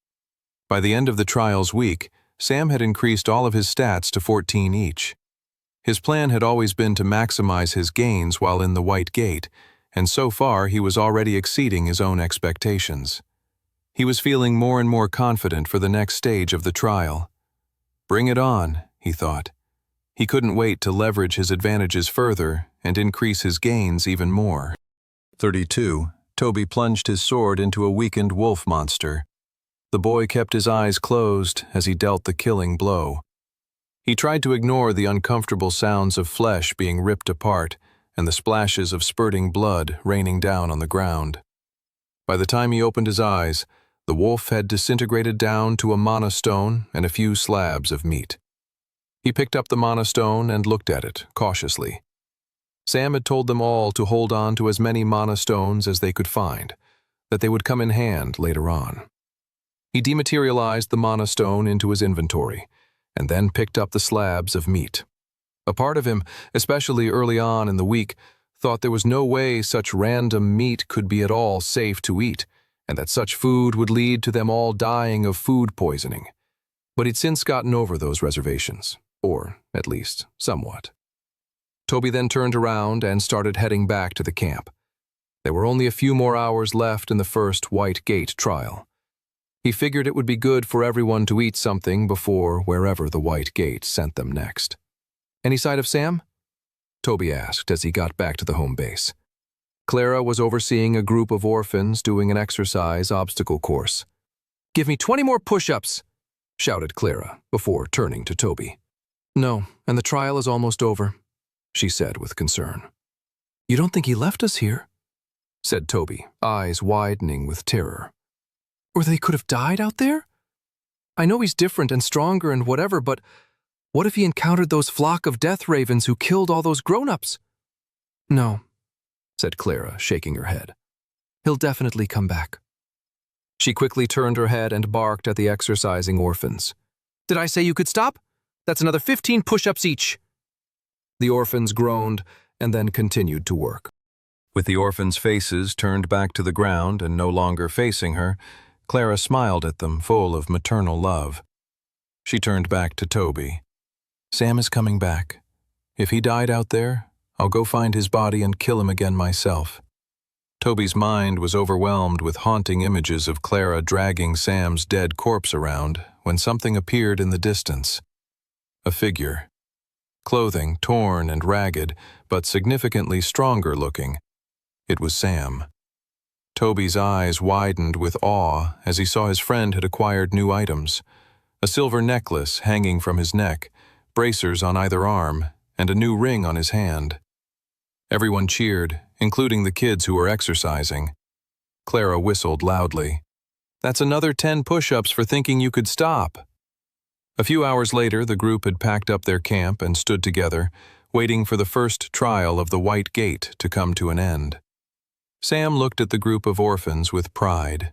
By the end of the trials week, Sam had increased all of his stats to 14 each. His plan had always been to maximize his gains while in the White Gate, and so far he was already exceeding his own expectations. He was feeling more and more confident for the next stage of the trial. Bring it on, he thought. He couldn't wait to leverage his advantages further and increase his gains even more. 32. Toby plunged his sword into a weakened wolf monster. The boy kept his eyes closed as he dealt the killing blow. He tried to ignore the uncomfortable sounds of flesh being ripped apart and the splashes of spurting blood raining down on the ground. By the time he opened his eyes, the wolf had disintegrated down to a mana stone and a few slabs of meat. He picked up the mana stone and looked at it cautiously. Sam had told them all to hold on to as many mana stones as they could find, that they would come in hand later on. He dematerialized the mana stone into his inventory, and then picked up the slabs of meat. A part of him, especially early on in the week, thought there was no way such random meat could be at all safe to eat, and that such food would lead to them all dying of food poisoning. But he'd since gotten over those reservations, or at least somewhat. Toby then turned around and started heading back to the camp. There were only a few more hours left in the first White Gate trial. He figured it would be good for everyone to eat something before wherever the White Gate sent them next. "Any sight of Sam?" Toby asked as he got back to the home base. Clara was overseeing a group of orphans doing an exercise obstacle course. "Give me 20 more push-ups," shouted Clara before turning to Toby. "No, and the trial is almost over," she said with concern. "You don't think he left us here?" said Toby, eyes widening with terror. "Or they could have died out there? I know he's different and stronger and whatever, but what if he encountered those flock of death ravens who killed all those grown-ups?" "No," said Clara, shaking her head. "He'll definitely come back." She quickly turned her head and barked at the exercising orphans. "Did I say you could stop? That's another 15 push-ups each." The orphans groaned and then continued to work. With the orphans' faces turned back to the ground and no longer facing her, Clara smiled at them, full of maternal love. She turned back to Toby. "Sam is coming back. If he died out there, I'll go find his body and kill him again myself." Toby's mind was overwhelmed with haunting images of Clara dragging Sam's dead corpse around when something appeared in the distance. A figure. Clothing torn and ragged, but significantly stronger looking. It was Sam. Toby's eyes widened with awe as he saw his friend had acquired new items. A silver necklace hanging from his neck, bracers on either arm, and a new ring on his hand. Everyone cheered, including the kids who were exercising. Clara whistled loudly. "That's another 10 push-ups for thinking you could stop." A few hours later, the group had packed up their camp and stood together, waiting for the first trial of the White Gate to come to an end. Sam looked at the group of orphans with pride.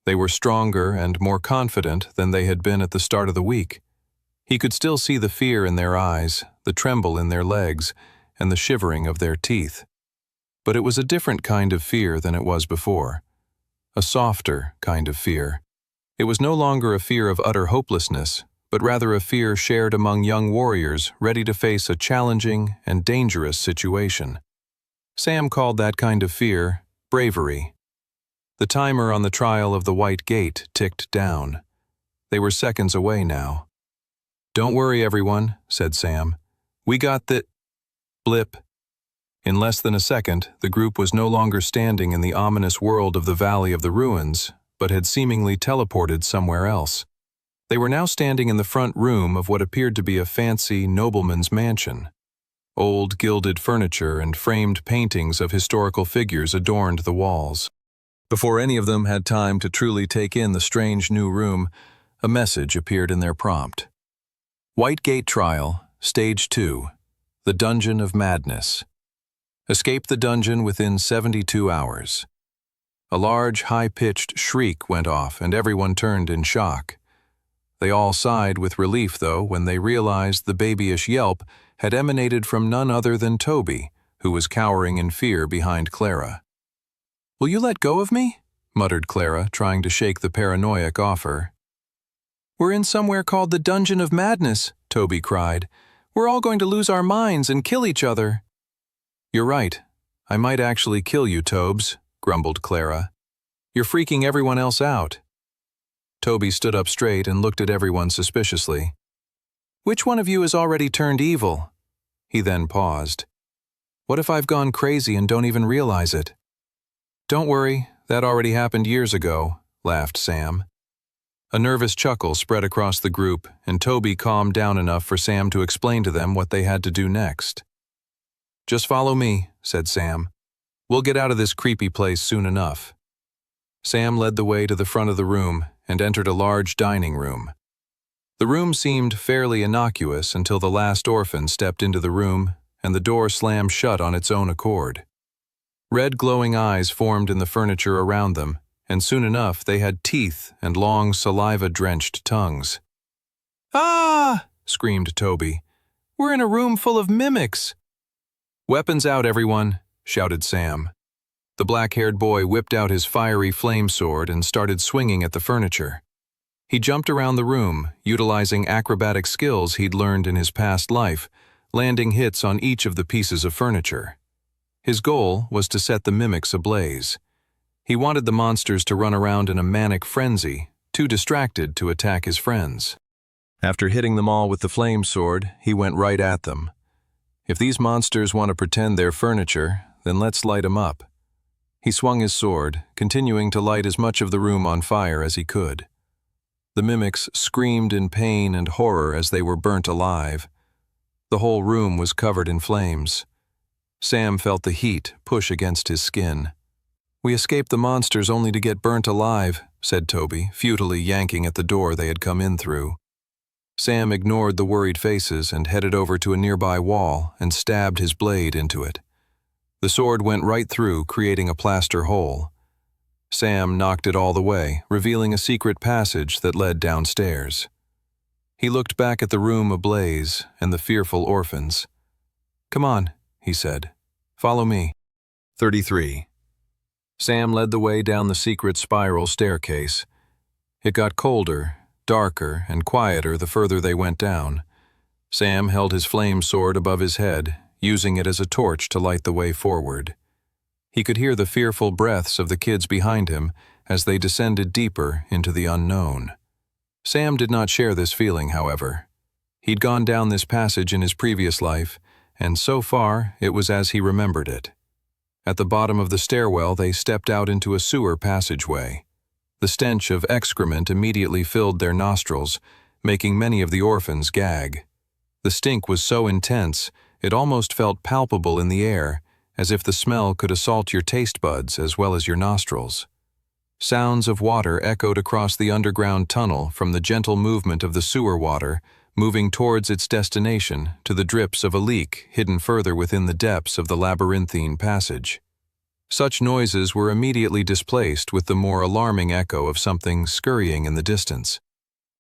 They were stronger and more confident than they had been at the start of the week. He could still see the fear in their eyes, the tremble in their legs, and the shivering of their teeth. But it was a different kind of fear than it was before. A softer kind of fear. It was no longer a fear of utter hopelessness, but rather a fear shared among young warriors ready to face a challenging and dangerous situation. Sam called that kind of fear bravery. The timer on the trial of the White Gate ticked down. They were seconds away now. "Don't worry, everyone," said Sam. "We got the—" Blip. In less than a second, the group was no longer standing in the ominous world of the Valley of the Ruins, but had seemingly teleported somewhere else. They were now standing in the front room of what appeared to be a fancy nobleman's mansion. Old gilded furniture and framed paintings of historical figures adorned the walls. Before any of them had time to truly take in the strange new room, a message appeared in their prompt. White Gate Trial, Stage 2, The Dungeon of Madness. Escape the dungeon within 72 hours. A large, high-pitched shriek went off, and everyone turned in shock. They all sighed with relief, though, when they realized the babyish yelp had emanated from none other than Toby, who was cowering in fear behind Clara. "Will you let go of me?" muttered Clara, trying to shake the paranoiac off her. "We're in somewhere called the Dungeon of Madness," Toby cried. "We're all going to lose our minds and kill each other." "You're right. I might actually kill you, Tobes," grumbled Clara. "You're freaking everyone else out." Toby stood up straight and looked at everyone suspiciously. "Which one of you has already turned evil?" He then paused. "What if I've gone crazy and don't even realize it?" "Don't worry, that already happened years ago," laughed Sam. A nervous chuckle spread across the group, and Toby calmed down enough for Sam to explain to them what they had to do next. "Just follow me," said Sam. "We'll get out of this creepy place soon enough." Sam led the way to the front of the room and entered a large dining room. The room seemed fairly innocuous until the last orphan stepped into the room and the door slammed shut on its own accord. Red glowing eyes formed in the furniture around them, and soon enough they had teeth and long saliva-drenched tongues. "Ah!" screamed Toby. "We're in a room full of mimics." "Weapons out, everyone," shouted Sam. The black-haired boy whipped out his fiery flame sword and started swinging at the furniture. He jumped around the room, utilizing acrobatic skills he'd learned in his past life, landing hits on each of the pieces of furniture. His goal was to set the mimics ablaze. He wanted the monsters to run around in a manic frenzy, too distracted to attack his friends. After hitting them all with the flame sword, he went right at them. If these monsters want to pretend they're furniture, then let's light 'em up. He swung his sword, continuing to light as much of the room on fire as he could. The mimics screamed in pain and horror as they were burnt alive. The whole room was covered in flames. Sam felt the heat push against his skin. "We escaped the monsters only to get burnt alive," said Toby, futilely yanking at the door they had come in through. Sam ignored the worried faces and headed over to a nearby wall and stabbed his blade into it. The sword went right through, creating a plaster hole. Sam knocked it all the way, revealing a secret passage that led downstairs. He looked back at the room ablaze and the fearful orphans. "Come on," he said. "Follow me." 33. Sam led the way down the secret spiral staircase. It got colder, darker, and quieter the further they went down. Sam held his flame sword above his head, using it as a torch to light the way forward. He could hear the fearful breaths of the kids behind him as they descended deeper into the unknown. Sam did not share this feeling, however. He'd gone down this passage in his previous life, and so far it was as he remembered it. At the bottom of the stairwell they stepped out into a sewer passageway. The stench of excrement immediately filled their nostrils, making many of the orphans gag. The stink was so intense, it almost felt palpable in the air, as if the smell could assault your taste buds as well as your nostrils. Sounds of water echoed across the underground tunnel from the gentle movement of the sewer water, moving towards its destination to the drips of a leak hidden further within the depths of the labyrinthine passage. Such noises were immediately displaced with the more alarming echo of something scurrying in the distance.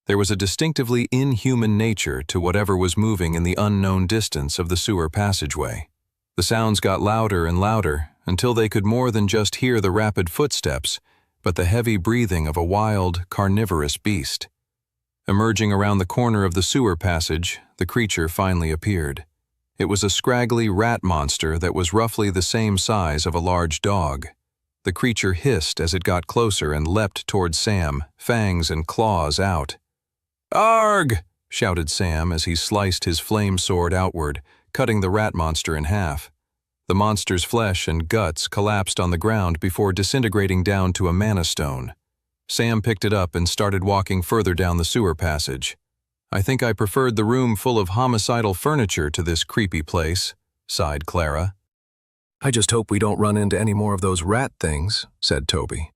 There was a distinctively inhuman nature to whatever was moving in the unknown distance of the sewer passageway. The sounds got louder and louder until they could more than just hear the rapid footsteps, but the heavy breathing of a wild, carnivorous beast. Emerging around the corner of the sewer passage, the creature finally appeared. It was a scraggly rat monster that was roughly the same size of a large dog. The creature hissed as it got closer and leapt toward Sam, fangs and claws out. "Arg!" shouted Sam as he sliced his flame sword outward, cutting the rat monster in half. The monster's flesh and guts collapsed on the ground before disintegrating down to a mana stone. Sam picked it up and started walking further down the sewer passage. "I think I preferred the room full of homicidal furniture to this creepy place," sighed Clara. "I just hope we don't run into any more of those rat things," said Toby.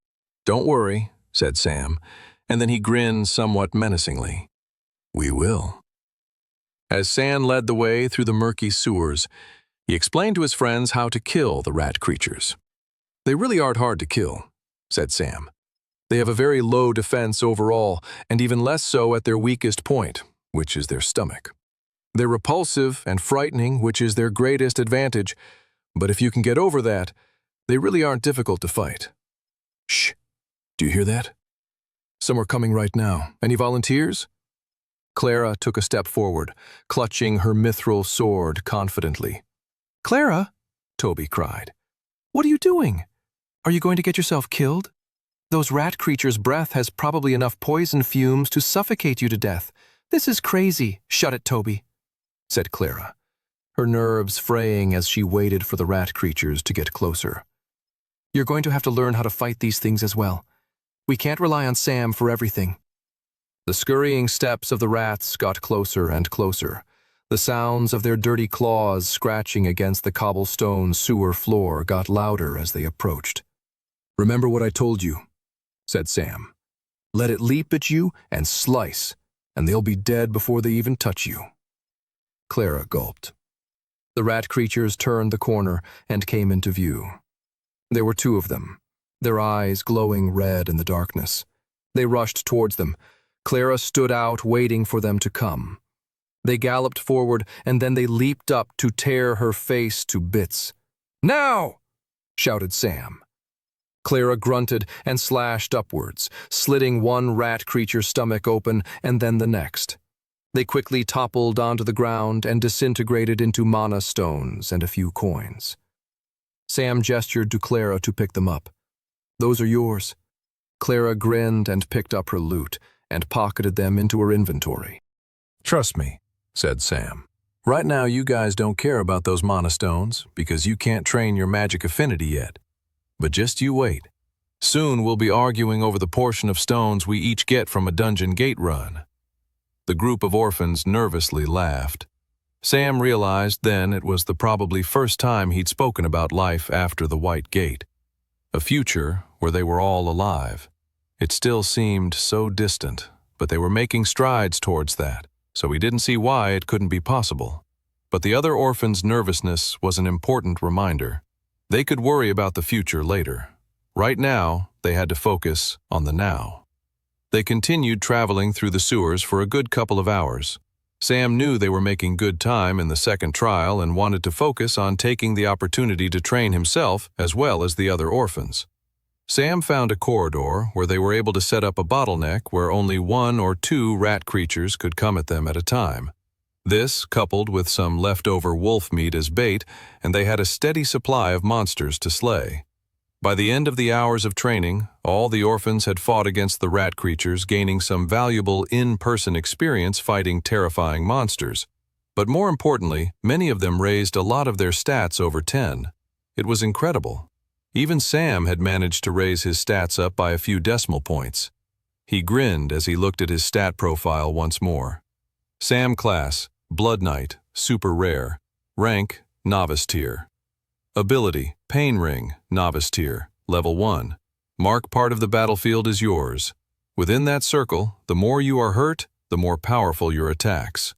"Don't worry," said Sam, and then he grinned somewhat menacingly. "We will." As Sam led the way through the murky sewers, he explained to his friends how to kill the rat creatures. "They really aren't hard to kill," said Sam. "They have a very low defense overall, and even less so at their weakest point, which is their stomach. They're repulsive and frightening, which is their greatest advantage, but if you can get over that, they really aren't difficult to fight." "Shh! Do you hear that? Some are coming right now. Any volunteers?" Clara took a step forward, clutching her mithril sword confidently. "Clara," Toby cried, "what are you doing? Are you going to get yourself killed? Those rat creatures' breath has probably enough poison fumes to suffocate you to death. This is crazy." "Shut it, Toby," said Clara, her nerves fraying as she waited for the rat creatures to get closer. "You're going to have to learn how to fight these things as well. We can't rely on Sam for everything." The scurrying steps of the rats got closer and closer. The sounds of their dirty claws scratching against the cobblestone sewer floor got louder as they approached. "Remember what I told you," said Sam. "Let it leap at you and slice, and they'll be dead before they even touch you." Clara gulped. The rat creatures turned the corner and came into view. There were two of them, their eyes glowing red in the darkness. They rushed towards them. Clara stood out, waiting for them to come. They galloped forward, and then they leaped up to tear her face to bits. "Now!" shouted Sam. Clara grunted and slashed upwards, slitting one rat creature's stomach open and then the next. They quickly toppled onto the ground and disintegrated into mana stones and a few coins. Sam gestured to Clara to pick them up. "Those are yours." Clara grinned and picked up her loot and pocketed them into her inventory. "Trust me," said Sam. "Right now you guys don't care about those mana stones because you can't train your magic affinity yet. But just you wait. Soon we'll be arguing over the portion of stones we each get from a dungeon gate run." The group of orphans nervously laughed. Sam realized then it was the probably first time he'd spoken about life after the White Gate. A future where they were all alive. It still seemed so distant, but they were making strides towards that, so he didn't see why it couldn't be possible. But the other orphans' nervousness was an important reminder. They could worry about the future later. Right now, they had to focus on the now. They continued traveling through the sewers for a good couple of hours. Sam knew they were making good time in the second trial and wanted to focus on taking the opportunity to train himself as well as the other orphans. Sam found a corridor where they were able to set up a bottleneck where only 1 or 2 rat creatures could come at them at a time. This, coupled with some leftover wolf meat as bait, and they had a steady supply of monsters to slay. By the end of the hours of training, all the orphans had fought against the rat creatures, gaining some valuable in-person experience fighting terrifying monsters. But more importantly, many of them raised a lot of their stats over 10. It was incredible. Even Sam had managed to raise his stats up by a few decimal points. He grinned as he looked at his stat profile once more. Sam class, Blood Knight, super rare. Rank, novice tier. Ability, Pain Ring, novice tier, level 1. Mark part of the battlefield is yours. Within that circle, the more you are hurt, the more powerful your attacks.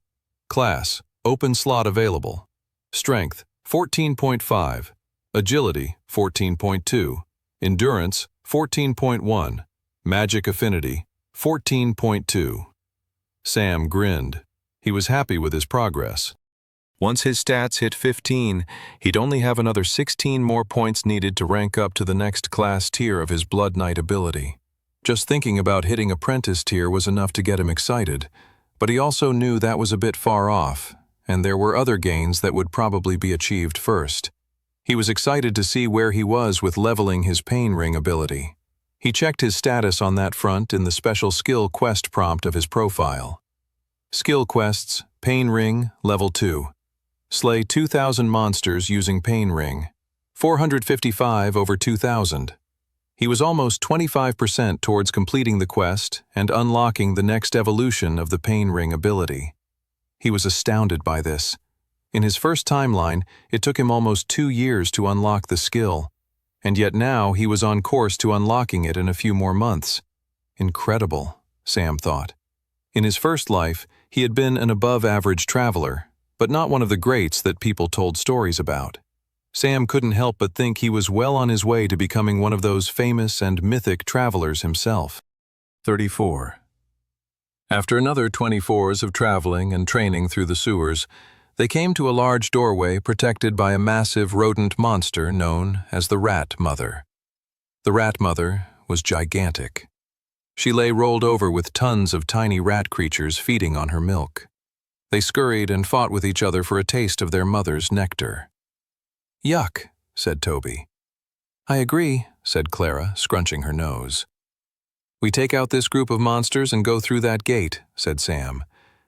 Class, open slot available. Strength, 14.5. Agility, 14.2. Endurance, 14.1. Magic affinity, 14.2. Sam grinned. He was happy with his progress. Once his stats hit 15, he'd only have another 16 more points needed to rank up to the next class tier of his Blood Knight ability. Just thinking about hitting Apprentice tier was enough to get him excited, but he also knew that was a bit far off, and there were other gains that would probably be achieved first. He was excited to see where he was with leveling his Pain Ring ability. He checked his status on that front in the special skill quest prompt of his profile. Skill quests, Pain Ring, level 2. Slay 2,000 monsters using Pain Ring. 455 over 2,000. He was almost 25% towards completing the quest and unlocking the next evolution of the Pain Ring ability. He was astounded by this. In his first timeline, it took him almost 2 years to unlock the skill, and yet now he was on course to unlocking it in a few more months. Incredible, Sam thought. In his first life, he had been an above-average traveler, but not one of the greats that people told stories about. Sam couldn't help but think he was well on his way to becoming one of those famous and mythic travelers himself. 34. After another 24s of traveling and training through the sewers, they came to a large doorway protected by a massive rodent monster known as the Rat Mother. The Rat Mother was gigantic. She lay rolled over with tons of tiny rat creatures feeding on her milk. They scurried and fought with each other for a taste of their mother's nectar. "Yuck," said Toby. "I agree," said Clara, scrunching her nose. "We take out this group of monsters and go through that gate," said Sam,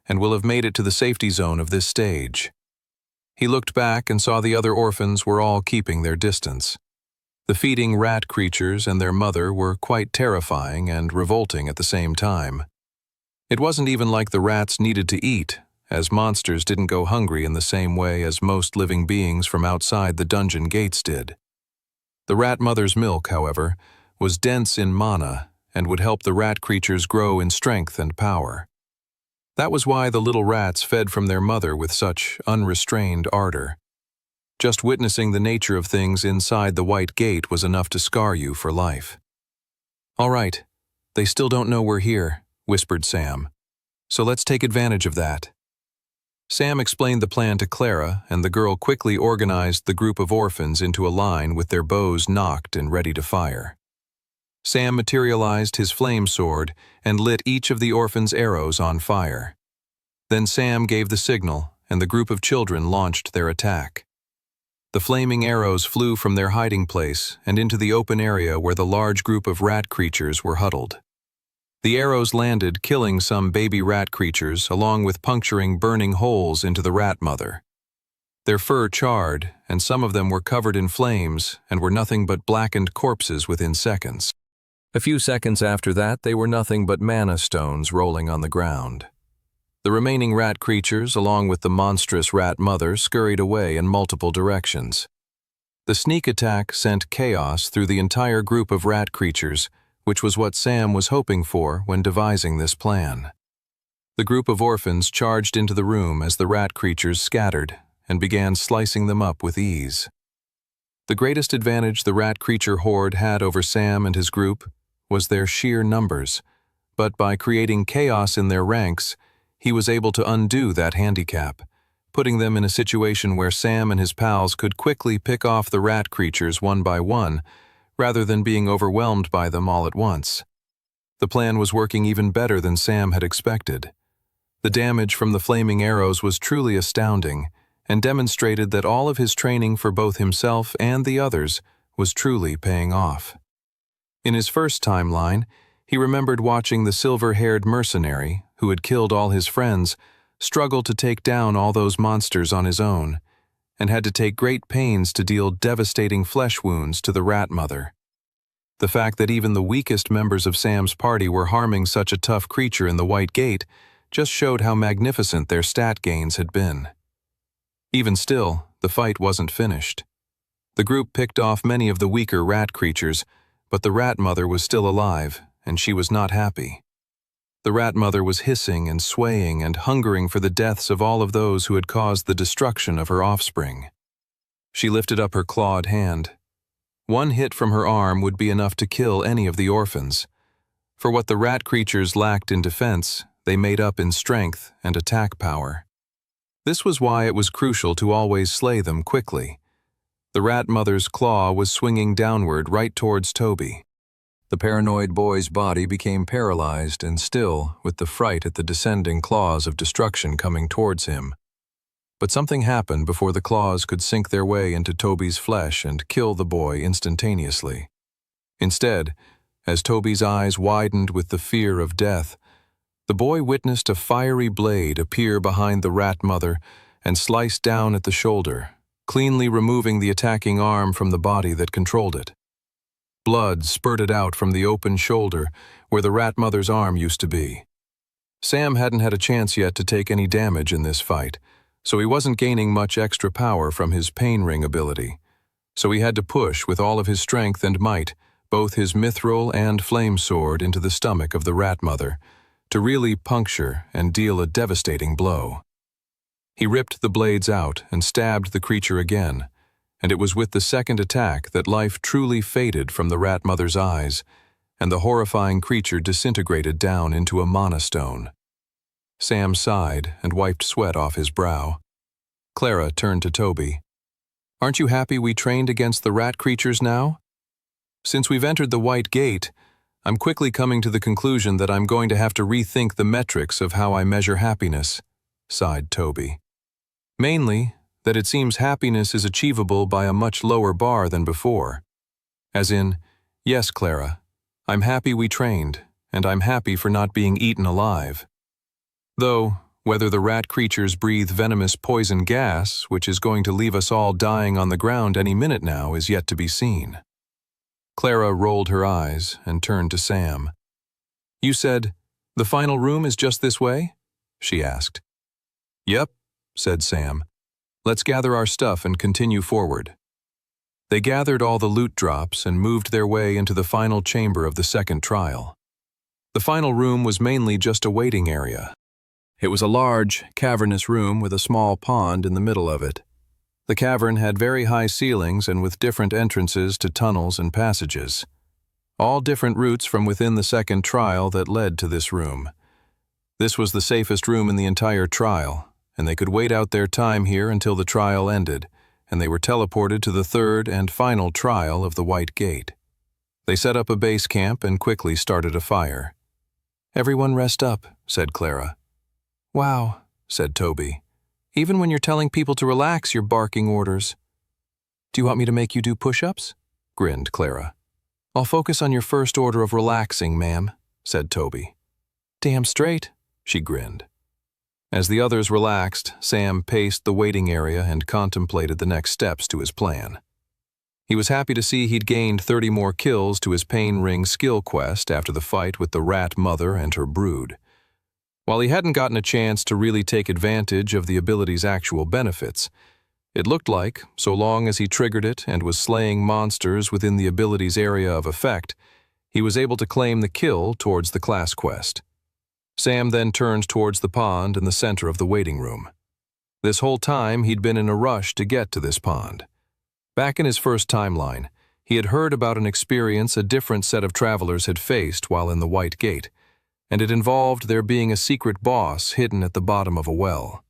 "and we'll have made it to the safety zone of this stage." He looked back and saw the other orphans were all keeping their distance. The feeding rat creatures and their mother were quite terrifying and revolting at the same time. It wasn't even like the rats needed to eat, as monsters didn't go hungry in the same way as most living beings from outside the dungeon gates did. The rat mother's milk, however, was dense in mana and would help the rat creatures grow in strength and power. That was why the little rats fed from their mother with such unrestrained ardor. Just witnessing the nature of things inside the white gate was enough to scar you for life. "All right, they still don't know we're here," whispered Sam. "So let's take advantage of that." Sam explained the plan to Clara, and the girl quickly organized the group of orphans into a line with their bows nocked and ready to fire. Sam materialized his flame sword and lit each of the orphans' arrows on fire. Then Sam gave the signal, and the group of children launched their attack. The flaming arrows flew from their hiding place and into the open area where the large group of rat creatures were huddled. The arrows landed, killing some baby rat creatures, along with puncturing burning holes into the rat mother. Their fur charred, and some of them were covered in flames and were nothing but blackened corpses within seconds. A few seconds after that, they were nothing but mana stones rolling on the ground. The remaining rat creatures, along with the monstrous rat mother, scurried away in multiple directions. The sneak attack sent chaos through the entire group of rat creatures, which was what Sam was hoping for when devising this plan. The group of orphans charged into the room as the rat creatures scattered and began slicing them up with ease. The greatest advantage the rat creature horde had over Sam and his group was their sheer numbers, but by creating chaos in their ranks, he was able to undo that handicap, putting them in a situation where Sam and his pals could quickly pick off the rat creatures one by one, rather than being overwhelmed by them all at once. The plan was working even better than Sam had expected. The damage from the flaming arrows was truly astounding, and demonstrated that all of his training for both himself and the others was truly paying off. In his first timeline, he remembered watching the silver-haired mercenary, who had killed all his friends, struggle to take down all those monsters on his own, and had to take great pains to deal devastating flesh wounds to the rat mother. The fact that even the weakest members of Sam's party were harming such a tough creature in the White Gate just showed how magnificent their stat gains had been. Even still, the fight wasn't finished. The group picked off many of the weaker rat creatures, but the rat mother was still alive, and she was not happy. The rat mother was hissing and swaying and hungering for the deaths of all of those who had caused the destruction of her offspring. She lifted up her clawed hand. One hit from her arm would be enough to kill any of the orphans. For what the rat creatures lacked in defense, they made up in strength and attack power. This was why it was crucial to always slay them quickly. The rat mother's claw was swinging downward right towards Toby. The paranoid boy's body became paralyzed and still, with the fright at the descending claws of destruction coming towards him. But something happened before the claws could sink their way into Toby's flesh and kill the boy instantaneously. Instead, as Toby's eyes widened with the fear of death, the boy witnessed a fiery blade appear behind the rat mother and slice down at the shoulder, cleanly removing the attacking arm from the body that controlled it. Blood spurted out from the open shoulder where the rat mother's arm used to be. Sam hadn't had a chance yet to take any damage in this fight, so he wasn't gaining much extra power from his pain ring ability. So he had to push with all of his strength and might, both his mithril and flame sword, into the stomach of the rat mother, to really puncture and deal a devastating blow. He ripped the blades out and stabbed the creature again, and it was with the second attack that life truly faded from the rat mother's eyes, and the horrifying creature disintegrated down into a mana stone. Sam sighed and wiped sweat off his brow. Clara turned to Toby. "Aren't you happy we trained against the rat creatures now? Since we've entered the White Gate, I'm quickly coming to the conclusion that I'm going to have to rethink the metrics of how I measure happiness," sighed Toby. "Mainly, that it seems happiness is achievable by a much lower bar than before. As in, yes, Clara, I'm happy we trained, and I'm happy for not being eaten alive. Though, whether the rat creatures breathe venomous poison gas, which is going to leave us all dying on the ground any minute now, is yet to be seen." Clara rolled her eyes and turned to Sam. "You said, the final room is just this way?" she asked. "Yep," said Sam. "Let's gather our stuff and continue forward." They gathered all the loot drops and moved their way into the final chamber of the second trial. The final room was mainly just a waiting area. It was a large, cavernous room with a small pond in the middle of it. The cavern had very high ceilings and with different entrances to tunnels and passages. All different routes from within the second trial that led to this room. This was the safest room in the entire trial, and they could wait out their time here until the trial ended, and they were teleported to the third and final trial of the White Gate. They set up a base camp and quickly started a fire. "Everyone rest up," said Clara. "Wow," said Toby. "Even when you're telling people to relax, you're barking orders." "Do you want me to make you do push-ups?" grinned Clara. "I'll focus on your first order of relaxing, ma'am," said Toby. "Damn straight," she grinned. As the others relaxed, Sam paced the waiting area and contemplated the next steps to his plan. He was happy to see he'd gained 30 more kills to his Pain Ring skill quest after the fight with the Rat Mother and her brood. While he hadn't gotten a chance to really take advantage of the ability's actual benefits, it looked like, so long as he triggered it and was slaying monsters within the ability's area of effect, he was able to claim the kill towards the class quest. Sam then turned towards the pond in the center of the waiting room. This whole time he'd been in a rush to get to this pond. Back in his first timeline, he had heard about an experience a different set of travelers had faced while in the White Gate, and it involved there being a secret boss hidden at the bottom of a well.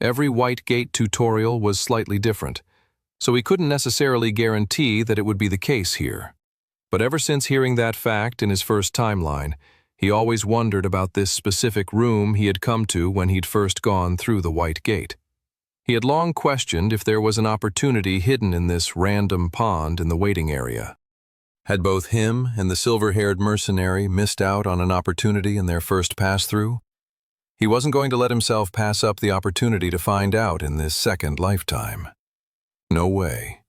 Every White Gate tutorial was slightly different, so he couldn't necessarily guarantee that it would be the case here. But ever since hearing that fact in his first timeline, he always wondered about this specific room he had come to when he'd first gone through the White Gate. He had long questioned if there was an opportunity hidden in this random pond in the waiting area. Had both him and the silver-haired mercenary missed out on an opportunity in their first pass-through? He wasn't going to let himself pass up the opportunity to find out in this second lifetime. No way.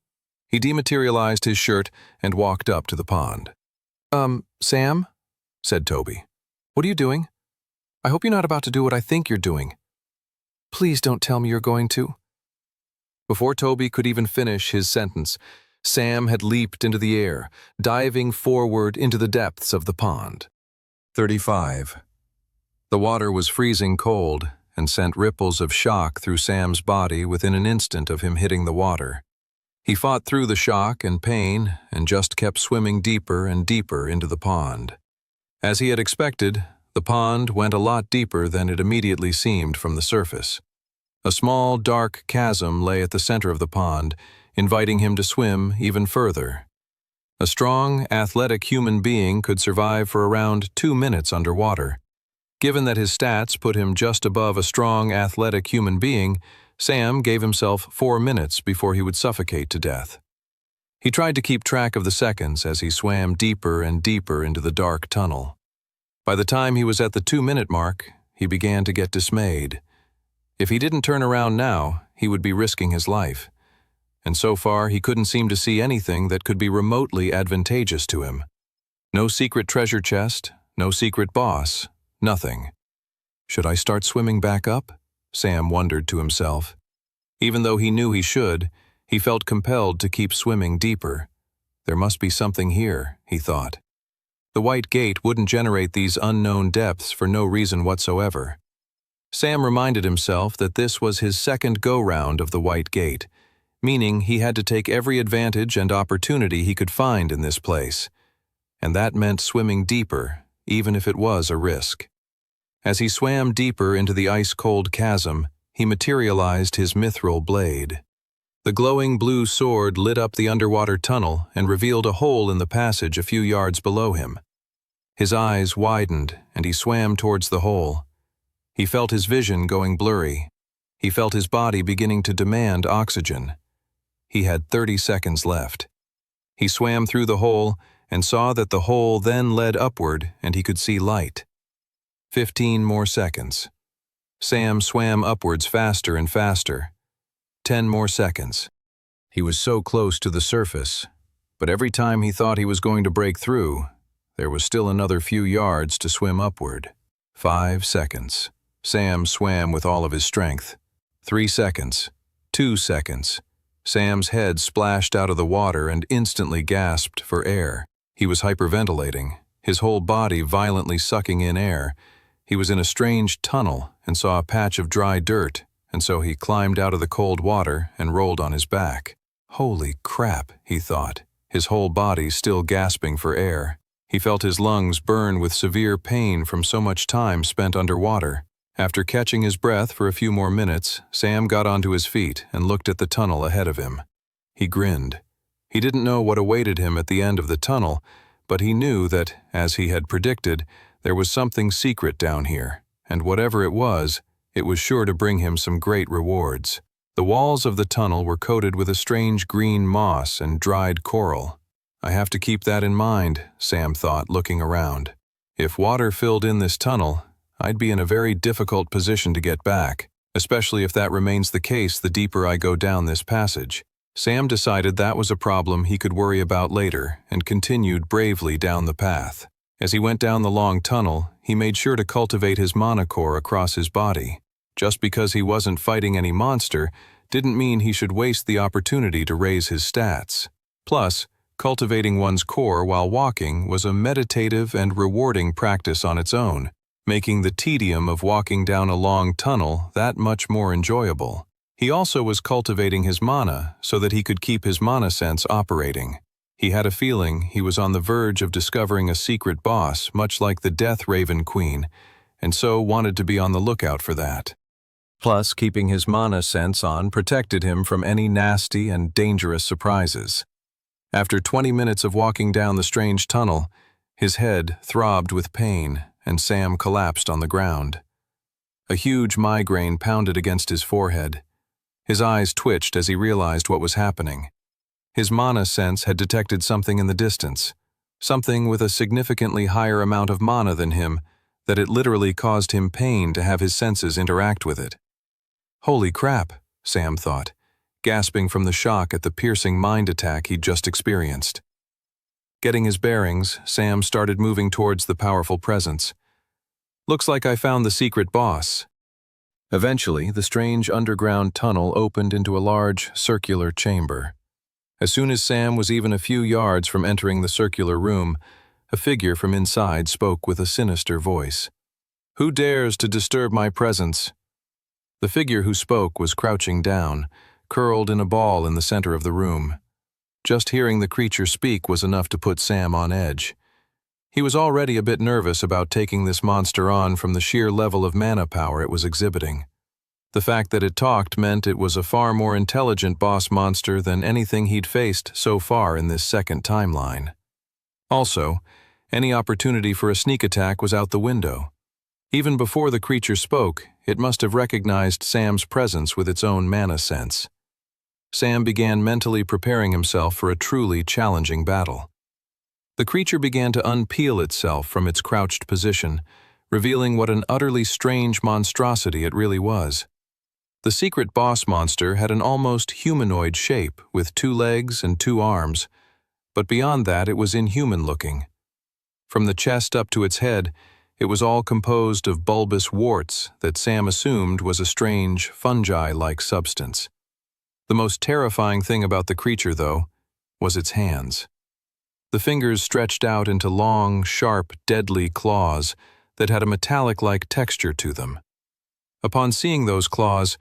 He dematerialized his shirt and walked up to the pond. Sam?" said Toby. "What are you doing? I hope you're not about to do what I think you're doing. Please don't tell me you're going to." Before Toby could even finish his sentence, Sam had leaped into the air, diving forward into the depths of the pond. 35. The water was freezing cold and sent ripples of shock through Sam's body within an instant of him hitting the water. He fought through the shock and pain and just kept swimming deeper and deeper into the pond. As he had expected, the pond went a lot deeper than it immediately seemed from the surface. A small, dark chasm lay at the center of the pond, inviting him to swim even further. A strong, athletic human being could survive for around 2 minutes underwater. Given that his stats put him just above a strong, athletic human being, Sam gave himself 4 minutes before he would suffocate to death. He tried to keep track of the seconds as he swam deeper and deeper into the dark tunnel. By the time he was at the 2-minute mark, he began to get dismayed. If he didn't turn around now, he would be risking his life. And so far, he couldn't seem to see anything that could be remotely advantageous to him. No secret treasure chest, no secret boss, nothing. Should I start swimming back up? Sam wondered to himself. Even though he knew he should, he felt compelled to keep swimming deeper. There must be something here, he thought. The White Gate wouldn't generate these unknown depths for no reason whatsoever. Sam reminded himself that this was his second go-round of the White Gate, meaning he had to take every advantage and opportunity he could find in this place. And that meant swimming deeper, even if it was a risk. As he swam deeper into the ice-cold chasm, he materialized his mithril blade. The glowing blue sword lit up the underwater tunnel and revealed a hole in the passage a few yards below him. His eyes widened, and he swam towards the hole. He felt his vision going blurry. He felt his body beginning to demand oxygen. He had 30 seconds left. He swam through the hole and saw that the hole then led upward and he could see light. 15 more seconds. Sam swam upwards faster and faster. 10 more seconds. He was so close to the surface, but every time he thought he was going to break through, there was still another few yards to swim upward. 5 seconds. Sam swam with all of his strength. 3 seconds. 2 seconds. Sam's head splashed out of the water and instantly gasped for air. He was hyperventilating, his whole body violently sucking in air. He was in a strange tunnel and saw a patch of dry dirt and so he climbed out of the cold water and rolled on his back. Holy crap, he thought, his whole body still gasping for air. He felt his lungs burn with severe pain from so much time spent underwater. After catching his breath for a few more minutes, Sam got onto his feet and looked at the tunnel ahead of him. He grinned. He didn't know what awaited him at the end of the tunnel, but he knew that, as he had predicted, there was something secret down here, and whatever it was sure to bring him some great rewards. The walls of the tunnel were coated with a strange green moss and dried coral. I have to keep that in mind, Sam thought, looking around. If water filled in this tunnel, I'd be in a very difficult position to get back, especially if that remains the case the deeper I go down this passage. Sam decided that was a problem he could worry about later and continued bravely down the path. As he went down the long tunnel, he made sure to cultivate his mana core across his body. Just because he wasn't fighting any monster didn't mean he should waste the opportunity to raise his stats. Plus, cultivating one's core while walking was a meditative and rewarding practice on its own, making the tedium of walking down a long tunnel that much more enjoyable. He also was cultivating his mana so that he could keep his mana sense operating. He had a feeling he was on the verge of discovering a secret boss, much like the Death Raven Queen, and so wanted to be on the lookout for that. Plus, keeping his mana sense on protected him from any nasty and dangerous surprises. After 20 minutes of walking down the strange tunnel, his head throbbed with pain, and Sam collapsed on the ground. A huge migraine pounded against his forehead. His eyes twitched as he realized what was happening. His mana sense had detected something in the distance, something with a significantly higher amount of mana than him, that it literally caused him pain to have his senses interact with it. Holy crap, Sam thought, gasping from the shock at the piercing mind attack he'd just experienced. Getting his bearings, Sam started moving towards the powerful presence. Looks like I found the secret boss. Eventually, the strange underground tunnel opened into a large, circular chamber. As soon as Sam was even a few yards from entering the circular room, a figure from inside spoke with a sinister voice. "Who dares to disturb my presence?" The figure who spoke was crouching down, curled in a ball in the center of the room. Just hearing the creature speak was enough to put Sam on edge. He was already a bit nervous about taking this monster on from the sheer level of mana power it was exhibiting. The fact that it talked meant it was a far more intelligent boss monster than anything he'd faced so far in this second timeline. Also, any opportunity for a sneak attack was out the window. Even before the creature spoke, it must have recognized Sam's presence with its own mana sense. Sam began mentally preparing himself for a truly challenging battle. The creature began to unpeel itself from its crouched position, revealing what an utterly strange monstrosity it really was. The secret boss monster had an almost humanoid shape with 2 legs and 2 arms, but beyond that it was inhuman-looking. From the chest up to its head, it was all composed of bulbous warts that Sam assumed was a strange, fungi-like substance. The most terrifying thing about the creature, though, was its hands. The fingers stretched out into long, sharp, deadly claws that had a metallic-like texture to them. Upon seeing those claws,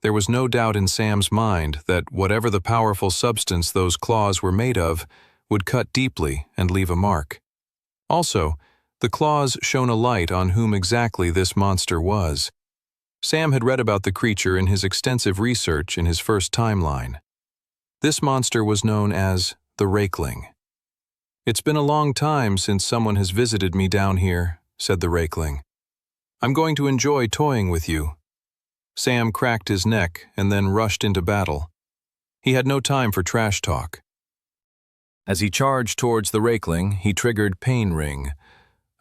there was no doubt in Sam's mind that whatever the powerful substance those claws were made of would cut deeply and leave a mark. Also, the claws shone a light on whom exactly this monster was. Sam had read about the creature in his extensive research in his first timeline. This monster was known as the Rakeling. "It's been a long time since someone has visited me down here," said the Rakeling. "I'm going to enjoy toying with you." Sam cracked his neck and then rushed into battle. He had no time for trash talk. As he charged towards the Rakeling, he triggered Pain Ring.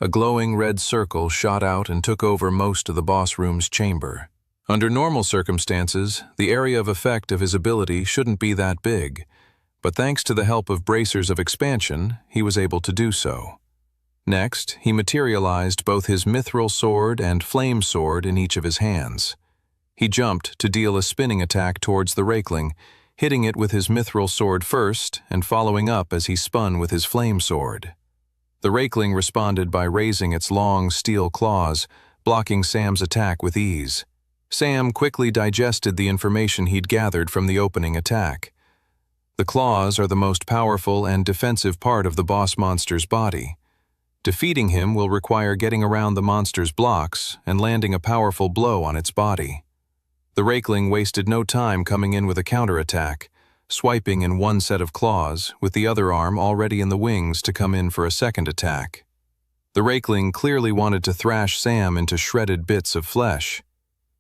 A glowing red circle shot out and took over most of the boss room's chamber. Under normal circumstances, the area of effect of his ability shouldn't be that big, but thanks to the help of bracers of expansion, he was able to do so. Next, he materialized both his mithril sword and flame sword in each of his hands. He jumped to deal a spinning attack towards the Rakeling, hitting it with his mithril sword first and following up as he spun with his flame sword. The Rakeling responded by raising its long steel claws, blocking Sam's attack with ease. Sam quickly digested the information he'd gathered from the opening attack. The claws are the most powerful and defensive part of the boss monster's body. Defeating him will require getting around the monster's blocks and landing a powerful blow on its body. The Rakeling wasted no time coming in with a counterattack, swiping in one set of claws, with the other arm already in the wings to come in for a second attack. The Rakeling clearly wanted to thrash Sam into shredded bits of flesh.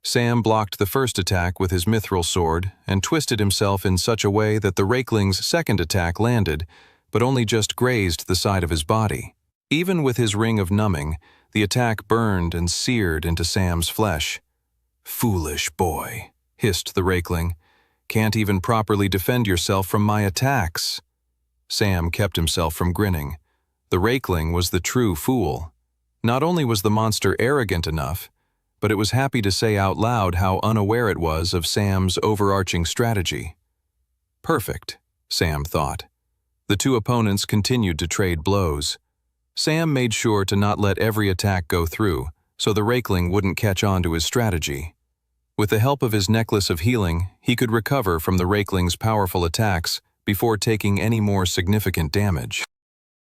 Sam blocked the first attack with his mithril sword and twisted himself in such a way that the Rakeling's second attack landed, but only just grazed the side of his body. Even with his ring of numbing, the attack burned and seared into Sam's flesh. "Foolish boy," hissed the Rakeling. "Can't even properly defend yourself from my attacks." Sam kept himself from grinning. The Rakeling was the true fool. Not only was the monster arrogant enough, but it was happy to say out loud how unaware it was of Sam's overarching strategy. Perfect, Sam thought. The two opponents continued to trade blows. Sam made sure to not let every attack go through, so the Rakeling wouldn't catch on to his strategy. With the help of his necklace of healing, he could recover from the Rakeling's powerful attacks before taking any more significant damage.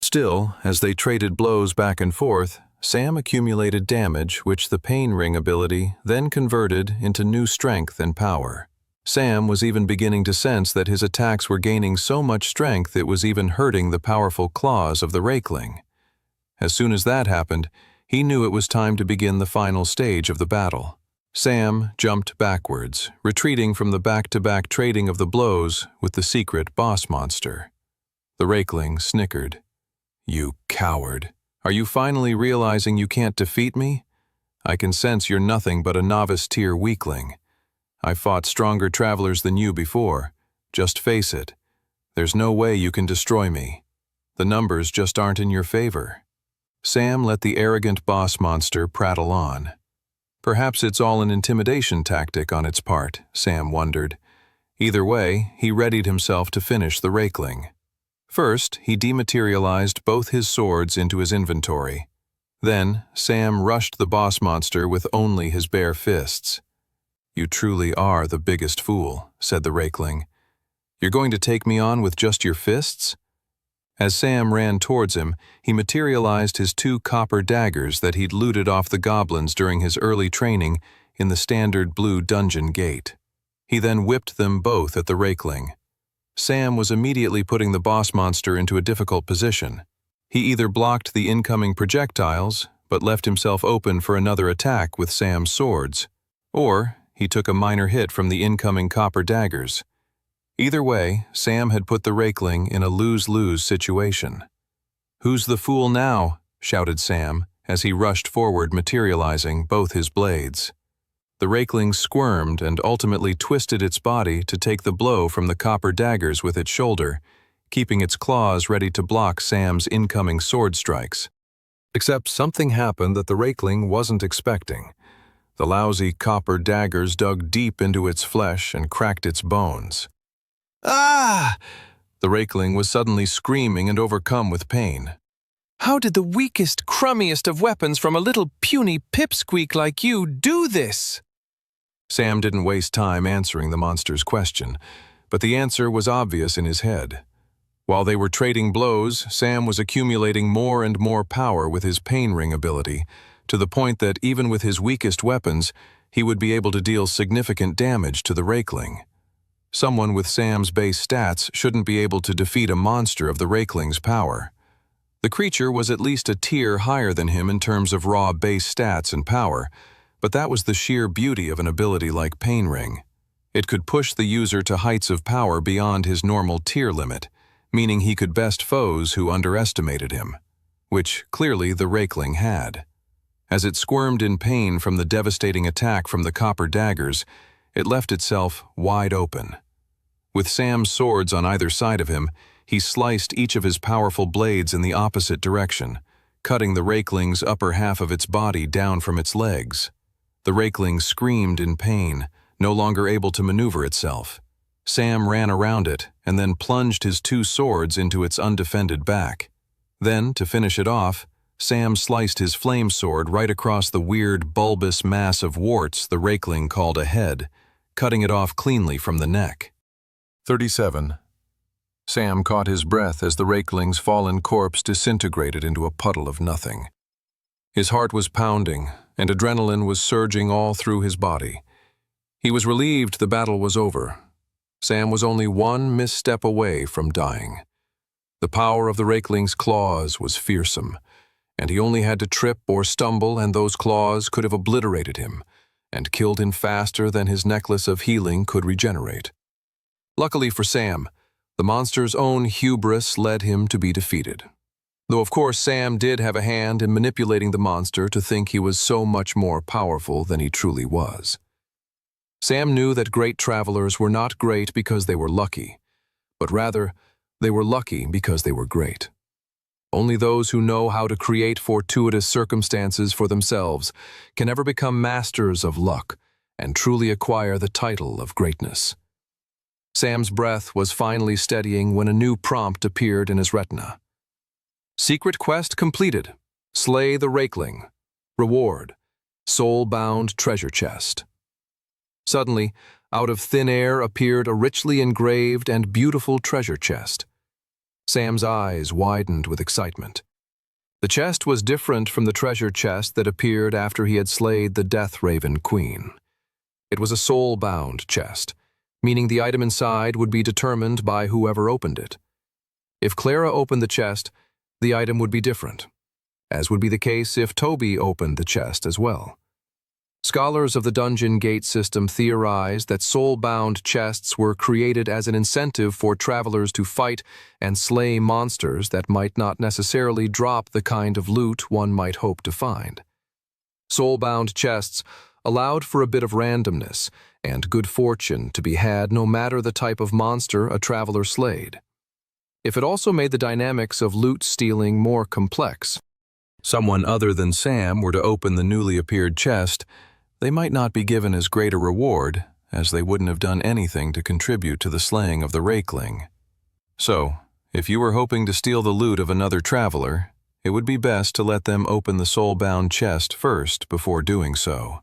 Still, as they traded blows back and forth, Sam accumulated damage which the Pain Ring ability then converted into new strength and power. Sam was even beginning to sense that his attacks were gaining so much strength it was even hurting the powerful claws of the Rakeling. As soon as that happened, he knew it was time to begin the final stage of the battle. Sam jumped backwards, retreating from the back-to-back trading of the blows with the secret boss monster. The Rakeling snickered. "You coward. Are you finally realizing you can't defeat me? I can sense you're nothing but a novice-tier weakling. I've fought stronger travelers than you before. Just face it. There's no way you can destroy me. The numbers just aren't in your favor." Sam let the arrogant boss monster prattle on. Perhaps it's all an intimidation tactic on its part, Sam wondered. Either way, he readied himself to finish the Rakeling. First, he dematerialized both his swords into his inventory. Then, Sam rushed the boss monster with only his bare fists. "You truly are the biggest fool," said the Rakeling. "You're going to take me on with just your fists?" As Sam ran towards him, he materialized his two copper daggers that he'd looted off the goblins during his early training in the standard blue dungeon gate. He then whipped them both at the Rakeling. Sam was immediately putting the boss monster into a difficult position. He either blocked the incoming projectiles, but left himself open for another attack with Sam's swords, or he took a minor hit from the incoming copper daggers. Either way, Sam had put the Rakeling in a lose-lose situation. "Who's the fool now?" shouted Sam, as he rushed forward, materializing both his blades. The Rakeling squirmed and ultimately twisted its body to take the blow from the copper daggers with its shoulder, keeping its claws ready to block Sam's incoming sword strikes. Except something happened that the Rakeling wasn't expecting. The lousy copper daggers dug deep into its flesh and cracked its bones. "Ah!" The Rakeling was suddenly screaming and overcome with pain. "How did the weakest, crummiest of weapons from a little puny pipsqueak like you do this?" Sam didn't waste time answering the monster's question, but the answer was obvious in his head. While they were trading blows, Sam was accumulating more and more power with his Pain Ring ability, to the point that even with his weakest weapons, he would be able to deal significant damage to the Rakeling. Someone with Sam's base stats shouldn't be able to defeat a monster of the Rakeling's power. The creature was at least a tier higher than him in terms of raw base stats and power, but that was the sheer beauty of an ability like Pain Ring. It could push the user to heights of power beyond his normal tier limit, meaning he could best foes who underestimated him, which clearly the Rakeling had. As it squirmed in pain from the devastating attack from the copper daggers, it left itself wide open. With Sam's swords on either side of him, he sliced each of his powerful blades in the opposite direction, cutting the Rakeling's upper half of its body down from its legs. The Rakeling screamed in pain, no longer able to maneuver itself. Sam ran around it and then plunged his two swords into its undefended back. Then, to finish it off, Sam sliced his flame sword right across the weird, bulbous mass of warts the rakeling called a head, cutting it off cleanly from the neck. 37. Sam caught his breath as the rakeling's fallen corpse disintegrated into a puddle of nothing. His heart was pounding, and adrenaline was surging all through his body. He was relieved the battle was over. Sam was only one misstep away from dying. The power of the rakeling's claws was fearsome, and he only had to trip or stumble and those claws could have obliterated him and killed him faster than his necklace of healing could regenerate. Luckily for Sam, the monster's own hubris led him to be defeated. Though of course Sam did have a hand in manipulating the monster to think he was so much more powerful than he truly was. Sam knew that great travelers were not great because they were lucky, but rather they were lucky because they were great. Only those who know how to create fortuitous circumstances for themselves can ever become masters of luck and truly acquire the title of greatness. Sam's breath was finally steadying when a new prompt appeared in his retina. Secret quest completed. Slay the rakeling. Reward. Soul-bound treasure chest. Suddenly, out of thin air appeared a richly engraved and beautiful treasure chest. Sam's eyes widened with excitement. The chest was different from the treasure chest that appeared after he had slayed the Death Raven Queen. It was a soul-bound chest, meaning the item inside would be determined by whoever opened it. If Clara opened the chest, the item would be different, as would be the case if Toby opened the chest as well. Scholars of the Dungeon Gate system theorized that soul-bound chests were created as an incentive for travelers to fight and slay monsters that might not necessarily drop the kind of loot one might hope to find. Soul-bound chests allowed for a bit of randomness and good fortune to be had no matter the type of monster a traveler slayed. If it also made the dynamics of loot stealing more complex, someone other than Sam were to open the newly appeared chest, they might not be given as great a reward, as they wouldn't have done anything to contribute to the slaying of the rakeling. So, if you were hoping to steal the loot of another traveler, it would be best to let them open the soul-bound chest first before doing so.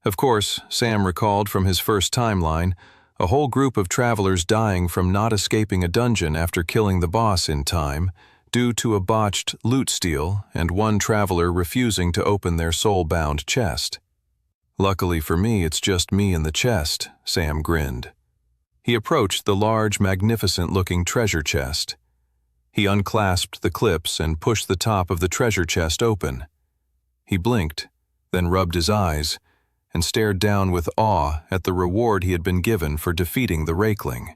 Of course, Sam recalled from his first timeline a whole group of travelers dying from not escaping a dungeon after killing the boss in time, due to a botched loot steal and one traveler refusing to open their soul-bound chest. Luckily for me, it's just me and the chest, Sam grinned. He approached the large, magnificent-looking treasure chest. He unclasped the clips and pushed the top of the treasure chest open. He blinked, then rubbed his eyes, and stared down with awe at the reward he had been given for defeating the rakeling.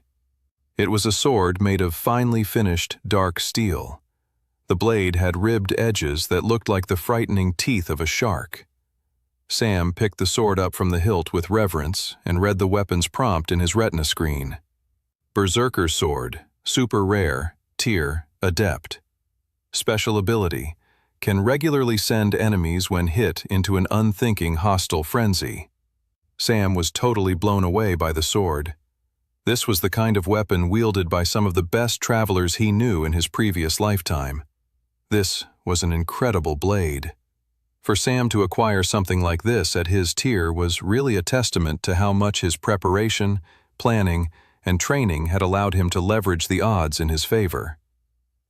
It was a sword made of finely finished, dark steel. The blade had ribbed edges that looked like the frightening teeth of a shark. Sam picked the sword up from the hilt with reverence and read the weapon's prompt in his retina screen. Berserker Sword, super rare, tier, adept. Special ability, can regularly send enemies when hit into an unthinking hostile frenzy. Sam was totally blown away by the sword. This was the kind of weapon wielded by some of the best travelers he knew in his previous lifetime. This was an incredible blade. For Sam to acquire something like this at his tier was really a testament to how much his preparation, planning, and training had allowed him to leverage the odds in his favor.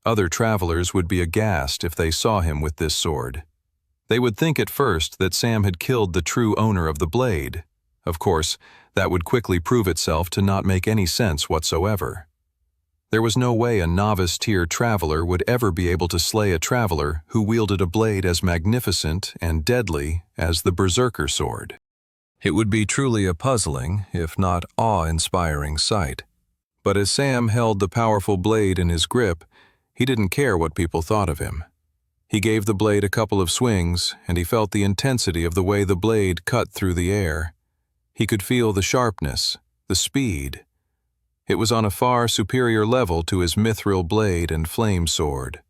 Other travelers would be aghast if they saw him with this sword. They would think at first that Sam had killed the true owner of the blade. Of course, that would quickly prove itself to not make any sense whatsoever. There was no way a novice-tier traveler would ever be able to slay a traveler who wielded a blade as magnificent and deadly as the Berserker Sword. It would be truly a puzzling, if not awe-inspiring sight. But as Sam held the powerful blade in his grip, he didn't care what people thought of him. He gave the blade a couple of swings, and he felt the intensity of the way the blade cut through the air. He could feel the sharpness, the speed. It was on a far superior level to his mithril blade and flame sword.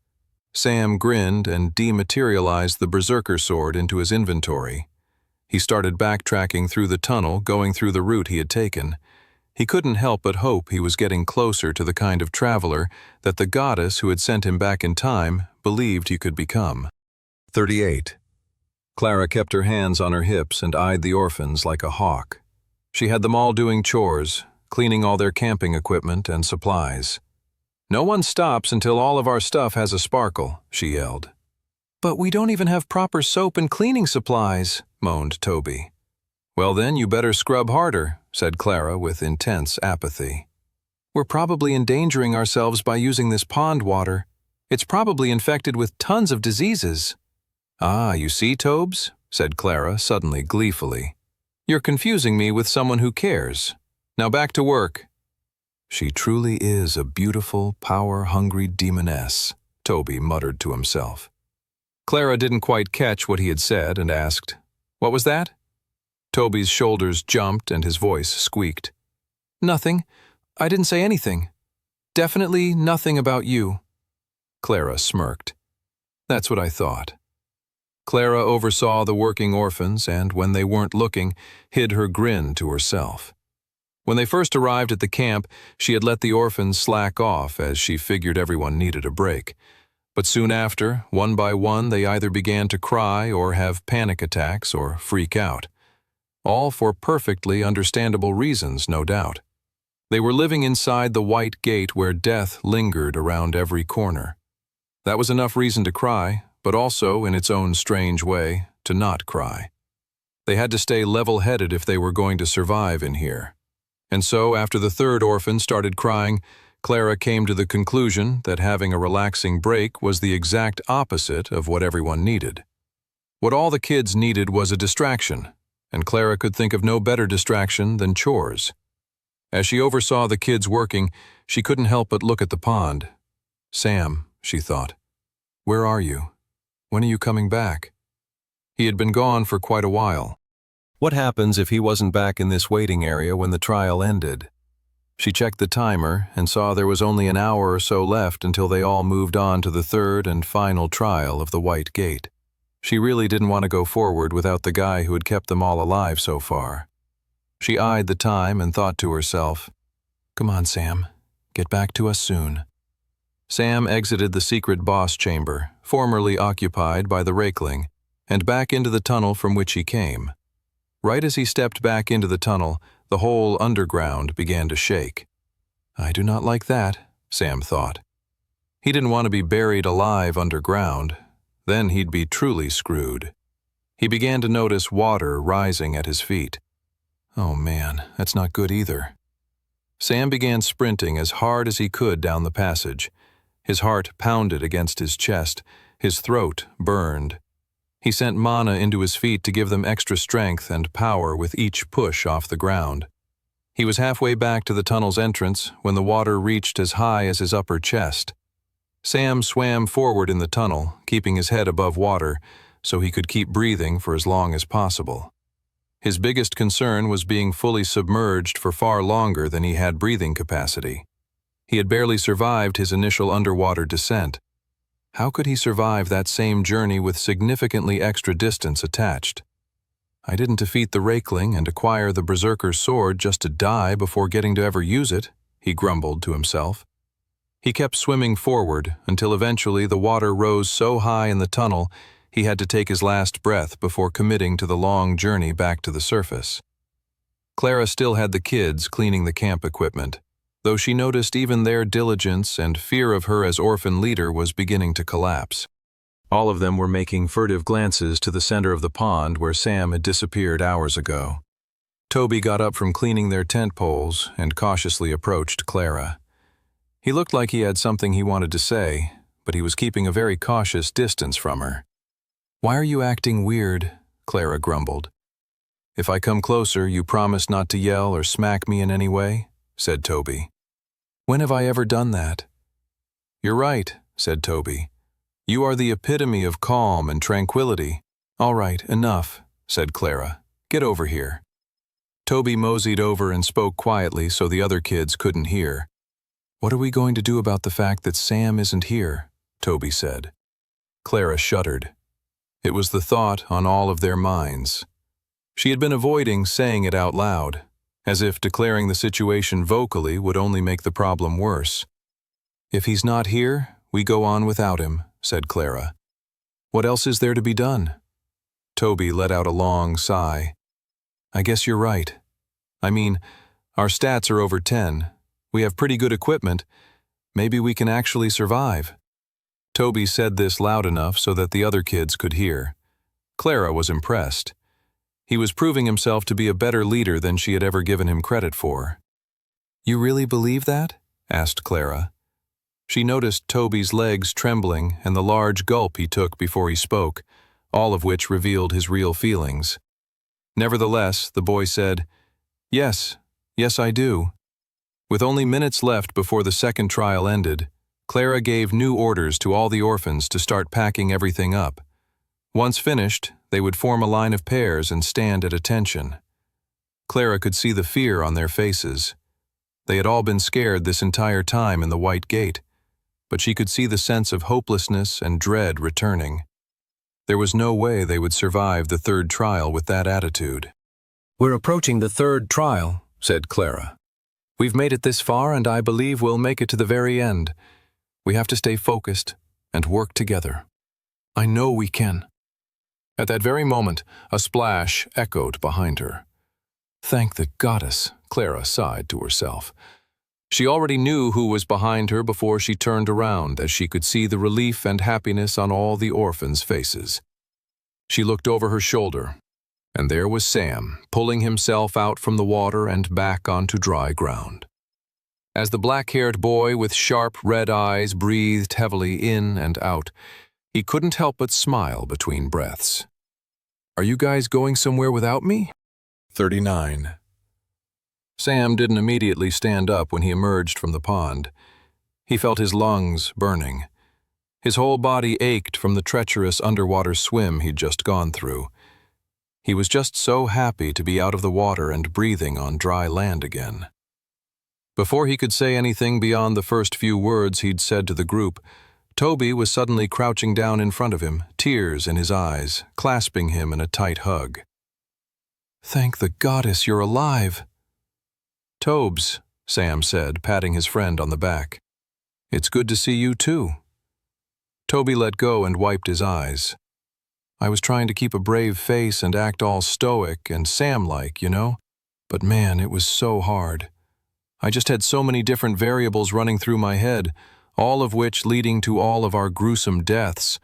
Sam grinned and dematerialized the Berserker Sword into his inventory. He started backtracking through the tunnel, going through the route he had taken. He couldn't help but hope he was getting closer to the kind of traveler that the goddess who had sent him back in time believed he could become. 38. Clara kept her hands on her hips and eyed the orphans like a hawk. She had them all doing chores, cleaning all their camping equipment and supplies. "No one stops until all of our stuff has a sparkle," she yelled. "But we don't even have proper soap and cleaning supplies," moaned Toby. "Well then, you better scrub harder," said Clara with intense apathy. "We're probably endangering ourselves by using this pond water. It's probably infected with tons of diseases." "Ah, you see, Tobes," said Clara suddenly gleefully. "You're confusing me with someone who cares. Now back to work." "She truly is a beautiful, power-hungry demoness," Toby muttered to himself. Clara didn't quite catch what he had said and asked, "What was that?" Toby's shoulders jumped and his voice squeaked. "Nothing. I didn't say anything. Definitely nothing about you." Clara smirked. "That's what I thought." Clara oversaw the working orphans and, when they weren't looking, hid her grin to herself. When they first arrived at the camp, she had let the orphans slack off as she figured everyone needed a break. But soon after, one by one, they either began to cry or have panic attacks or freak out. All for perfectly understandable reasons, no doubt. They were living inside the white gate where death lingered around every corner. That was enough reason to cry, but also, in its own strange way, to not cry. They had to stay level-headed if they were going to survive in here. And so, after the third orphan started crying, Clara came to the conclusion that having a relaxing break was the exact opposite of what everyone needed. What all the kids needed was a distraction, and Clara could think of no better distraction than chores. As she oversaw the kids working, she couldn't help but look at the pond. "Sam," she thought, "where are you? When are you coming back?" He had been gone for quite a while. What happens if he wasn't back in this waiting area when the trial ended? She checked the timer and saw there was only an hour or so left until they all moved on to the third and final trial of the White Gate. She really didn't want to go forward without the guy who had kept them all alive so far. She eyed the time and thought to herself, "Come on, Sam. Get back to us soon." Sam exited the secret boss chamber, formerly occupied by the Rakeling, and back into the tunnel from which he came. Right as he stepped back into the tunnel, the whole underground began to shake. "I do not like that," Sam thought. He didn't want to be buried alive underground. Then he'd be truly screwed. He began to notice water rising at his feet. Oh man, that's not good either. Sam began sprinting as hard as he could down the passage. His heart pounded against his chest. His throat burned. He sent mana into his feet to give them extra strength and power with each push off the ground. He was halfway back to the tunnel's entrance when the water reached as high as his upper chest. Sam swam forward in the tunnel, keeping his head above water, so he could keep breathing for as long as possible. His biggest concern was being fully submerged for far longer than he had breathing capacity. He had barely survived his initial underwater descent. How could he survive that same journey with significantly extra distance attached? "I didn't defeat the Rakeling and acquire the Berserker's sword just to die before getting to ever use it," he grumbled to himself. He kept swimming forward until eventually the water rose so high in the tunnel he had to take his last breath before committing to the long journey back to the surface. Clara still had the kids cleaning the camp equipment, though she noticed even their diligence and fear of her as orphan leader was beginning to collapse. All of them were making furtive glances to the center of the pond where Sam had disappeared hours ago. Toby got up from cleaning their tent poles and cautiously approached Clara. He looked like he had something he wanted to say, but he was keeping a very cautious distance from her. "Why are you acting weird?" Clara grumbled. "If I come closer, you promise not to yell or smack me in any way?" said Toby. "When have I ever done that?" "You're right," said Toby. "You are the epitome of calm and tranquility." "All right, enough," said Clara. "Get over here." Toby moseyed over and spoke quietly so the other kids couldn't hear. "What are we going to do about the fact that Sam isn't here?" Toby said. Clara shuddered. It was the thought on all of their minds. She had been avoiding saying it out loud, as if declaring the situation vocally would only make the problem worse. "If he's not here, we go on without him," said Clara. What else is there to be done? Toby let out a long sigh. I guess you're right. I mean, our stats are over 10. We have pretty good equipment. Maybe we can actually survive. Toby said this loud enough so that the other kids could hear. Clara was impressed. He was proving himself to be a better leader than she had ever given him credit for. You really believe that? Asked Clara. She noticed Toby's legs trembling and the large gulp he took before he spoke, all of which revealed his real feelings. Nevertheless, the boy said, Yes, I do. With only minutes left before the second trial ended, Clara gave new orders to all the orphans to start packing everything up. Once finished, they would form a line of pairs and stand at attention. Clara could see the fear on their faces. They had all been scared this entire time in the White Gate, but she could see the sense of hopelessness and dread returning. There was no way they would survive the third trial with that attitude. We're approaching the third trial, said Clara. We've made it this far, and I believe we'll make it to the very end. We have to stay focused and work together. I know we can. At that very moment, a splash echoed behind her. Thank the goddess, Clara sighed to herself. She already knew who was behind her before she turned around, as she could see the relief and happiness on all the orphans' faces. She looked over her shoulder, and there was Sam, pulling himself out from the water and back onto dry ground. As the black-haired boy with sharp red eyes breathed heavily in and out, he couldn't help but smile between breaths. Are you guys going somewhere without me? 39. Sam didn't immediately stand up when he emerged from the pond. He felt his lungs burning. His whole body ached from the treacherous underwater swim he'd just gone through. He was just so happy to be out of the water and breathing on dry land again. Before he could say anything beyond the first few words he'd said to the group, Toby was suddenly crouching down in front of him, tears in his eyes, clasping him in a tight hug. Thank the goddess you're alive. Tobes, Sam said, patting his friend on the back. It's good to see you too. Toby let go and wiped his eyes. I was trying to keep a brave face and act all stoic and Sam-like, you know? But man, it was so hard. I just had so many different variables running through my head, all of which leading to all of our gruesome deaths,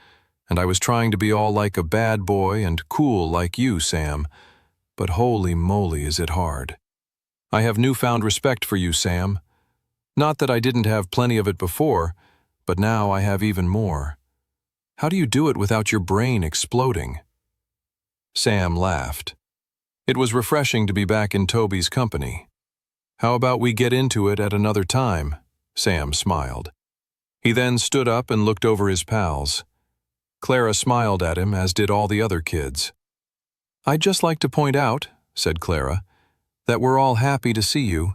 and I was trying to be all like a bad boy and cool like you, Sam. But holy moly is it hard. I have newfound respect for you, Sam. Not that I didn't have plenty of it before, but now I have even more. How do you do it without your brain exploding? Sam laughed. It was refreshing to be back in Toby's company. How about we get into it at another time? Sam smiled. He then stood up and looked over his pals. Clara smiled at him, as did all the other kids. I'd just like to point out, said Clara, that we're all happy to see you.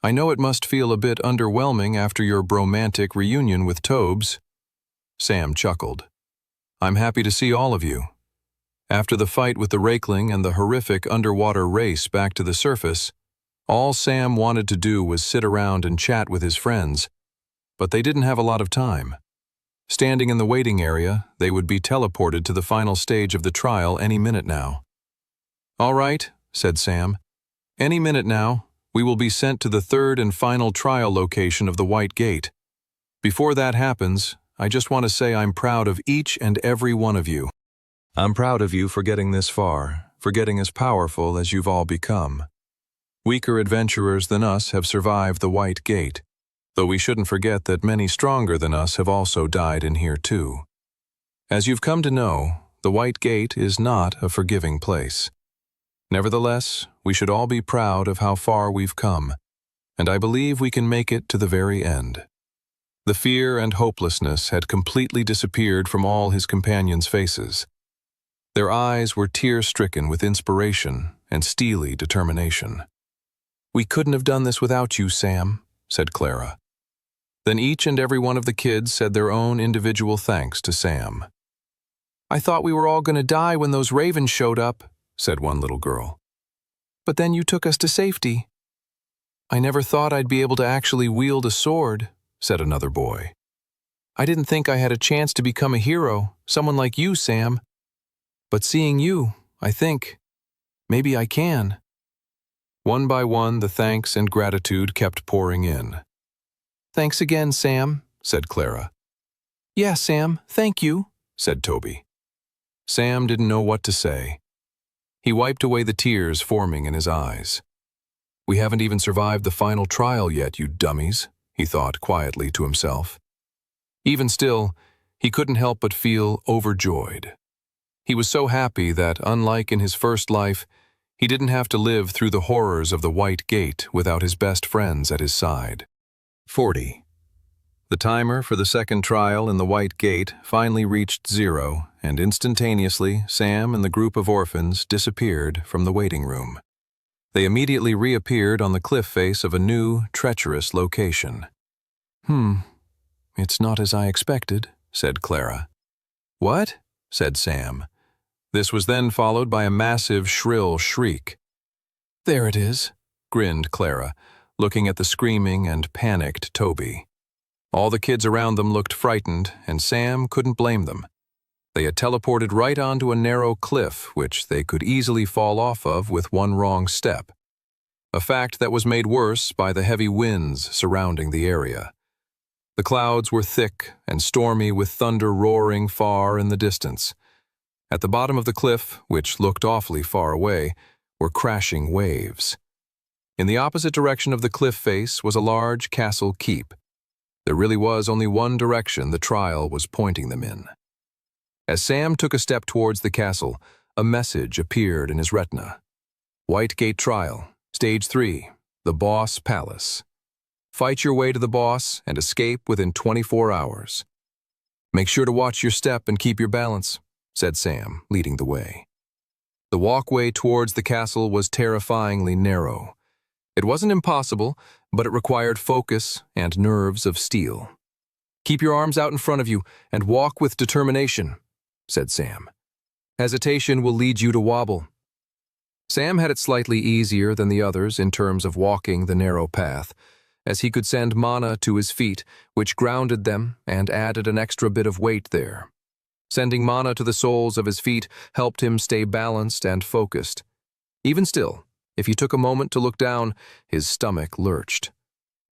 I know it must feel a bit underwhelming after your bromantic reunion with Tobes. Sam chuckled. I'm happy to see all of you. After the fight with the Rakeling and the horrific underwater race back to the surface, all Sam wanted to do was sit around and chat with his friends, but they didn't have a lot of time. Standing in the waiting area, they would be teleported to the final stage of the trial any minute now. All right, said Sam. Any minute now, we will be sent to the third and final trial location of the White Gate. Before that happens, I just want to say I'm proud of each and every one of you. I'm proud of you for getting this far, for getting as powerful as you've all become. Weaker adventurers than us have survived the White Gate, though we shouldn't forget that many stronger than us have also died in here too. As you've come to know, the White Gate is not a forgiving place. Nevertheless, we should all be proud of how far we've come, and I believe we can make it to the very end. The fear and hopelessness had completely disappeared from all his companions' faces. Their eyes were tear-stricken with inspiration and steely determination. We couldn't have done this without you, Sam, said Clara. Then each and every one of the kids said their own individual thanks to Sam. I thought we were all going to die when those ravens showed up, said one little girl. But then you took us to safety. I never thought I'd be able to actually wield a sword, said another boy. I didn't think I had a chance to become a hero, someone like you, Sam. But seeing you, I think, maybe I can." One by one, the thanks and gratitude kept pouring in. "Thanks again, Sam," said Clara. "Yeah, Sam, thank you," said Toby. Sam didn't know what to say. He wiped away the tears forming in his eyes. "We haven't even survived the final trial yet, you dummies," he thought quietly to himself. Even still, he couldn't help but feel overjoyed. He was so happy that, unlike in his first life, he didn't have to live through the horrors of the White Gate without his best friends at his side. 40. The timer for the second trial in the White Gate finally reached 0, and instantaneously Sam and the group of orphans disappeared from the waiting room. They immediately reappeared on the cliff face of a new, treacherous location. It's not as I expected," said Clara. "What?" said Sam. This was then followed by a massive, shrill shriek. "There it is," grinned Clara, looking at the screaming and panicked Toby. All the kids around them looked frightened, and Sam couldn't blame them. They had teleported right onto a narrow cliff which they could easily fall off of with one wrong step, a fact that was made worse by the heavy winds surrounding the area. The clouds were thick and stormy with thunder roaring far in the distance. At the bottom of the cliff, which looked awfully far away, were crashing waves. In the opposite direction of the cliff face was a large castle keep. There really was only one direction the trial was pointing them in. As Sam took a step towards the castle, a message appeared in his retina. White Gate Trial, Stage 3, the Boss Palace. Fight your way to the boss and escape within 24 hours. Make sure to watch your step and keep your balance, said Sam, leading the way. The walkway towards the castle was terrifyingly narrow. It wasn't impossible, but it required focus and nerves of steel. Keep your arms out in front of you and walk with determination, said Sam. Hesitation will lead you to wobble. Sam had it slightly easier than the others in terms of walking the narrow path, as he could send mana to his feet, which grounded them and added an extra bit of weight there. Sending mana to the soles of his feet helped him stay balanced and focused. Even still, if he took a moment to look down, his stomach lurched.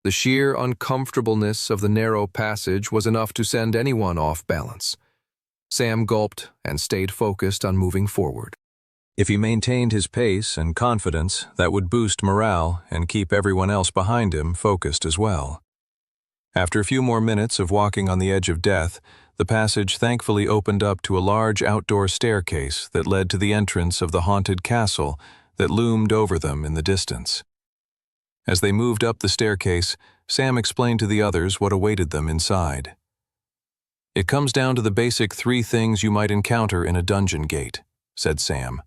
The sheer uncomfortableness of the narrow passage was enough to send anyone off balance. Sam gulped and stayed focused on moving forward. If he maintained his pace and confidence, that would boost morale and keep everyone else behind him focused as well. After a few more minutes of walking on the edge of death, the passage thankfully opened up to a large outdoor staircase that led to the entrance of the haunted castle that loomed over them in the distance. As they moved up the staircase, Sam explained to the others what awaited them inside. It comes down to the basic 3 things you might encounter in a dungeon gate, said Sam.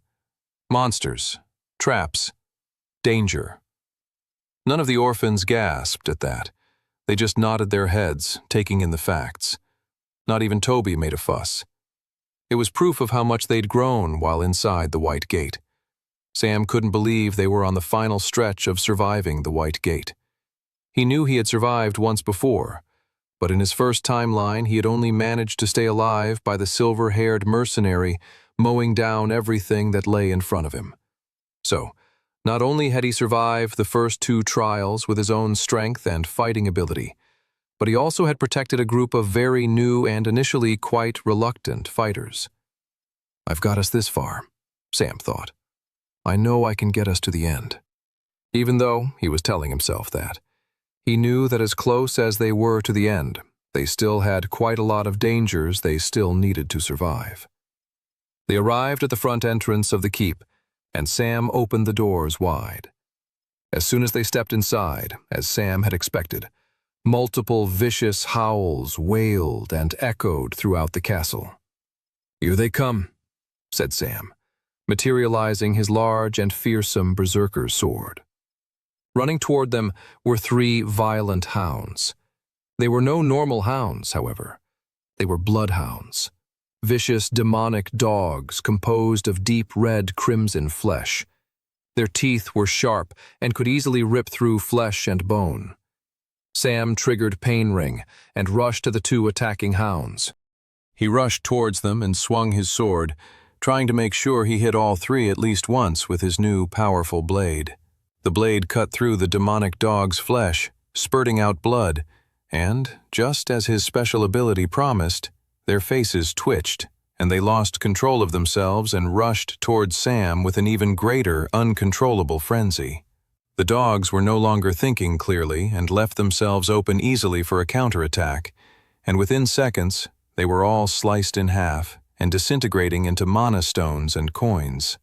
Monsters, traps, danger. None of the orphans gasped at that. They just nodded their heads, taking in the facts. Not even Toby made a fuss. It was proof of how much they'd grown while inside the White Gate. Sam couldn't believe they were on the final stretch of surviving the White Gate. He knew he had survived once before, but in his first timeline he had only managed to stay alive by the silver-haired mercenary mowing down everything that lay in front of him. So, not only had he survived the first 2 trials with his own strength and fighting ability, but he also had protected a group of very new and initially quite reluctant fighters. I've got us this far, Sam thought. I know I can get us to the end. Even though he was telling himself that, he knew that as close as they were to the end, they still had quite a lot of dangers they still needed to survive. They arrived at the front entrance of the keep, and Sam opened the doors wide. As soon as they stepped inside, as Sam had expected, multiple vicious howls wailed and echoed throughout the castle. Here they come, said Sam, materializing his large and fearsome berserker's sword. Running toward them were 3 violent hounds. They were no normal hounds, however. They were bloodhounds. Vicious, demonic dogs composed of deep red crimson flesh. Their teeth were sharp and could easily rip through flesh and bone. Sam triggered Pain Ring and rushed to the two attacking hounds. He rushed towards them and swung his sword, trying to make sure he hit all three at least once with his new powerful blade. The blade cut through the demonic dog's flesh, spurting out blood, and, just as his special ability promised, their faces twitched, and they lost control of themselves and rushed towards Sam with an even greater, uncontrollable frenzy. The dogs were no longer thinking clearly and left themselves open easily for a counterattack, and within seconds, they were all sliced in half and disintegrating into mana stones and coins.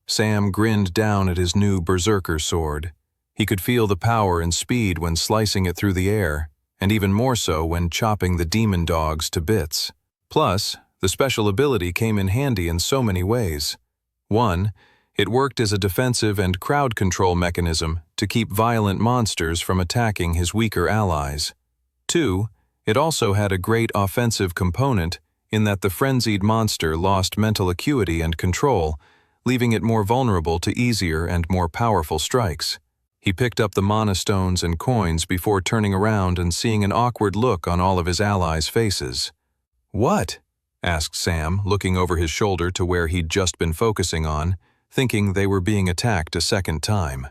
Sam grinned down at his new berserker sword. He could feel the power and speed when slicing it through the air, and even more so when chopping the demon dogs to bits. Plus, the special ability came in handy in so many ways. 1. It worked as a defensive and crowd control mechanism to keep violent monsters from attacking his weaker allies. 2. It also had a great offensive component in that the frenzied monster lost mental acuity and control, leaving it more vulnerable to easier and more powerful strikes. He picked up the mana stones and coins before turning around and seeing an awkward look on all of his allies' faces. "What?" asked Sam, looking over his shoulder to where he'd just been focusing on, thinking they were being attacked a second time.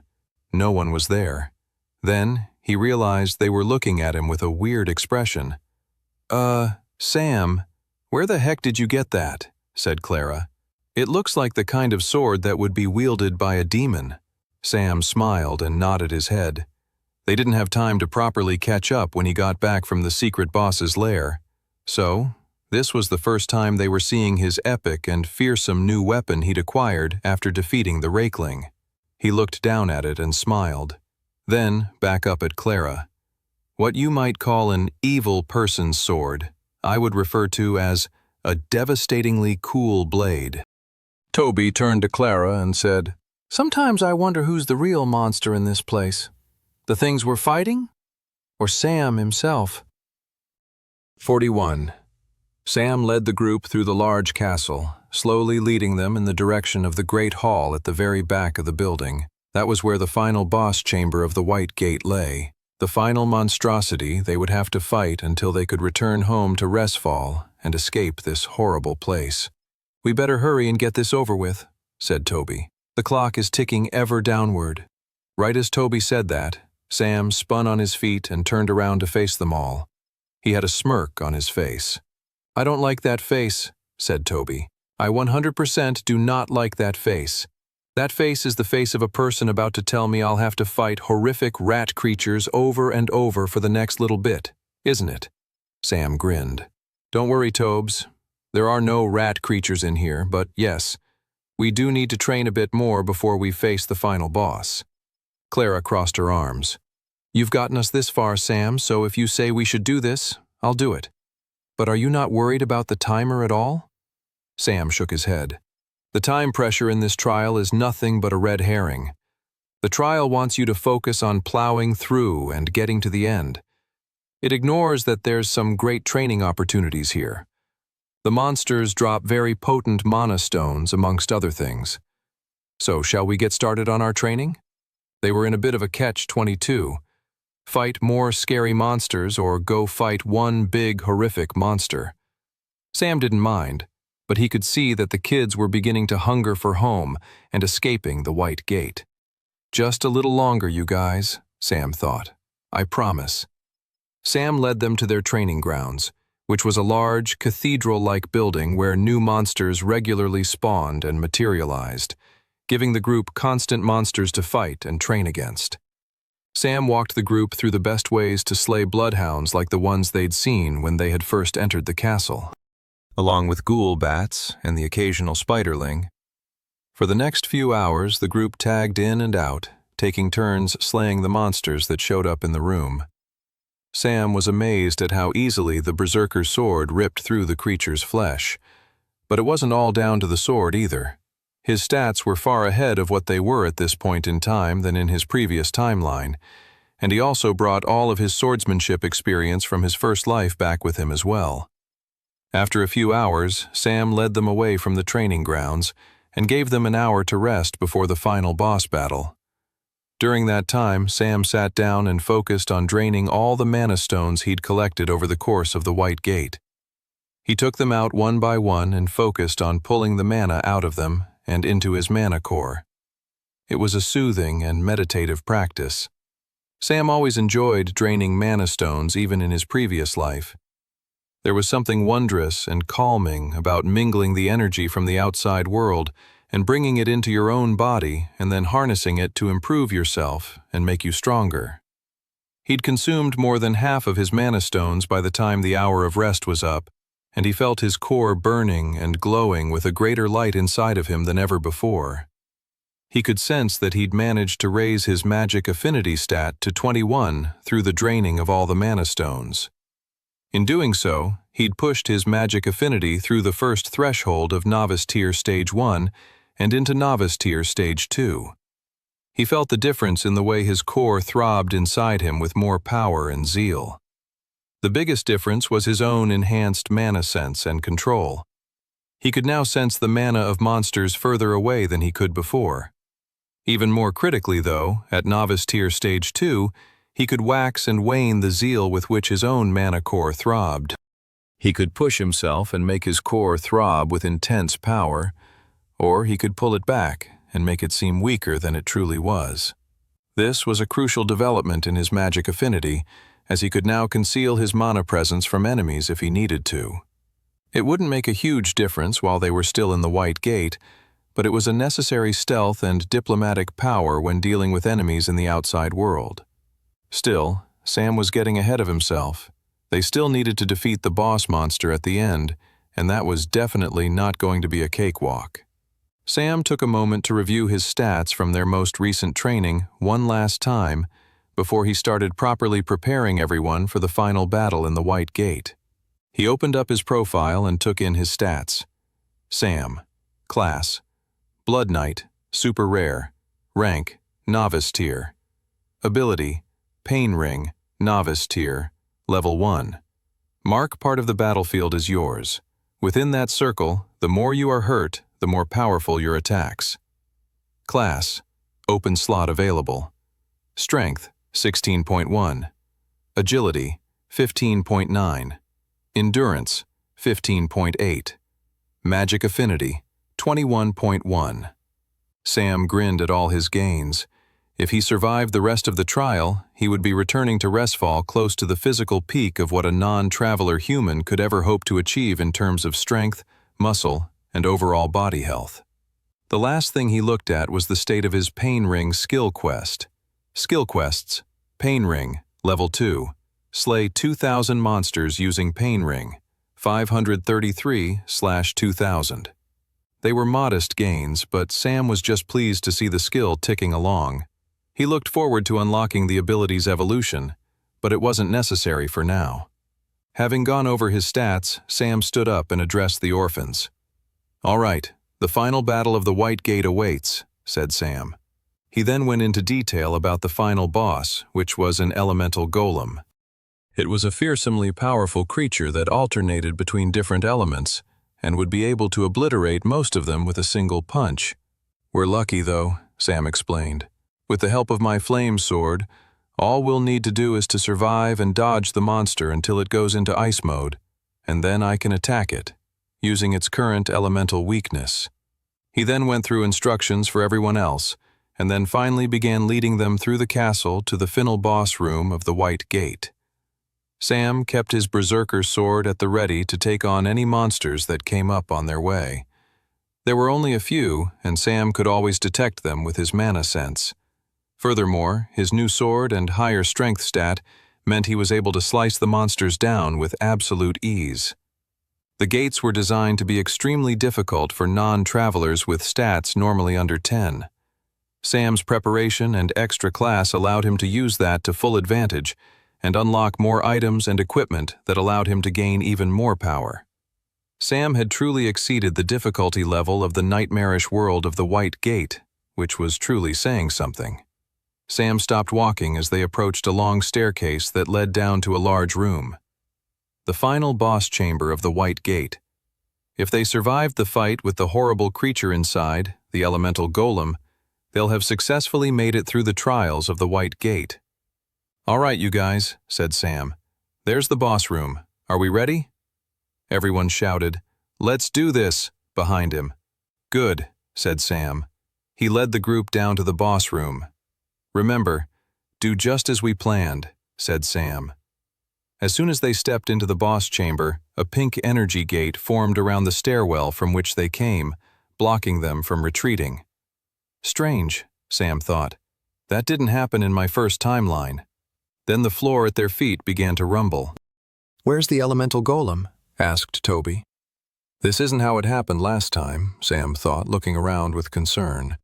No one was there. Then, he realized they were looking at him with a weird expression. Sam, where the heck did you get that?" said Clara. "It looks like the kind of sword that would be wielded by a demon." Sam smiled and nodded his head. They didn't have time to properly catch up when he got back from the secret boss's lair. So, this was the first time they were seeing his epic and fearsome new weapon he'd acquired after defeating the Rakeling. He looked down at it and smiled. Then, back up at Clara. "What you might call an evil person's sword, I would refer to as a devastatingly cool blade." Toby turned to Clara and said, "Sometimes I wonder who's the real monster in this place. The things we're fighting? Or Sam himself?" 41. Sam led the group through the large castle, slowly leading them in the direction of the great hall at the very back of the building. That was where the final boss chamber of the White Gate lay, the final monstrosity they would have to fight until they could return home to Resfall and escape this horrible place. "We better hurry and get this over with," said Toby. "The clock is ticking ever downward." Right as Toby said that, Sam spun on his feet and turned around to face them all. He had a smirk on his face. "I don't like that face," said Toby. "I 100% do not like that face. That face is the face of a person about to tell me I'll have to fight horrific rat creatures over and over for the next little bit, isn't it?" Sam grinned. "Don't worry, Tobes. There are no rat creatures in here, but yes, we do need to train a bit more before we face the final boss." Clara crossed her arms. "You've gotten us this far, Sam, so if you say we should do this, I'll do it. But are you not worried about the timer at all?" Sam shook his head. "The time pressure in this trial is nothing but a red herring. The trial wants you to focus on plowing through and getting to the end. It ignores that there's some great training opportunities here. The monsters drop very potent mana stones, amongst other things. So shall we get started on our training?" They were in a bit of a catch-22. Fight more scary monsters or go fight one big, horrific monster. Sam didn't mind, but he could see that the kids were beginning to hunger for home and escaping the White Gate. "Just a little longer, you guys," Sam thought. "I promise." Sam led them to their training grounds, which was a large, cathedral-like building where new monsters regularly spawned and materialized, giving the group constant monsters to fight and train against. Sam walked the group through the best ways to slay bloodhounds like the ones they'd seen when they had first entered the castle, along with ghoul bats and the occasional spiderling. For the next few hours, the group tagged in and out, taking turns slaying the monsters that showed up in the room. Sam was amazed at how easily the berserker's sword ripped through the creature's flesh. But it wasn't all down to the sword either. His stats were far ahead of what they were at this point in time than in his previous timeline, and he also brought all of his swordsmanship experience from his first life back with him as well. After a few hours, Sam led them away from the training grounds and gave them an hour to rest before the final boss battle. During that time, Sam sat down and focused on draining all the mana stones he'd collected over the course of the White Gate. He took them out one by one and focused on pulling the mana out of them and into his mana core. It was a soothing and meditative practice. Sam always enjoyed draining mana stones even in his previous life. There was something wondrous and calming about mingling the energy from the outside world and bringing it into your own body and then harnessing it to improve yourself and make you stronger. He'd consumed more than half of his mana stones by the time the hour of rest was up, and he felt his core burning and glowing with a greater light inside of him than ever before. He could sense that he'd managed to raise his magic affinity stat to 21 through the draining of all the mana stones. In doing so, he'd pushed his magic affinity through the first threshold of Novice Tier Stage 1 and into Novice Tier Stage 2. He felt the difference in the way his core throbbed inside him with more power and zeal. The biggest difference was his own enhanced mana sense and control. He could now sense the mana of monsters further away than he could before. Even more critically, though, at Novice Tier Stage 2, he could wax and wane the zeal with which his own mana core throbbed. He could push himself and make his core throb with intense power, or he could pull it back and make it seem weaker than it truly was. This was a crucial development in his magic affinity, as he could now conceal his mana presence from enemies if he needed to. It wouldn't make a huge difference while they were still in the White Gate, but it was a necessary stealth and diplomatic power when dealing with enemies in the outside world. Still, Sam was getting ahead of himself. They still needed to defeat the boss monster at the end, and that was definitely not going to be a cakewalk. Sam took a moment to review his stats from their most recent training one last time before he started properly preparing everyone for the final battle in the White Gate. He opened up his profile and took in his stats. Sam. Class. Blood Knight. Super Rare. Rank. Novice Tier. Ability. Pain Ring. Novice Tier. Level 1. Mark part of the battlefield as yours. Within that circle, the more you are hurt, the more powerful your attacks. Class. Open slot available. Strength. 16.1. Agility. 15.9. Endurance. 15.8. Magic Affinity. 21.1. Sam grinned at all his gains. If he survived the rest of the trial, he would be returning to Restfall close to the physical peak of what a non-traveler human could ever hope to achieve in terms of strength, muscle, and overall body health. The last thing he looked at was the state of his Pain Ring skill quest. Skill quests. Pain Ring, Level 2. Slay 2,000 monsters using Pain Ring. 533/2000. They were modest gains, but Sam was just pleased to see the skill ticking along. He looked forward to unlocking the ability's evolution, but it wasn't necessary for now. Having gone over his stats, Sam stood up and addressed the orphans. "All right, the final battle of the White Gate awaits," said Sam. He then went into detail about the final boss, which was an elemental golem. It was a fearsomely powerful creature that alternated between different elements and would be able to obliterate most of them with a single punch. "We're lucky, though," Sam explained. "With the help of my flame sword, all we'll need to do is to survive and dodge the monster until it goes into ice mode, and then I can attack it, using its current elemental weakness." He then went through instructions for everyone else, and then finally began leading them through the castle to the final boss room of the White Gate. Sam kept his berserker sword at the ready to take on any monsters that came up on their way. There were only a few, and Sam could always detect them with his mana sense. Furthermore, his new sword and higher strength stat meant he was able to slice the monsters down with absolute ease. The gates were designed to be extremely difficult for non-travelers with stats normally under 10. Sam's preparation and extra class allowed him to use that to full advantage and unlock more items and equipment that allowed him to gain even more power. Sam had truly exceeded the difficulty level of the nightmarish world of the White Gate, which was truly saying something. Sam stopped walking as they approached a long staircase that led down to a large room. The final boss chamber of the White Gate. If they survived the fight with the horrible creature inside, the elemental golem, They'll have successfully made it through the trials of the White Gate. "All right, you guys," said Sam. "There's the boss room. Are we ready?" Everyone shouted, "Let's do this," behind him. "Good," said Sam. He led the group down to the boss room. "Remember, do just as we planned," said Sam. As soon as they stepped into the boss chamber, a pink energy gate formed around the stairwell from which they came, blocking them from retreating. Strange, Sam thought. That didn't happen in my first timeline. Then the floor at their feet began to rumble. "Where's the elemental golem?" asked Toby. This isn't how it happened last time, Sam thought, looking around with concern.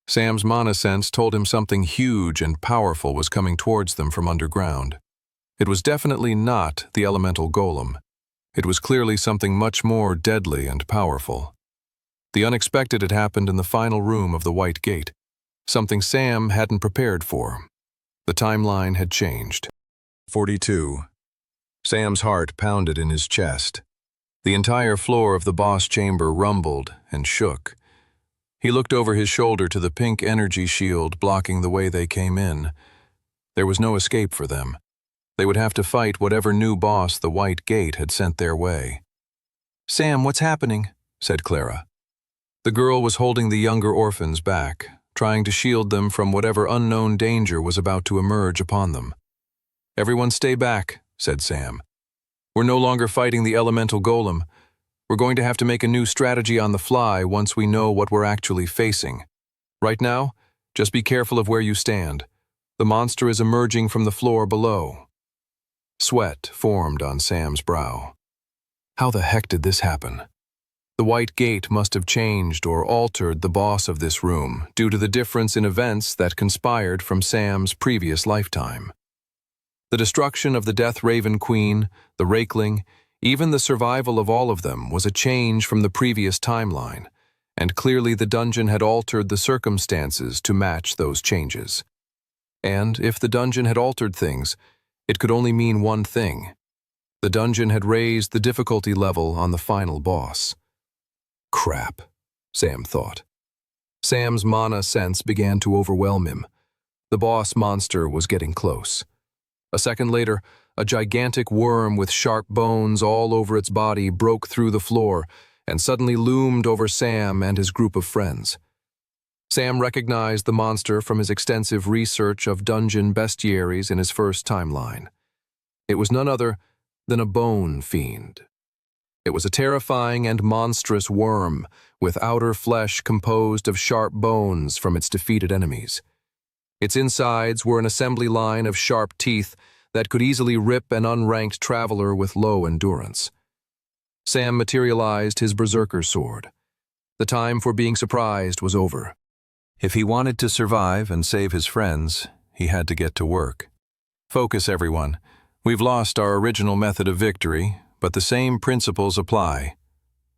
Sam's mana sense told him something huge and powerful was coming towards them from underground. It was definitely not the elemental golem. It was clearly something much more deadly and powerful. The unexpected had happened in the final room of the White Gate, something Sam hadn't prepared for. The timeline had changed. 42. Sam's heart pounded in his chest. The entire floor of the boss chamber rumbled and shook. He looked over his shoulder to the pink energy shield blocking the way they came in. There was no escape for them. They would have to fight whatever new boss the White Gate had sent their way. "Sam, what's happening?" said Clara. The girl was holding the younger orphans back, trying to shield them from whatever unknown danger was about to emerge upon them. "Everyone stay back," said Sam. "We're no longer fighting the elemental golem. We're going to have to make a new strategy on the fly once we know what we're actually facing. Right now, just be careful of where you stand. The monster is emerging from the floor below." Sweat formed on Sam's brow. How the heck did this happen? The White Gate must have changed or altered the boss of this room due to the difference in events that conspired from Sam's previous lifetime. The destruction of the Death Raven Queen, the Rakeling, even the survival of all of them was a change from the previous timeline, and clearly the dungeon had altered the circumstances to match those changes. And if the dungeon had altered things, it could only mean one thing. The dungeon had raised the difficulty level on the final boss. Crap, Sam thought. Sam's mana sense began to overwhelm him. The boss monster was getting close. A second later, a gigantic worm with sharp bones all over its body broke through the floor and suddenly loomed over Sam and his group of friends. Sam recognized the monster from his extensive research of dungeon bestiaries in his first timeline. It was none other than a bone fiend. It was a terrifying and monstrous worm with outer flesh composed of sharp bones from its defeated enemies. Its insides were an assembly line of sharp teeth that could easily rip an unranked traveler with low endurance. Sam materialized his berserker sword. The time for being surprised was over. If he wanted to survive and save his friends, he had to get to work. Focus, everyone. We've lost our original method of victory, but the same principles apply.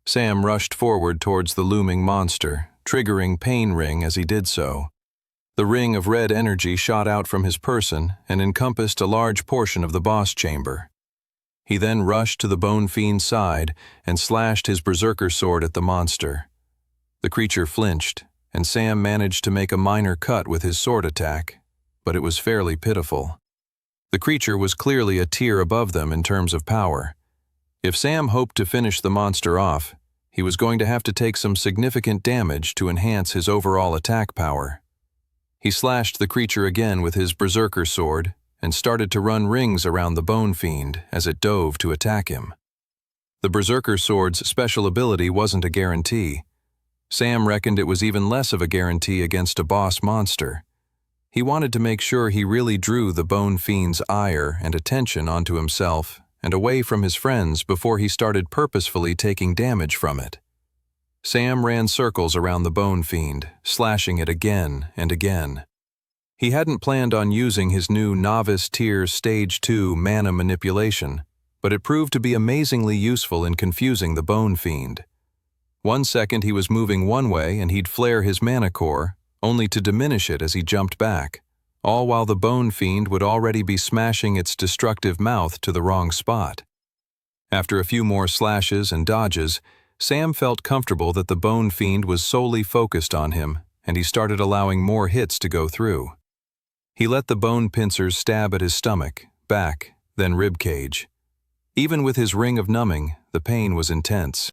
Sam rushed forward towards the looming monster, triggering Pain Ring as he did so. The ring of red energy shot out from his person and encompassed a large portion of the boss chamber. He then rushed to the bone fiend's side and slashed his berserker sword at the monster. The creature flinched, and Sam managed to make a minor cut with his sword attack, but it was fairly pitiful. The creature was clearly a tier above them in terms of power. If Sam hoped to finish the monster off, he was going to have to take some significant damage to enhance his overall attack power. He slashed the creature again with his berserker sword and started to run rings around the bone fiend as it dove to attack him. The berserker sword's special ability wasn't a guarantee. Sam reckoned it was even less of a guarantee against a boss monster. He wanted to make sure he really drew the bone fiend's ire and attention onto himself and away from his friends before he started purposefully taking damage from it. Sam ran circles around the bone fiend, slashing it again and again. He hadn't planned on using his new Novice Tier Stage 2 mana manipulation, but it proved to be amazingly useful in confusing the bone fiend. 1 second he was moving one way and he'd flare his mana core, only to diminish it as he jumped back, all while the bone fiend would already be smashing its destructive mouth to the wrong spot. After a few more slashes and dodges, Sam felt comfortable that the bone fiend was solely focused on him and he started allowing more hits to go through. He let the bone pincers stab at his stomach, back, then rib cage. Even with his ring of numbing, the pain was intense.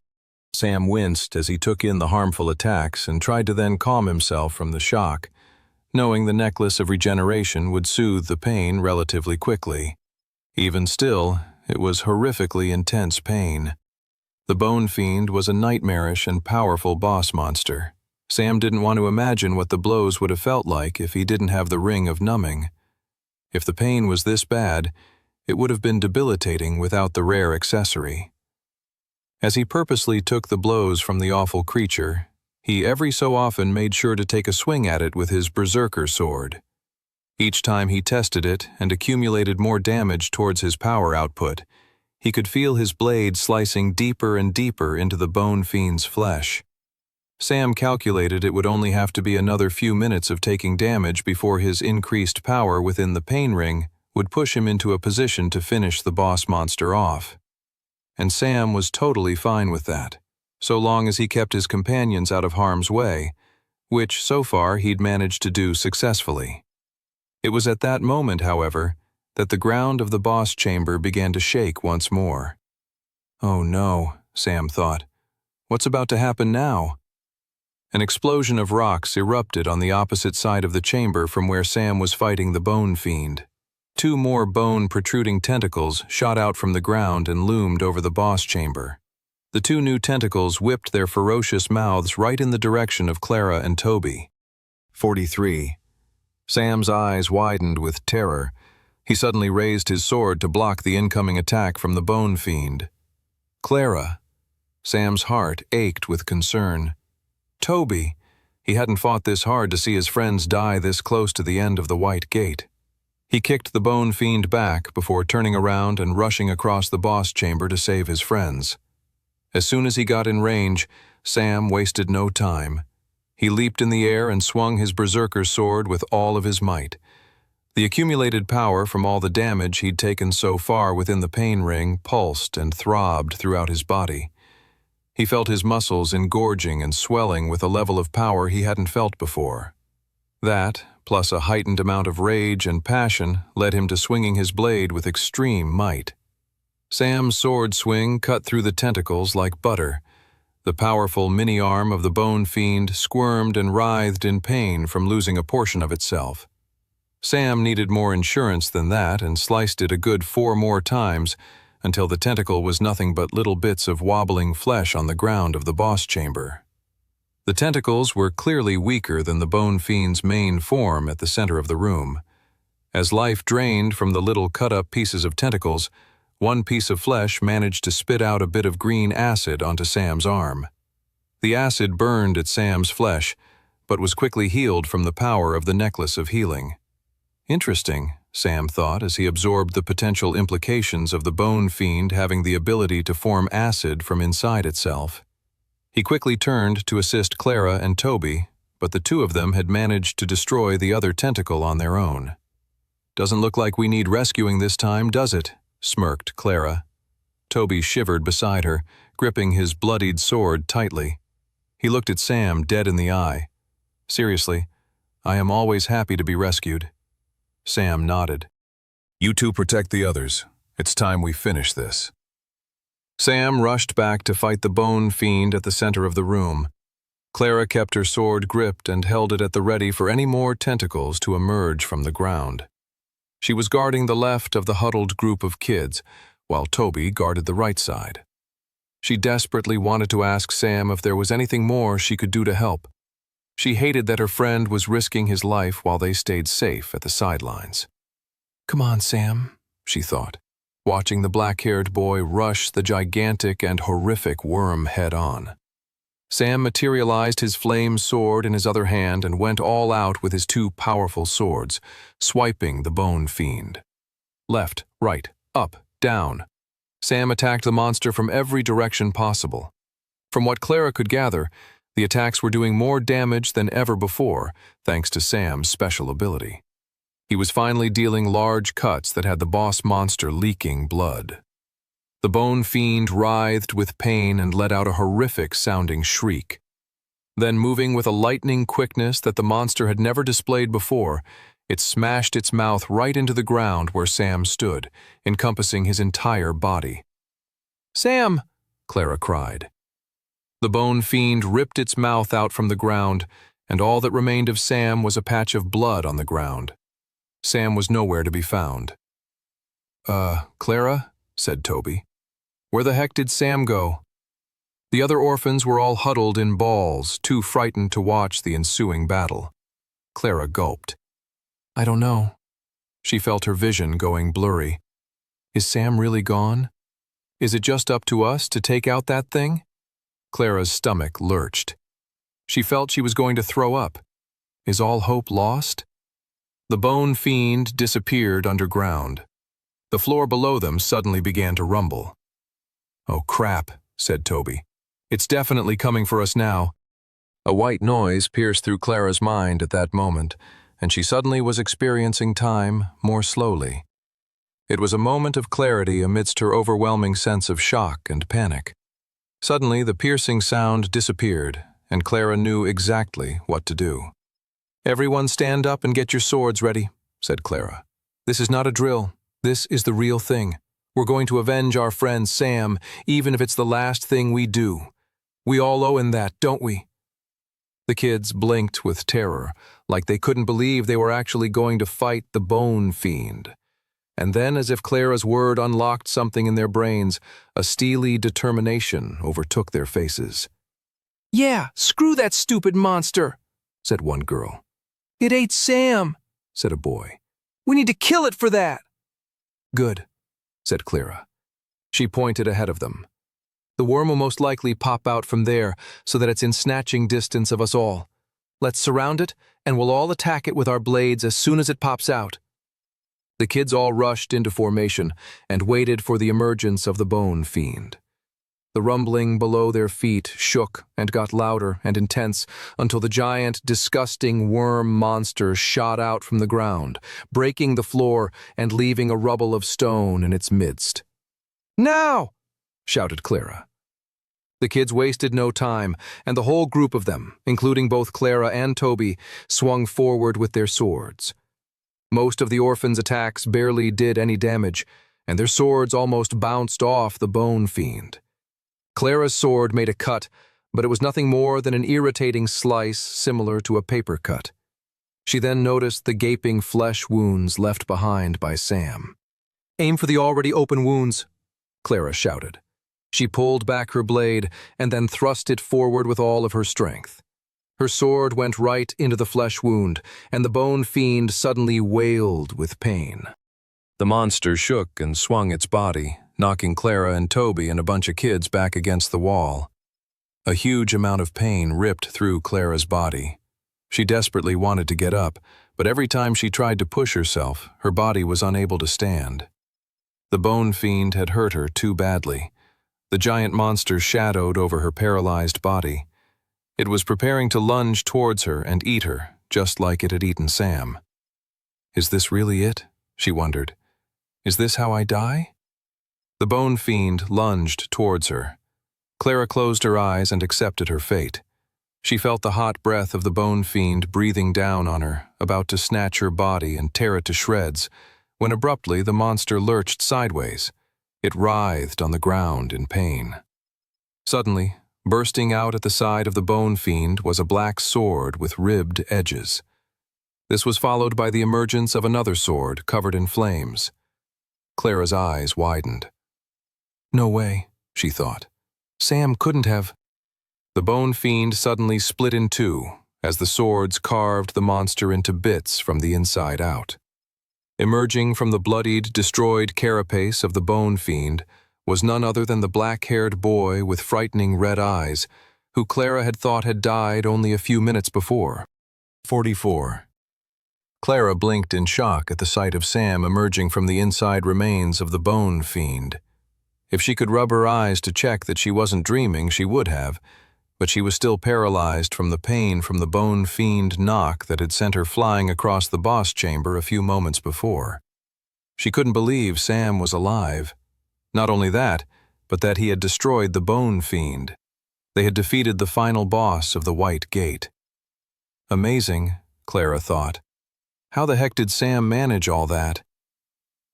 Sam winced as he took in the harmful attacks and tried to then calm himself from the shock, knowing the necklace of regeneration would soothe the pain relatively quickly. Even still, it was horrifically intense pain. The Bone Fiend was a nightmarish and powerful boss monster. Sam didn't want to imagine what the blows would have felt like if he didn't have the ring of numbing. If the pain was this bad, it would have been debilitating without the rare accessory. As he purposely took the blows from the awful creature, he every so often made sure to take a swing at it with his berserker sword. Each time he tested it and accumulated more damage towards his power output, he could feel his blade slicing deeper and deeper into the Bone Fiend's flesh. Sam calculated it would only have to be another few minutes of taking damage before his increased power within the pain ring would push him into a position to finish the boss monster off. And Sam was totally fine with that, so long as he kept his companions out of harm's way, which so far he'd managed to do successfully. It was at that moment, however, that the ground of the boss chamber began to shake once more. Oh no, Sam thought. What's about to happen now? An explosion of rocks erupted on the opposite side of the chamber from where Sam was fighting the Bone Fiend. 2 more bone-protruding tentacles shot out from the ground and loomed over the boss chamber. The 2 new tentacles whipped their ferocious mouths right in the direction of Clara and Toby. 43. Sam's eyes widened with terror. He suddenly raised his sword to block the incoming attack from the Bone Fiend. Clara. Sam's heart ached with concern. Toby. He hadn't fought this hard to see his friends die this close to the end of the White Gate. He kicked the Bone Fiend back before turning around and rushing across the boss chamber to save his friends. As soon as he got in range, Sam wasted no time. He leaped in the air and swung his berserker sword with all of his might. The accumulated power from all the damage he'd taken so far within the pain ring pulsed and throbbed throughout his body. He felt his muscles engorging and swelling with a level of power he hadn't felt before. That, plus a heightened amount of rage and passion, led him to swinging his blade with extreme might. Sam's sword swing cut through the tentacles like butter. The powerful mini-arm of the Bone Fiend squirmed and writhed in pain from losing a portion of itself. Sam needed more insurance than that and sliced it a good 4 more times until the tentacle was nothing but little bits of wobbling flesh on the ground of the boss chamber. The tentacles were clearly weaker than the Bone Fiend's main form at the center of the room. As life drained from the little cut-up pieces of tentacles, one piece of flesh managed to spit out a bit of green acid onto Sam's arm. The acid burned at Sam's flesh, but was quickly healed from the power of the necklace of healing. Interesting, Sam thought as he absorbed the potential implications of the Bone Fiend having the ability to form acid from inside itself. He quickly turned to assist Clara and Toby, but the 2 of them had managed to destroy the other tentacle on their own. "Doesn't look like we need rescuing this time, does it?" smirked Clara. Toby shivered beside her, gripping his bloodied sword tightly. He looked at Sam dead in the eye. "Seriously, I am always happy to be rescued." Sam nodded. "You 2 protect the others. It's time we finish this." Sam rushed back to fight the Bone Fiend at the center of the room. Clara kept her sword gripped and held it at the ready for any more tentacles to emerge from the ground. She was guarding the left of the huddled group of kids, while Toby guarded the right side. She desperately wanted to ask Sam if there was anything more she could do to help. She hated that her friend was risking his life while they stayed safe at the sidelines. "Come on, Sam," she thought, watching the black-haired boy rush the gigantic and horrific worm head-on. Sam materialized his flame sword in his other hand and went all out with his 2 powerful swords, swiping the Bone Fiend. Left, right, up, down. Sam attacked the monster from every direction possible. From what Clara could gather, the attacks were doing more damage than ever before, thanks to Sam's special ability. He was finally dealing large cuts that had the boss monster leaking blood. The Bone Fiend writhed with pain and let out a horrific-sounding shriek. Then, moving with a lightning quickness that the monster had never displayed before, it smashed its mouth right into the ground where Sam stood, encompassing his entire body. "Sam!" Clara cried. The bone fiend ripped its mouth out from the ground, and all that remained of Sam was a patch of blood on the ground. Sam was nowhere to be found. Clara?" said Toby. "Where the heck did Sam go?" The other orphans were all huddled in balls, too frightened to watch the ensuing battle. Clara gulped. "I don't know." She felt her vision going blurry. "Is Sam really gone? Is it just up to us to take out that thing?" Clara's stomach lurched. She felt she was going to throw up. Is all hope lost? The bone fiend disappeared underground. The floor below them suddenly began to rumble. "Oh crap," said Toby. "It's definitely coming for us now." A white noise pierced through Clara's mind at that moment, and she suddenly was experiencing time more slowly. It was a moment of clarity amidst her overwhelming sense of shock and panic. Suddenly, the piercing sound disappeared, and Clara knew exactly what to do. "Everyone stand up and get your swords ready," said Clara. "This is not a drill. This is the real thing. We're going to avenge our friend Sam, even if it's the last thing we do. We all owe him that, don't we?" The kids blinked with terror, like they couldn't believe they were actually going to fight the bone fiend. And then, as if Clara's word unlocked something in their brains, a steely determination overtook their faces. "Yeah, screw that stupid monster," said one girl. "It ate Sam," said a boy. "We need to kill it for that." "Good," said Clara. She pointed ahead of them. "The worm will most likely pop out from there so that it's in snatching distance of us all. Let's surround it, and we'll all attack it with our blades as soon as it pops out." The kids all rushed into formation and waited for the emergence of the bone fiend. The rumbling below their feet shook and got louder and intense until the giant, disgusting worm monster shot out from the ground, breaking the floor and leaving a rubble of stone in its midst. "Now!" shouted Clara. The kids wasted no time, and the whole group of them, including both Clara and Toby, swung forward with their swords. Most of the orphans' attacks barely did any damage, and their swords almost bounced off the bone fiend. Clara's sword made a cut, but it was nothing more than an irritating slice similar to a paper cut. She then noticed the gaping flesh wounds left behind by Sam. "Aim for the already open wounds," Clara shouted. She pulled back her blade and then thrust it forward with all of her strength. Her sword went right into the flesh wound, and the bone fiend suddenly wailed with pain. The monster shook and swung its body, knocking Clara and Toby and a bunch of kids back against the wall. A huge amount of pain ripped through Clara's body. She desperately wanted to get up, but every time she tried to push herself, her body was unable to stand. The bone fiend had hurt her too badly. The giant monster shadowed over her paralyzed body. It was preparing to lunge towards her and eat her, just like it had eaten Sam. "Is this really it?" she wondered. "Is this how I die?" The bone fiend lunged towards her. Clara closed her eyes and accepted her fate. She felt the hot breath of the bone fiend breathing down on her, about to snatch her body and tear it to shreds, when abruptly the monster lurched sideways. It writhed on the ground in pain. Suddenly, bursting out at the side of the bone fiend was a black sword with ribbed edges. This was followed by the emergence of another sword covered in flames. Clara's eyes widened. "No way," she thought. "Sam couldn't have." The bone fiend suddenly split in two as the swords carved the monster into bits from the inside out. Emerging from the bloodied, destroyed carapace of the bone fiend was none other than the black-haired boy with frightening red eyes, who Clara had thought had died only a few minutes before. 44. Clara blinked in shock at the sight of Sam emerging from the inside remains of the bone fiend. If she could rub her eyes to check that she wasn't dreaming, she would have, but she was still paralyzed from the pain from the bone fiend knock that had sent her flying across the boss chamber a few moments before. She couldn't believe Sam was alive. Not only that, but that he had destroyed the bone fiend. They had defeated the final boss of the White Gate. Amazing, Clara thought. How the heck did Sam manage all that?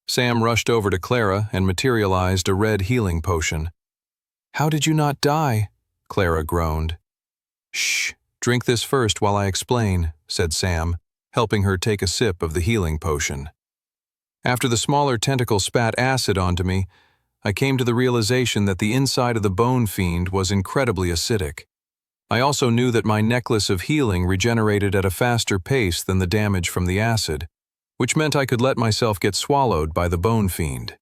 Sam rushed over to Clara and materialized a red healing potion. How did you not die? Clara groaned. Shh, drink this first while I explain, said Sam, helping her take a sip of the healing potion. After the smaller tentacle spat acid onto me, I came to the realization that the inside of the bone fiend was incredibly acidic. I also knew that my necklace of healing regenerated at a faster pace than the damage from the acid, which meant I could let myself get swallowed by the bone fiend.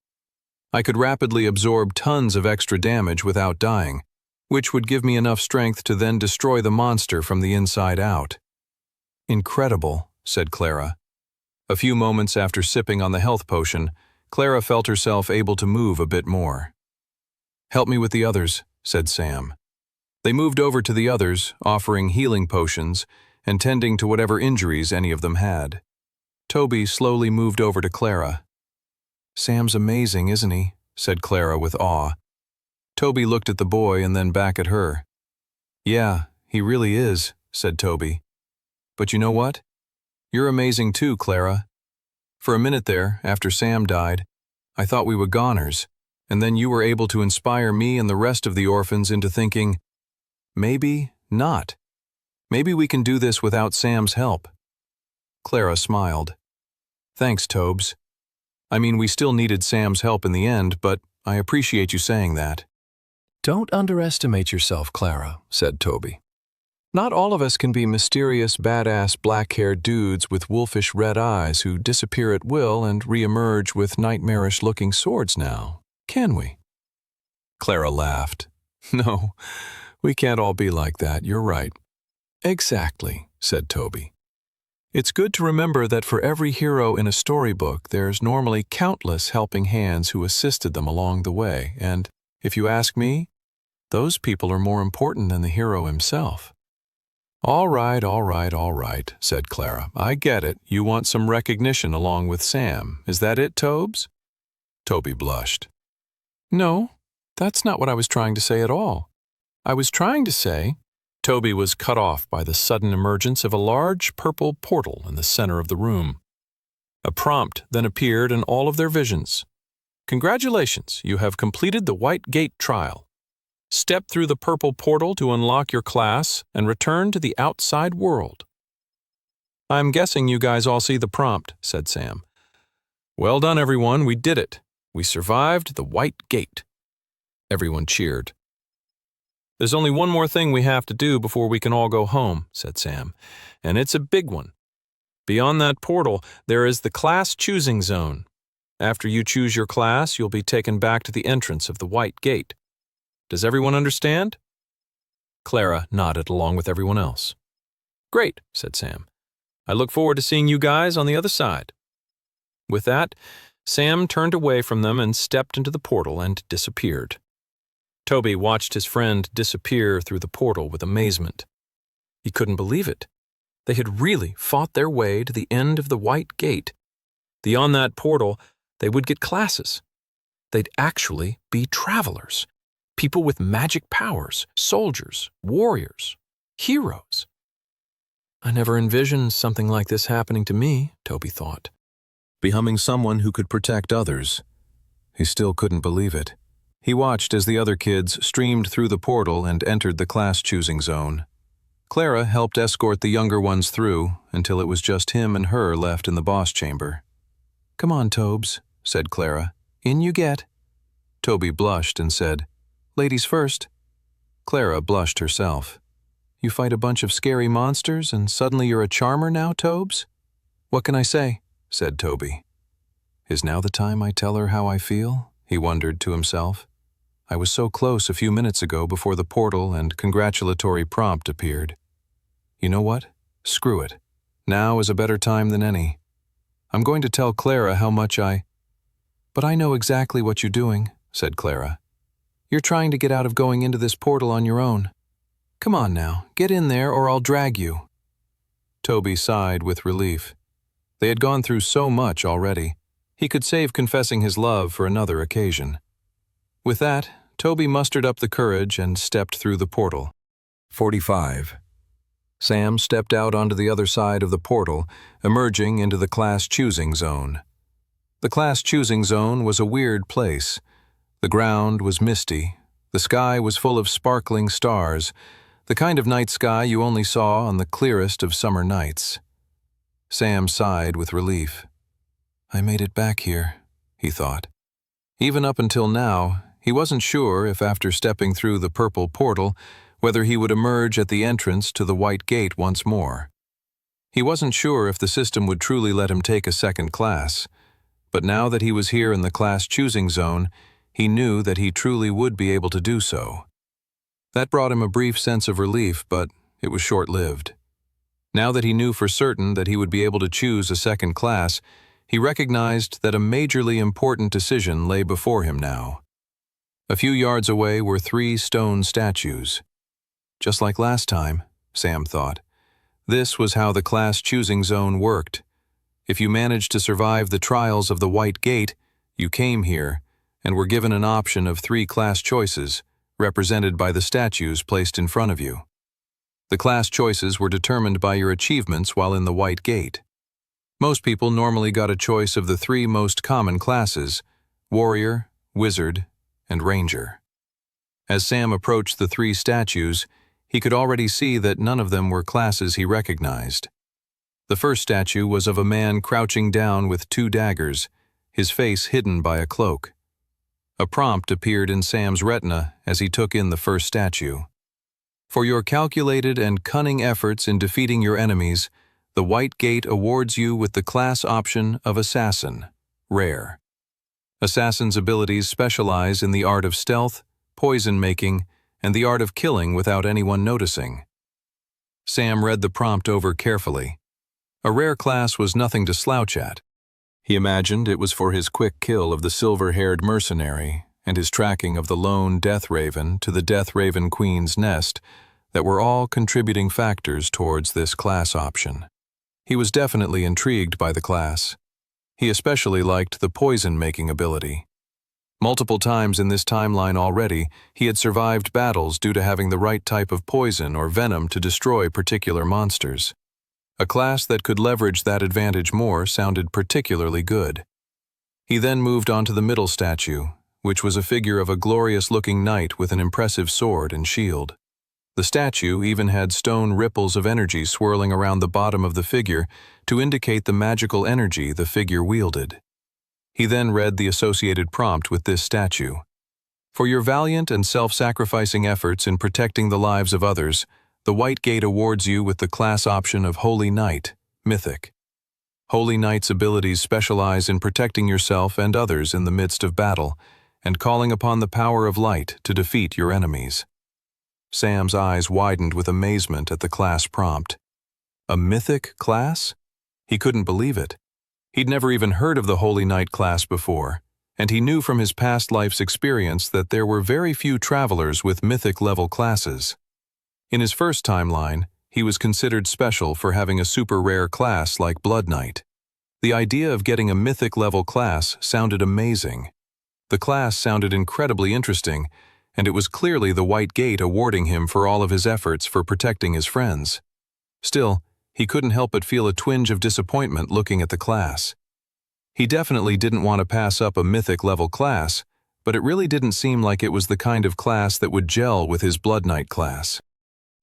I could rapidly absorb tons of extra damage without dying, which would give me enough strength to then destroy the monster from the inside out. Incredible, said Clara. A few moments after sipping on the health potion, Clara felt herself able to move a bit more. Help me with the others, said Sam. They moved over to the others, offering healing potions and tending to whatever injuries any of them had. Toby slowly moved over to Clara. Sam's amazing, isn't he? Said Clara with awe. Toby looked at the boy and then back at her. Yeah, he really is, said Toby. But you know what? You're amazing too, Clara. For a minute there, after Sam died, I thought we were goners, and then you were able to inspire me and the rest of the orphans into thinking, maybe not. Maybe we can do this without Sam's help. Clara smiled. Thanks, Tobes. I mean, we still needed Sam's help in the end, but I appreciate you saying that. Don't underestimate yourself, Clara, said Toby. Not all of us can be mysterious, badass, black-haired dudes with wolfish red eyes who disappear at will and re-emerge with nightmarish-looking swords now, can we? Clara laughed. No, we can't all be like that, you're right. Exactly, said Toby. It's good to remember that for every hero in a storybook, there's normally countless helping hands who assisted them along the way, and, if you ask me, those people are more important than the hero himself. All right, said Clara. I get it. You want some recognition along with Sam. Is that it, Tobes? Toby blushed. No, that's not what I was trying to say at all. I was trying to say... Toby was cut off by the sudden emergence of a large purple portal in the center of the room. A prompt then appeared in all of their visions. Congratulations, you have completed the White Gate trial. Step through the purple portal to unlock your class and return to the outside world. I'm guessing you guys all see the prompt, said Sam. Well done, everyone, we did it. We survived the White Gate. Everyone cheered. There's only one more thing we have to do before we can all go home, said Sam, and it's a big one. Beyond that portal, there is the class choosing zone. After you choose your class, you'll be taken back to the entrance of the White Gate. Does everyone understand? Clara nodded along with everyone else. Great, said Sam. I look forward to seeing you guys on the other side. With that, Sam turned away from them and stepped into the portal and disappeared. Toby watched his friend disappear through the portal with amazement. He couldn't believe it. They had really fought their way to the end of the White Gate. Beyond that portal, they would get classes. They'd actually be travelers, people with magic powers, soldiers, warriors, heroes. I never envisioned something like this happening to me, Toby thought. Becoming someone who could protect others. He still couldn't believe it. He watched as the other kids streamed through the portal and entered the class-choosing zone. Clara helped escort the younger ones through until it was just him and her left in the boss chamber. Come on, Tobes, said Clara. In you get. Toby blushed and said, Ladies first. Clara blushed herself. You fight a bunch of scary monsters and suddenly you're a charmer now, Tobes? What can I say? Said Toby. Is now the time I tell her how I feel? He wondered to himself. I was so close a few minutes ago before the portal and congratulatory prompt appeared. You know what? Screw it. Now is a better time than any. I'm going to tell Clara how much But I know exactly what you're doing, said Clara. You're trying to get out of going into this portal on your own. Come on now, get in there or I'll drag you. Toby sighed with relief. They had gone through so much already. He could save confessing his love for another occasion. With that, Toby mustered up the courage and stepped through the portal. 45. Sam stepped out onto the other side of the portal, emerging into the class choosing zone. The class choosing zone was a weird place. The ground was misty. The sky was full of sparkling stars, the kind of night sky you only saw on the clearest of summer nights. Sam sighed with relief. I made it back here, he thought. Even up until now, he wasn't sure if after stepping through the purple portal, whether he would emerge at the entrance to the white gate once more. He wasn't sure if the system would truly let him take a second class, but now that he was here in the class choosing zone, he knew that he truly would be able to do so. That brought him a brief sense of relief, but it was short-lived. Now that he knew for certain that he would be able to choose a second class, he recognized that a majorly important decision lay before him now. A few yards away were 3 stone statues. Just like last time, Sam thought. This was how the class choosing zone worked. If you managed to survive the trials of the White Gate, you came here and were given an option of 3 class choices, represented by the statues placed in front of you. The class choices were determined by your achievements while in the White Gate. Most people normally got a choice of the 3 most common classes: Warrior, Wizard, and Ranger. As Sam approached the 3 statues, he could already see that none of them were classes he recognized. The first statue was of a man crouching down with 2 daggers, his face hidden by a cloak. A prompt appeared in Sam's retina as he took in the first statue. For your calculated and cunning efforts in defeating your enemies, the White Gate awards you with the class option of Assassin, Rare. Assassin's abilities specialize in the art of stealth, poison-making, and the art of killing without anyone noticing. Sam read the prompt over carefully. A rare class was nothing to slouch at. He imagined it was for his quick kill of the silver-haired mercenary and his tracking of the lone Death Raven to the Death Raven Queen's nest that were all contributing factors towards this class option. He was definitely intrigued by the class. He especially liked the poison-making ability. Multiple times in this timeline already, he had survived battles due to having the right type of poison or venom to destroy particular monsters. A class that could leverage that advantage more sounded particularly good. He then moved on to the middle statue, which was a figure of a glorious-looking knight with an impressive sword and shield. The statue even had stone ripples of energy swirling around the bottom of the figure to indicate the magical energy the figure wielded. He then read the associated prompt with this statue. For your valiant and self-sacrificing efforts in protecting the lives of others, the White Gate awards you with the class option of Holy Knight, Mythic. Holy Knight's abilities specialize in protecting yourself and others in the midst of battle, and calling upon the power of light to defeat your enemies. Sam's eyes widened with amazement at the class prompt. A mythic class? He couldn't believe it. He'd never even heard of the Holy Knight class before, and he knew from his past life's experience that there were very few travelers with mythic-level classes. In his first timeline, he was considered special for having a super-rare class like Blood Knight. The idea of getting a mythic-level class sounded amazing. The class sounded incredibly interesting, and it was clearly the White Gate awarding him for all of his efforts for protecting his friends. Still, he couldn't help but feel a twinge of disappointment looking at the class. He definitely didn't want to pass up a mythic-level class, but it really didn't seem like it was the kind of class that would gel with his Blood Knight class.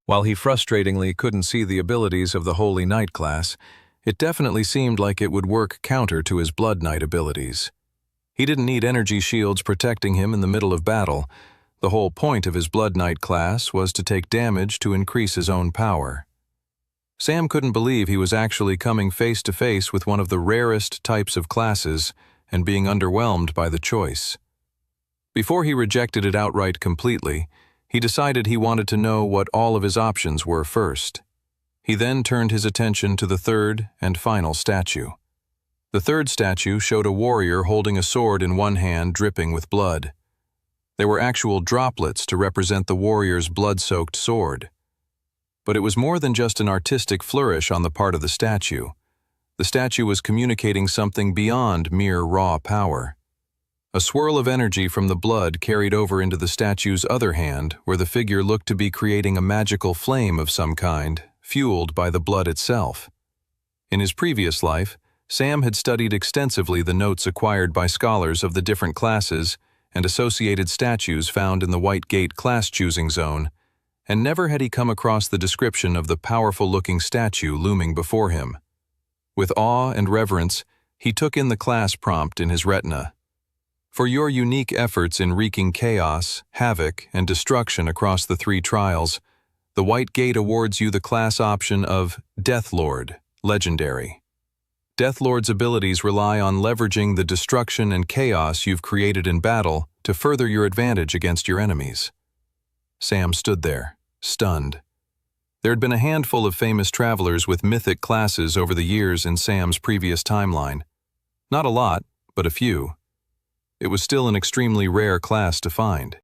While he frustratingly couldn't see the abilities of the Holy Knight class, it definitely seemed like it would work counter to his Blood Knight abilities. He didn't need energy shields protecting him in the middle of battle. The whole point of his Blood Knight class was to take damage to increase his own power. Sam couldn't believe he was actually coming face to face with one of the rarest types of classes and being underwhelmed by the choice. Before he rejected it outright completely, he decided he wanted to know what all of his options were first. He then turned his attention to the third and final statue. The third statue showed a warrior holding a sword in one hand dripping with blood. There were actual droplets to represent the warrior's blood-soaked sword. But it was more than just an artistic flourish on the part of the statue. The statue was communicating something beyond mere raw power. A swirl of energy from the blood carried over into the statue's other hand, where the figure looked to be creating a magical flame of some kind, fueled by the blood itself. In his previous life, Sam had studied extensively the notes acquired by scholars of the different classes and associated statues found in the White Gate class-choosing zone, and never had he come across the description of the powerful-looking statue looming before him. With awe and reverence, he took in the class prompt in his retina. For your unique efforts in wreaking chaos, havoc, and destruction across the 3 trials, the White Gate awards you the class option of Death Lord, Legendary. Death Lord's abilities rely on leveraging the destruction and chaos you've created in battle to further your advantage against your enemies. Sam stood there, stunned. There had been a handful of famous travelers with mythic classes over the years in Sam's previous timeline. Not a lot, but a few. It was still an extremely rare class to find.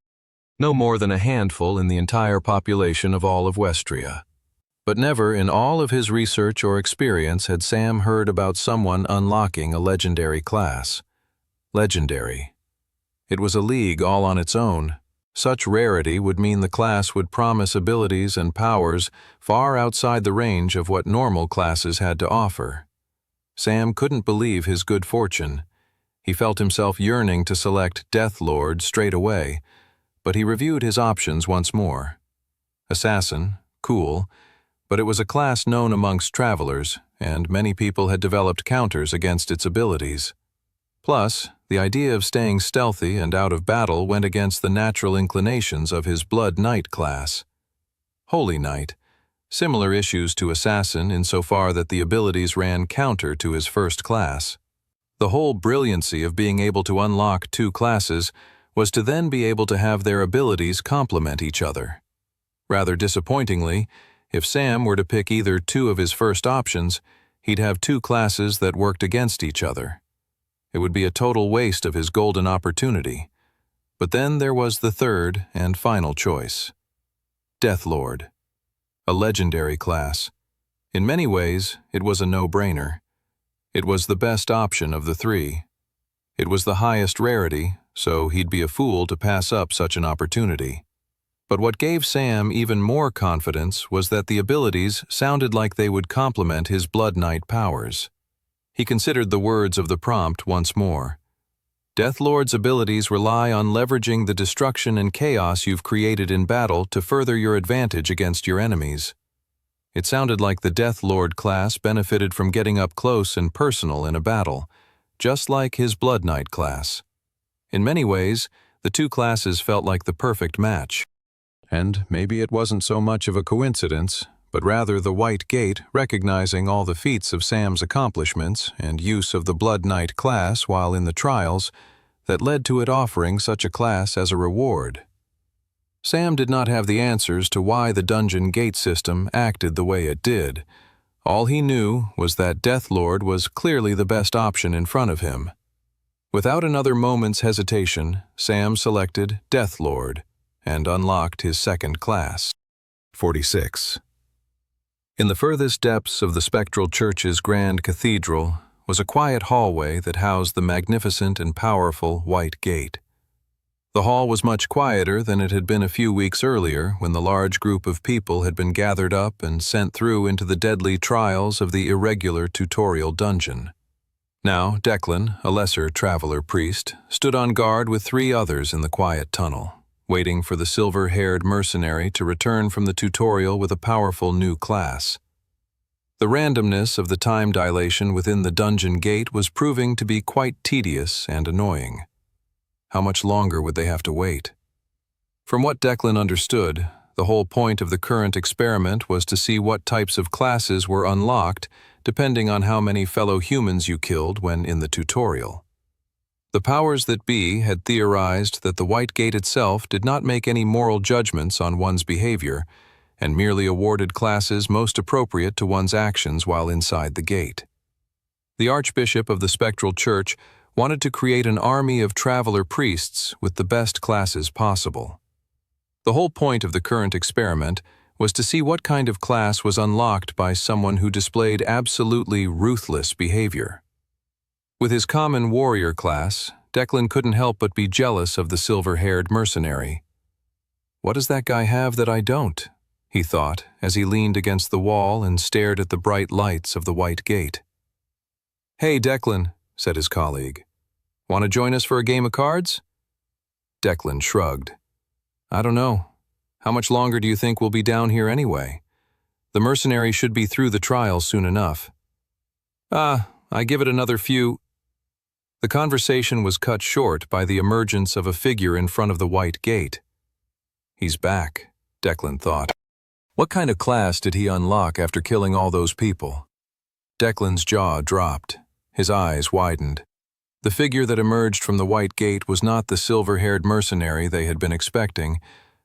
No more than a handful in the entire population of all of Westria. But never in all of his research or experience had Sam heard about someone unlocking a legendary class. Legendary. It was a league all on its own. Such rarity would mean the class would promise abilities and powers far outside the range of what normal classes had to offer. Sam couldn't believe his good fortune. He felt himself yearning to select Death Lord straight away, but he reviewed his options once more. Assassin, cool, but it was a class known amongst travelers, and many people had developed counters against its abilities. Plus, the idea of staying stealthy and out of battle went against the natural inclinations of his Blood Knight class. Holy Knight, similar issues to Assassin insofar that the abilities ran counter to his first class. The whole brilliancy of being able to unlock 2 classes was to then be able to have their abilities complement each other. Rather disappointingly, if Sam were to pick either 2 of his first options, he'd have 2 classes that worked against each other. It would be a total waste of his golden opportunity. But then there was the third and final choice. Death Lord. A legendary class. In many ways, it was a no-brainer. It was the best option of the 3. It was the highest rarity, so he'd be a fool to pass up such an opportunity. But what gave Sam even more confidence was that the abilities sounded like they would complement his Blood Knight powers. He considered the words of the prompt once more. Death Lord's abilities rely on leveraging the destruction and chaos you've created in battle to further your advantage against your enemies. It sounded like the Death Lord class benefited from getting up close and personal in a battle, just like his Blood Knight class. In many ways, the 2 classes felt like the perfect match. And maybe it wasn't so much of a coincidence, but rather the White Gate recognizing all the feats of Sam's accomplishments and use of the Blood Knight class while in the trials that led to it offering such a class as a reward. Sam did not have the answers to why the dungeon gate system acted the way it did. All he knew was that Death Lord was clearly the best option in front of him. Without another moment's hesitation, Sam selected Death Lord and unlocked his second class. 46. In the furthest depths of the Spectral Church's grand cathedral was a quiet hallway that housed the magnificent and powerful White Gate. The hall was much quieter than it had been a few weeks earlier when the large group of people had been gathered up and sent through into the deadly trials of the irregular tutorial dungeon. Now, Declan, a lesser traveler priest, stood on guard with 3 others in the quiet tunnel, waiting for the silver-haired mercenary to return from the tutorial with a powerful new class. The randomness of the time dilation within the dungeon gate was proving to be quite tedious and annoying. How much longer would they have to wait? From what Declan understood, the whole point of the current experiment was to see what types of classes were unlocked depending on how many fellow humans you killed when in the tutorial. The powers that be had theorized that the White Gate itself did not make any moral judgments on one's behavior and merely awarded classes most appropriate to one's actions while inside the gate. The Archbishop of the Spectral Church wanted to create an army of traveler priests with the best classes possible. The whole point of the current experiment was to see what kind of class was unlocked by someone who displayed absolutely ruthless behavior. With his common warrior class, Declan couldn't help but be jealous of the silver-haired mercenary. "What does that guy have that I don't?" he thought as he leaned against the wall and stared at the bright lights of the white gate. "Hey, Declan," said his colleague. "Want to join us for a game of cards?" Declan shrugged. "I don't know. How much longer do you think we'll be down here anyway? The mercenary should be through the trial soon enough." I give it another few—" The conversation was cut short by the emergence of a figure in front of the white gate. "He's back," Declan thought. What kind of class did he unlock after killing all those people? Declan's jaw dropped. His eyes widened. The figure that emerged from the white gate was not the silver-haired mercenary they had been expecting,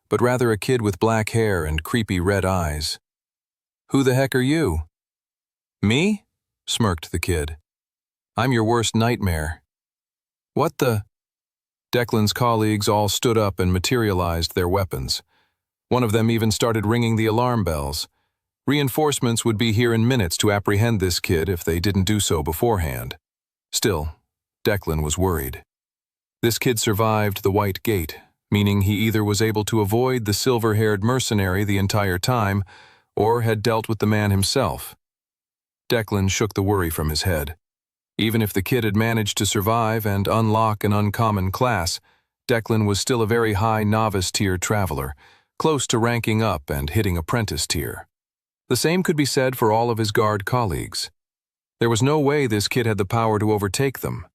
but rather a kid with black hair and creepy red eyes. "Who the heck are you?" "Me?" smirked the kid. "I'm your worst nightmare." "What the—" Declan's colleagues all stood up and materialized their weapons. One of them even started ringing the alarm bells. Reinforcements would be here in minutes to apprehend this kid if they didn't do so beforehand. Still, Declan was worried. This kid survived the white gate, meaning he either was able to avoid the silver-haired mercenary the entire time or had dealt with the man himself. Declan shook the worry from his head. Even if the kid had managed to survive and unlock an uncommon class, Declan was still a very high novice-tier traveler, close to ranking up and hitting apprentice tier. The same could be said for all of his guard colleagues. There was no way this kid had the power to overtake them.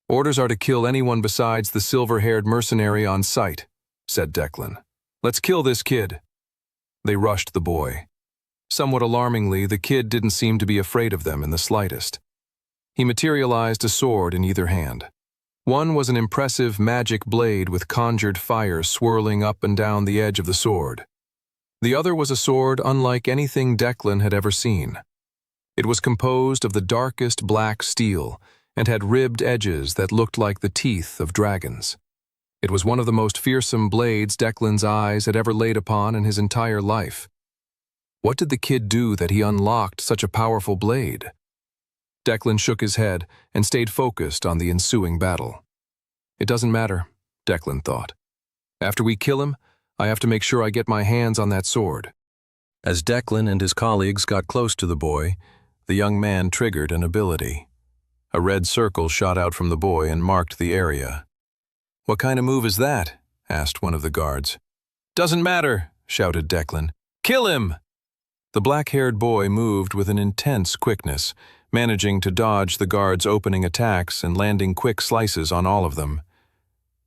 "Orders are to kill anyone besides the silver-haired mercenary on sight," said Declan. "Let's kill this kid." They rushed the boy. Somewhat alarmingly, the kid didn't seem to be afraid of them in the slightest. He materialized a sword in either hand. One was an impressive magic blade with conjured fire swirling up and down the edge of the sword. The other was a sword unlike anything Declan had ever seen. It was composed of the darkest black steel and had ribbed edges that looked like the teeth of dragons. It was one of the most fearsome blades Declan's eyes had ever laid upon in his entire life. What did the kid do that he unlocked such a powerful blade? Declan shook his head and stayed focused on the ensuing battle. It doesn't matter, Declan thought. After we kill him, I have to make sure I get my hands on that sword. As Declan and his colleagues got close to the boy, the young man triggered an ability. A red circle shot out from the boy and marked the area. "What kind of move is that?" asked one of the guards. "Doesn't matter," shouted Declan. "Kill him!" The black-haired boy moved with an intense quickness, managing to dodge the guards' opening attacks and landing quick slices on all of them.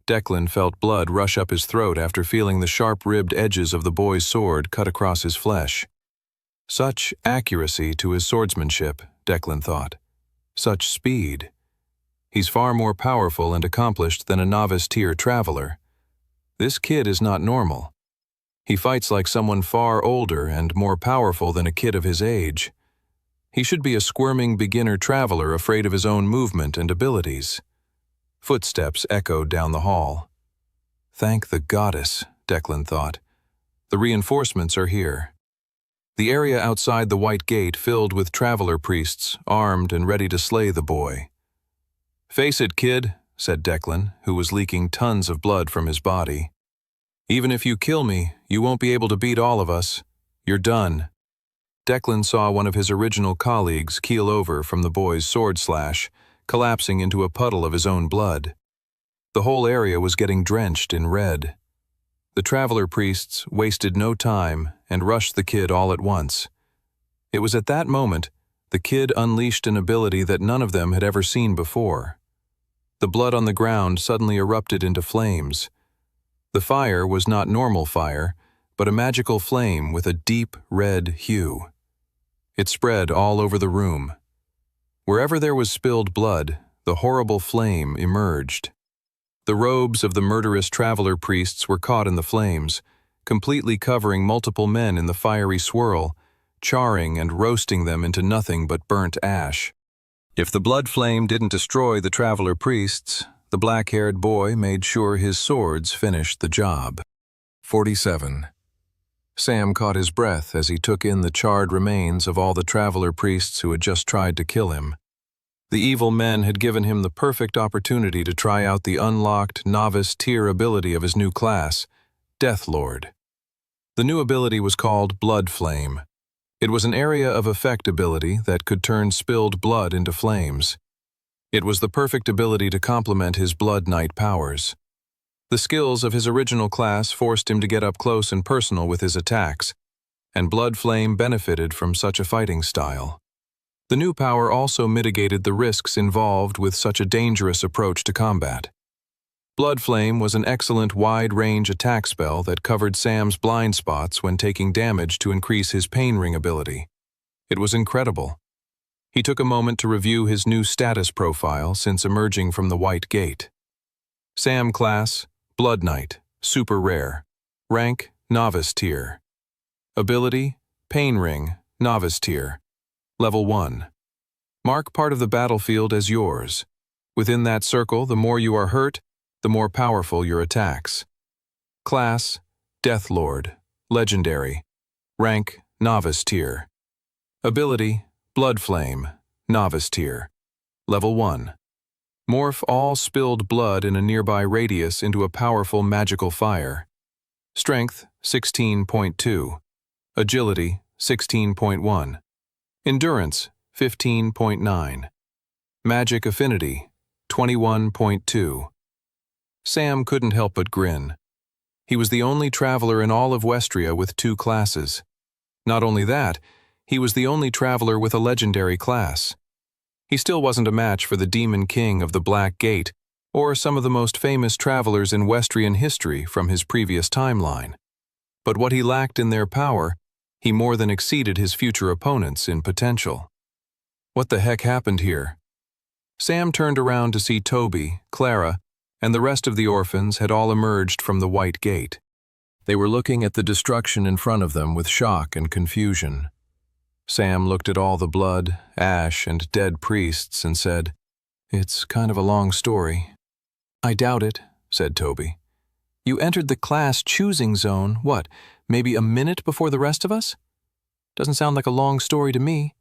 Declan felt blood rush up his throat after feeling the sharp-ribbed edges of the boy's sword cut across his flesh. Such accuracy to his swordsmanship, Declan thought. Such speed. He's far more powerful and accomplished than a novice-tier traveler. This kid is not normal. He fights like someone far older and more powerful than a kid of his age. He should be a squirming beginner traveler afraid of his own movement and abilities. Footsteps echoed down the hall. Thank the goddess, Declan thought. The reinforcements are here. The area outside the white gate filled with traveler priests, armed and ready to slay the boy. "Face it, kid," said Declan, who was leaking tons of blood from his body. "Even if you kill me, you won't be able to beat all of us. You're done." Declan saw one of his original colleagues keel over from the boy's sword slash, collapsing into a puddle of his own blood. The whole area was getting drenched in red. The traveler priests wasted no time and rushed the kid all at once. It was at that moment the kid unleashed an ability that none of them had ever seen before. The blood on the ground suddenly erupted into flames. The fire was not normal fire, but a magical flame with a deep red hue. It spread all over the room. Wherever there was spilled blood, the horrible flame emerged. The robes of the murderous traveler priests were caught in the flames, completely covering multiple men in the fiery swirl, charring and roasting them into nothing but burnt ash. If the blood flame didn't destroy the traveler priests, the black-haired boy made sure his swords finished the job. 47. Sam caught his breath as he took in the charred remains of all the traveler priests who had just tried to kill him. The evil men had given him the perfect opportunity to try out the unlocked novice tier ability of his new class, Death Lord. The new ability was called Blood Flame. It was an area of effect ability that could turn spilled blood into flames. It was the perfect ability to complement his Blood Knight powers. The skills of his original class forced him to get up close and personal with his attacks, and Blood Flame benefited from such a fighting style. The new power also mitigated the risks involved with such a dangerous approach to combat. Blood Flame was an excellent wide-range attack spell that covered Sam's blind spots when taking damage to increase his Pain Ring ability. It was incredible. He took a moment to review his new status profile since emerging from the White Gate. Sam class, Blood Knight, super rare. Rank, Novice tier. Ability, Pain Ring, Novice tier. Level 1. Mark part of the battlefield as yours. Within that circle, the more you are hurt, the more powerful your attacks. Class, Death Lord, Legendary. Rank, Novice tier. Ability, Blood Flame, Novice tier. Level 1. Morph all spilled blood in a nearby radius into a powerful magical fire. Strength, 16.2. Agility, 16.1. Endurance, 15.9. Magic Affinity, 21.2. Sam couldn't help but grin. He was the only traveler in all of Westria with 2 classes. Not only that, he was the only traveler with a legendary class. He still wasn't a match for the Demon King of the Black Gate or some of the most famous travelers in Westrian history from his previous timeline. But what he lacked in their power, he more than exceeded his future opponents in potential. What the heck happened here? Sam turned around to see Toby, Clara, and the rest of the orphans had all emerged from the White Gate. They were looking at the destruction in front of them with shock and confusion. Sam looked at all the blood, ash, and dead priests and said, "It's kind of a long story." "I doubt it," said Toby. "You entered the class choosing zone, what, maybe a minute before the rest of us? Doesn't sound like a long story to me.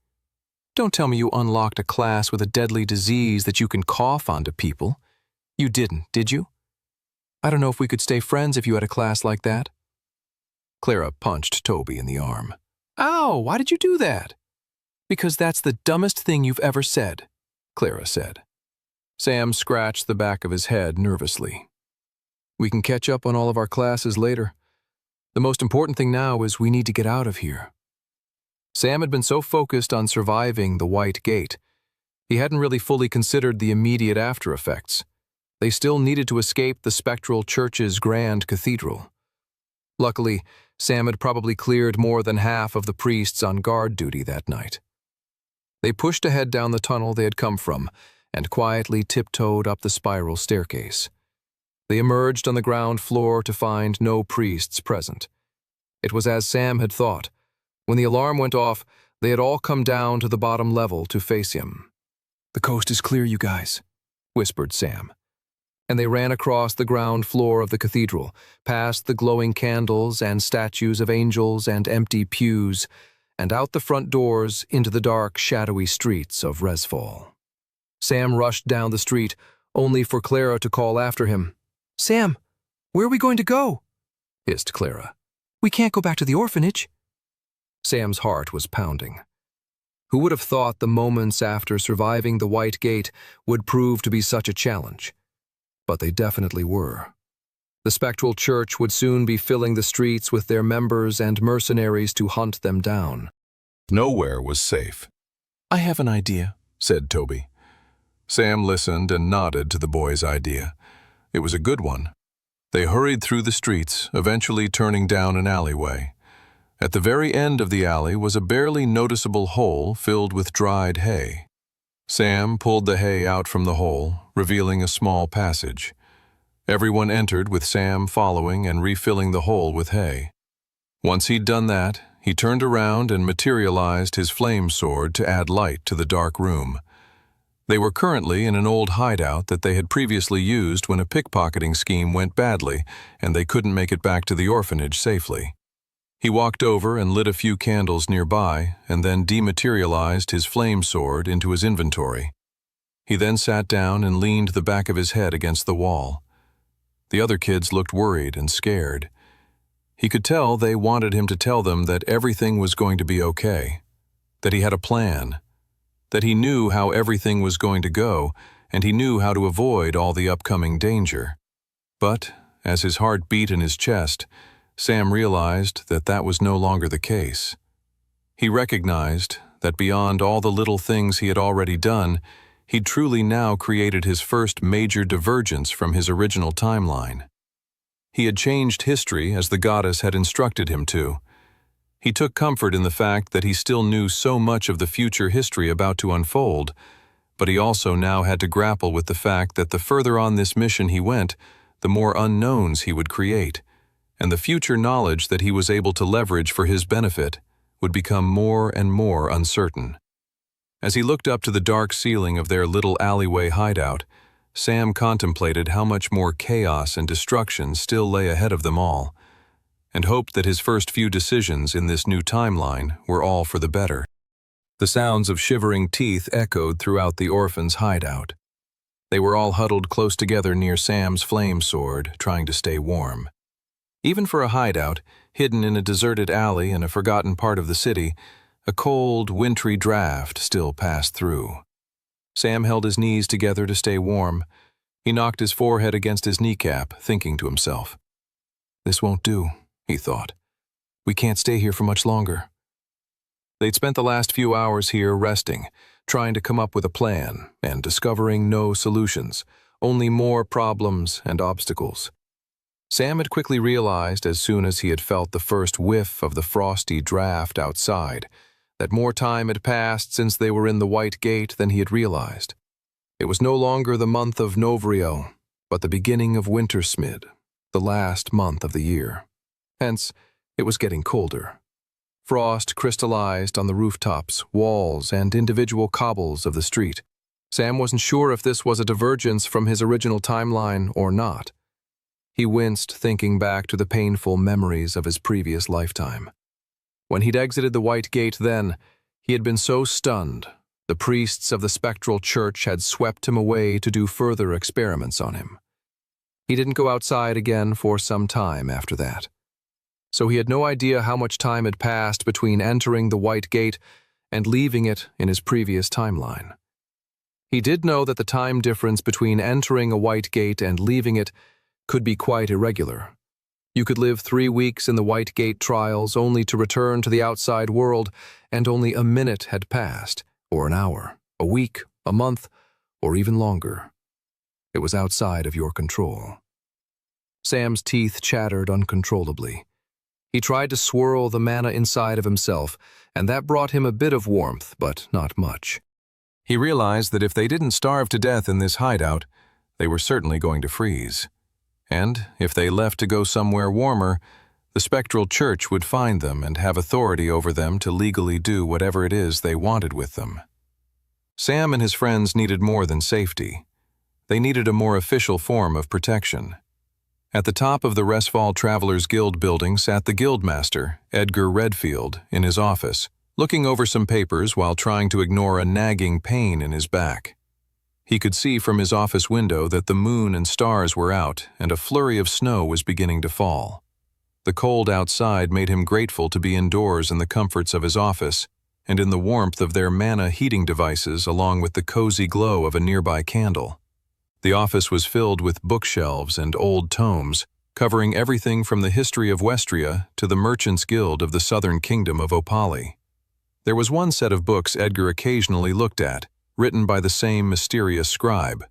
Don't tell me you unlocked a class with a deadly disease that you can cough onto people. You didn't, did you? I don't know if we could stay friends if you had a class like that." Clara punched Toby in the arm. "Ow, why did you do that?" "Because that's the dumbest thing you've ever said," Clara said. Sam scratched the back of his head nervously. "We can catch up on all of our classes later. The most important thing now is we need to get out of here." Sam had been so focused on surviving the White Gate, he hadn't really fully considered the immediate after effects. They still needed to escape the spectral church's grand cathedral. Luckily, Sam had probably cleared more than half of the priests on guard duty that night. They pushed ahead down the tunnel they had come from and quietly tiptoed up the spiral staircase. They emerged on the ground floor to find no priests present. It was as Sam had thought. When the alarm went off, they had all come down to the bottom level to face him. "The coast is clear, you guys," whispered Sam. And they ran across the ground floor of the cathedral, past the glowing candles and statues of angels and empty pews, and out the front doors into the dark, shadowy streets of Resfall. Sam rushed down the street, only for Clara to call after him. "Sam, where are we going to go?" hissed Clara. "We can't go back to the orphanage." Sam's heart was pounding. Who would have thought the moments after surviving the White Gate would prove to be such a challenge? But they definitely were. The spectral church would soon be filling the streets with their members and mercenaries to hunt them down. Nowhere was safe. "I have an idea," said Toby. Sam listened and nodded to the boy's idea. It was a good one. They hurried through the streets, eventually turning down an alleyway. At the very end of the alley was a barely noticeable hole filled with dried hay. Sam pulled the hay out from the hole, revealing a small passage. Everyone entered with Sam following and refilling the hole with hay. Once he'd done that, he turned around and materialized his flame sword to add light to the dark room. They were currently in an old hideout that they had previously used when a pickpocketing scheme went badly and they couldn't make it back to the orphanage safely. He walked over and lit a few candles nearby and then dematerialized his flame sword into his inventory. He then sat down and leaned the back of his head against the wall. The other kids looked worried and scared. He could tell they wanted him to tell them that everything was going to be okay, that he had a plan, that he knew how everything was going to go, and he knew how to avoid all the upcoming danger. But, as his heart beat in his chest, Sam realized that that was no longer the case. He recognized that beyond all the little things he had already done, he'd truly now created his first major divergence from his original timeline. He had changed history as the goddess had instructed him to. He took comfort in the fact that he still knew so much of the future history about to unfold, but he also now had to grapple with the fact that the further on this mission he went, the more unknowns he would create, and the future knowledge that he was able to leverage for his benefit would become more and more uncertain. As he looked up to the dark ceiling of their little alleyway hideout, Sam contemplated how much more chaos and destruction still lay ahead of them all, and hoped that his first few decisions in this new timeline were all for the better. The sounds of shivering teeth echoed throughout the orphans' hideout. They were all huddled close together near Sam's flame sword, trying to stay warm. Even for a hideout, hidden in a deserted alley in a forgotten part of the city, a cold, wintry draft still passed through. Sam held his knees together to stay warm. He knocked his forehead against his kneecap, thinking to himself. "This won't do," he thought. "We can't stay here for much longer." They'd spent the last few hours here resting, trying to come up with a plan, and discovering no solutions, only more problems and obstacles. Sam had quickly realized, as soon as he had felt the first whiff of the frosty draft outside, that more time had passed since they were in the White Gate than he had realized. It was no longer the month of Novrio, but the beginning of Wintersmid, the last month of the year. Hence, it was getting colder. Frost crystallized on the rooftops, walls, and individual cobbles of the street. Sam wasn't sure if this was a divergence from his original timeline or not. He winced thinking back to the painful memories of his previous lifetime. When he'd exited the White Gate then, he had been so stunned, the priests of the spectral church had swept him away to do further experiments on him. He didn't go outside again for some time after that. So he had no idea how much time had passed between entering the White Gate and leaving it in his previous timeline. He did know that the time difference between entering a White Gate and leaving it could be quite irregular. You could live 3 weeks in the White Gate trials only to return to the outside world, and only a minute had passed, or an hour, a week, a month, or even longer. It was outside of your control. Sam's teeth chattered uncontrollably. He tried to swirl the mana inside of himself, and that brought him a bit of warmth, but not much. He realized that if they didn't starve to death in this hideout, they were certainly going to freeze. And if they left to go somewhere warmer, the spectral church would find them and have authority over them to legally do whatever it is they wanted with them. Sam and his friends needed more than safety. They needed a more official form of protection. At the top of the Resfall Travelers Guild building sat the guildmaster, Edgar Redfield, in his office, looking over some papers while trying to ignore a nagging pain in his back. He could see from his office window that the moon and stars were out and a flurry of snow was beginning to fall. The cold outside made him grateful to be indoors in the comforts of his office and in the warmth of their mana heating devices along with the cozy glow of a nearby candle. The office was filled with bookshelves and old tomes, covering everything from the history of Westria to the Merchants' Guild of the Southern Kingdom of Opali. There was one set of books Edgar occasionally looked at, written by the same mysterious scribe.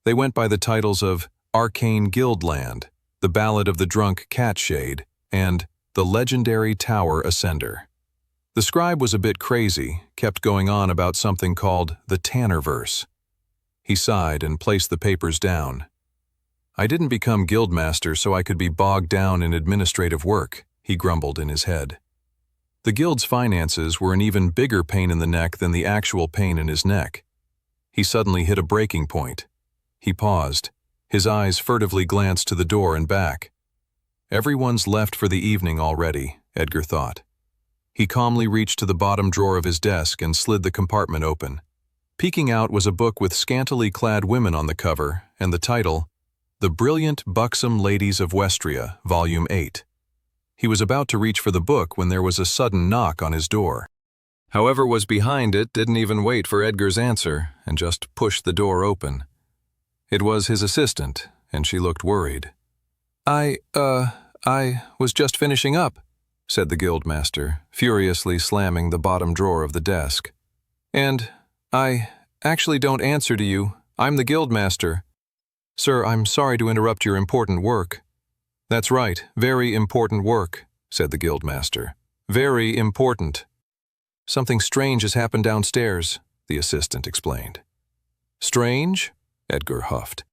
They went by the titles of Arcane Guildland, The Ballad of the Drunk Catshade, and The Legendary Tower Ascender. The scribe was a bit crazy, kept going on about something called the Tannerverse. He sighed and placed the papers down. "I didn't become guildmaster so I could be bogged down in administrative work," he grumbled in his head. The guild's finances were an even bigger pain in the neck than the actual pain in his neck. He suddenly hit a breaking point. He paused. His eyes furtively glanced to the door and back. Everyone's left for the evening already, Edgar thought. He calmly reached to the bottom drawer of his desk and slid the compartment open. Peeking out was a book with scantily clad women on the cover and the title, The Brilliant Buxom Ladies of Westria, Volume 8. He was about to reach for the book when there was a sudden knock on his door. Whoever was behind it didn't even wait for Edgar's answer and just pushed the door open. It was his assistant, and she looked worried. I was just finishing up," said the guildmaster, furiously slamming the bottom drawer of the desk. "And I actually don't answer to you. I'm the guildmaster. Sir, I'm sorry to interrupt your important work." "That's right, very important work," said the guildmaster. "Very important." "Something strange has happened downstairs," the assistant explained. "Strange?" Edgar huffed.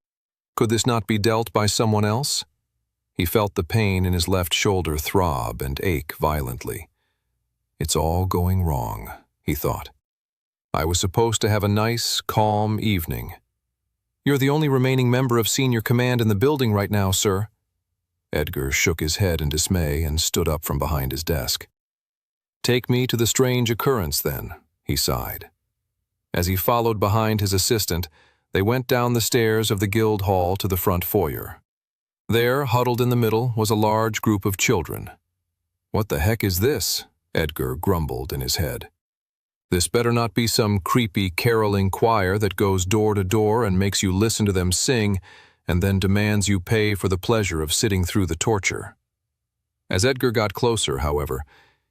"Could this not be dealt by someone else?" He felt the pain in his left shoulder throb and ache violently. "It's all going wrong," he thought. "I was supposed to have a nice, calm evening." "You're the only remaining member of senior command in the building right now, sir." Edgar shook his head in dismay and stood up from behind his desk. "Take me to the strange occurrence, then," he sighed. As he followed behind his assistant, they went down the stairs of the guild hall to the front foyer. There, huddled in the middle, was a large group of children. "What the heck is this?" Edgar grumbled in his head. "This better not be some creepy caroling choir that goes door to door and makes you listen to them sing and then demands you pay for the pleasure of sitting through the torture." As Edgar got closer, however,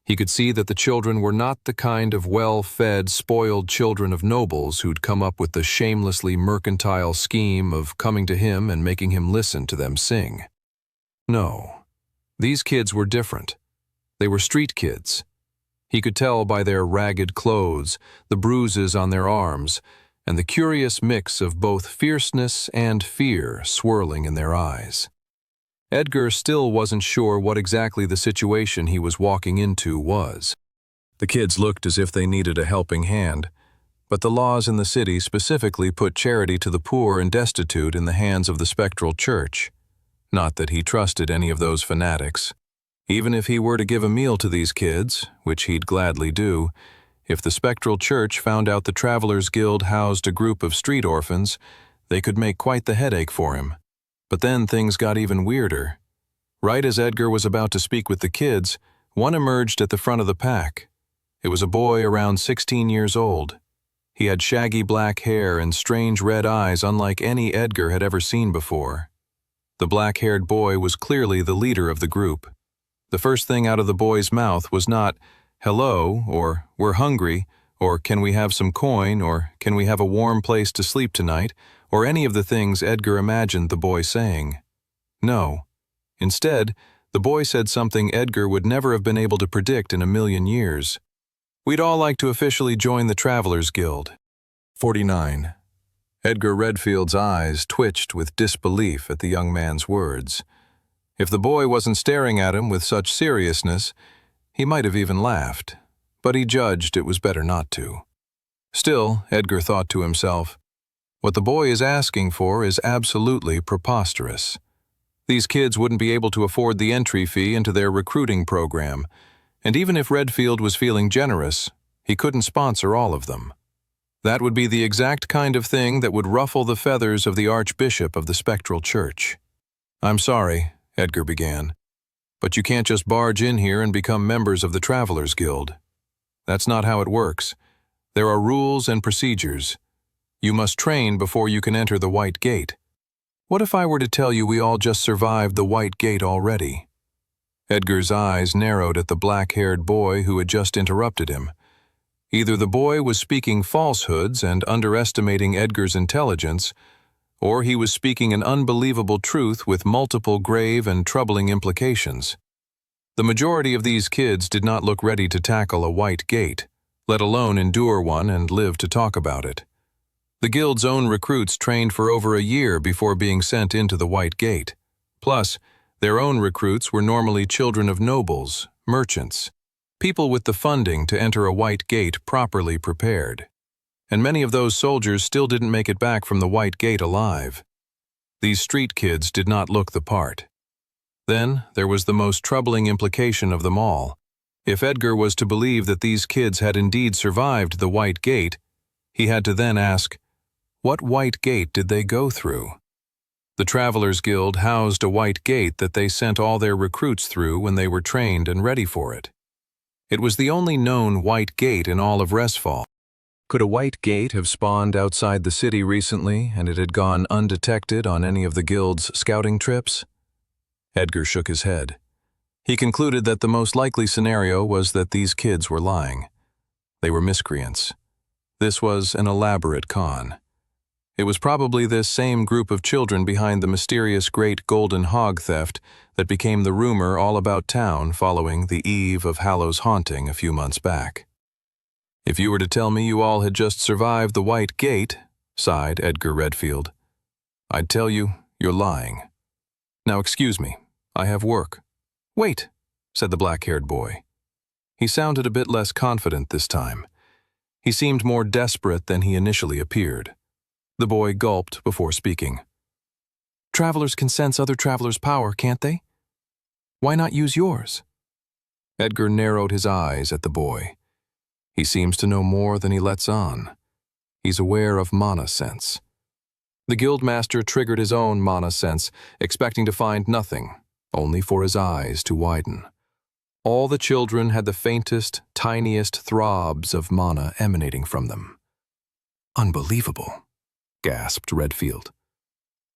he could see that the children were not the kind of well-fed, spoiled children of nobles who'd come up with the shamelessly mercantile scheme of coming to him and making him listen to them sing. No, these kids were different. They were street kids. He could tell by their ragged clothes, the bruises on their arms, and the curious mix of both fierceness and fear swirling in their eyes. Edgar still wasn't sure what exactly the situation he was walking into was. The kids looked as if they needed a helping hand, but the laws in the city specifically put charity to the poor and destitute in the hands of the spectral church. Not that he trusted any of those fanatics. Even if he were to give a meal to these kids, which he'd gladly do, if the spectral church found out the Travelers Guild housed a group of street orphans, they could make quite the headache for him. But then things got even weirder. Right as Edgar was about to speak with the kids, one emerged at the front of the pack. It was a boy around 16 years old. He had shaggy black hair and strange red eyes unlike any Edgar had ever seen before. The black-haired boy was clearly the leader of the group. The first thing out of the boy's mouth was not, "Hello," or "We're hungry," or "Can we have some coin," or "Can we have a warm place to sleep tonight," or any of the things Edgar imagined the boy saying. No. Instead, the boy said something Edgar would never have been able to predict in a million years. "We'd all like to officially join the Travelers Guild." 49. Edgar Redfield's eyes twitched with disbelief at the young man's words. If the boy wasn't staring at him with such seriousness, he might have even laughed, but he judged it was better not to. Still, Edgar thought to himself, what the boy is asking for is absolutely preposterous. These kids wouldn't be able to afford the entry fee into their recruiting program, and even if Redfield was feeling generous, he couldn't sponsor all of them. That would be the exact kind of thing that would ruffle the feathers of the Archbishop of the Spectral Church. "I'm sorry," Edgar began, "but you can't just barge in here and become members of the Travelers Guild. That's not how it works. There are rules and procedures. You must train before you can enter the White Gate. What if I were to tell you we all just survived the White Gate already?" Edgar's eyes narrowed at the black-haired boy who had just interrupted him. Either the boy was speaking falsehoods and underestimating Edgar's intelligence, or he was speaking an unbelievable truth with multiple grave and troubling implications. The majority of these kids did not look ready to tackle a White Gate, let alone endure one and live to talk about it. The Guild's own recruits trained for over a year before being sent into the White Gate. Plus, their own recruits were normally children of nobles, merchants, people with the funding to enter a White Gate properly prepared. And many of those soldiers still didn't make it back from the White Gate alive. These street kids did not look the part. Then, there was the most troubling implication of them all. If Edgar was to believe that these kids had indeed survived the White Gate, He had to then ask, what white gate did they go through? The Travelers Guild housed a white gate that they sent all their recruits through when they were trained and ready for it. It was the only known white gate in all of Resfall. Could a white gate have spawned outside the city recently and it had gone undetected on any of the guild's scouting trips? Edgar shook his head. He concluded that the most likely scenario was that these kids were lying. They were miscreants. This was an elaborate con. It was probably this same group of children behind the mysterious Great Golden Hog theft that became the rumor all about town following the eve of Hallow's haunting a few months back. If you were to tell me you all had just survived the White Gate, sighed Edgar Redfield, I'd tell you you're lying. Now excuse me, I have work. Wait, said the black-haired boy. He sounded a bit less confident this time. He seemed more desperate than he initially appeared. The boy gulped before speaking. Travelers can sense other travelers' power, can't they? Why not use yours? Edgar narrowed his eyes at the boy. He seems to know more than he lets on. He's aware of mana sense. The guildmaster triggered his own mana sense, expecting to find nothing, only for his eyes to widen. All the children had the faintest, tiniest throbs of mana emanating from them. Unbelievable, gasped Redfield.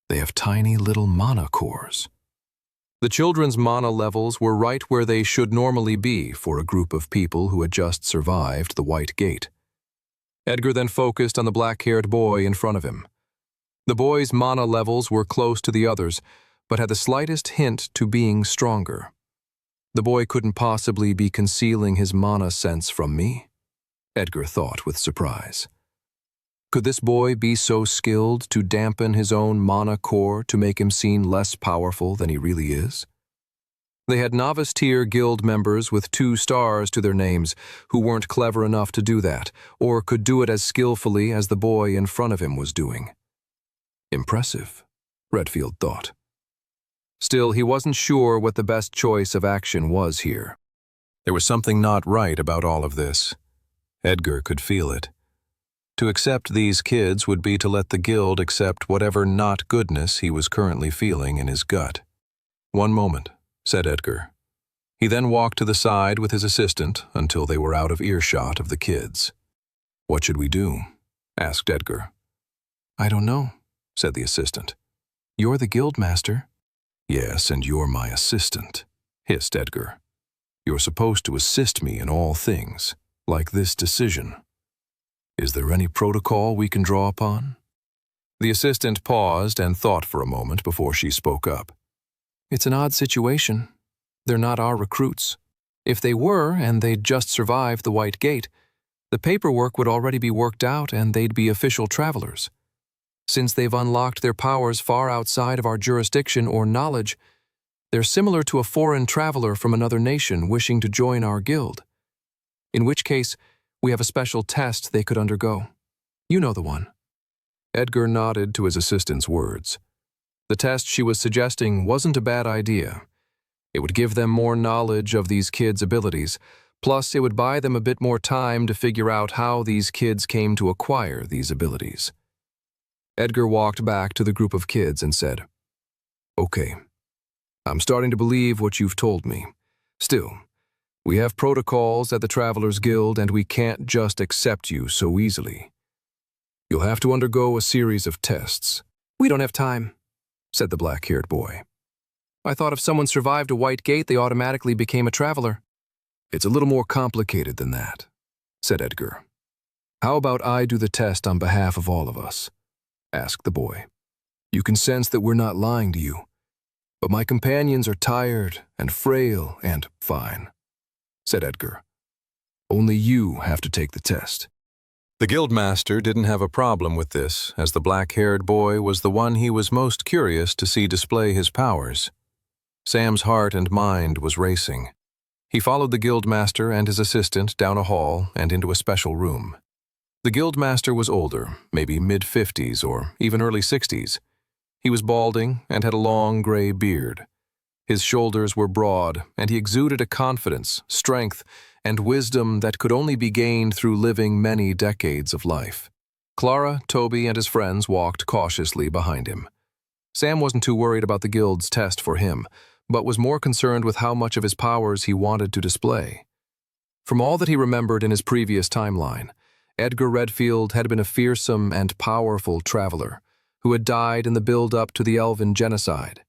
They have tiny little mana cores. The children's mana levels were right where they should normally be for a group of people who had just survived the White Gate. Edgar then focused on the black-haired boy in front of him. The boy's mana levels were close to the others, but had the slightest hint to being stronger. The boy couldn't possibly be concealing his mana sense from me, Edgar thought with surprise. Could this boy be so skilled to dampen his own mana core to make him seem less powerful than he really is? They had novice-tier guild members with 2 stars to their names who weren't clever enough to do that, or could do it as skillfully as the boy in front of him was doing. Impressive, Redfield thought. Still, he wasn't sure what the best choice of action was here. There was something not right about all of this. Edgar could feel it. To accept these kids would be to let the guild accept whatever not goodness he was currently feeling in his gut. One moment, said Edgar. He then walked to the side with his assistant until they were out of earshot of the kids. What should we do? Asked Edgar. I don't know, said the assistant. You're the guildmaster. Yes, and you're my assistant, hissed Edgar. You're supposed to assist me in all things, like this decision. Is there any protocol we can draw upon? The assistant paused and thought for a moment before she spoke up. It's an odd situation. They're not our recruits. If they were, and they'd just survived the White Gate, the paperwork would already be worked out and they'd be official travelers. Since they've unlocked their powers far outside of our jurisdiction or knowledge, they're similar to a foreign traveler from another nation wishing to join our guild. In which case, we have a special test they could undergo. You know the one. Edgar nodded to his assistant's words. The test she was suggesting wasn't a bad idea. It would give them more knowledge of these kids' abilities, plus it would buy them a bit more time to figure out how these kids came to acquire these abilities. Edgar walked back to the group of kids and said, Okay, I'm starting to believe what you've told me. Still, we have protocols at the Travelers Guild and we can't just accept you so easily. You'll have to undergo a series of tests. We don't have time, said the black-haired boy. I thought if someone survived a White Gate, they automatically became a traveler. It's a little more complicated than that, said Edgar. How about I do the test on behalf of all of us? Asked the boy. You can sense that we're not lying to you, but my companions are tired and frail and fine, said Edgar. Only you have to take the test. The guildmaster didn't have a problem with this, as the black-haired boy was the one he was most curious to see display his powers. Sam's heart and mind was racing. He followed the guildmaster and his assistant down a hall and into a special room. The guildmaster was older, maybe mid-50s or even early 60s. He was balding and had a long gray beard. His shoulders were broad, and he exuded a confidence, strength, and wisdom that could only be gained through living many decades of life. Clara, Toby, and his friends walked cautiously behind him. Sam wasn't too worried about the guild's test for him, but was more concerned with how much of his powers he wanted to display. From all that he remembered in his previous timeline, Edgar Redfield had been a fearsome and powerful traveler who had died in the build-up to the Elven genocide.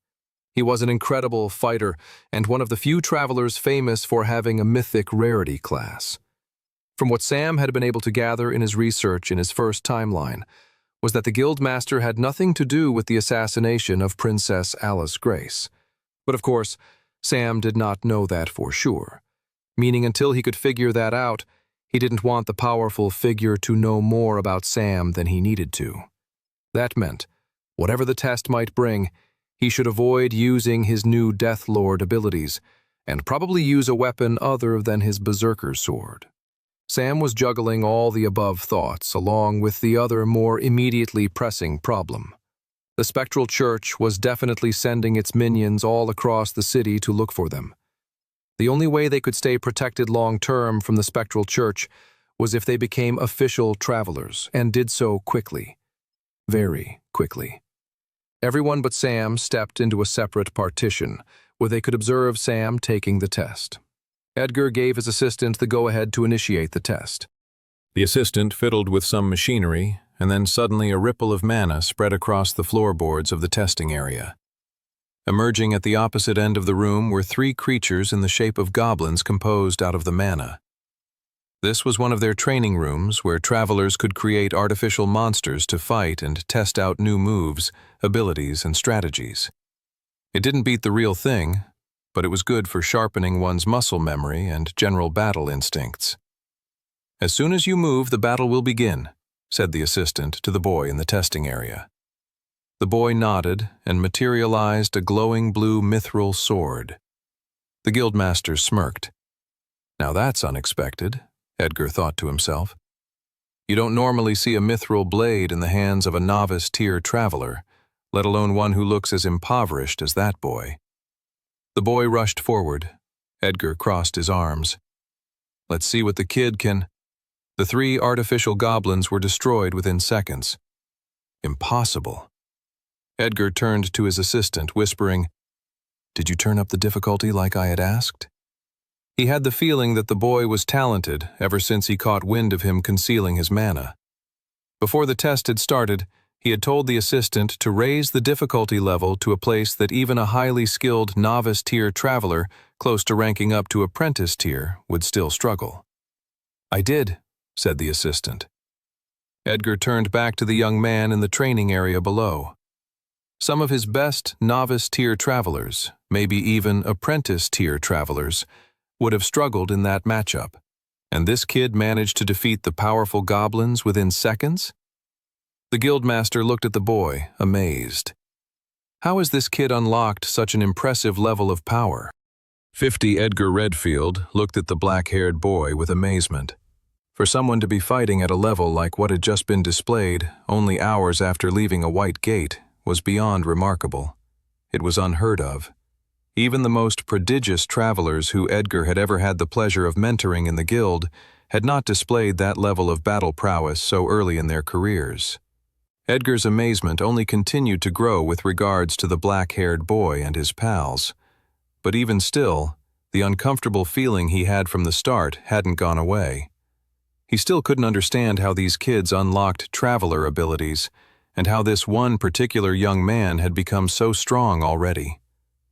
He was an incredible fighter and one of the few travelers famous for having a mythic rarity class. From what Sam had been able to gather in his research in his first timeline, was that the Guildmaster had nothing to do with the assassination of Princess Alice Grace. But of course, Sam did not know that for sure, meaning until he could figure that out, he didn't want the powerful figure to know more about Sam than he needed to. That meant, whatever the test might bring, he should avoid using his new Death Lord abilities, and probably use a weapon other than his Berserker sword. Sam was juggling all the above thoughts along with the other more immediately pressing problem. The Spectral Church was definitely sending its minions all across the city to look for them. The only way they could stay protected long-term from the Spectral Church was if they became official travelers, and did so quickly. Very quickly. Everyone but Sam stepped into a separate partition, where they could observe Sam taking the test. Edgar gave his assistant the go-ahead to initiate the test. The assistant fiddled with some machinery, and then suddenly a ripple of mana spread across the floorboards of the testing area. Emerging at the opposite end of the room were 3 creatures in the shape of goblins composed out of the mana. This was one of their training rooms where travelers could create artificial monsters to fight and test out new moves, abilities, and strategies. It didn't beat the real thing, but it was good for sharpening one's muscle memory and general battle instincts. "As soon as you move, the battle will begin," said the assistant to the boy in the testing area. The boy nodded and materialized a glowing blue mithril sword. The guildmaster smirked. "Now that's unexpected," Edgar thought to himself. "You don't normally see a mithril blade in the hands of a novice-tier traveler, let alone one who looks as impoverished as that boy." The boy rushed forward. Edgar crossed his arms. "Let's see what the kid can—" The 3 artificial goblins were destroyed within seconds. Impossible. Edgar turned to his assistant, whispering, "Did you turn up the difficulty like I had asked?" He had the feeling that the boy was talented ever since he caught wind of him concealing his mana. Before the test had started, he had told the assistant to raise the difficulty level to a place that even a highly skilled novice-tier traveler, close to ranking up to apprentice tier, would still struggle. "I did," said the assistant. Edgar turned back to the young man in the training area below. Some of his best novice-tier travelers, maybe even apprentice-tier travelers, would have struggled in that matchup. And this kid managed to defeat the powerful goblins within seconds? The guildmaster looked at the boy, amazed. How has this kid unlocked such an impressive level of power? 50 Edgar Redfield looked at the black-haired boy with amazement. For someone to be fighting at a level like what had just been displayed only hours after leaving a white gate was beyond remarkable. It was unheard of. Even the most prodigious travelers who Edgar had ever had the pleasure of mentoring in the guild had not displayed that level of battle prowess so early in their careers. Edgar's amazement only continued to grow with regards to the black-haired boy and his pals. But even still, the uncomfortable feeling he had from the start hadn't gone away. He still couldn't understand how these kids unlocked traveler abilities, and how this one particular young man had become so strong already.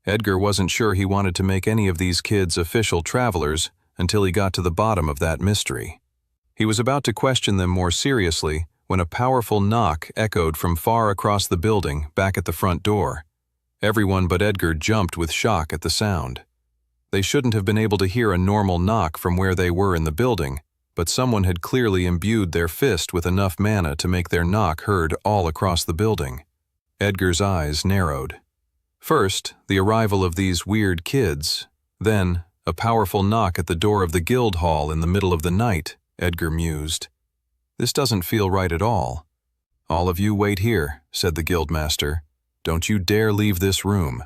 Edgar wasn't sure he wanted to make any of these kids official travelers until he got to the bottom of that mystery. He was about to question them more seriously when a powerful knock echoed from far across the building back at the front door. Everyone but Edgar jumped with shock at the sound. They shouldn't have been able to hear a normal knock from where they were in the building, but someone had clearly imbued their fist with enough mana to make their knock heard all across the building. Edgar's eyes narrowed. First, the arrival of these weird kids, then a powerful knock at the door of the guild hall in the middle of the night, Edgar mused. This doesn't feel right at all. "All of you wait here," said the guildmaster. "Don't you dare leave this room."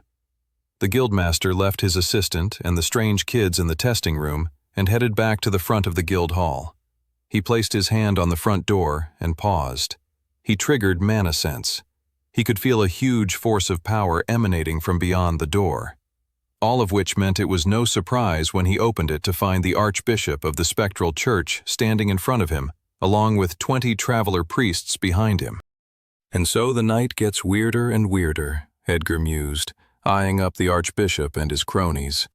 The guildmaster left his assistant and the strange kids in the testing room and headed back to the front of the guild hall. He placed his hand on the front door and paused. He triggered mana sense. He could feel a huge force of power emanating from beyond the door. All of which meant it was no surprise when he opened it to find the Archbishop of the Spectral Church standing in front of him, along with 20 traveler priests behind him. And so the night gets weirder and weirder, Edgar mused, eyeing up the Archbishop and his cronies.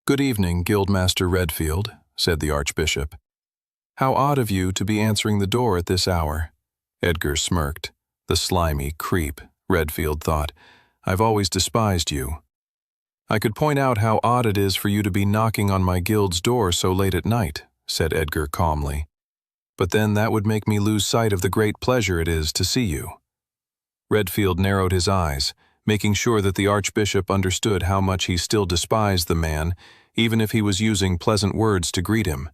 "Good evening, Guildmaster Redfield," said the Archbishop. "How odd of you to be answering the door at this hour." Edgar smirked. The slimy creep, Redfield thought. "I've always despised you." "I could point out how odd it is for you to be knocking on my guild's door so late at night," said Edgar calmly. "But then that would make me lose sight of the great pleasure it is to see you." Redfield narrowed his eyes, making sure that the Archbishop understood how much he still despised the man, even if he was using pleasant words to greet him.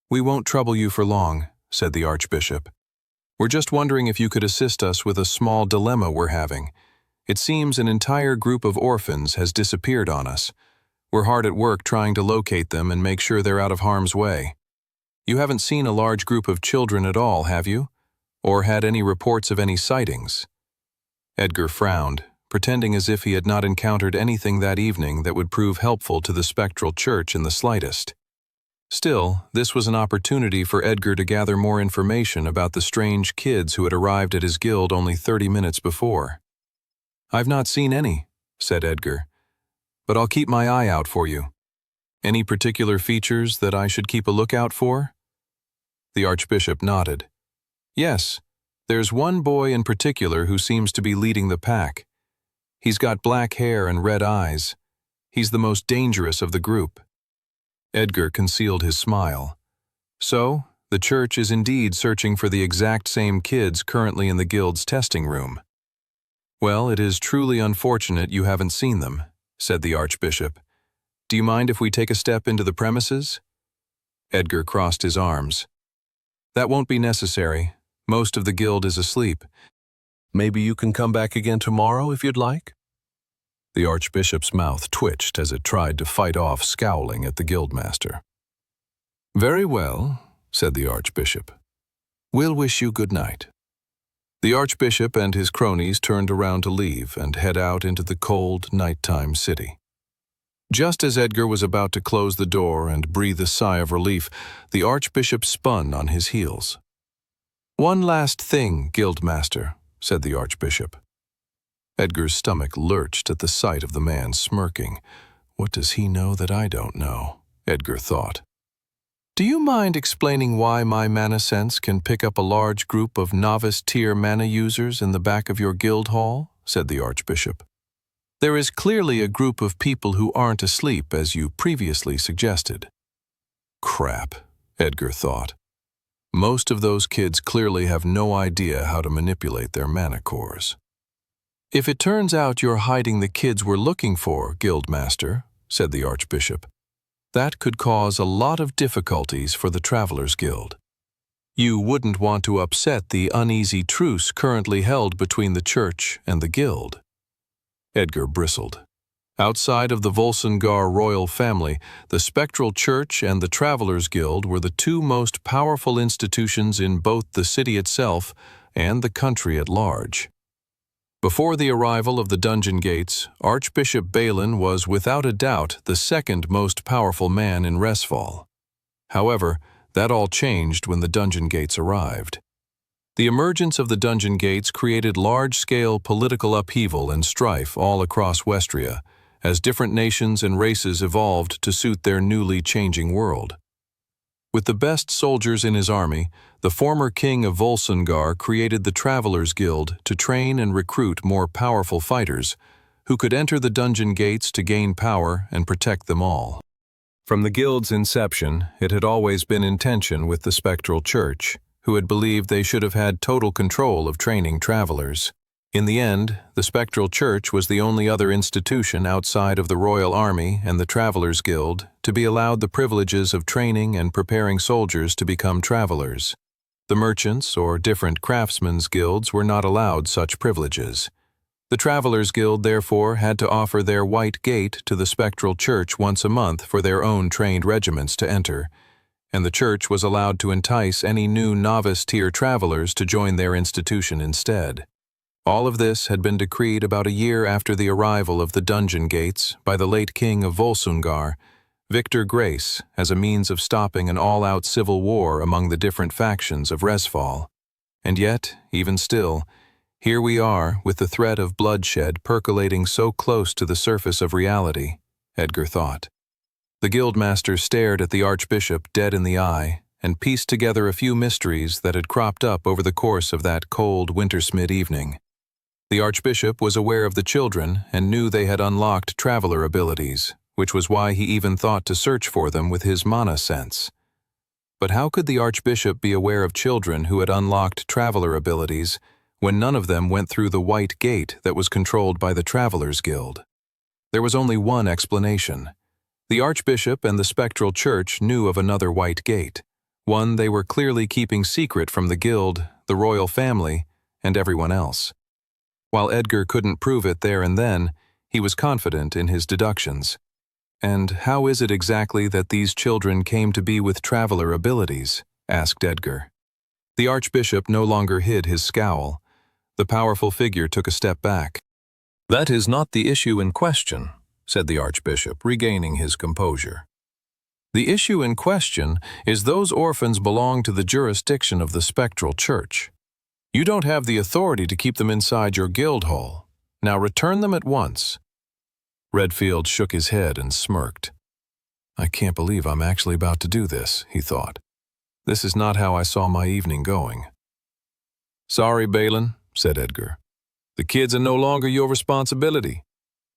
"We won't trouble you for long," said the Archbishop. "We're just wondering if you could assist us with a small dilemma we're having. It seems an entire group of orphans has disappeared on us. We're hard at work trying to locate them and make sure they're out of harm's way. You haven't seen a large group of children at all, have you? Or had any reports of any sightings?" Edgar frowned, pretending as if he had not encountered anything that evening that would prove helpful to the Spectral Church in the slightest. Still, this was an opportunity for Edgar to gather more information about the strange kids who had arrived at his guild only 30 minutes before. "I've not seen any," said Edgar, "but I'll keep my eye out for you. Any particular features that I should keep a lookout for?" The Archbishop nodded. "Yes, there's one boy in particular who seems to be leading the pack. He's got black hair and red eyes. He's the most dangerous of the group." Edgar concealed his smile. "So, the church is indeed searching for the exact same kids currently in the guild's testing room." "Well, it is truly unfortunate you haven't seen them," said the Archbishop. "Do you mind if we take a step into the premises?" Edgar crossed his arms. "That won't be necessary. Most of the guild is asleep. Maybe you can come back again tomorrow if you'd like?" The Archbishop's mouth twitched as it tried to fight off scowling at the guildmaster. "Very well," said the Archbishop. "We'll wish you good night." The Archbishop and his cronies turned around to leave and head out into the cold, nighttime city. Just as Edgar was about to close the door and breathe a sigh of relief, the Archbishop spun on his heels. "One last thing, Guildmaster," said the Archbishop. Edgar's stomach lurched at the sight of the man smirking. What does he know that I don't know? Edgar thought. "Do you mind explaining why my mana sense can pick up a large group of novice-tier mana users in the back of your guild hall?" said the Archbishop. "There is clearly a group of people who aren't asleep, as you previously suggested." Crap, Edgar thought. Most of those kids clearly have no idea how to manipulate their mana cores. "If it turns out you're hiding the kids we're looking for, Guildmaster," said the Archbishop, "that could cause a lot of difficulties for the Travelers Guild. You wouldn't want to upset the uneasy truce currently held between the Church and the Guild." Edgar bristled. Outside of the Volsungar royal family, the Spectral Church and the Travelers Guild were the two most powerful institutions in both the city itself and the country at large. Before the arrival of the Dungeon Gates, Archbishop Balin was without a doubt the second most powerful man in Resfall. However, that all changed when the Dungeon Gates arrived. The emergence of the Dungeon Gates created large-scale political upheaval and strife all across Westria, as different nations and races evolved to suit their newly changing world. With the best soldiers in his army, the former king of Volsungar created the Travelers Guild to train and recruit more powerful fighters, who could enter the Dungeon Gates to gain power and protect them all. From the Guild's inception, it had always been in tension with the Spectral Church, who had believed they should have had total control of training travelers. In the end, the Spectral Church was the only other institution outside of the Royal Army and the Travelers Guild to be allowed the privileges of training and preparing soldiers to become travelers. The merchants or different craftsmen's guilds were not allowed such privileges. The Travelers Guild therefore had to offer their white gate to the Spectral Church once a month for their own trained regiments to enter, and the church was allowed to entice any new novice-tier travelers to join their institution instead. All of this had been decreed about a year after the arrival of the dungeon gates by the late king of Volsungar, Victor Grace, as a means of stopping an all-out civil war among the different factions of Resfall. And yet, even still, here we are with the threat of bloodshed percolating so close to the surface of reality, Edgar thought. The guildmaster stared at the archbishop dead in the eye and pieced together a few mysteries that had cropped up over the course of that cold wintersmid evening. The archbishop was aware of the children and knew they had unlocked traveler abilities, which was why he even thought to search for them with his mana sense. But how could the archbishop be aware of children who had unlocked traveler abilities when none of them went through the white gate that was controlled by the Travelers Guild? There was only one explanation. The archbishop and the spectral church knew of another white gate, one they were clearly keeping secret from the guild, the royal family, and everyone else. While Edgar couldn't prove it there and then, he was confident in his deductions. And how is it exactly that these children came to be with traveler abilities? Asked Edgar. The archbishop no longer hid his scowl. The powerful figure took a step back. "That is not the issue in question," said the archbishop, regaining his composure. "The issue in question is those orphans belong to the jurisdiction of the spectral church. You don't have the authority to keep them inside your guild hall. Now return them at once." Redfield shook his head and smirked. "I can't believe I'm actually about to do this," he thought. "This is not how I saw my evening going." "Sorry, Balin," said Edgar. "The kids are no longer your responsibility.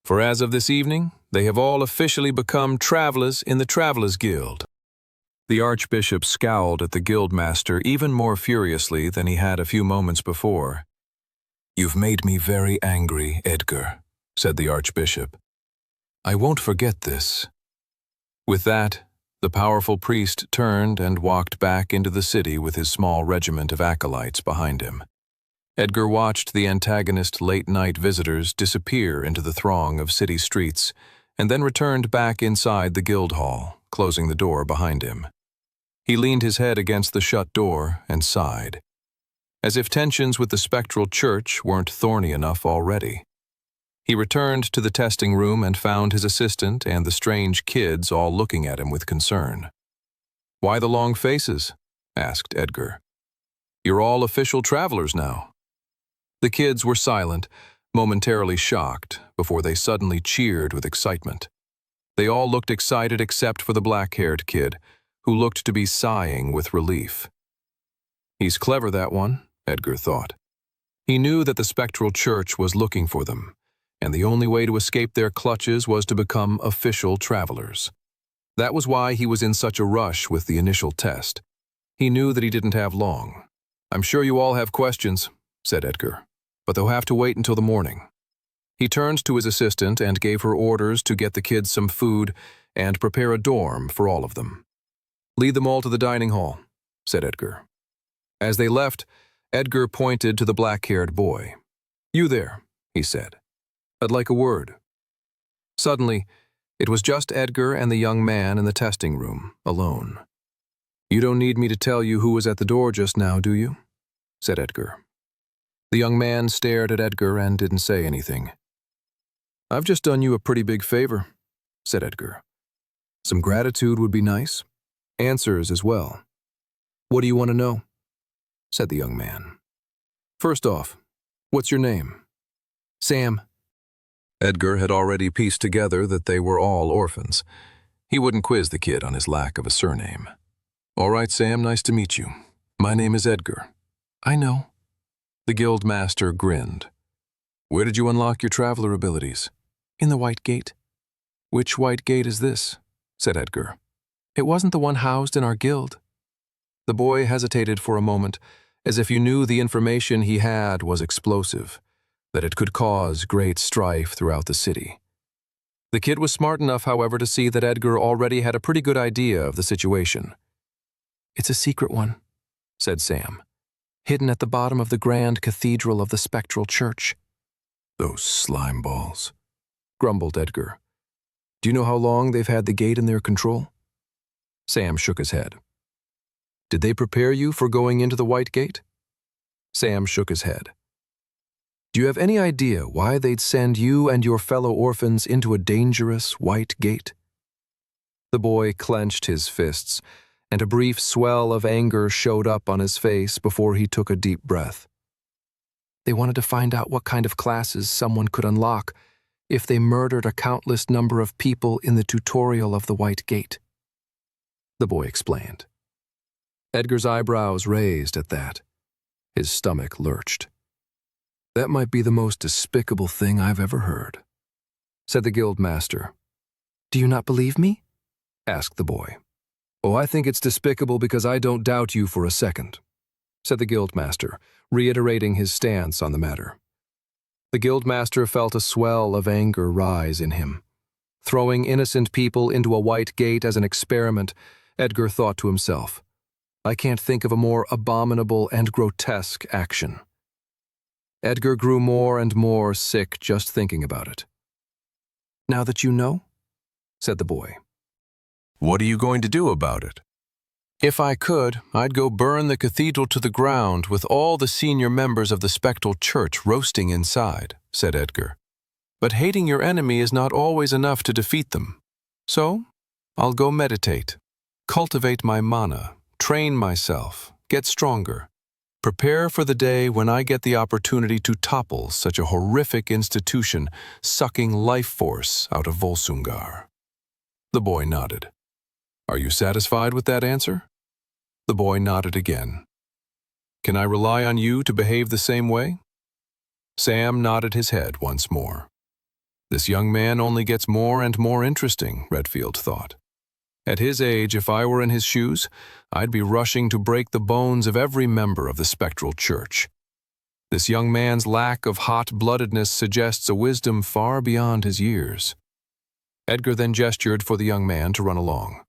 For as of this evening, they have all officially become travelers in the Travelers Guild." The archbishop scowled at the guildmaster even more furiously than he had a few moments before. "You've made me very angry, Edgar," said the archbishop. "I won't forget this." With that, the powerful priest turned and walked back into the city with his small regiment of acolytes behind him. Edgar watched the antagonist late-night visitors disappear into the throng of city streets and then returned back inside the guild hall, closing the door behind him. He leaned his head against the shut door and sighed, as if tensions with the spectral church weren't thorny enough already. He returned to the testing room and found his assistant and the strange kids all looking at him with concern. "Why the long faces?" asked Edgar. "You're all official travelers now." The kids were silent, momentarily shocked, before they suddenly cheered with excitement. They all looked excited except for the black-haired kid, who looked to be sighing with relief. He's clever, that one, Edgar thought. He knew that the spectral church was looking for them, and the only way to escape their clutches was to become official travelers. That was why he was in such a rush with the initial test. He knew that he didn't have long. "I'm sure you all have questions," said Edgar, "but they'll have to wait until the morning." He turned to his assistant and gave her orders to get the kids some food and prepare a dorm for all of them. "Lead them all to the dining hall," said Edgar. As they left, Edgar pointed to the black-haired boy. "You there," he said. "I'd like a word." Suddenly, it was just Edgar and the young man in the testing room, alone. "You don't need me to tell you who was at the door just now, do you?" said Edgar. The young man stared at Edgar and didn't say anything. "I've just done you a pretty big favor," said Edgar. "Some gratitude would be nice. Answers as well." "What do you want to know?" said the young man. "First off, what's your name?" "Sam." Edgar had already pieced together that they were all orphans. He wouldn't quiz the kid on his lack of a surname. "All right, Sam, nice to meet you. My name is Edgar." "I know." The guild master grinned. "Where did you unlock your traveler abilities?" "In the White Gate." "Which White Gate is this?" said Edgar. "It wasn't the one housed in our guild." The boy hesitated for a moment, as if he knew the information he had was explosive, that it could cause great strife throughout the city. The kid was smart enough, however, to see that Edgar already had a pretty good idea of the situation. "It's a secret one," said Sam, "hidden at the bottom of the grand cathedral of the spectral church." "Those slime balls," grumbled Edgar. "Do you know how long they've had the gate in their control?" Sam shook his head. Did they prepare you for going into the White Gate? Sam shook his head. Do you have any idea why they'd send you and your fellow orphans into a dangerous White Gate? The boy clenched his fists, and a brief swell of anger showed up on his face before he took a deep breath. They wanted to find out what kind of classes someone could unlock if they murdered a countless number of people in the tutorial of the White Gate. The boy explained. Edgar's eyebrows raised at that. His stomach lurched. That might be the most despicable thing I've ever heard, said the guildmaster. Do you not believe me? Asked the boy. Oh, I think it's despicable because I don't doubt you for a second, said the guildmaster, reiterating his stance on the matter. The guildmaster felt a swell of anger rise in him. Throwing innocent people into a White Gate as an experiment, Edgar thought to himself, I can't think of a more abominable and grotesque action. Edgar grew more and more sick just thinking about it. Now that you know, said the boy. What are you going to do about it? If I could, I'd go burn the cathedral to the ground with all the senior members of the spectral church roasting inside, said Edgar. But hating your enemy is not always enough to defeat them. So, I'll go meditate, cultivate my mana, train myself, get stronger. Prepare for the day when I get the opportunity to topple such a horrific institution sucking life force out of Volsungar. The boy nodded. Are you satisfied with that answer? The boy nodded again. Can I rely on you to behave the same way? Sam nodded his head once more. This young man only gets more and more interesting, Redfield thought. At his age, if I were in his shoes, I'd be rushing to break the bones of every member of the spectral church. This young man's lack of hot-bloodedness suggests a wisdom far beyond his years. Edgar then gestured for the young man to run along.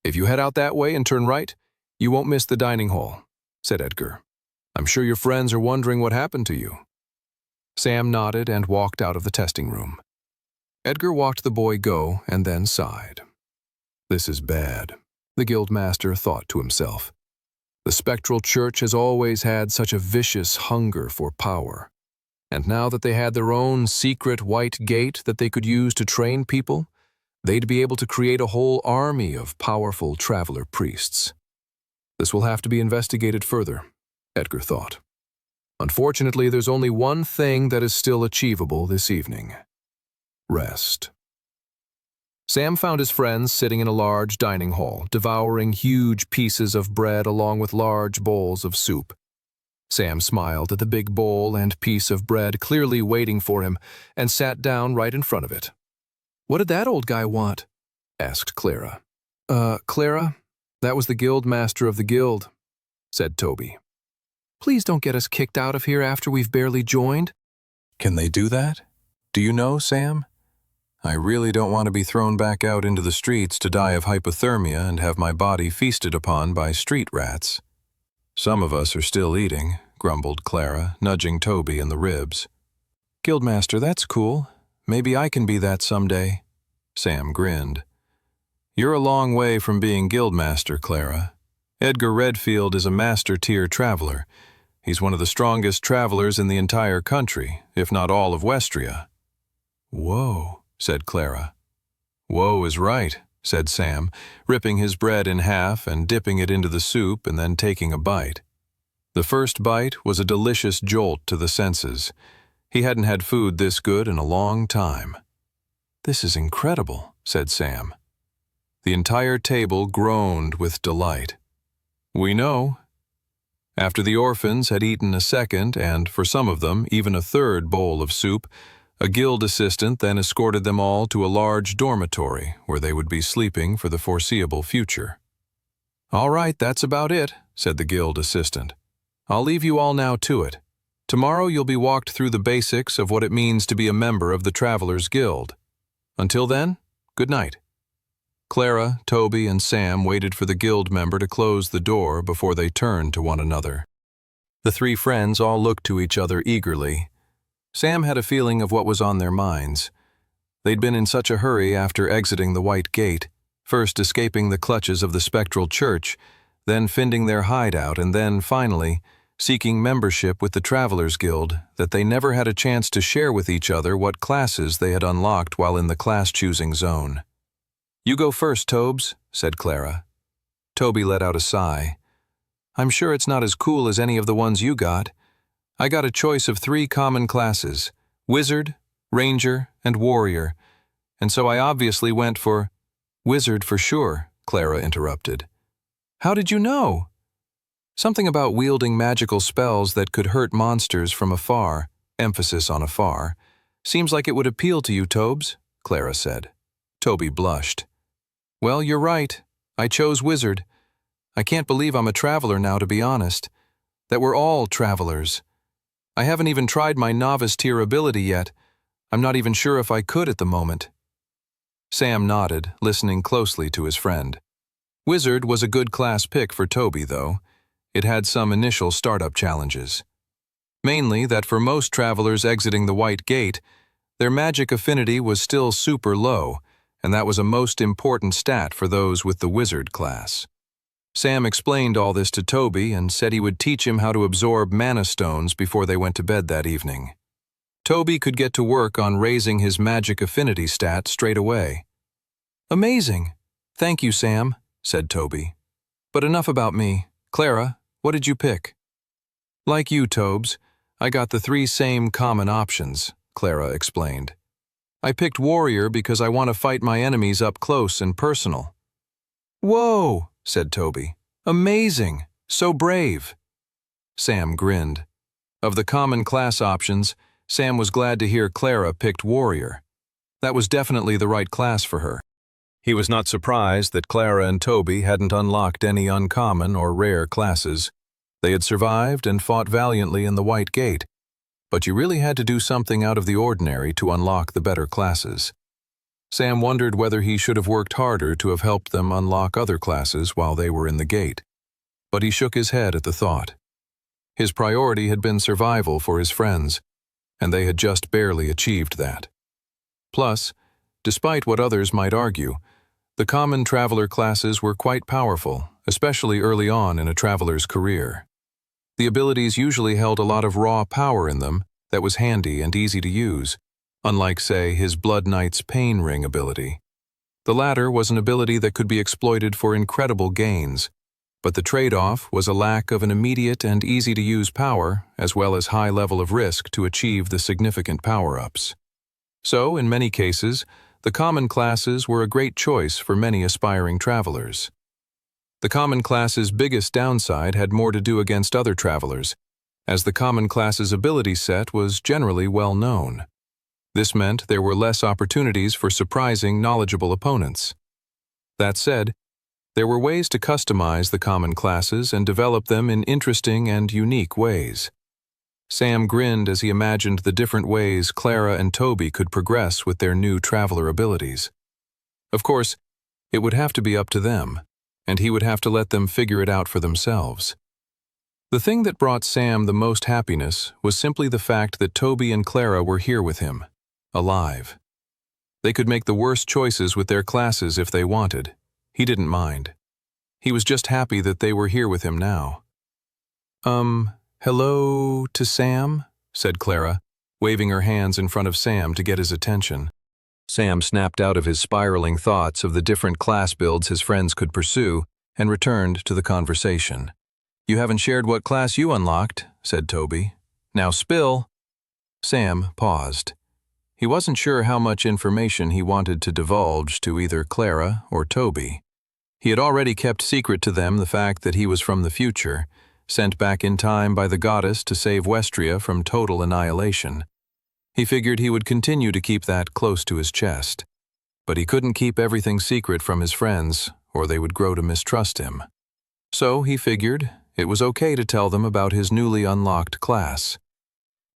If you head out that way and turn right, you won't miss the dining hall, said Edgar. I'm sure your friends are wondering what happened to you. Sam nodded and walked out of the testing room. Edgar watched the boy go and then sighed. This is bad, the guildmaster thought to himself. The spectral church has always had such a vicious hunger for power. And now that they had their own secret White Gate that they could use to train people, they'd be able to create a whole army of powerful traveler priests. This will have to be investigated further, Edgar thought. Unfortunately, there's only one thing that is still achievable this evening. Rest. Sam found his friends sitting in a large dining hall, devouring huge pieces of bread along with large bowls of soup. Sam smiled at the big bowl and piece of bread clearly waiting for him and sat down right in front of it. What did that old guy want? Asked Clara. Clara, that was the guildmaster of the guild, said Toby. Please don't get us kicked out of here after we've barely joined. Can they do that? Do you know, Sam? I really don't want to be thrown back out into the streets to die of hypothermia and have my body feasted upon by street rats. Some of us are still eating, grumbled Clara, nudging Toby in the ribs. Guildmaster, that's cool. Maybe I can be that someday. Sam grinned. You're a long way from being guildmaster, Clara. Edgar Redfield is a master-tier traveler. He's one of the strongest travelers in the entire country, if not all of Westria. Whoa, said Clara. Whoa is right, said Sam, ripping his bread in half and dipping it into the soup and then taking a bite. The first bite was a delicious jolt to the senses. He hadn't had food this good in a long time. This is incredible, said Sam. The entire table groaned with delight. We know. After the orphans had eaten a second and, for some of them, even a third bowl of soup, a guild assistant then escorted them all to a large dormitory where they would be sleeping for the foreseeable future. All right, that's about it, said the guild assistant. I'll leave you all now to it. Tomorrow you'll be walked through the basics of what it means to be a member of the Travelers Guild. Until then, good night. Clara, Toby, and Sam waited for the guild member to close the door before they turned to one another. The three friends all looked to each other eagerly. Sam had a feeling of what was on their minds. They'd been in such a hurry after exiting the White Gate, first escaping the clutches of the spectral church, then finding their hideout, and then, finally, seeking membership with the Travelers Guild, that they never had a chance to share with each other what classes they had unlocked while in the class-choosing zone. "You go first, Tobes," said Clara. Toby let out a sigh. "I'm sure it's not as cool as any of the ones you got. I got a choice of 3 common classes, Wizard, Ranger, and Warrior, and so I obviously went for—" "Wizard for sure," Clara interrupted. "How did you know?" "Something about wielding magical spells that could hurt monsters from afar, emphasis on afar. Seems like it would appeal to you, Tobes," Clara said. Toby blushed. "Well, you're right. I chose Wizard. I can't believe I'm a traveler now, to be honest. That we're all travelers. I haven't even tried my novice tier ability yet. I'm not even sure if I could at the moment." Sam nodded, listening closely to his friend. Wizard was a good class pick for Toby, though. It had some initial startup challenges. Mainly that for most travelers exiting the White Gate, their magic affinity was still super low, and that was a most important stat for those with the Wizard class. Sam explained all this to Toby and said he would teach him how to absorb mana stones before they went to bed that evening. Toby could get to work on raising his magic affinity stat straight away. "Amazing! Thank you, Sam," said Toby. "But enough about me. Clara, what did you pick?" "Like you, Tobes, I got the 3 same common options," Clara explained. "I picked Warrior because I want to fight my enemies up close and personal." "Whoa!" said Toby. "Amazing! So brave!" Sam grinned. Of the common class options, Sam was glad to hear Clara picked Warrior. That was definitely the right class for her. He was not surprised that Clara and Toby hadn't unlocked any uncommon or rare classes. They had survived and fought valiantly in the White Gate, but you really had to do something out of the ordinary to unlock the better classes. Sam wondered whether he should have worked harder to have helped them unlock other classes while they were in the gate. But he shook his head at the thought. His priority had been survival for his friends, and they had just barely achieved that. Plus, despite what others might argue, the common traveler classes were quite powerful, especially early on in a traveler's career. The abilities usually held a lot of raw power in them that was handy and easy to use, unlike, say, his Blood Knight's Pain Ring ability. The latter was an ability that could be exploited for incredible gains, but the trade-off was a lack of an immediate and easy-to-use power, as well as high level of risk to achieve the significant power-ups. So, in many cases, the common classes were a great choice for many aspiring travelers. The common class's biggest downside had more to do against other travelers, as the common class's ability set was generally well known. This meant there were less opportunities for surprising, knowledgeable opponents. That said, there were ways to customize the common classes and develop them in interesting and unique ways. Sam grinned as he imagined the different ways Clara and Toby could progress with their new traveler abilities. Of course, it would have to be up to them, and he would have to let them figure it out for themselves. The thing that brought Sam the most happiness was simply the fact that Toby and Clara were here with him, alive. They could make the worst choices with their classes if they wanted. He didn't mind. He was just happy that they were here with him now. Hello to Sam?" said Clara, waving her hands in front of Sam to get his attention. Sam snapped out of his spiraling thoughts of the different class builds his friends could pursue and returned to the conversation. "You haven't shared what class you unlocked," said Toby. "Now spill." Sam paused. He wasn't sure how much information he wanted to divulge to either Clara or Toby. He had already kept secret to them the fact that he was from the future, sent back in time by the goddess to save Westria from total annihilation. He figured he would continue to keep that close to his chest. But he couldn't keep everything secret from his friends, or they would grow to mistrust him. So he figured it was okay to tell them about his newly unlocked class.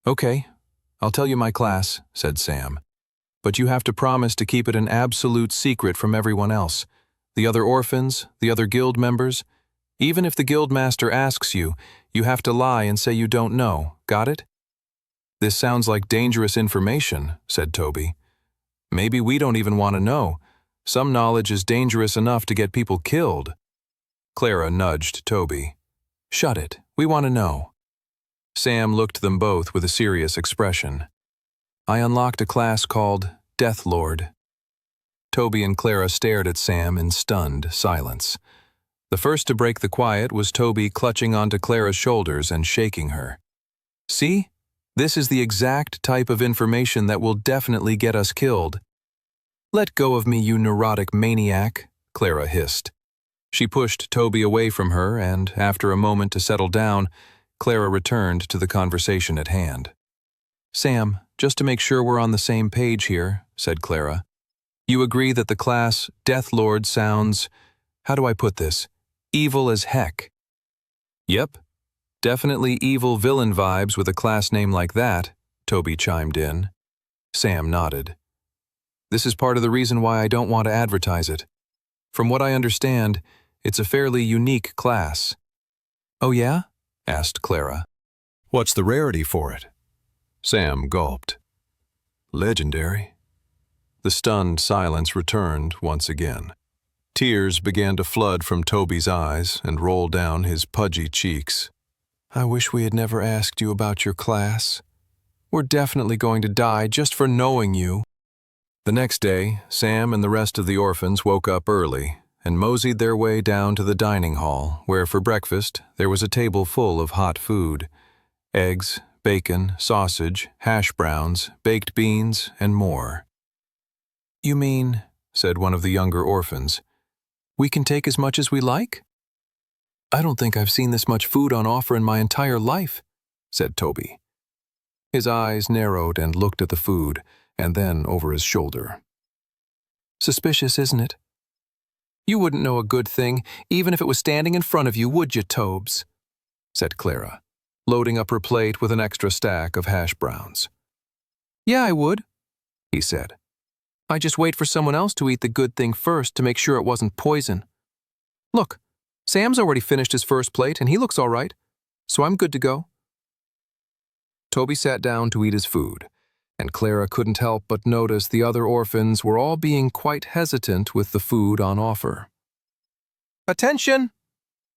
"Okay, I'll tell you my class," said Sam. "But you have to promise to keep it an absolute secret from everyone else. The other orphans, the other guild members. Even if the guildmaster asks you, you have to lie and say you don't know. Got it?" "This sounds like dangerous information," said Toby. "Maybe we don't even want to know. Some knowledge is dangerous enough to get people killed." Clara nudged Toby. "Shut it. We want to know." Sam looked them both with a serious expression. "I unlocked a class called Death Lord." Toby and Clara stared at Sam in stunned silence. The first to break the quiet was Toby, clutching onto Clara's shoulders and shaking her. "See? This is the exact type of information that will definitely get us killed." "Let go of me, you neurotic maniac," Clara hissed. She pushed Toby away from her, and after a moment to settle down, Clara returned to the conversation at hand. "Sam, just to make sure we're on the same page here," said Clara, "you agree that the class Death Lord sounds, how do I put this, evil as heck?" "Yep. Definitely evil villain vibes with a class name like that," Toby chimed in. Sam nodded. "This is part of the reason why I don't want to advertise it. From what I understand, it's a fairly unique class." "Oh yeah?" asked Clara. "What's the rarity for it?" Sam gulped. "Legendary." The stunned silence returned once again. Tears began to flood from Toby's eyes and roll down his pudgy cheeks. "I wish we had never asked you about your class. We're definitely going to die just for knowing you." The next day, Sam and the rest of the orphans woke up early and moseyed their way down to the dining hall, where for breakfast there was a table full of hot food: eggs, bacon, sausage, hash browns, baked beans, and more. "You mean," said one of the younger orphans, "we can take as much as we like?" "I don't think I've seen this much food on offer in my entire life," said Toby. His eyes narrowed and looked at the food, and then over his shoulder. "Suspicious, isn't it? You wouldn't know a good thing, even if it was standing in front of you, would you, Tobes?" said Clara, loading up her plate with an extra stack of hash browns. "Yeah, I would," he said. "I just wait for someone else to eat the good thing first to make sure it wasn't poison. Look, Sam's already finished his first plate and he looks all right, so I'm good to go." Toby sat down to eat his food, and Clara couldn't help but notice the other orphans were all being quite hesitant with the food on offer. "Attention!"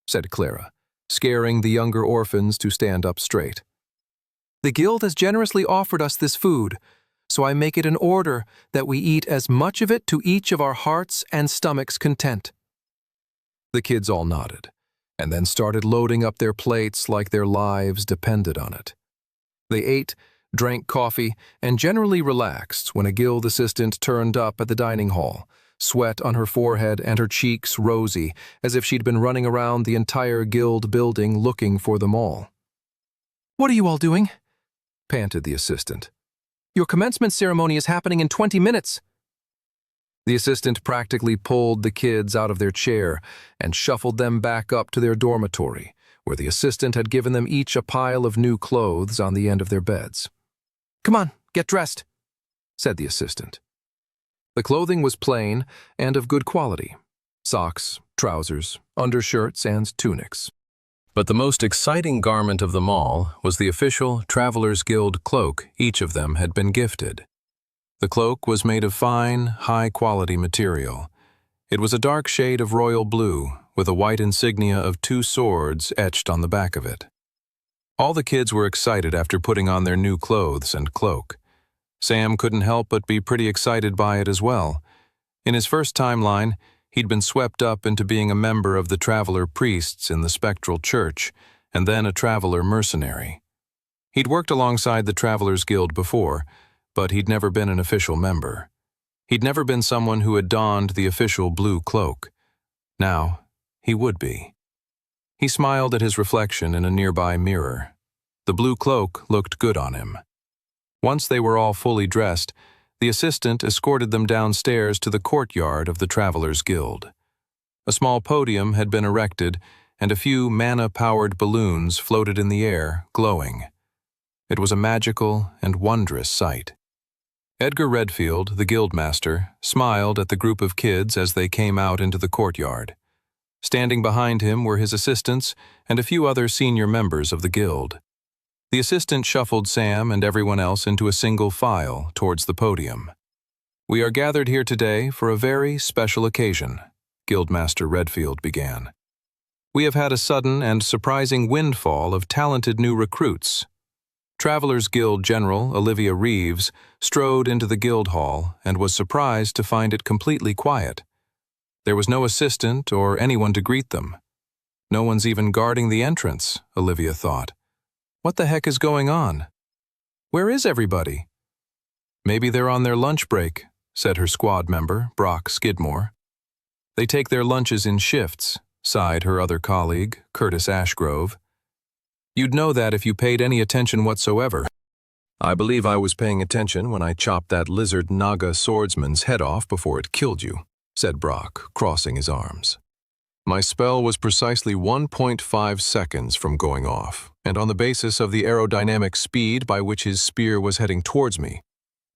said Clara, scaring the younger orphans to stand up straight. "The guild has generously offered us this food, so I make it an order that we eat as much of it to each of our hearts and stomachs' content." The kids all nodded, and then started loading up their plates like their lives depended on it. They ate, drank coffee, and generally relaxed when a guild assistant turned up at the dining hall, sweat on her forehead and her cheeks rosy, as if she'd been running around the entire guild building looking for them all. "What are you all doing?" panted the assistant. "Your commencement ceremony is happening in 20 minutes. The assistant practically pulled the kids out of their chair and shuffled them back up to their dormitory, where the assistant had given them each a pile of new clothes on the end of their beds. "Come on, get dressed," said the assistant. The clothing was plain and of good quality: socks, trousers, undershirts, and tunics. But the most exciting garment of them all was the official Travelers Guild cloak each of them had been gifted. The cloak was made of fine, high-quality material. It was a dark shade of royal blue, with a white insignia of 2 swords etched on the back of it. All the kids were excited after putting on their new clothes and cloak. Sam couldn't help but be pretty excited by it as well. In his first timeline, he'd been swept up into being a member of the Traveler Priests in the Spectral Church, and then a Traveler Mercenary. He'd worked alongside the Travelers Guild before, but he'd never been an official member. He'd never been someone who had donned the official blue cloak. Now, he would be. He smiled at his reflection in a nearby mirror. The blue cloak looked good on him. Once they were all fully dressed, the assistant escorted them downstairs to the courtyard of the Travelers Guild. A small podium had been erected, and a few mana-powered balloons floated in the air, glowing. It was a magical and wondrous sight. Edgar Redfield, the guildmaster, smiled at the group of kids as they came out into the courtyard. Standing behind him were his assistants and a few other senior members of the guild. The assistant shuffled Sam and everyone else into a single file towards the podium. "We are gathered here today for a very special occasion," Guildmaster Redfield began. We have had a sudden and surprising windfall of talented new recruits. Travelers Guild General Olivia Reeves strode into the guild hall and was surprised to find it completely quiet. There was no assistant or anyone to greet them. No one's even guarding the entrance, Olivia thought. What the heck is going on? Where is everybody? Maybe they're on their lunch break, said her squad member, Brock Skidmore. They take their lunches in shifts, sighed her other colleague, Curtis Ashgrove. You'd know that if you paid any attention whatsoever. I believe I was paying attention when I chopped that lizard Naga swordsman's head off before it killed you, said Brock, crossing his arms. My spell was precisely 1.5 seconds from going off, and on the basis of the aerodynamic speed by which his spear was heading towards me,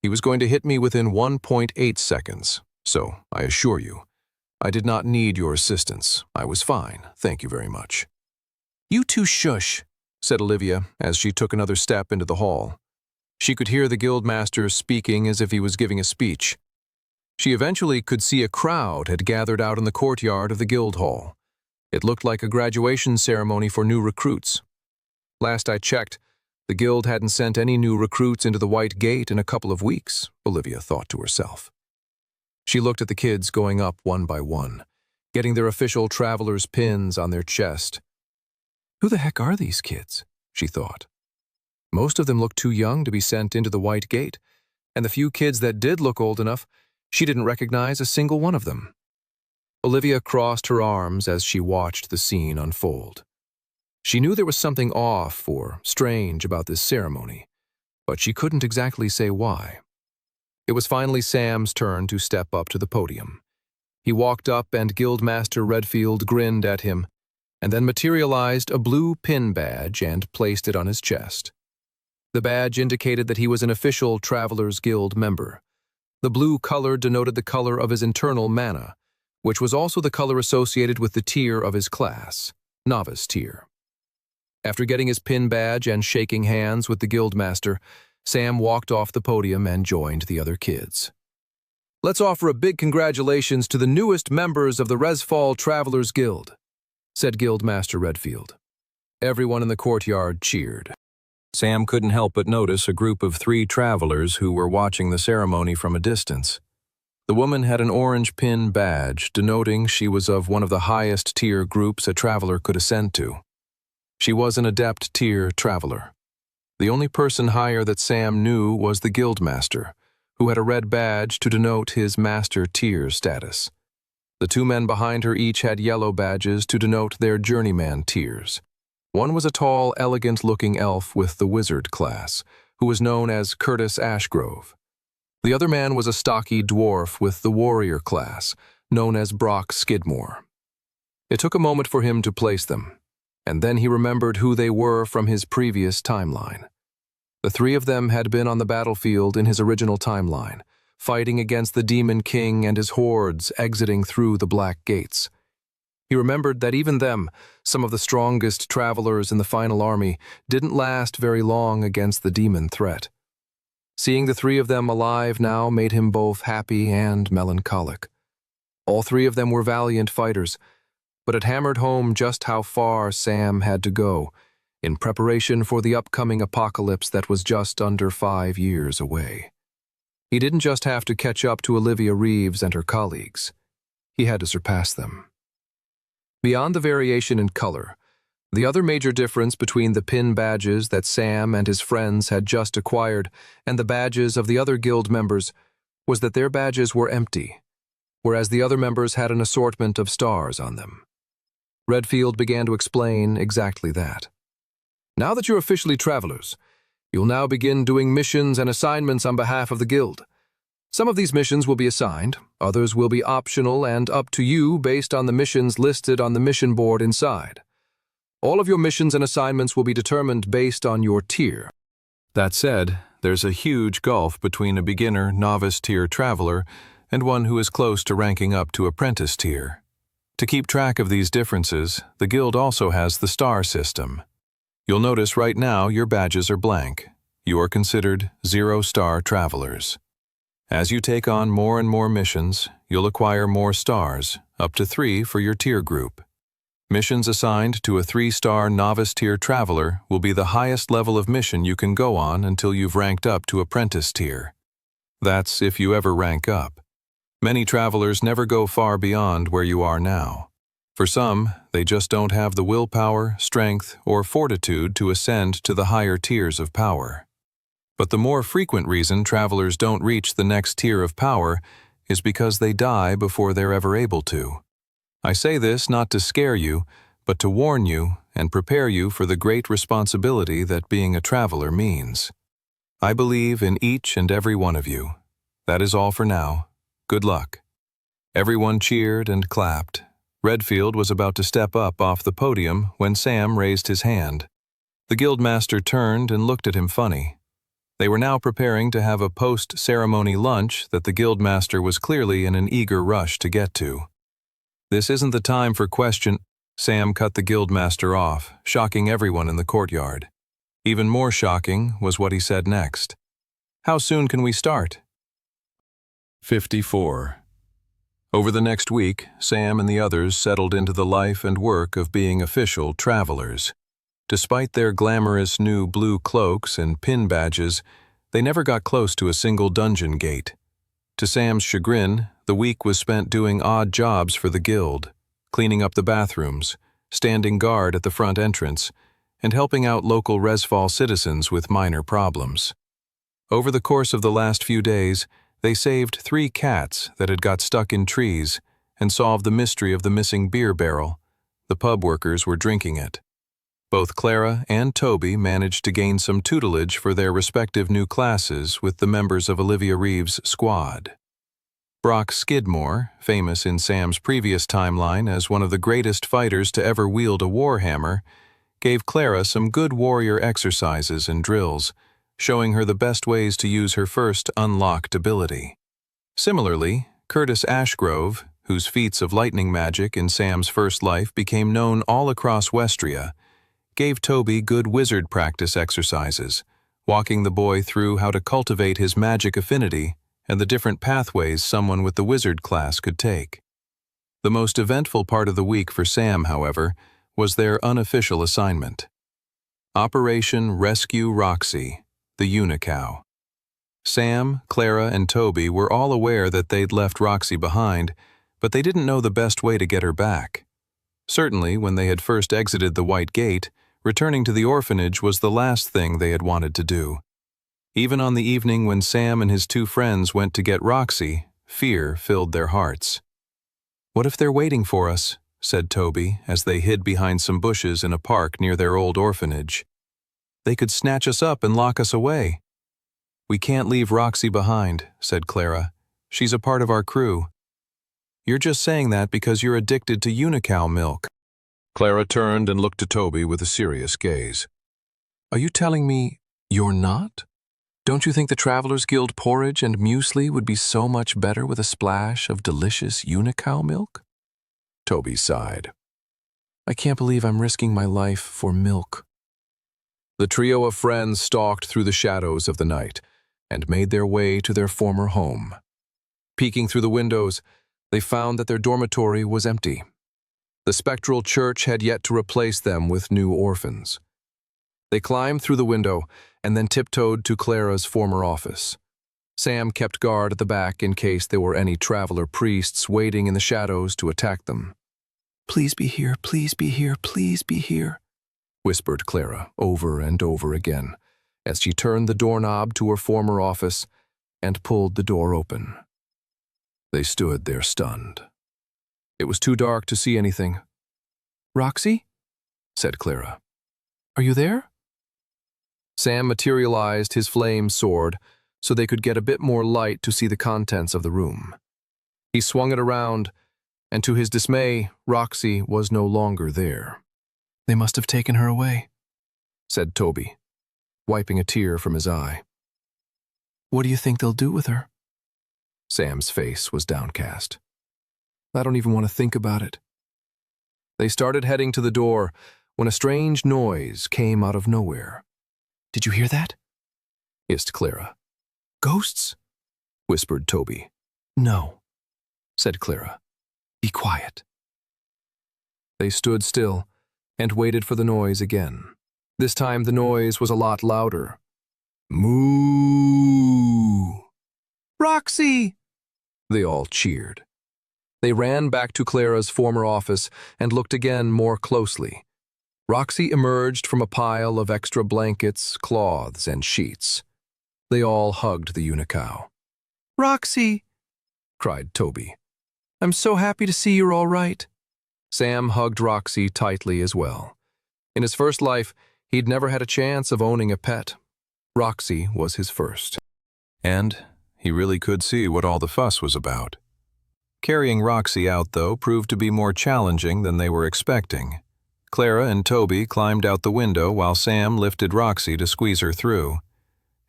he was going to hit me within 1.8 seconds, so I assure you, I did not need your assistance. I was fine, thank you very much. You two shush, said Olivia as she took another step into the hall. She could hear the guildmaster speaking as if he was giving a speech. She eventually could see a crowd had gathered out in the courtyard of the guild hall. It looked like a graduation ceremony for new recruits. Last I checked, the guild hadn't sent any new recruits into the White Gate in a couple of weeks, Olivia thought to herself. She looked at the kids going up one by one, getting their official traveler's pins on their chest. Who the heck are these kids? She thought. Most of them looked too young to be sent into the White Gate, and the few kids that did look old enough, she didn't recognize a single one of them. Olivia crossed her arms as she watched the scene unfold. She knew there was something off or strange about this ceremony, but she couldn't exactly say why. It was finally Sam's turn to step up to the podium. He walked up and Guildmaster Redfield grinned at him, and then materialized a blue pin badge and placed it on his chest. The badge indicated that he was an official Travelers Guild member. The blue color denoted the color of his internal mana, which was also the color associated with the tier of his class, Novice tier. After getting his pin badge and shaking hands with the Guildmaster, Sam walked off the podium and joined the other kids. Let's offer a big congratulations to the newest members of the Resfall Travelers Guild, said Guildmaster Redfield. Everyone in the courtyard cheered. Sam couldn't help but notice a group of 3 travelers who were watching the ceremony from a distance. The woman had an orange pin badge denoting she was of one of the highest tier groups a traveler could ascend to. She was an adept tier traveler. The only person higher that Sam knew was the Guildmaster, who had a red badge to denote his master tier status. The 2 men behind her each had yellow badges to denote their journeyman tiers. One was a tall, elegant-looking elf with the wizard class, who was known as Curtis Ashgrove. The other man was a stocky dwarf with the warrior class, known as Brock Skidmore. It took a moment for him to place them, and then he remembered who they were from his previous timeline. The 3 of them had been on the battlefield in his original timeline, fighting against the Demon King and his hordes exiting through the Black Gates. He remembered that even them, some of the strongest travelers in the final army, didn't last very long against the demon threat. Seeing the 3 of them alive now made him both happy and melancholic. All 3 of them were valiant fighters, but it hammered home just how far Sam had to go in preparation for the upcoming apocalypse that was just under 5 years away. He didn't just have to catch up to Olivia Reeves and her colleagues. He had to surpass them. Beyond the variation in color, the other major difference between the pin badges that Sam and his friends had just acquired and the badges of the other guild members was that their badges were empty, whereas the other members had an assortment of stars on them. Redfield began to explain exactly that. Now that you're officially travelers, you'll now begin doing missions and assignments on behalf of the guild. Some of these missions will be assigned, others will be optional and up to you based on the missions listed on the mission board inside. All of your missions and assignments will be determined based on your tier. That said, there's a huge gulf between a beginner, novice tier traveler and one who is close to ranking up to apprentice tier. To keep track of these differences, the guild also has the star system. You'll notice right now your badges are blank. You are considered 0-star travelers. As you take on more and more missions, you'll acquire more stars, up to 3 for your tier group. Missions assigned to a 3-star novice-tier traveler will be the highest level of mission you can go on until you've ranked up to apprentice tier. That's if you ever rank up. Many travelers never go far beyond where you are now. For some, they just don't have the willpower, strength, or fortitude to ascend to the higher tiers of power. But the more frequent reason travelers don't reach the next tier of power is because they die before they're ever able to. I say this not to scare you, but to warn you and prepare you for the great responsibility that being a traveler means. I believe in each and every one of you. That is all for now. Good luck. Everyone cheered and clapped. Redfield was about to step up off the podium when Sam raised his hand. The guildmaster turned and looked at him funny. They were now preparing to have a post-ceremony lunch that the guildmaster was clearly in an eager rush to get to. This isn't the time for question. Sam cut the guildmaster off, shocking everyone in the courtyard. Even more shocking was what he said next. How soon can we start? 54. Over the next week, Sam and the others settled into the life and work of being official travelers. Despite their glamorous new blue cloaks and pin badges, they never got close to a single dungeon gate. To Sam's chagrin, the week was spent doing odd jobs for the guild, cleaning up the bathrooms, standing guard at the front entrance, and helping out local Resfall citizens with minor problems. Over the course of the last few days, they saved 3 cats that had got stuck in trees and solved the mystery of the missing beer barrel. The pub workers were drinking it. Both Clara and Toby managed to gain some tutelage for their respective new classes with the members of Olivia Reeves' squad. Brock Skidmore, famous in Sam's previous timeline as one of the greatest fighters to ever wield a warhammer, gave Clara some good warrior exercises and drills, showing her the best ways to use her first unlocked ability. Similarly, Curtis Ashgrove, whose feats of lightning magic in Sam's first life became known all across Westria, gave Toby good wizard practice exercises, walking the boy through how to cultivate his magic affinity and the different pathways someone with the wizard class could take. The most eventful part of the week for Sam, however, was their unofficial assignment. Operation Rescue Roxy, the Unicow. Sam, Clara, and Toby were all aware that they'd left Roxy behind, but they didn't know the best way to get her back. Certainly, when they had first exited the White Gate, returning to the orphanage was the last thing they had wanted to do. Even on the evening when Sam and his 2 friends went to get Roxy, fear filled their hearts. "What if they're waiting for us?" said Toby as they hid behind some bushes in a park near their old orphanage. "They could snatch us up and lock us away." "We can't leave Roxy behind," said Clara. "She's a part of our crew." "You're just saying that because you're addicted to Unicow milk." Clara turned and looked to Toby with a serious gaze. "Are you telling me you're not? Don't you think the Travelers Guild porridge and muesli would be so much better with a splash of delicious Unicow milk?" Toby sighed. "I can't believe I'm risking my life for milk." The trio of friends stalked through the shadows of the night and made their way to their former home. Peeking through the windows, they found that their dormitory was empty. The spectral church had yet to replace them with new orphans. They climbed through the window and then tiptoed to Clara's former office. Sam kept guard at the back in case there were any traveler priests waiting in the shadows to attack them. "Please be here, please be here, please be here," whispered Clara over and over again as she turned the doorknob to her former office and pulled the door open. They stood there stunned. It was too dark to see anything. "Roxy?" said Clara. "Are you there?" Sam materialized his flame sword so they could get a bit more light to see the contents of the room. He swung it around, and to his dismay, Roxy was no longer there. "They must have taken her away," said Toby, wiping a tear from his eye. "What do you think they'll do with her?" Sam's face was downcast. "I don't even want to think about it." They started heading to the door when a strange noise came out of nowhere. "Did you hear that?" hissed Clara. "Ghosts?" whispered Toby. "No," said Clara. "Be quiet." They stood still and waited for the noise again. This time the noise was a lot louder. Moo! Roxy! They all cheered. They ran back to Clara's former office and looked again more closely. Roxy emerged from a pile of extra blankets, cloths, and sheets. They all hugged the unicow. "Roxy!" cried Toby. "I'm so happy to see you're all right." Sam hugged Roxy tightly as well. In his first life, he'd never had a chance of owning a pet. Roxy was his first. And he really could see what all the fuss was about. Carrying Roxy out, though, proved to be more challenging than they were expecting. Clara and Toby climbed out the window while Sam lifted Roxy to squeeze her through.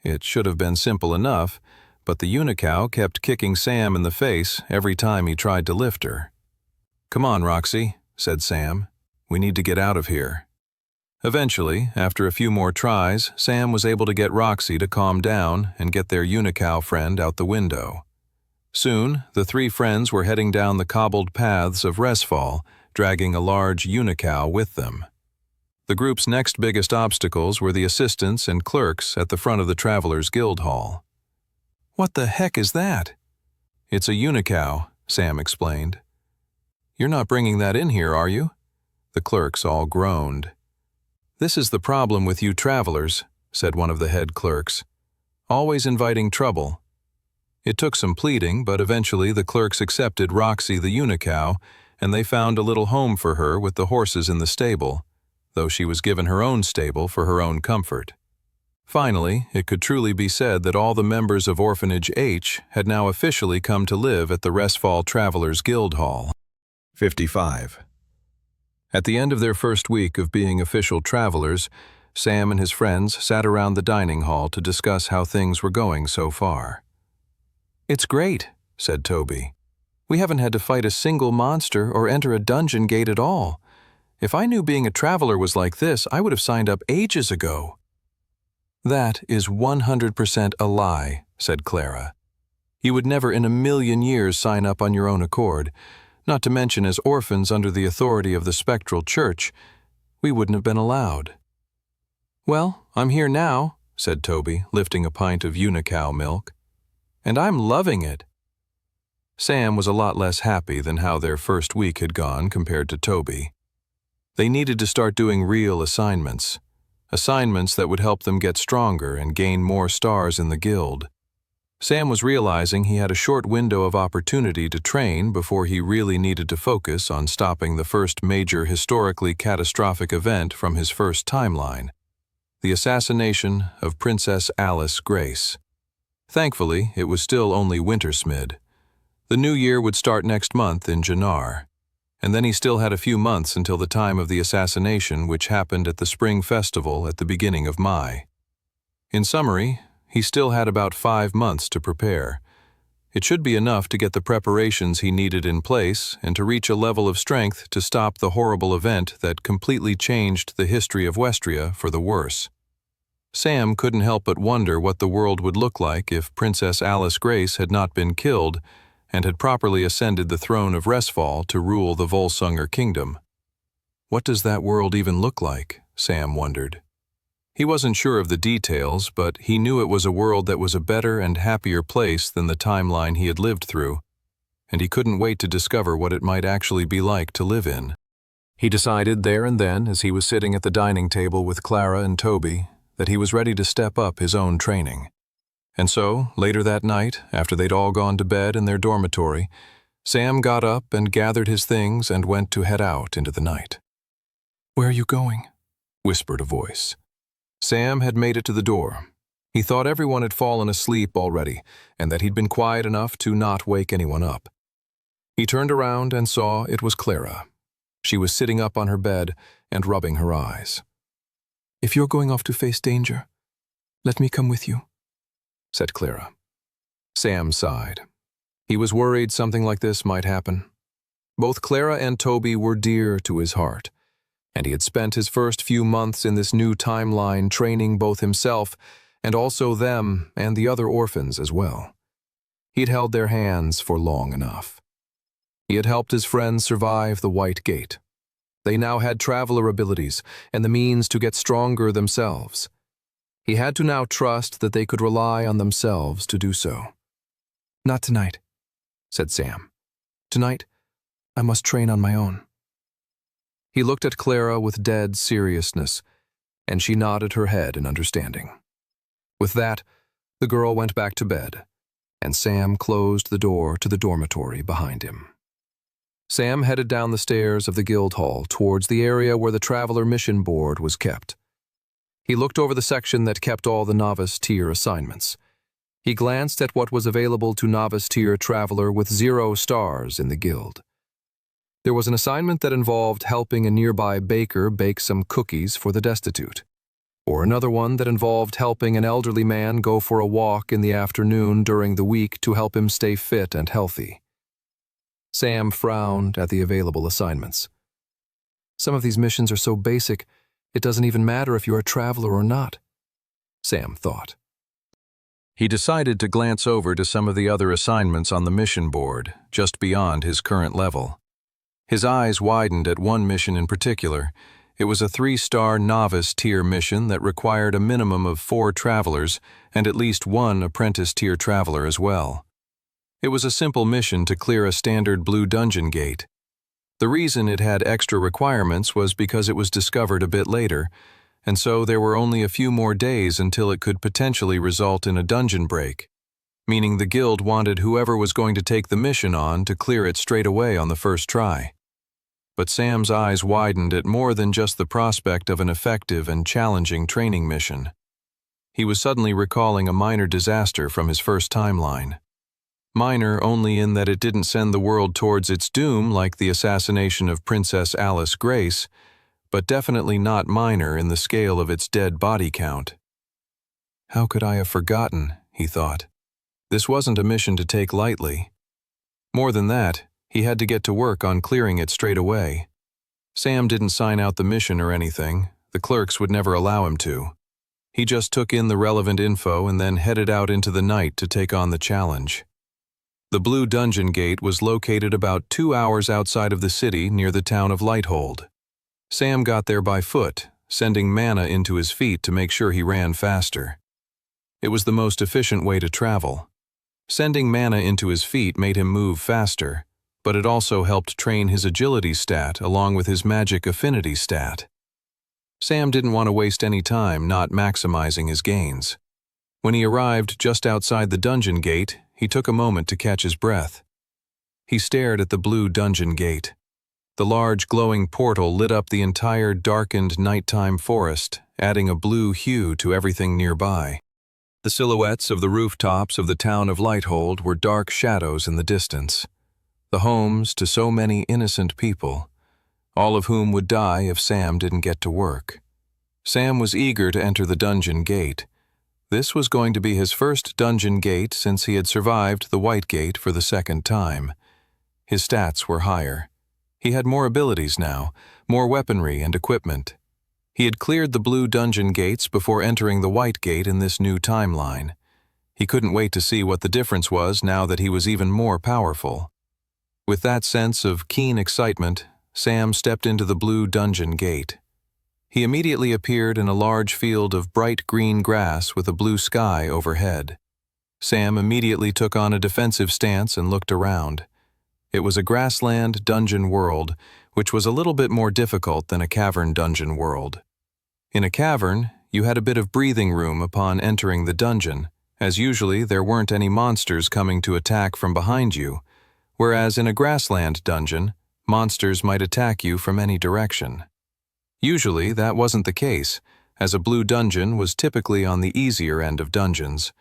It should have been simple enough, but the unicow kept kicking Sam in the face every time he tried to lift her. "Come on, Roxy," said Sam. "We need to get out of here." Eventually, after a few more tries, Sam was able to get Roxy to calm down and get their unicow friend out the window. Soon, the three friends were heading down the cobbled paths of Resfall, dragging a large unicow with them. The group's next biggest obstacles were the assistants and clerks at the front of the Travelers' Guild Hall. "What the heck is that?" "It's a unicow," Sam explained. "You're not bringing that in here, are you?" The clerks all groaned. "This is the problem with you travelers," said one of the head clerks. "Always inviting trouble." It took some pleading, but eventually the clerks accepted Roxy the unicow, and they found a little home for her with the horses in the stable, though she was given her own stable for her own comfort. Finally, it could truly be said that all the members of Orphanage H had now officially come to live at the Resfall Travelers' Guild Hall. 55. At the end of their first week of being official travelers, Sam and his friends sat around the dining hall to discuss how things were going so far. "It's great," said Toby. "We haven't had to fight a single monster or enter a dungeon gate at all. If I knew being a traveler was like this, I would have signed up ages ago." "That is 100% a lie," said Clara. "You would never in a million years sign up on your own accord, not to mention as orphans under the authority of the Spectral Church. We wouldn't have been allowed." "Well, I'm here now," said Toby, lifting a pint of unicow milk. "And I'm loving it." Sam was a lot less happy than how their first week had gone compared to Toby. They needed to start doing real assignments that would help them get stronger and gain more stars in the guild. Sam was realizing he had a short window of opportunity to train before he really needed to focus on stopping the first major historically catastrophic event from his first timeline, the assassination of Princess Alice Grace. Thankfully, it was still only Wintersmid. The new year would start next month in Jannar, and then he still had a few months until the time of the assassination, which happened at the Spring Festival at the beginning of Mai. In summary, he still had about 5 months to prepare. It should be enough to get the preparations he needed in place and to reach a level of strength to stop the horrible event that completely changed the history of Westria for the worse. Sam couldn't help but wonder what the world would look like if Princess Alice Grace had not been killed and had properly ascended the throne of Resfall to rule the Volsunger kingdom. What does that world even look like? Sam wondered. He wasn't sure of the details, but he knew it was a world that was a better and happier place than the timeline he had lived through, and he couldn't wait to discover what it might actually be like to live in. He decided there and then, as he was sitting at the dining table with Clara and Toby, that he was ready to step up his own training. And so, later that night, after they'd all gone to bed in their dormitory, Sam got up and gathered his things and went to head out into the night. "Where are you going?" whispered a voice. Sam had made it to the door. He thought everyone had fallen asleep already, and that he'd been quiet enough to not wake anyone up. He turned around and saw it was Clara. She was sitting up on her bed and rubbing her eyes. "If you're going off to face danger, let me come with you," said Clara. Sam sighed. He was worried something like this might happen. Both Clara and Toby were dear to his heart, and he had spent his first few months in this new timeline training both himself and also them and the other orphans as well. He'd held their hands for long enough. He had helped his friends survive the White Gate. They now had traveler abilities and the means to get stronger themselves. He had to now trust that they could rely on themselves to do so. "Not tonight," said Sam. "Tonight, I must train on my own." He looked at Clara with dead seriousness, and she nodded her head in understanding. With that, the girl went back to bed, and Sam closed the door to the dormitory behind him. Sam headed down the stairs of the guild hall towards the area where the Traveler Mission Board was kept. He looked over the section that kept all the novice tier assignments. He glanced at what was available to novice tier traveler with 0 stars in the guild. There was an assignment that involved helping a nearby baker bake some cookies for the destitute, or another one that involved helping an elderly man go for a walk in the afternoon during the week to help him stay fit and healthy. Sam frowned at the available assignments. Some of these missions are so basic, it doesn't even matter if you're a traveler or not, Sam thought. He decided to glance over to some of the other assignments on the mission board, just beyond his current level. His eyes widened at one mission in particular. It was a 3-star novice tier mission that required a minimum of 4 travelers and at least 1 apprentice tier traveler as well. It was a simple mission to clear a standard blue dungeon gate. The reason it had extra requirements was because it was discovered a bit later, and so there were only a few more days until it could potentially result in a dungeon break, meaning the guild wanted whoever was going to take the mission on to clear it straight away on the first try. But Sam's eyes widened at more than just the prospect of an effective and challenging training mission. He was suddenly recalling a minor disaster from his first timeline. Minor only in that it didn't send the world towards its doom like the assassination of Princess Alice Grace, but definitely not minor in the scale of its dead body count. How could I have forgotten, he thought. This wasn't a mission to take lightly. More than that, he had to get to work on clearing it straight away. Sam didn't sign out the mission or anything. The clerks would never allow him to. He just took in the relevant info and then headed out into the night to take on the challenge. The Blue Dungeon Gate was located about 2 hours outside of the city near the town of Lighthold. Sam got there by foot, sending mana into his feet to make sure he ran faster. It was the most efficient way to travel. Sending mana into his feet made him move faster, but it also helped train his agility stat along with his magic affinity stat. Sam didn't want to waste any time not maximizing his gains. When he arrived just outside the dungeon gate, he took a moment to catch his breath. He stared at the Blue Dungeon Gate. The large glowing portal lit up the entire darkened nighttime forest, adding a blue hue to everything nearby. The silhouettes of the rooftops of the town of Lighthold were dark shadows in the distance. The homes to so many innocent people, all of whom would die if Sam didn't get to work. Sam was eager to enter the dungeon gate. This was going to be his first dungeon gate since he had survived the White Gate for the second time. His stats were higher. He had more abilities now, more weaponry and equipment. He had cleared the Blue Dungeon Gates before entering the White Gate in this new timeline. He couldn't wait to see what the difference was now that he was even more powerful. With that sense of keen excitement, Sam stepped into the Blue Dungeon Gate. He immediately appeared in a large field of bright green grass with a blue sky overhead. Sam immediately took on a defensive stance and looked around. It was a grassland dungeon world, which was a little bit more difficult than a cavern dungeon world. In a cavern, you had a bit of breathing room upon entering the dungeon, as usually there weren't any monsters coming to attack from behind you, whereas in a grassland dungeon, monsters might attack you from any direction. Usually, that wasn't the case, as a blue dungeon was typically on the easier end of dungeons,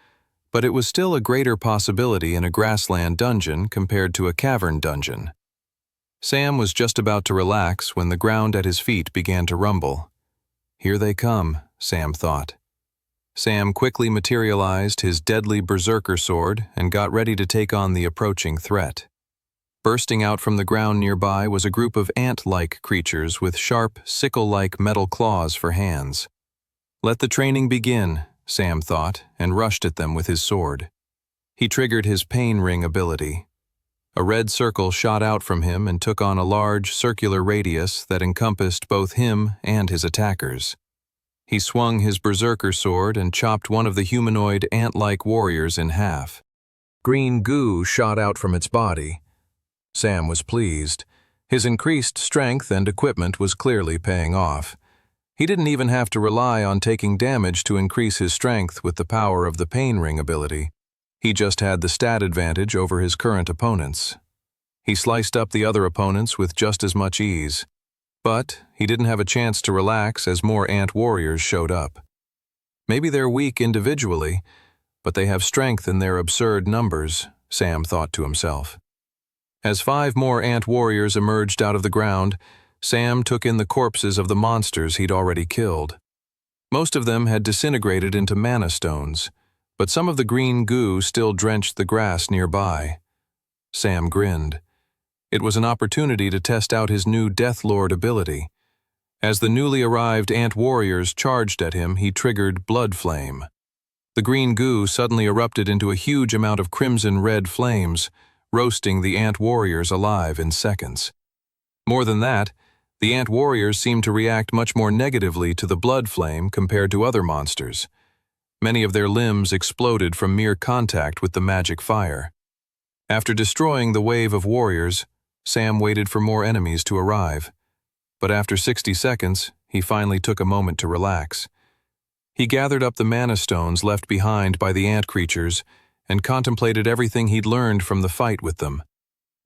but it was still a greater possibility in a grassland dungeon compared to a cavern dungeon. Sam was just about to relax when the ground at his feet began to rumble. Here they come, Sam thought. Sam quickly materialized his deadly berserker sword and got ready to take on the approaching threat. Bursting out from the ground nearby was a group of ant-like creatures with sharp, sickle-like metal claws for hands. Let the training begin, Sam thought, and rushed at them with his sword. He triggered his pain ring ability. A red circle shot out from him and took on a large, circular radius that encompassed both him and his attackers. He swung his berserker sword and chopped one of the humanoid ant-like warriors in half. Green goo shot out from its body. Sam was pleased. His increased strength and equipment was clearly paying off. He didn't even have to rely on taking damage to increase his strength with the power of the Pain Ring ability. He just had the stat advantage over his current opponents. He sliced up the other opponents with just as much ease. But he didn't have a chance to relax as more ant warriors showed up. Maybe they're weak individually, but they have strength in their absurd numbers, Sam thought to himself. As 5 more ant warriors emerged out of the ground, Sam took in the corpses of the monsters he'd already killed. Most of them had disintegrated into mana stones, but some of the green goo still drenched the grass nearby. Sam grinned. It was an opportunity to test out his new Death Lord ability. As the newly arrived ant warriors charged at him, he triggered Blood Flame. The green goo suddenly erupted into a huge amount of crimson-red flames, roasting the ant warriors alive in seconds. More than that, the ant warriors seemed to react much more negatively to the blood flame compared to other monsters. Many of their limbs exploded from mere contact with the magic fire. After destroying the wave of warriors, Sam waited for more enemies to arrive. But after 60 seconds, he finally took a moment to relax. He gathered up the mana stones left behind by the ant creatures and contemplated everything he'd learned from the fight with them.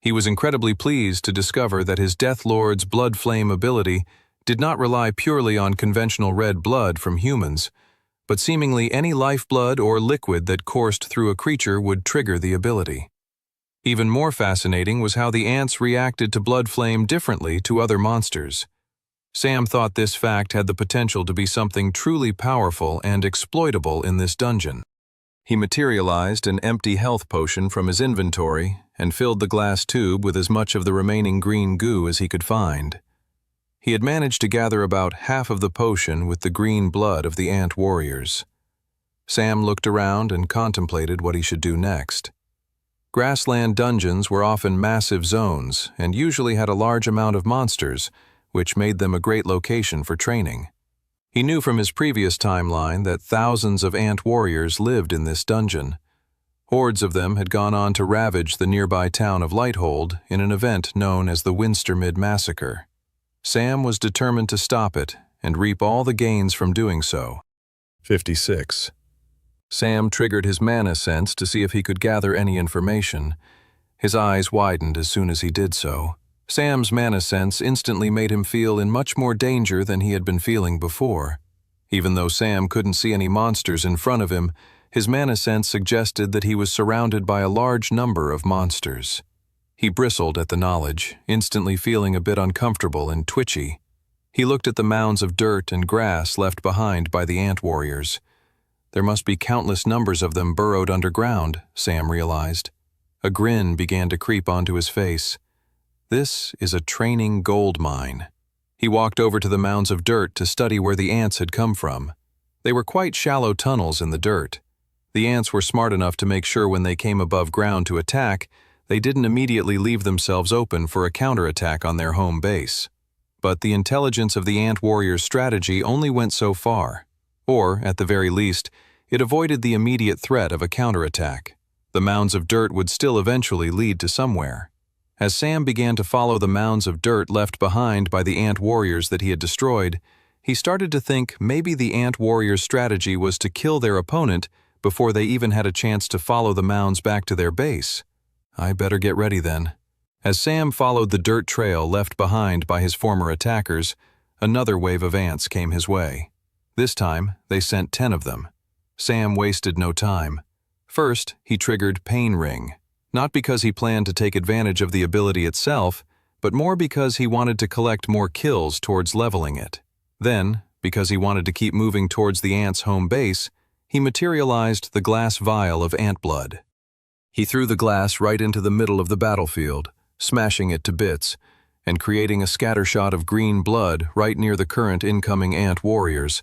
He was incredibly pleased to discover that his Death Lord's Blood Flame ability did not rely purely on conventional red blood from humans, but seemingly any lifeblood or liquid that coursed through a creature would trigger the ability. Even more fascinating was how the ants reacted to blood flame differently to other monsters. Sam thought this fact had the potential to be something truly powerful and exploitable in this dungeon. He materialized an empty health potion from his inventory and filled the glass tube with as much of the remaining green goo as he could find. He had managed to gather about half of the potion with the green blood of the ant warriors. Sam looked around and contemplated what he should do next. Grassland dungeons were often massive zones and usually had a large amount of monsters, which made them a great location for training. He knew from his previous timeline that thousands of ant warriors lived in this dungeon. Hordes of them had gone on to ravage the nearby town of Lighthold in an event known as the Winstermid Massacre. Sam was determined to stop it and reap all the gains from doing so. 56. Sam triggered his mana sense to see if he could gather any information. His eyes widened as soon as he did so. Sam's mana sense instantly made him feel in much more danger than he had been feeling before. Even though Sam couldn't see any monsters in front of him, his mana sense suggested that he was surrounded by a large number of monsters. He bristled at the knowledge, instantly feeling a bit uncomfortable and twitchy. He looked at the mounds of dirt and grass left behind by the ant warriors. There must be countless numbers of them burrowed underground, Sam realized. A grin began to creep onto his face. This is a training gold mine. He walked over to the mounds of dirt to study where the ants had come from. They were quite shallow tunnels in the dirt. The ants were smart enough to make sure when they came above ground to attack, they didn't immediately leave themselves open for a counterattack on their home base. But the intelligence of the ant warrior's strategy only went so far. Or, at the very least, it avoided the immediate threat of a counterattack. The mounds of dirt would still eventually lead to somewhere. As Sam began to follow the mounds of dirt left behind by the ant warriors that he had destroyed, he started to think maybe the ant warrior's strategy was to kill their opponent before they even had a chance to follow the mounds back to their base. I better get ready then. As Sam followed the dirt trail left behind by his former attackers, another wave of ants came his way. This time, they sent 10 of them. Sam wasted no time. First, he triggered Pain Ring, not because he planned to take advantage of the ability itself, but more because he wanted to collect more kills towards leveling it. Then, because he wanted to keep moving towards the ants' home base, he materialized the glass vial of ant blood. He threw the glass right into the middle of the battlefield, smashing it to bits, and creating a scattershot of green blood right near the current incoming ant warriors,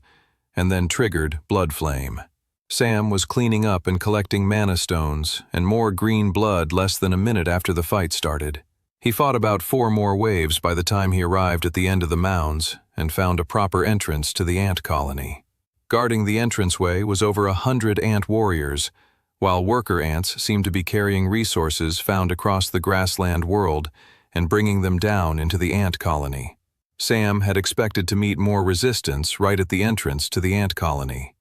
and then triggered Blood Flame. Sam was cleaning up and collecting mana stones and more green blood less than a minute after the fight started. He fought about 4 more waves by the time he arrived at the end of the mounds and found a proper entrance to the ant colony. Guarding the entranceway was over 100 ant warriors, while worker ants seemed to be carrying resources found across the grassland world and bringing them down into the ant colony. Sam had expected to meet more resistance right at the entrance to the ant colony.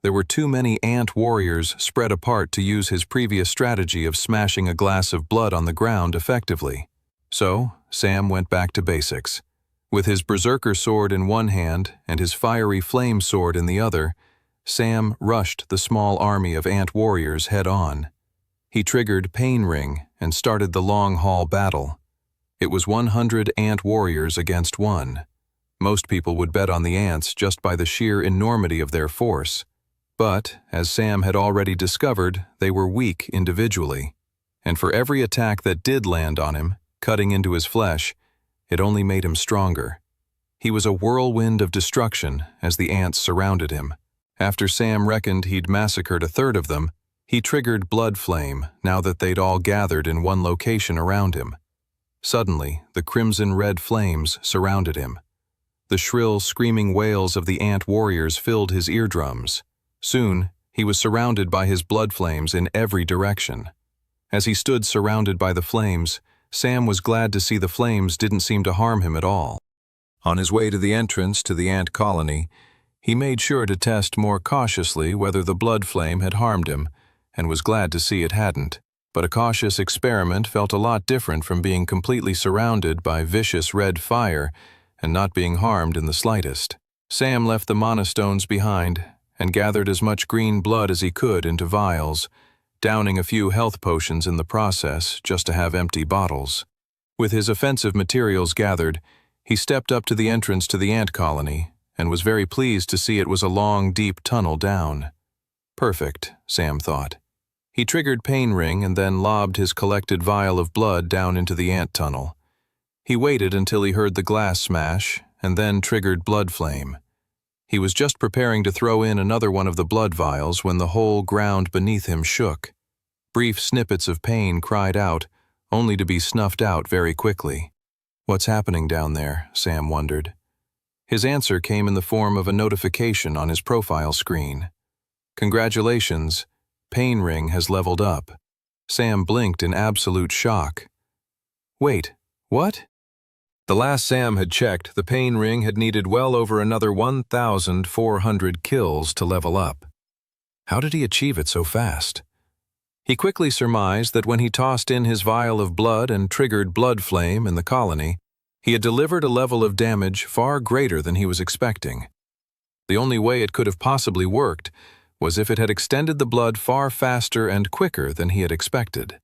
There were too many ant warriors spread apart to use his previous strategy of smashing a glass of blood on the ground effectively. So, Sam went back to basics. With his berserker sword in one hand and his fiery flame sword in the other, Sam rushed the small army of ant warriors head-on. He triggered Pain Ring and started the long-haul battle. It was 100 ant warriors against 1. Most people would bet on the ants just by the sheer enormity of their force. But, as Sam had already discovered, they were weak individually. And for every attack that did land on him, cutting into his flesh, it only made him stronger. He was a whirlwind of destruction as the ants surrounded him. After Sam reckoned he'd massacred a third of them, he triggered Blood Flame now that they'd all gathered in one location around him. Suddenly, the crimson-red flames surrounded him. The shrill, screaming wails of the ant warriors filled his eardrums. Soon, he was surrounded by his blood flames in every direction. As he stood surrounded by the flames, Sam was glad to see the flames didn't seem to harm him at all. On his way to the entrance to the ant colony, he made sure to test more cautiously whether the blood flame had harmed him, and was glad to see it hadn't. But a cautious experiment felt a lot different from being completely surrounded by vicious red fire and not being harmed in the slightest. Sam left the mana stones behind and gathered as much green blood as he could into vials, downing a few health potions in the process just to have empty bottles. With his offensive materials gathered, he stepped up to the entrance to the ant colony and was very pleased to see it was a long, deep tunnel down. Perfect, Sam thought. He triggered Pain Ring and then lobbed his collected vial of blood down into the ant tunnel. He waited until he heard the glass smash and then triggered Blood Flame. He was just preparing to throw in another one of the blood vials when the whole ground beneath him shook. Brief snippets of pain cried out, only to be snuffed out very quickly. What's happening down there? Sam wondered. His answer came in the form of a notification on his profile screen. Congratulations, Pain Ring has leveled up. Sam blinked in absolute shock. Wait, what? The last Sam had checked, the Pain Ring had needed well over another 1,400 kills to level up. How did he achieve it so fast? He quickly surmised that when he tossed in his vial of blood and triggered Blood Flame in the colony, he had delivered a level of damage far greater than he was expecting. The only way it could have possibly worked was if it had extended the blood far faster and quicker than he had expected.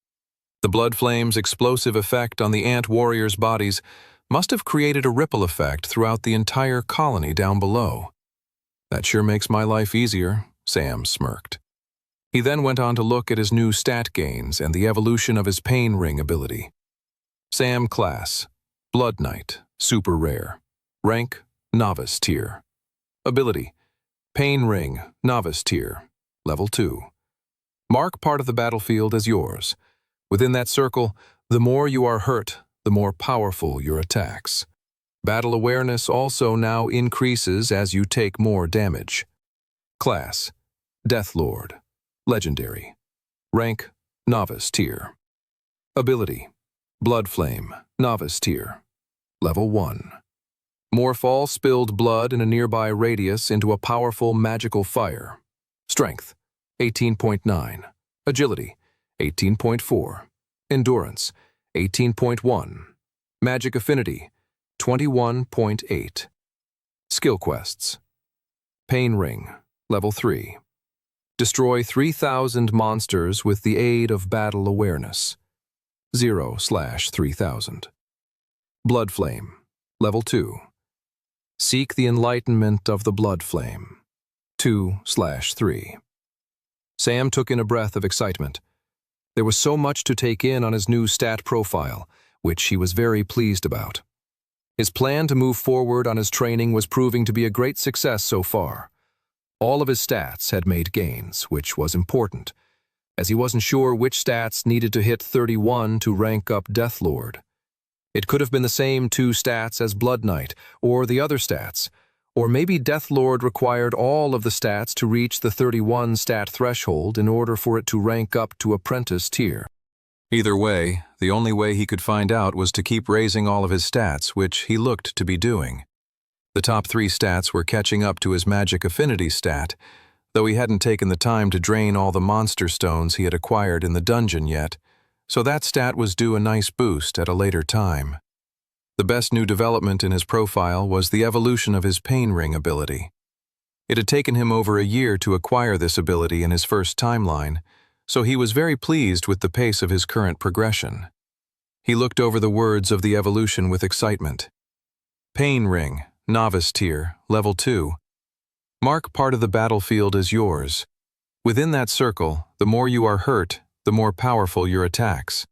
The Blood Flame's explosive effect on the ant warriors' bodies must have created a ripple effect throughout the entire colony down below. That sure makes my life easier, Sam smirked. He then went on to look at his new stat gains and the evolution of his Pain Ring ability. Sam class, Blood Knight, super rare. Rank, Novice tier. Ability, Pain Ring, Novice tier, level 2. Mark part of the battlefield as yours. Within that circle, the more you are hurt, the more powerful your attacks. Battle awareness also now increases as you take more damage. Class, Deathlord, Legendary. Rank, Novice tier. Ability, Blood Flame, Novice tier, level 1. Morph all spilled blood in a nearby radius into a powerful magical fire. Strength, 18.9. Agility, 18.4. Endurance, 18.1. Magic Affinity, 21.8. Skill Quests. Pain Ring, level 3. Destroy 3,000 monsters with the aid of battle awareness. 0/3000. Blood Flame, level 2. Seek the enlightenment of the Blood Flame. 2/3. Sam took in a breath of excitement. There was so much to take in on his new stat profile, which he was very pleased about. His plan to move forward on his training was proving to be a great success so far. All of his stats had made gains, which was important, as he wasn't sure which stats needed to hit 31 to rank up Deathlord. It could have been the same 2 stats as Blood Knight, or the other stats, or maybe Deathlord required all of the stats to reach the 31 stat threshold in order for it to rank up to Apprentice tier. Either way, the only way he could find out was to keep raising all of his stats, which he looked to be doing. The top 3 stats were catching up to his magic affinity stat, though he hadn't taken the time to drain all the monster stones he had acquired in the dungeon yet, so that stat was due a nice boost at a later time. The best new development in his profile was the evolution of his Pain Ring ability. It had taken him over a year to acquire this ability in his first timeline, so he was very pleased with the pace of his current progression. He looked over the words of the evolution with excitement. Pain Ring, Novice Tier, Level 2. Mark part of the battlefield as yours. Within that circle, the more you are hurt, the more powerful your attacks.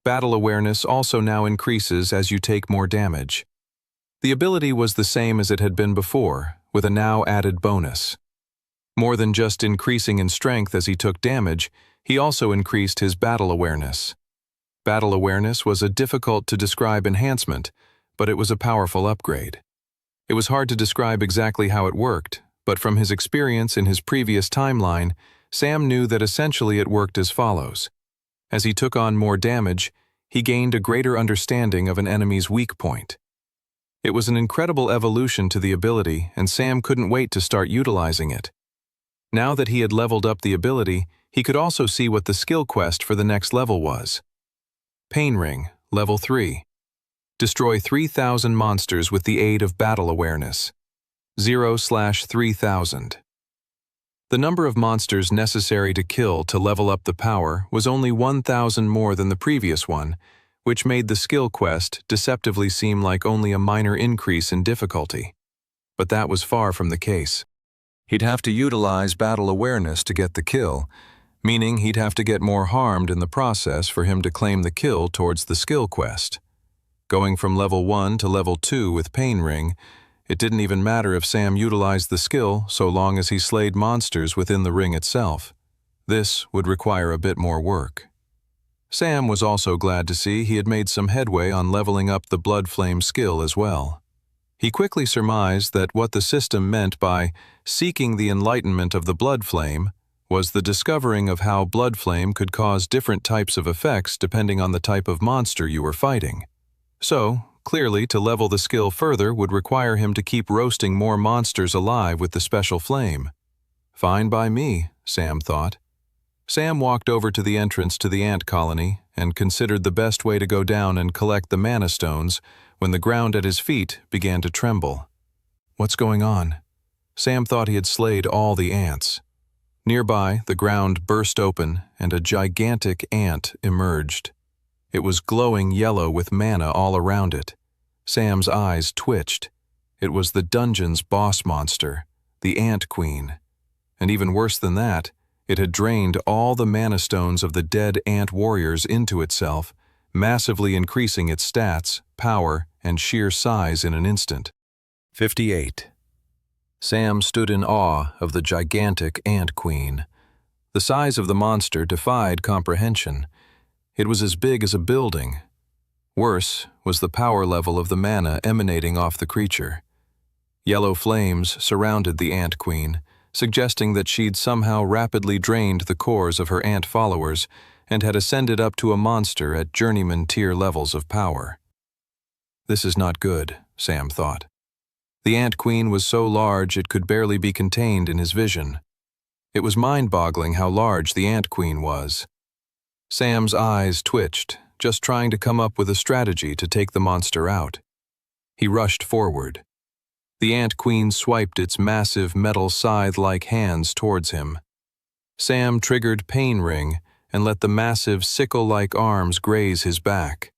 Battle awareness also now increases as you take more damage. The ability was the same as it had been before, with a now added bonus. More than just increasing in strength as he took damage, he also increased his battle awareness. Battle awareness was a difficult-to-describe enhancement, but it was a powerful upgrade. It was hard to describe exactly how it worked, but from his experience in his previous timeline, Sam knew that essentially it worked as follows. As he took on more damage, he gained a greater understanding of an enemy's weak point. It was an incredible evolution to the ability, and Sam couldn't wait to start utilizing it. Now that he had leveled up the ability, he could also see what the skill quest for the next level was. Pain Ring, Level 3. Destroy 3,000 monsters with the aid of battle awareness. 0/3000. The number of monsters necessary to kill to level up the power was only 1,000 more than the previous one, which made the skill quest deceptively seem like only a minor increase in difficulty. But that was far from the case. He'd have to utilize battle awareness to get the kill, meaning he'd have to get more harmed in the process for him to claim the kill towards the skill quest. Going from Level 1 to Level 2 with Pain Ring, it didn't even matter if Sam utilized the skill so long as he slayed monsters within the ring itself. This would require a bit more work. Sam was also glad to see he had made some headway on leveling up the Blood Flame skill as well. He quickly surmised that what the system meant by seeking the enlightenment of the Blood Flame was the discovering of how Blood Flame could cause different types of effects depending on the type of monster you were fighting. So, clearly, to level the skill further would require him to keep roasting more monsters alive with the special flame. Fine by me, Sam thought. Sam walked over to the entrance to the ant colony and considered the best way to go down and collect the mana stones when the ground at his feet began to tremble. What's going on? Sam thought he had slayed all the ants. Nearby, the ground burst open and a gigantic ant emerged. It was glowing yellow with mana all around it. Sam's eyes twitched. It was the dungeon's boss monster, the Ant Queen. And even worse than that, it had drained all the mana stones of the dead ant warriors into itself, massively increasing its stats, power, and sheer size in an instant. 58. Sam stood in awe of the gigantic Ant Queen. The size of the monster defied comprehension. It was as big as a building. Worse was the power level of the mana emanating off the creature. Yellow flames surrounded the Ant Queen, suggesting that she'd somehow rapidly drained the cores of her ant followers and had ascended up to a monster at journeyman tier levels of power. This is not good, Sam thought. The Ant Queen was so large it could barely be contained in his vision. It was mind-boggling how large the Ant Queen was. Sam's eyes twitched, just trying to come up with a strategy to take the monster out. He rushed forward. The Ant Queen swiped its massive metal scythe-like hands towards him. Sam triggered Pain Ring and let the massive sickle-like arms graze his back.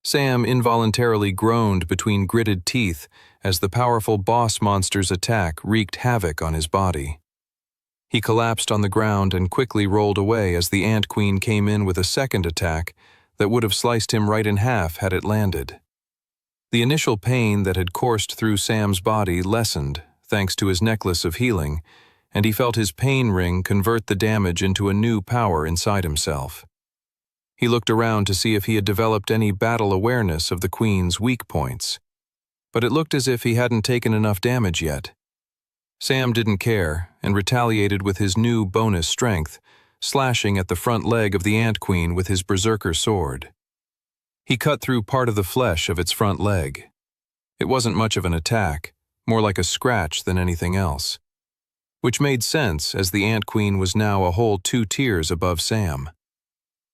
Sam involuntarily groaned between gritted teeth as the powerful boss monster's attack wreaked havoc on his body. He collapsed on the ground and quickly rolled away as the Ant Queen came in with a second attack that would have sliced him right in half had it landed. The initial pain that had coursed through Sam's body lessened thanks to his necklace of healing, and he felt his pain ring convert the damage into a new power inside himself. He looked around to see if he had developed any battle awareness of the Queen's weak points, but it looked as if he hadn't taken enough damage yet. Sam didn't care and retaliated with his new bonus strength, slashing at the front leg of the Ant Queen with his berserker sword. He cut through part of the flesh of its front leg. It wasn't much of an attack, more like a scratch than anything else, which made sense as the Ant Queen was now a whole 2 tiers above Sam.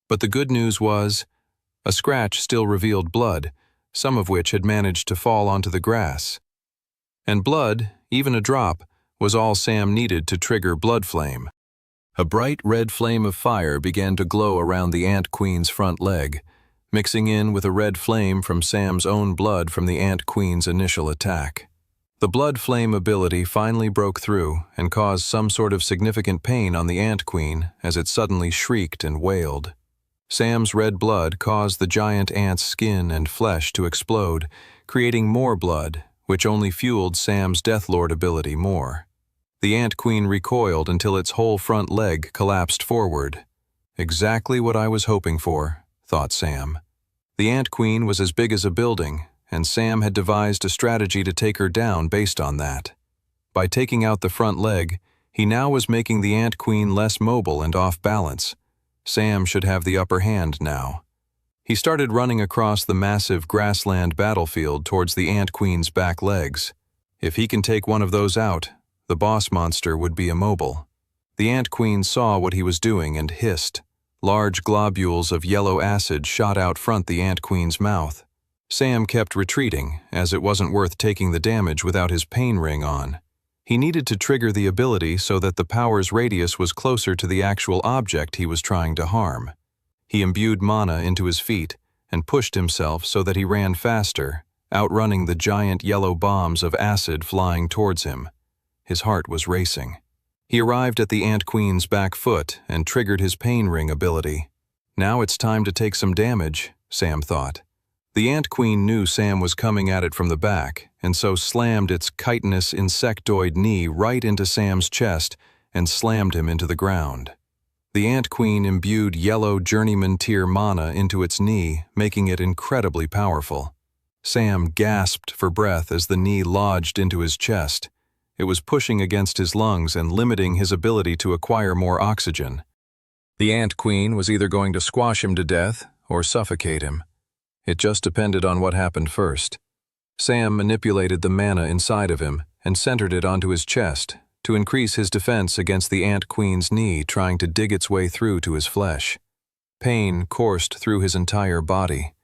But the good news was, a scratch still revealed blood, some of which had managed to fall onto the grass. And blood, even a drop, was all Sam needed to trigger Blood Flame. A bright red flame of fire began to glow around the Ant Queen's front leg, mixing in with a red flame from Sam's own blood from the Ant Queen's initial attack. The Blood Flame ability finally broke through and caused some sort of significant pain on the Ant Queen as it suddenly shrieked and wailed. Sam's red blood caused the giant ant's skin and flesh to explode, creating more blood, which only fueled Sam's Deathlord ability more. The Ant Queen recoiled until its whole front leg collapsed forward. Exactly what I was hoping for, thought Sam. The Ant Queen was as big as a building, and Sam had devised a strategy to take her down based on that. By taking out the front leg, he now was making the Ant Queen less mobile and off balance. Sam should have the upper hand now. He started running across the massive grassland battlefield towards the Ant Queen's back legs. If he can take one of those out, the boss monster would be immobile. The Ant Queen saw what he was doing and hissed. Large globules of yellow acid shot out front the Ant Queen's mouth. Sam kept retreating, as it wasn't worth taking the damage without his pain ring on. He needed to trigger the ability so that the power's radius was closer to the actual object he was trying to harm. He imbued mana into his feet and pushed himself so that he ran faster, outrunning the giant yellow bombs of acid flying towards him. His heart was racing. He arrived at the Ant Queen's back foot and triggered his pain ring ability. Now it's time to take some damage, Sam thought. The Ant Queen knew Sam was coming at it from the back, and so slammed its chitinous insectoid knee right into Sam's chest and slammed him into the ground. The Ant Queen imbued yellow journeyman tier mana into its knee, making it incredibly powerful. Sam gasped for breath as the knee lodged into his chest. It was pushing against his lungs and limiting his ability to acquire more oxygen. The Ant Queen was either going to squash him to death or suffocate him. It just depended on what happened first. Sam manipulated the mana inside of him and centered it onto his chest to increase his defense against the Ant Queen's knee trying to dig its way through to his flesh. Pain coursed through his entire body.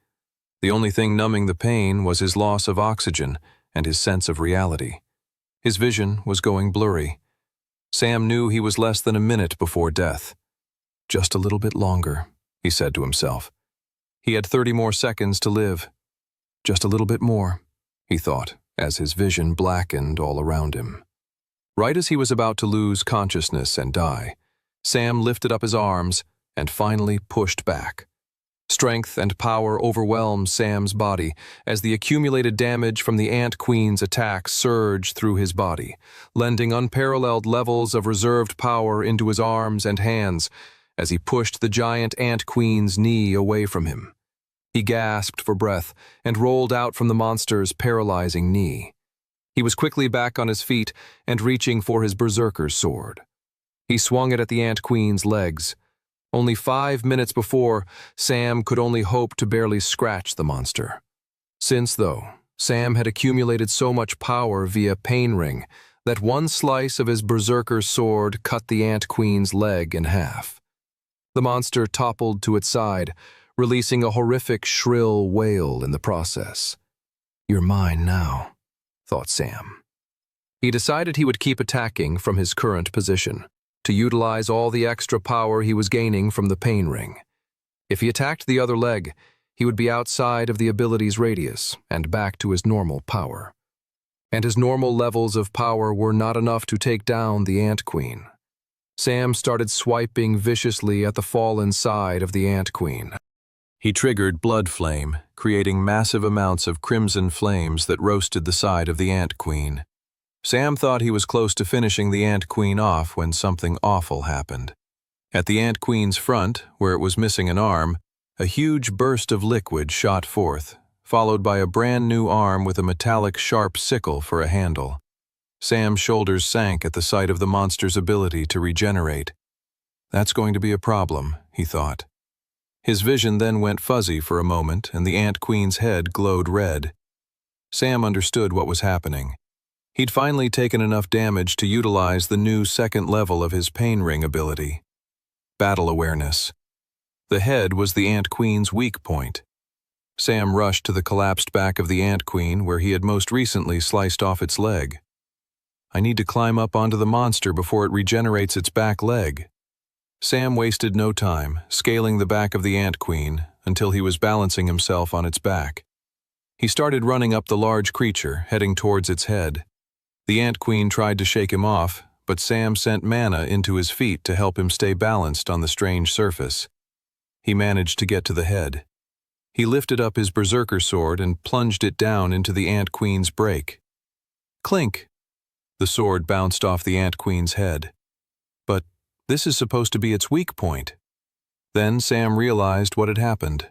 The only thing numbing the pain was his loss of oxygen and his sense of reality. His vision was going blurry. Sam knew he was less than a minute before death. Just a little bit longer, he said to himself. He had 30 more seconds to live. Just a little bit more, he thought, as his vision blackened all around him. Right as he was about to lose consciousness and die, Sam lifted up his arms and finally pushed back. Strength and power overwhelmed Sam's body as the accumulated damage from the Ant Queen's attack surged through his body, lending unparalleled levels of reserved power into his arms and hands as he pushed the giant Ant Queen's knee away from him. He gasped for breath and rolled out from the monster's paralyzing knee. He was quickly back on his feet and reaching for his berserker's sword. He swung it at the Ant Queen's legs. Only 5 minutes before, Sam could only hope to barely scratch the monster. Since, though, Sam had accumulated so much power via pain ring that one slice of his berserker's sword cut the Ant Queen's leg in half. The monster toppled to its side, releasing a horrific shrill wail in the process. "You're mine now," thought Sam. He decided he would keep attacking from his current position, to utilize all the extra power he was gaining from the pain ring. If he attacked the other leg, he would be outside of the ability's radius and back to his normal power. And his normal levels of power were not enough to take down the Ant Queen. Sam started swiping viciously at the fallen side of the Ant Queen. He triggered Blood Flame, creating massive amounts of crimson flames that roasted the side of the Ant Queen. Sam thought he was close to finishing the Ant Queen off when something awful happened. At the Ant Queen's front, where it was missing an arm, a huge burst of liquid shot forth, followed by a brand new arm with a metallic sharp sickle for a handle. Sam's shoulders sank at the sight of the monster's ability to regenerate. That's going to be a problem, he thought. His vision then went fuzzy for a moment, and the Ant Queen's head glowed red. Sam understood what was happening. He'd finally taken enough damage to utilize the new second level of his pain ring ability. Battle awareness. The head was the Ant Queen's weak point. Sam rushed to the collapsed back of the Ant Queen where he had most recently sliced off its leg. I need to climb up onto the monster before it regenerates its back leg. Sam wasted no time, scaling the back of the Ant Queen until he was balancing himself on its back. He started running up the large creature, heading towards its head. The Ant Queen tried to shake him off, but Sam sent mana into his feet to help him stay balanced on the strange surface. He managed to get to the head. He lifted up his berserker sword and plunged it down into the Ant Queen's break. Clink! The sword bounced off the Ant Queen's head. But this is supposed to be its weak point. Then Sam realized what had happened.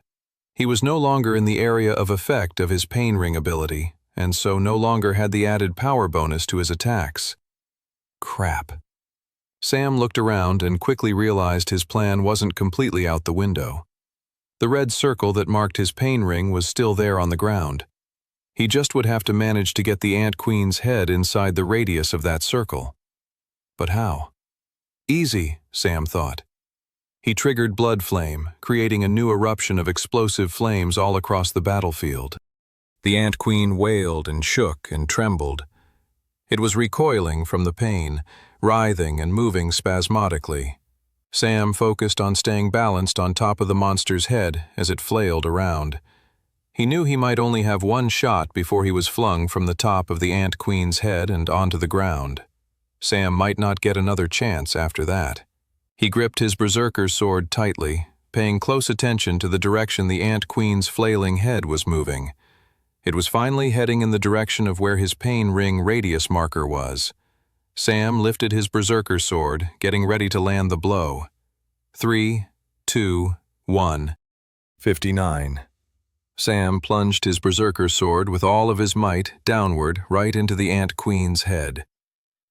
He was no longer in the area of effect of his pain ring ability, and so no longer had the added power bonus to his attacks. Crap. Sam looked around and quickly realized his plan wasn't completely out the window. The red circle that marked his pain ring was still there on the ground. He just would have to manage to get the Ant Queen's head inside the radius of that circle. But how? Easy, Sam thought. He triggered Blood Flame, creating a new eruption of explosive flames all across the battlefield. The Ant Queen wailed and shook and trembled. It was recoiling from the pain, writhing and moving spasmodically. Sam focused on staying balanced on top of the monster's head as it flailed around. He knew he might only have one shot before he was flung from the top of the Ant Queen's head and onto the ground. Sam might not get another chance after that. He gripped his berserker sword tightly, paying close attention to the direction the Ant Queen's flailing head was moving. It was finally heading in the direction of where his pain ring radius marker was. Sam lifted his berserker sword, getting ready to land the blow. 3, 2, 1. 59. Sam plunged his berserker sword with all of his might downward right into the Ant Queen's head.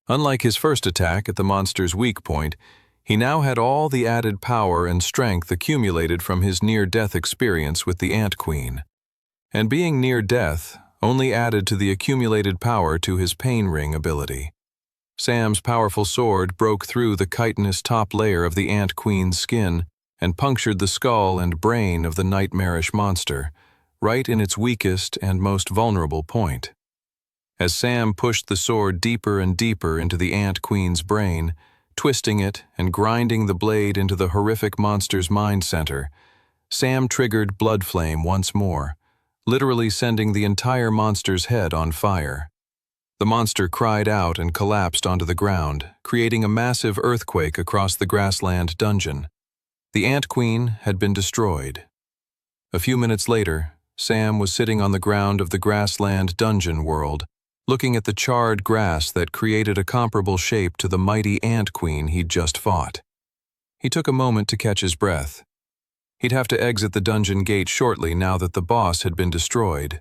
Unlike his first attack at the monster's weak point, he now had all the added power and strength accumulated from his near-death experience with the Ant Queen. And being near death only added to the accumulated power to his pain ring ability. Sam's powerful sword broke through the chitinous top layer of the Ant Queen's skin and punctured the skull and brain of the nightmarish monster, right in its weakest and most vulnerable point. As Sam pushed the sword deeper and deeper into the Ant Queen's brain, twisting it and grinding the blade into the horrific monster's mind center, Sam triggered Blood Flame once more, literally sending the entire monster's head on fire. The monster cried out and collapsed onto the ground, creating a massive earthquake across the grassland dungeon. The Ant Queen had been destroyed. A few minutes later, Sam was sitting on the ground of the grassland dungeon world, looking at the charred grass that created a comparable shape to the mighty Ant Queen he'd just fought. He took a moment to catch his breath. He'd have to exit the dungeon gate shortly now that the boss had been destroyed.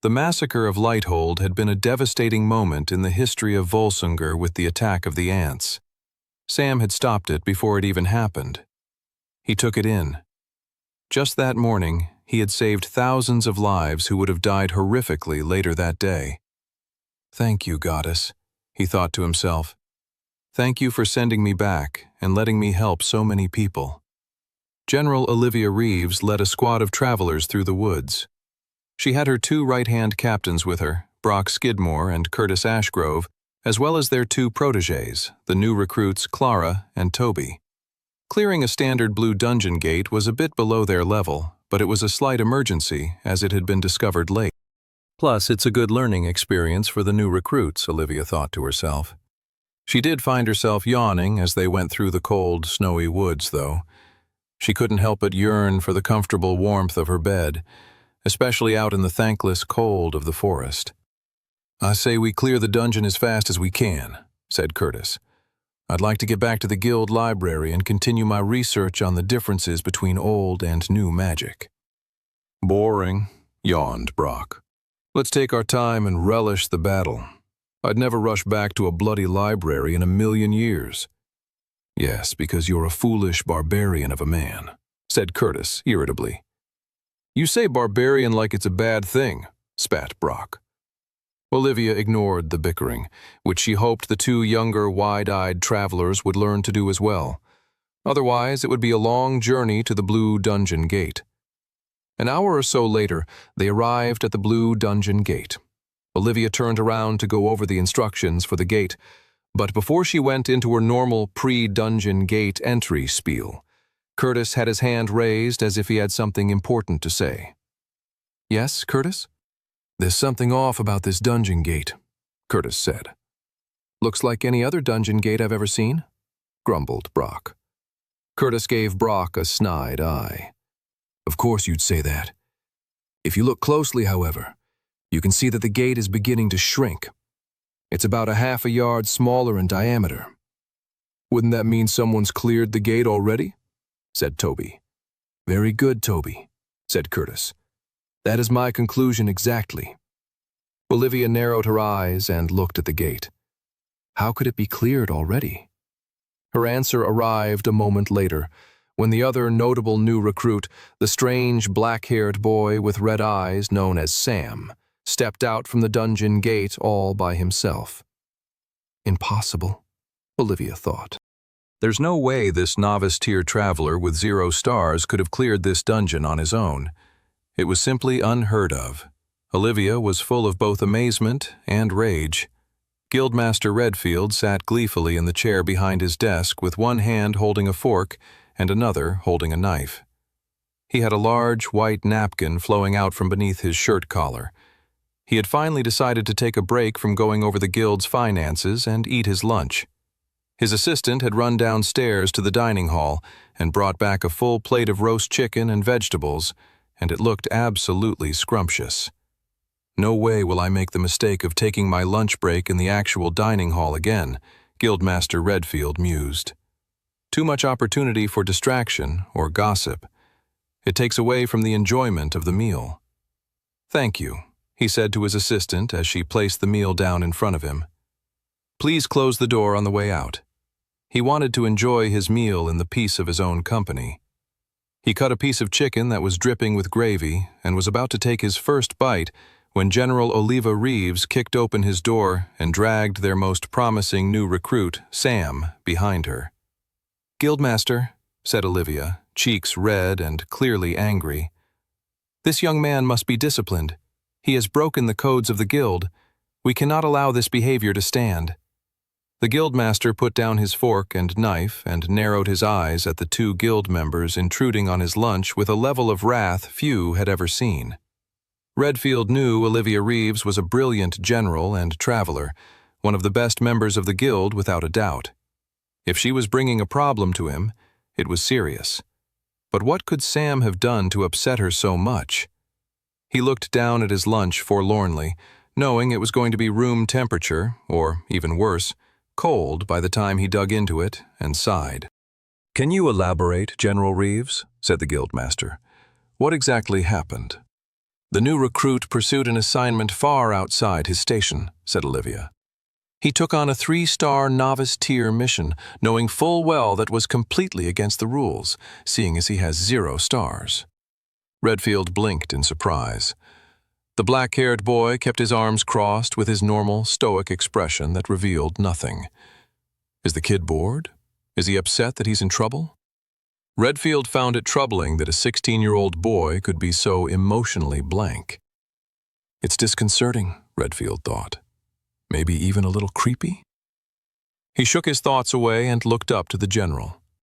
The massacre of Lighthold had been a devastating moment in the history of Volsungur with the attack of the ants. Sam had stopped it before it even happened. He took it in. Just that morning, he had saved thousands of lives who would have died horrifically later that day. Thank you, Goddess, he thought to himself. Thank you for sending me back and letting me help so many people. General Olivia Reeves led a squad of travelers through the woods. She had her 2 right-hand captains with her, Brock Skidmore and Curtis Ashgrove, as well as their 2 protégés, the new recruits Clara and Toby. Clearing a standard blue dungeon gate was a bit below their level, but it was a slight emergency as it had been discovered late. Plus, it's a good learning experience for the new recruits, Olivia thought to herself. She did find herself yawning as they went through the cold, snowy woods, though. She couldn't help but yearn for the comfortable warmth of her bed, especially out in the thankless cold of the forest. "I say we clear the dungeon as fast as we can," said Curtis. "I'd like to get back to the guild library and continue my research on the differences between old and new magic." "Boring," yawned Brock. "Let's take our time and relish the battle. I'd never rush back to a bloody library in a million years." "Yes, because you're a foolish barbarian of a man," said Curtis irritably. "You say barbarian like it's a bad thing," spat Brock. Olivia ignored the bickering, which she hoped the two younger, wide-eyed travelers would learn to do as well. Otherwise, it would be a long journey to the Blue Dungeon Gate. An hour or so later, they arrived at the Blue Dungeon Gate. Olivia turned around to go over the instructions for the gate, but before she went into her normal pre-dungeon gate entry spiel, Curtis had his hand raised as if he had something important to say. "Yes, Curtis?" "There's something off about this dungeon gate," Curtis said. "Looks like any other dungeon gate I've ever seen," grumbled Brock. Curtis gave Brock a snide eye. "Of course you'd say that. If you look closely, however, you can see that the gate is beginning to shrink. It's about a half a yard smaller in diameter." "Wouldn't that mean someone's cleared the gate already?" said Toby. "Very good, Toby," said Curtis. "That is my conclusion exactly." Olivia narrowed her eyes and looked at the gate. How could it be cleared already? Her answer arrived a moment later, when the other notable new recruit, the strange black-haired boy with red eyes known as Sam, stepped out from the dungeon gate all by himself. Impossible, Olivia thought. There's no way this novice-tier traveler with 0 stars could have cleared this dungeon on his own. It was simply unheard of. Olivia was full of both amazement and rage. Guildmaster Redfield sat gleefully in the chair behind his desk with one hand holding a fork and another holding a knife. He had a large white napkin flowing out from beneath his shirt collar. He had finally decided to take a break from going over the guild's finances and eat his lunch. His assistant had run downstairs to the dining hall and brought back a full plate of roast chicken and vegetables, and it looked absolutely scrumptious. "No way will I make the mistake of taking my lunch break in the actual dining hall again," Guildmaster Redfield mused. "Too much opportunity for distraction or gossip. It takes away from the enjoyment of the meal." "Thank you," he said to his assistant as she placed the meal down in front of him. "Please close the door on the way out." He wanted to enjoy his meal in the peace of his own company. He cut a piece of chicken that was dripping with gravy and was about to take his first bite when General Oliva Reeves kicked open his door and dragged their most promising new recruit, Sam, behind her. "Guildmaster," said Olivia, cheeks red and clearly angry, "this young man must be disciplined. He has broken the codes of the guild. We cannot allow this behavior to stand." The guildmaster put down his fork and knife and narrowed his eyes at the two guild members intruding on his lunch with a level of wrath few had ever seen. Redfield knew Olivia Reeves was a brilliant general and traveler, one of the best members of the guild without a doubt. If she was bringing a problem to him, it was serious. But what could Sam have done to upset her so much? He looked down at his lunch forlornly, knowing it was going to be room temperature, or, even worse, cold by the time he dug into it, and sighed. "Can you elaborate, General Reeves?" said the guildmaster. "What exactly happened?" "The new recruit pursued an assignment far outside his station," said Olivia. "He took on a 3-star novice-tier mission, knowing full well that was completely against the rules, seeing as he has 0 stars. Redfield blinked in surprise. The black-haired boy kept his arms crossed with his normal, stoic expression that revealed nothing. Is the kid bored? Is he upset that he's in trouble? Redfield found it troubling that a 16-year-old boy could be so emotionally blank. It's disconcerting, Redfield thought. Maybe even a little creepy? He shook his thoughts away and looked up to the general.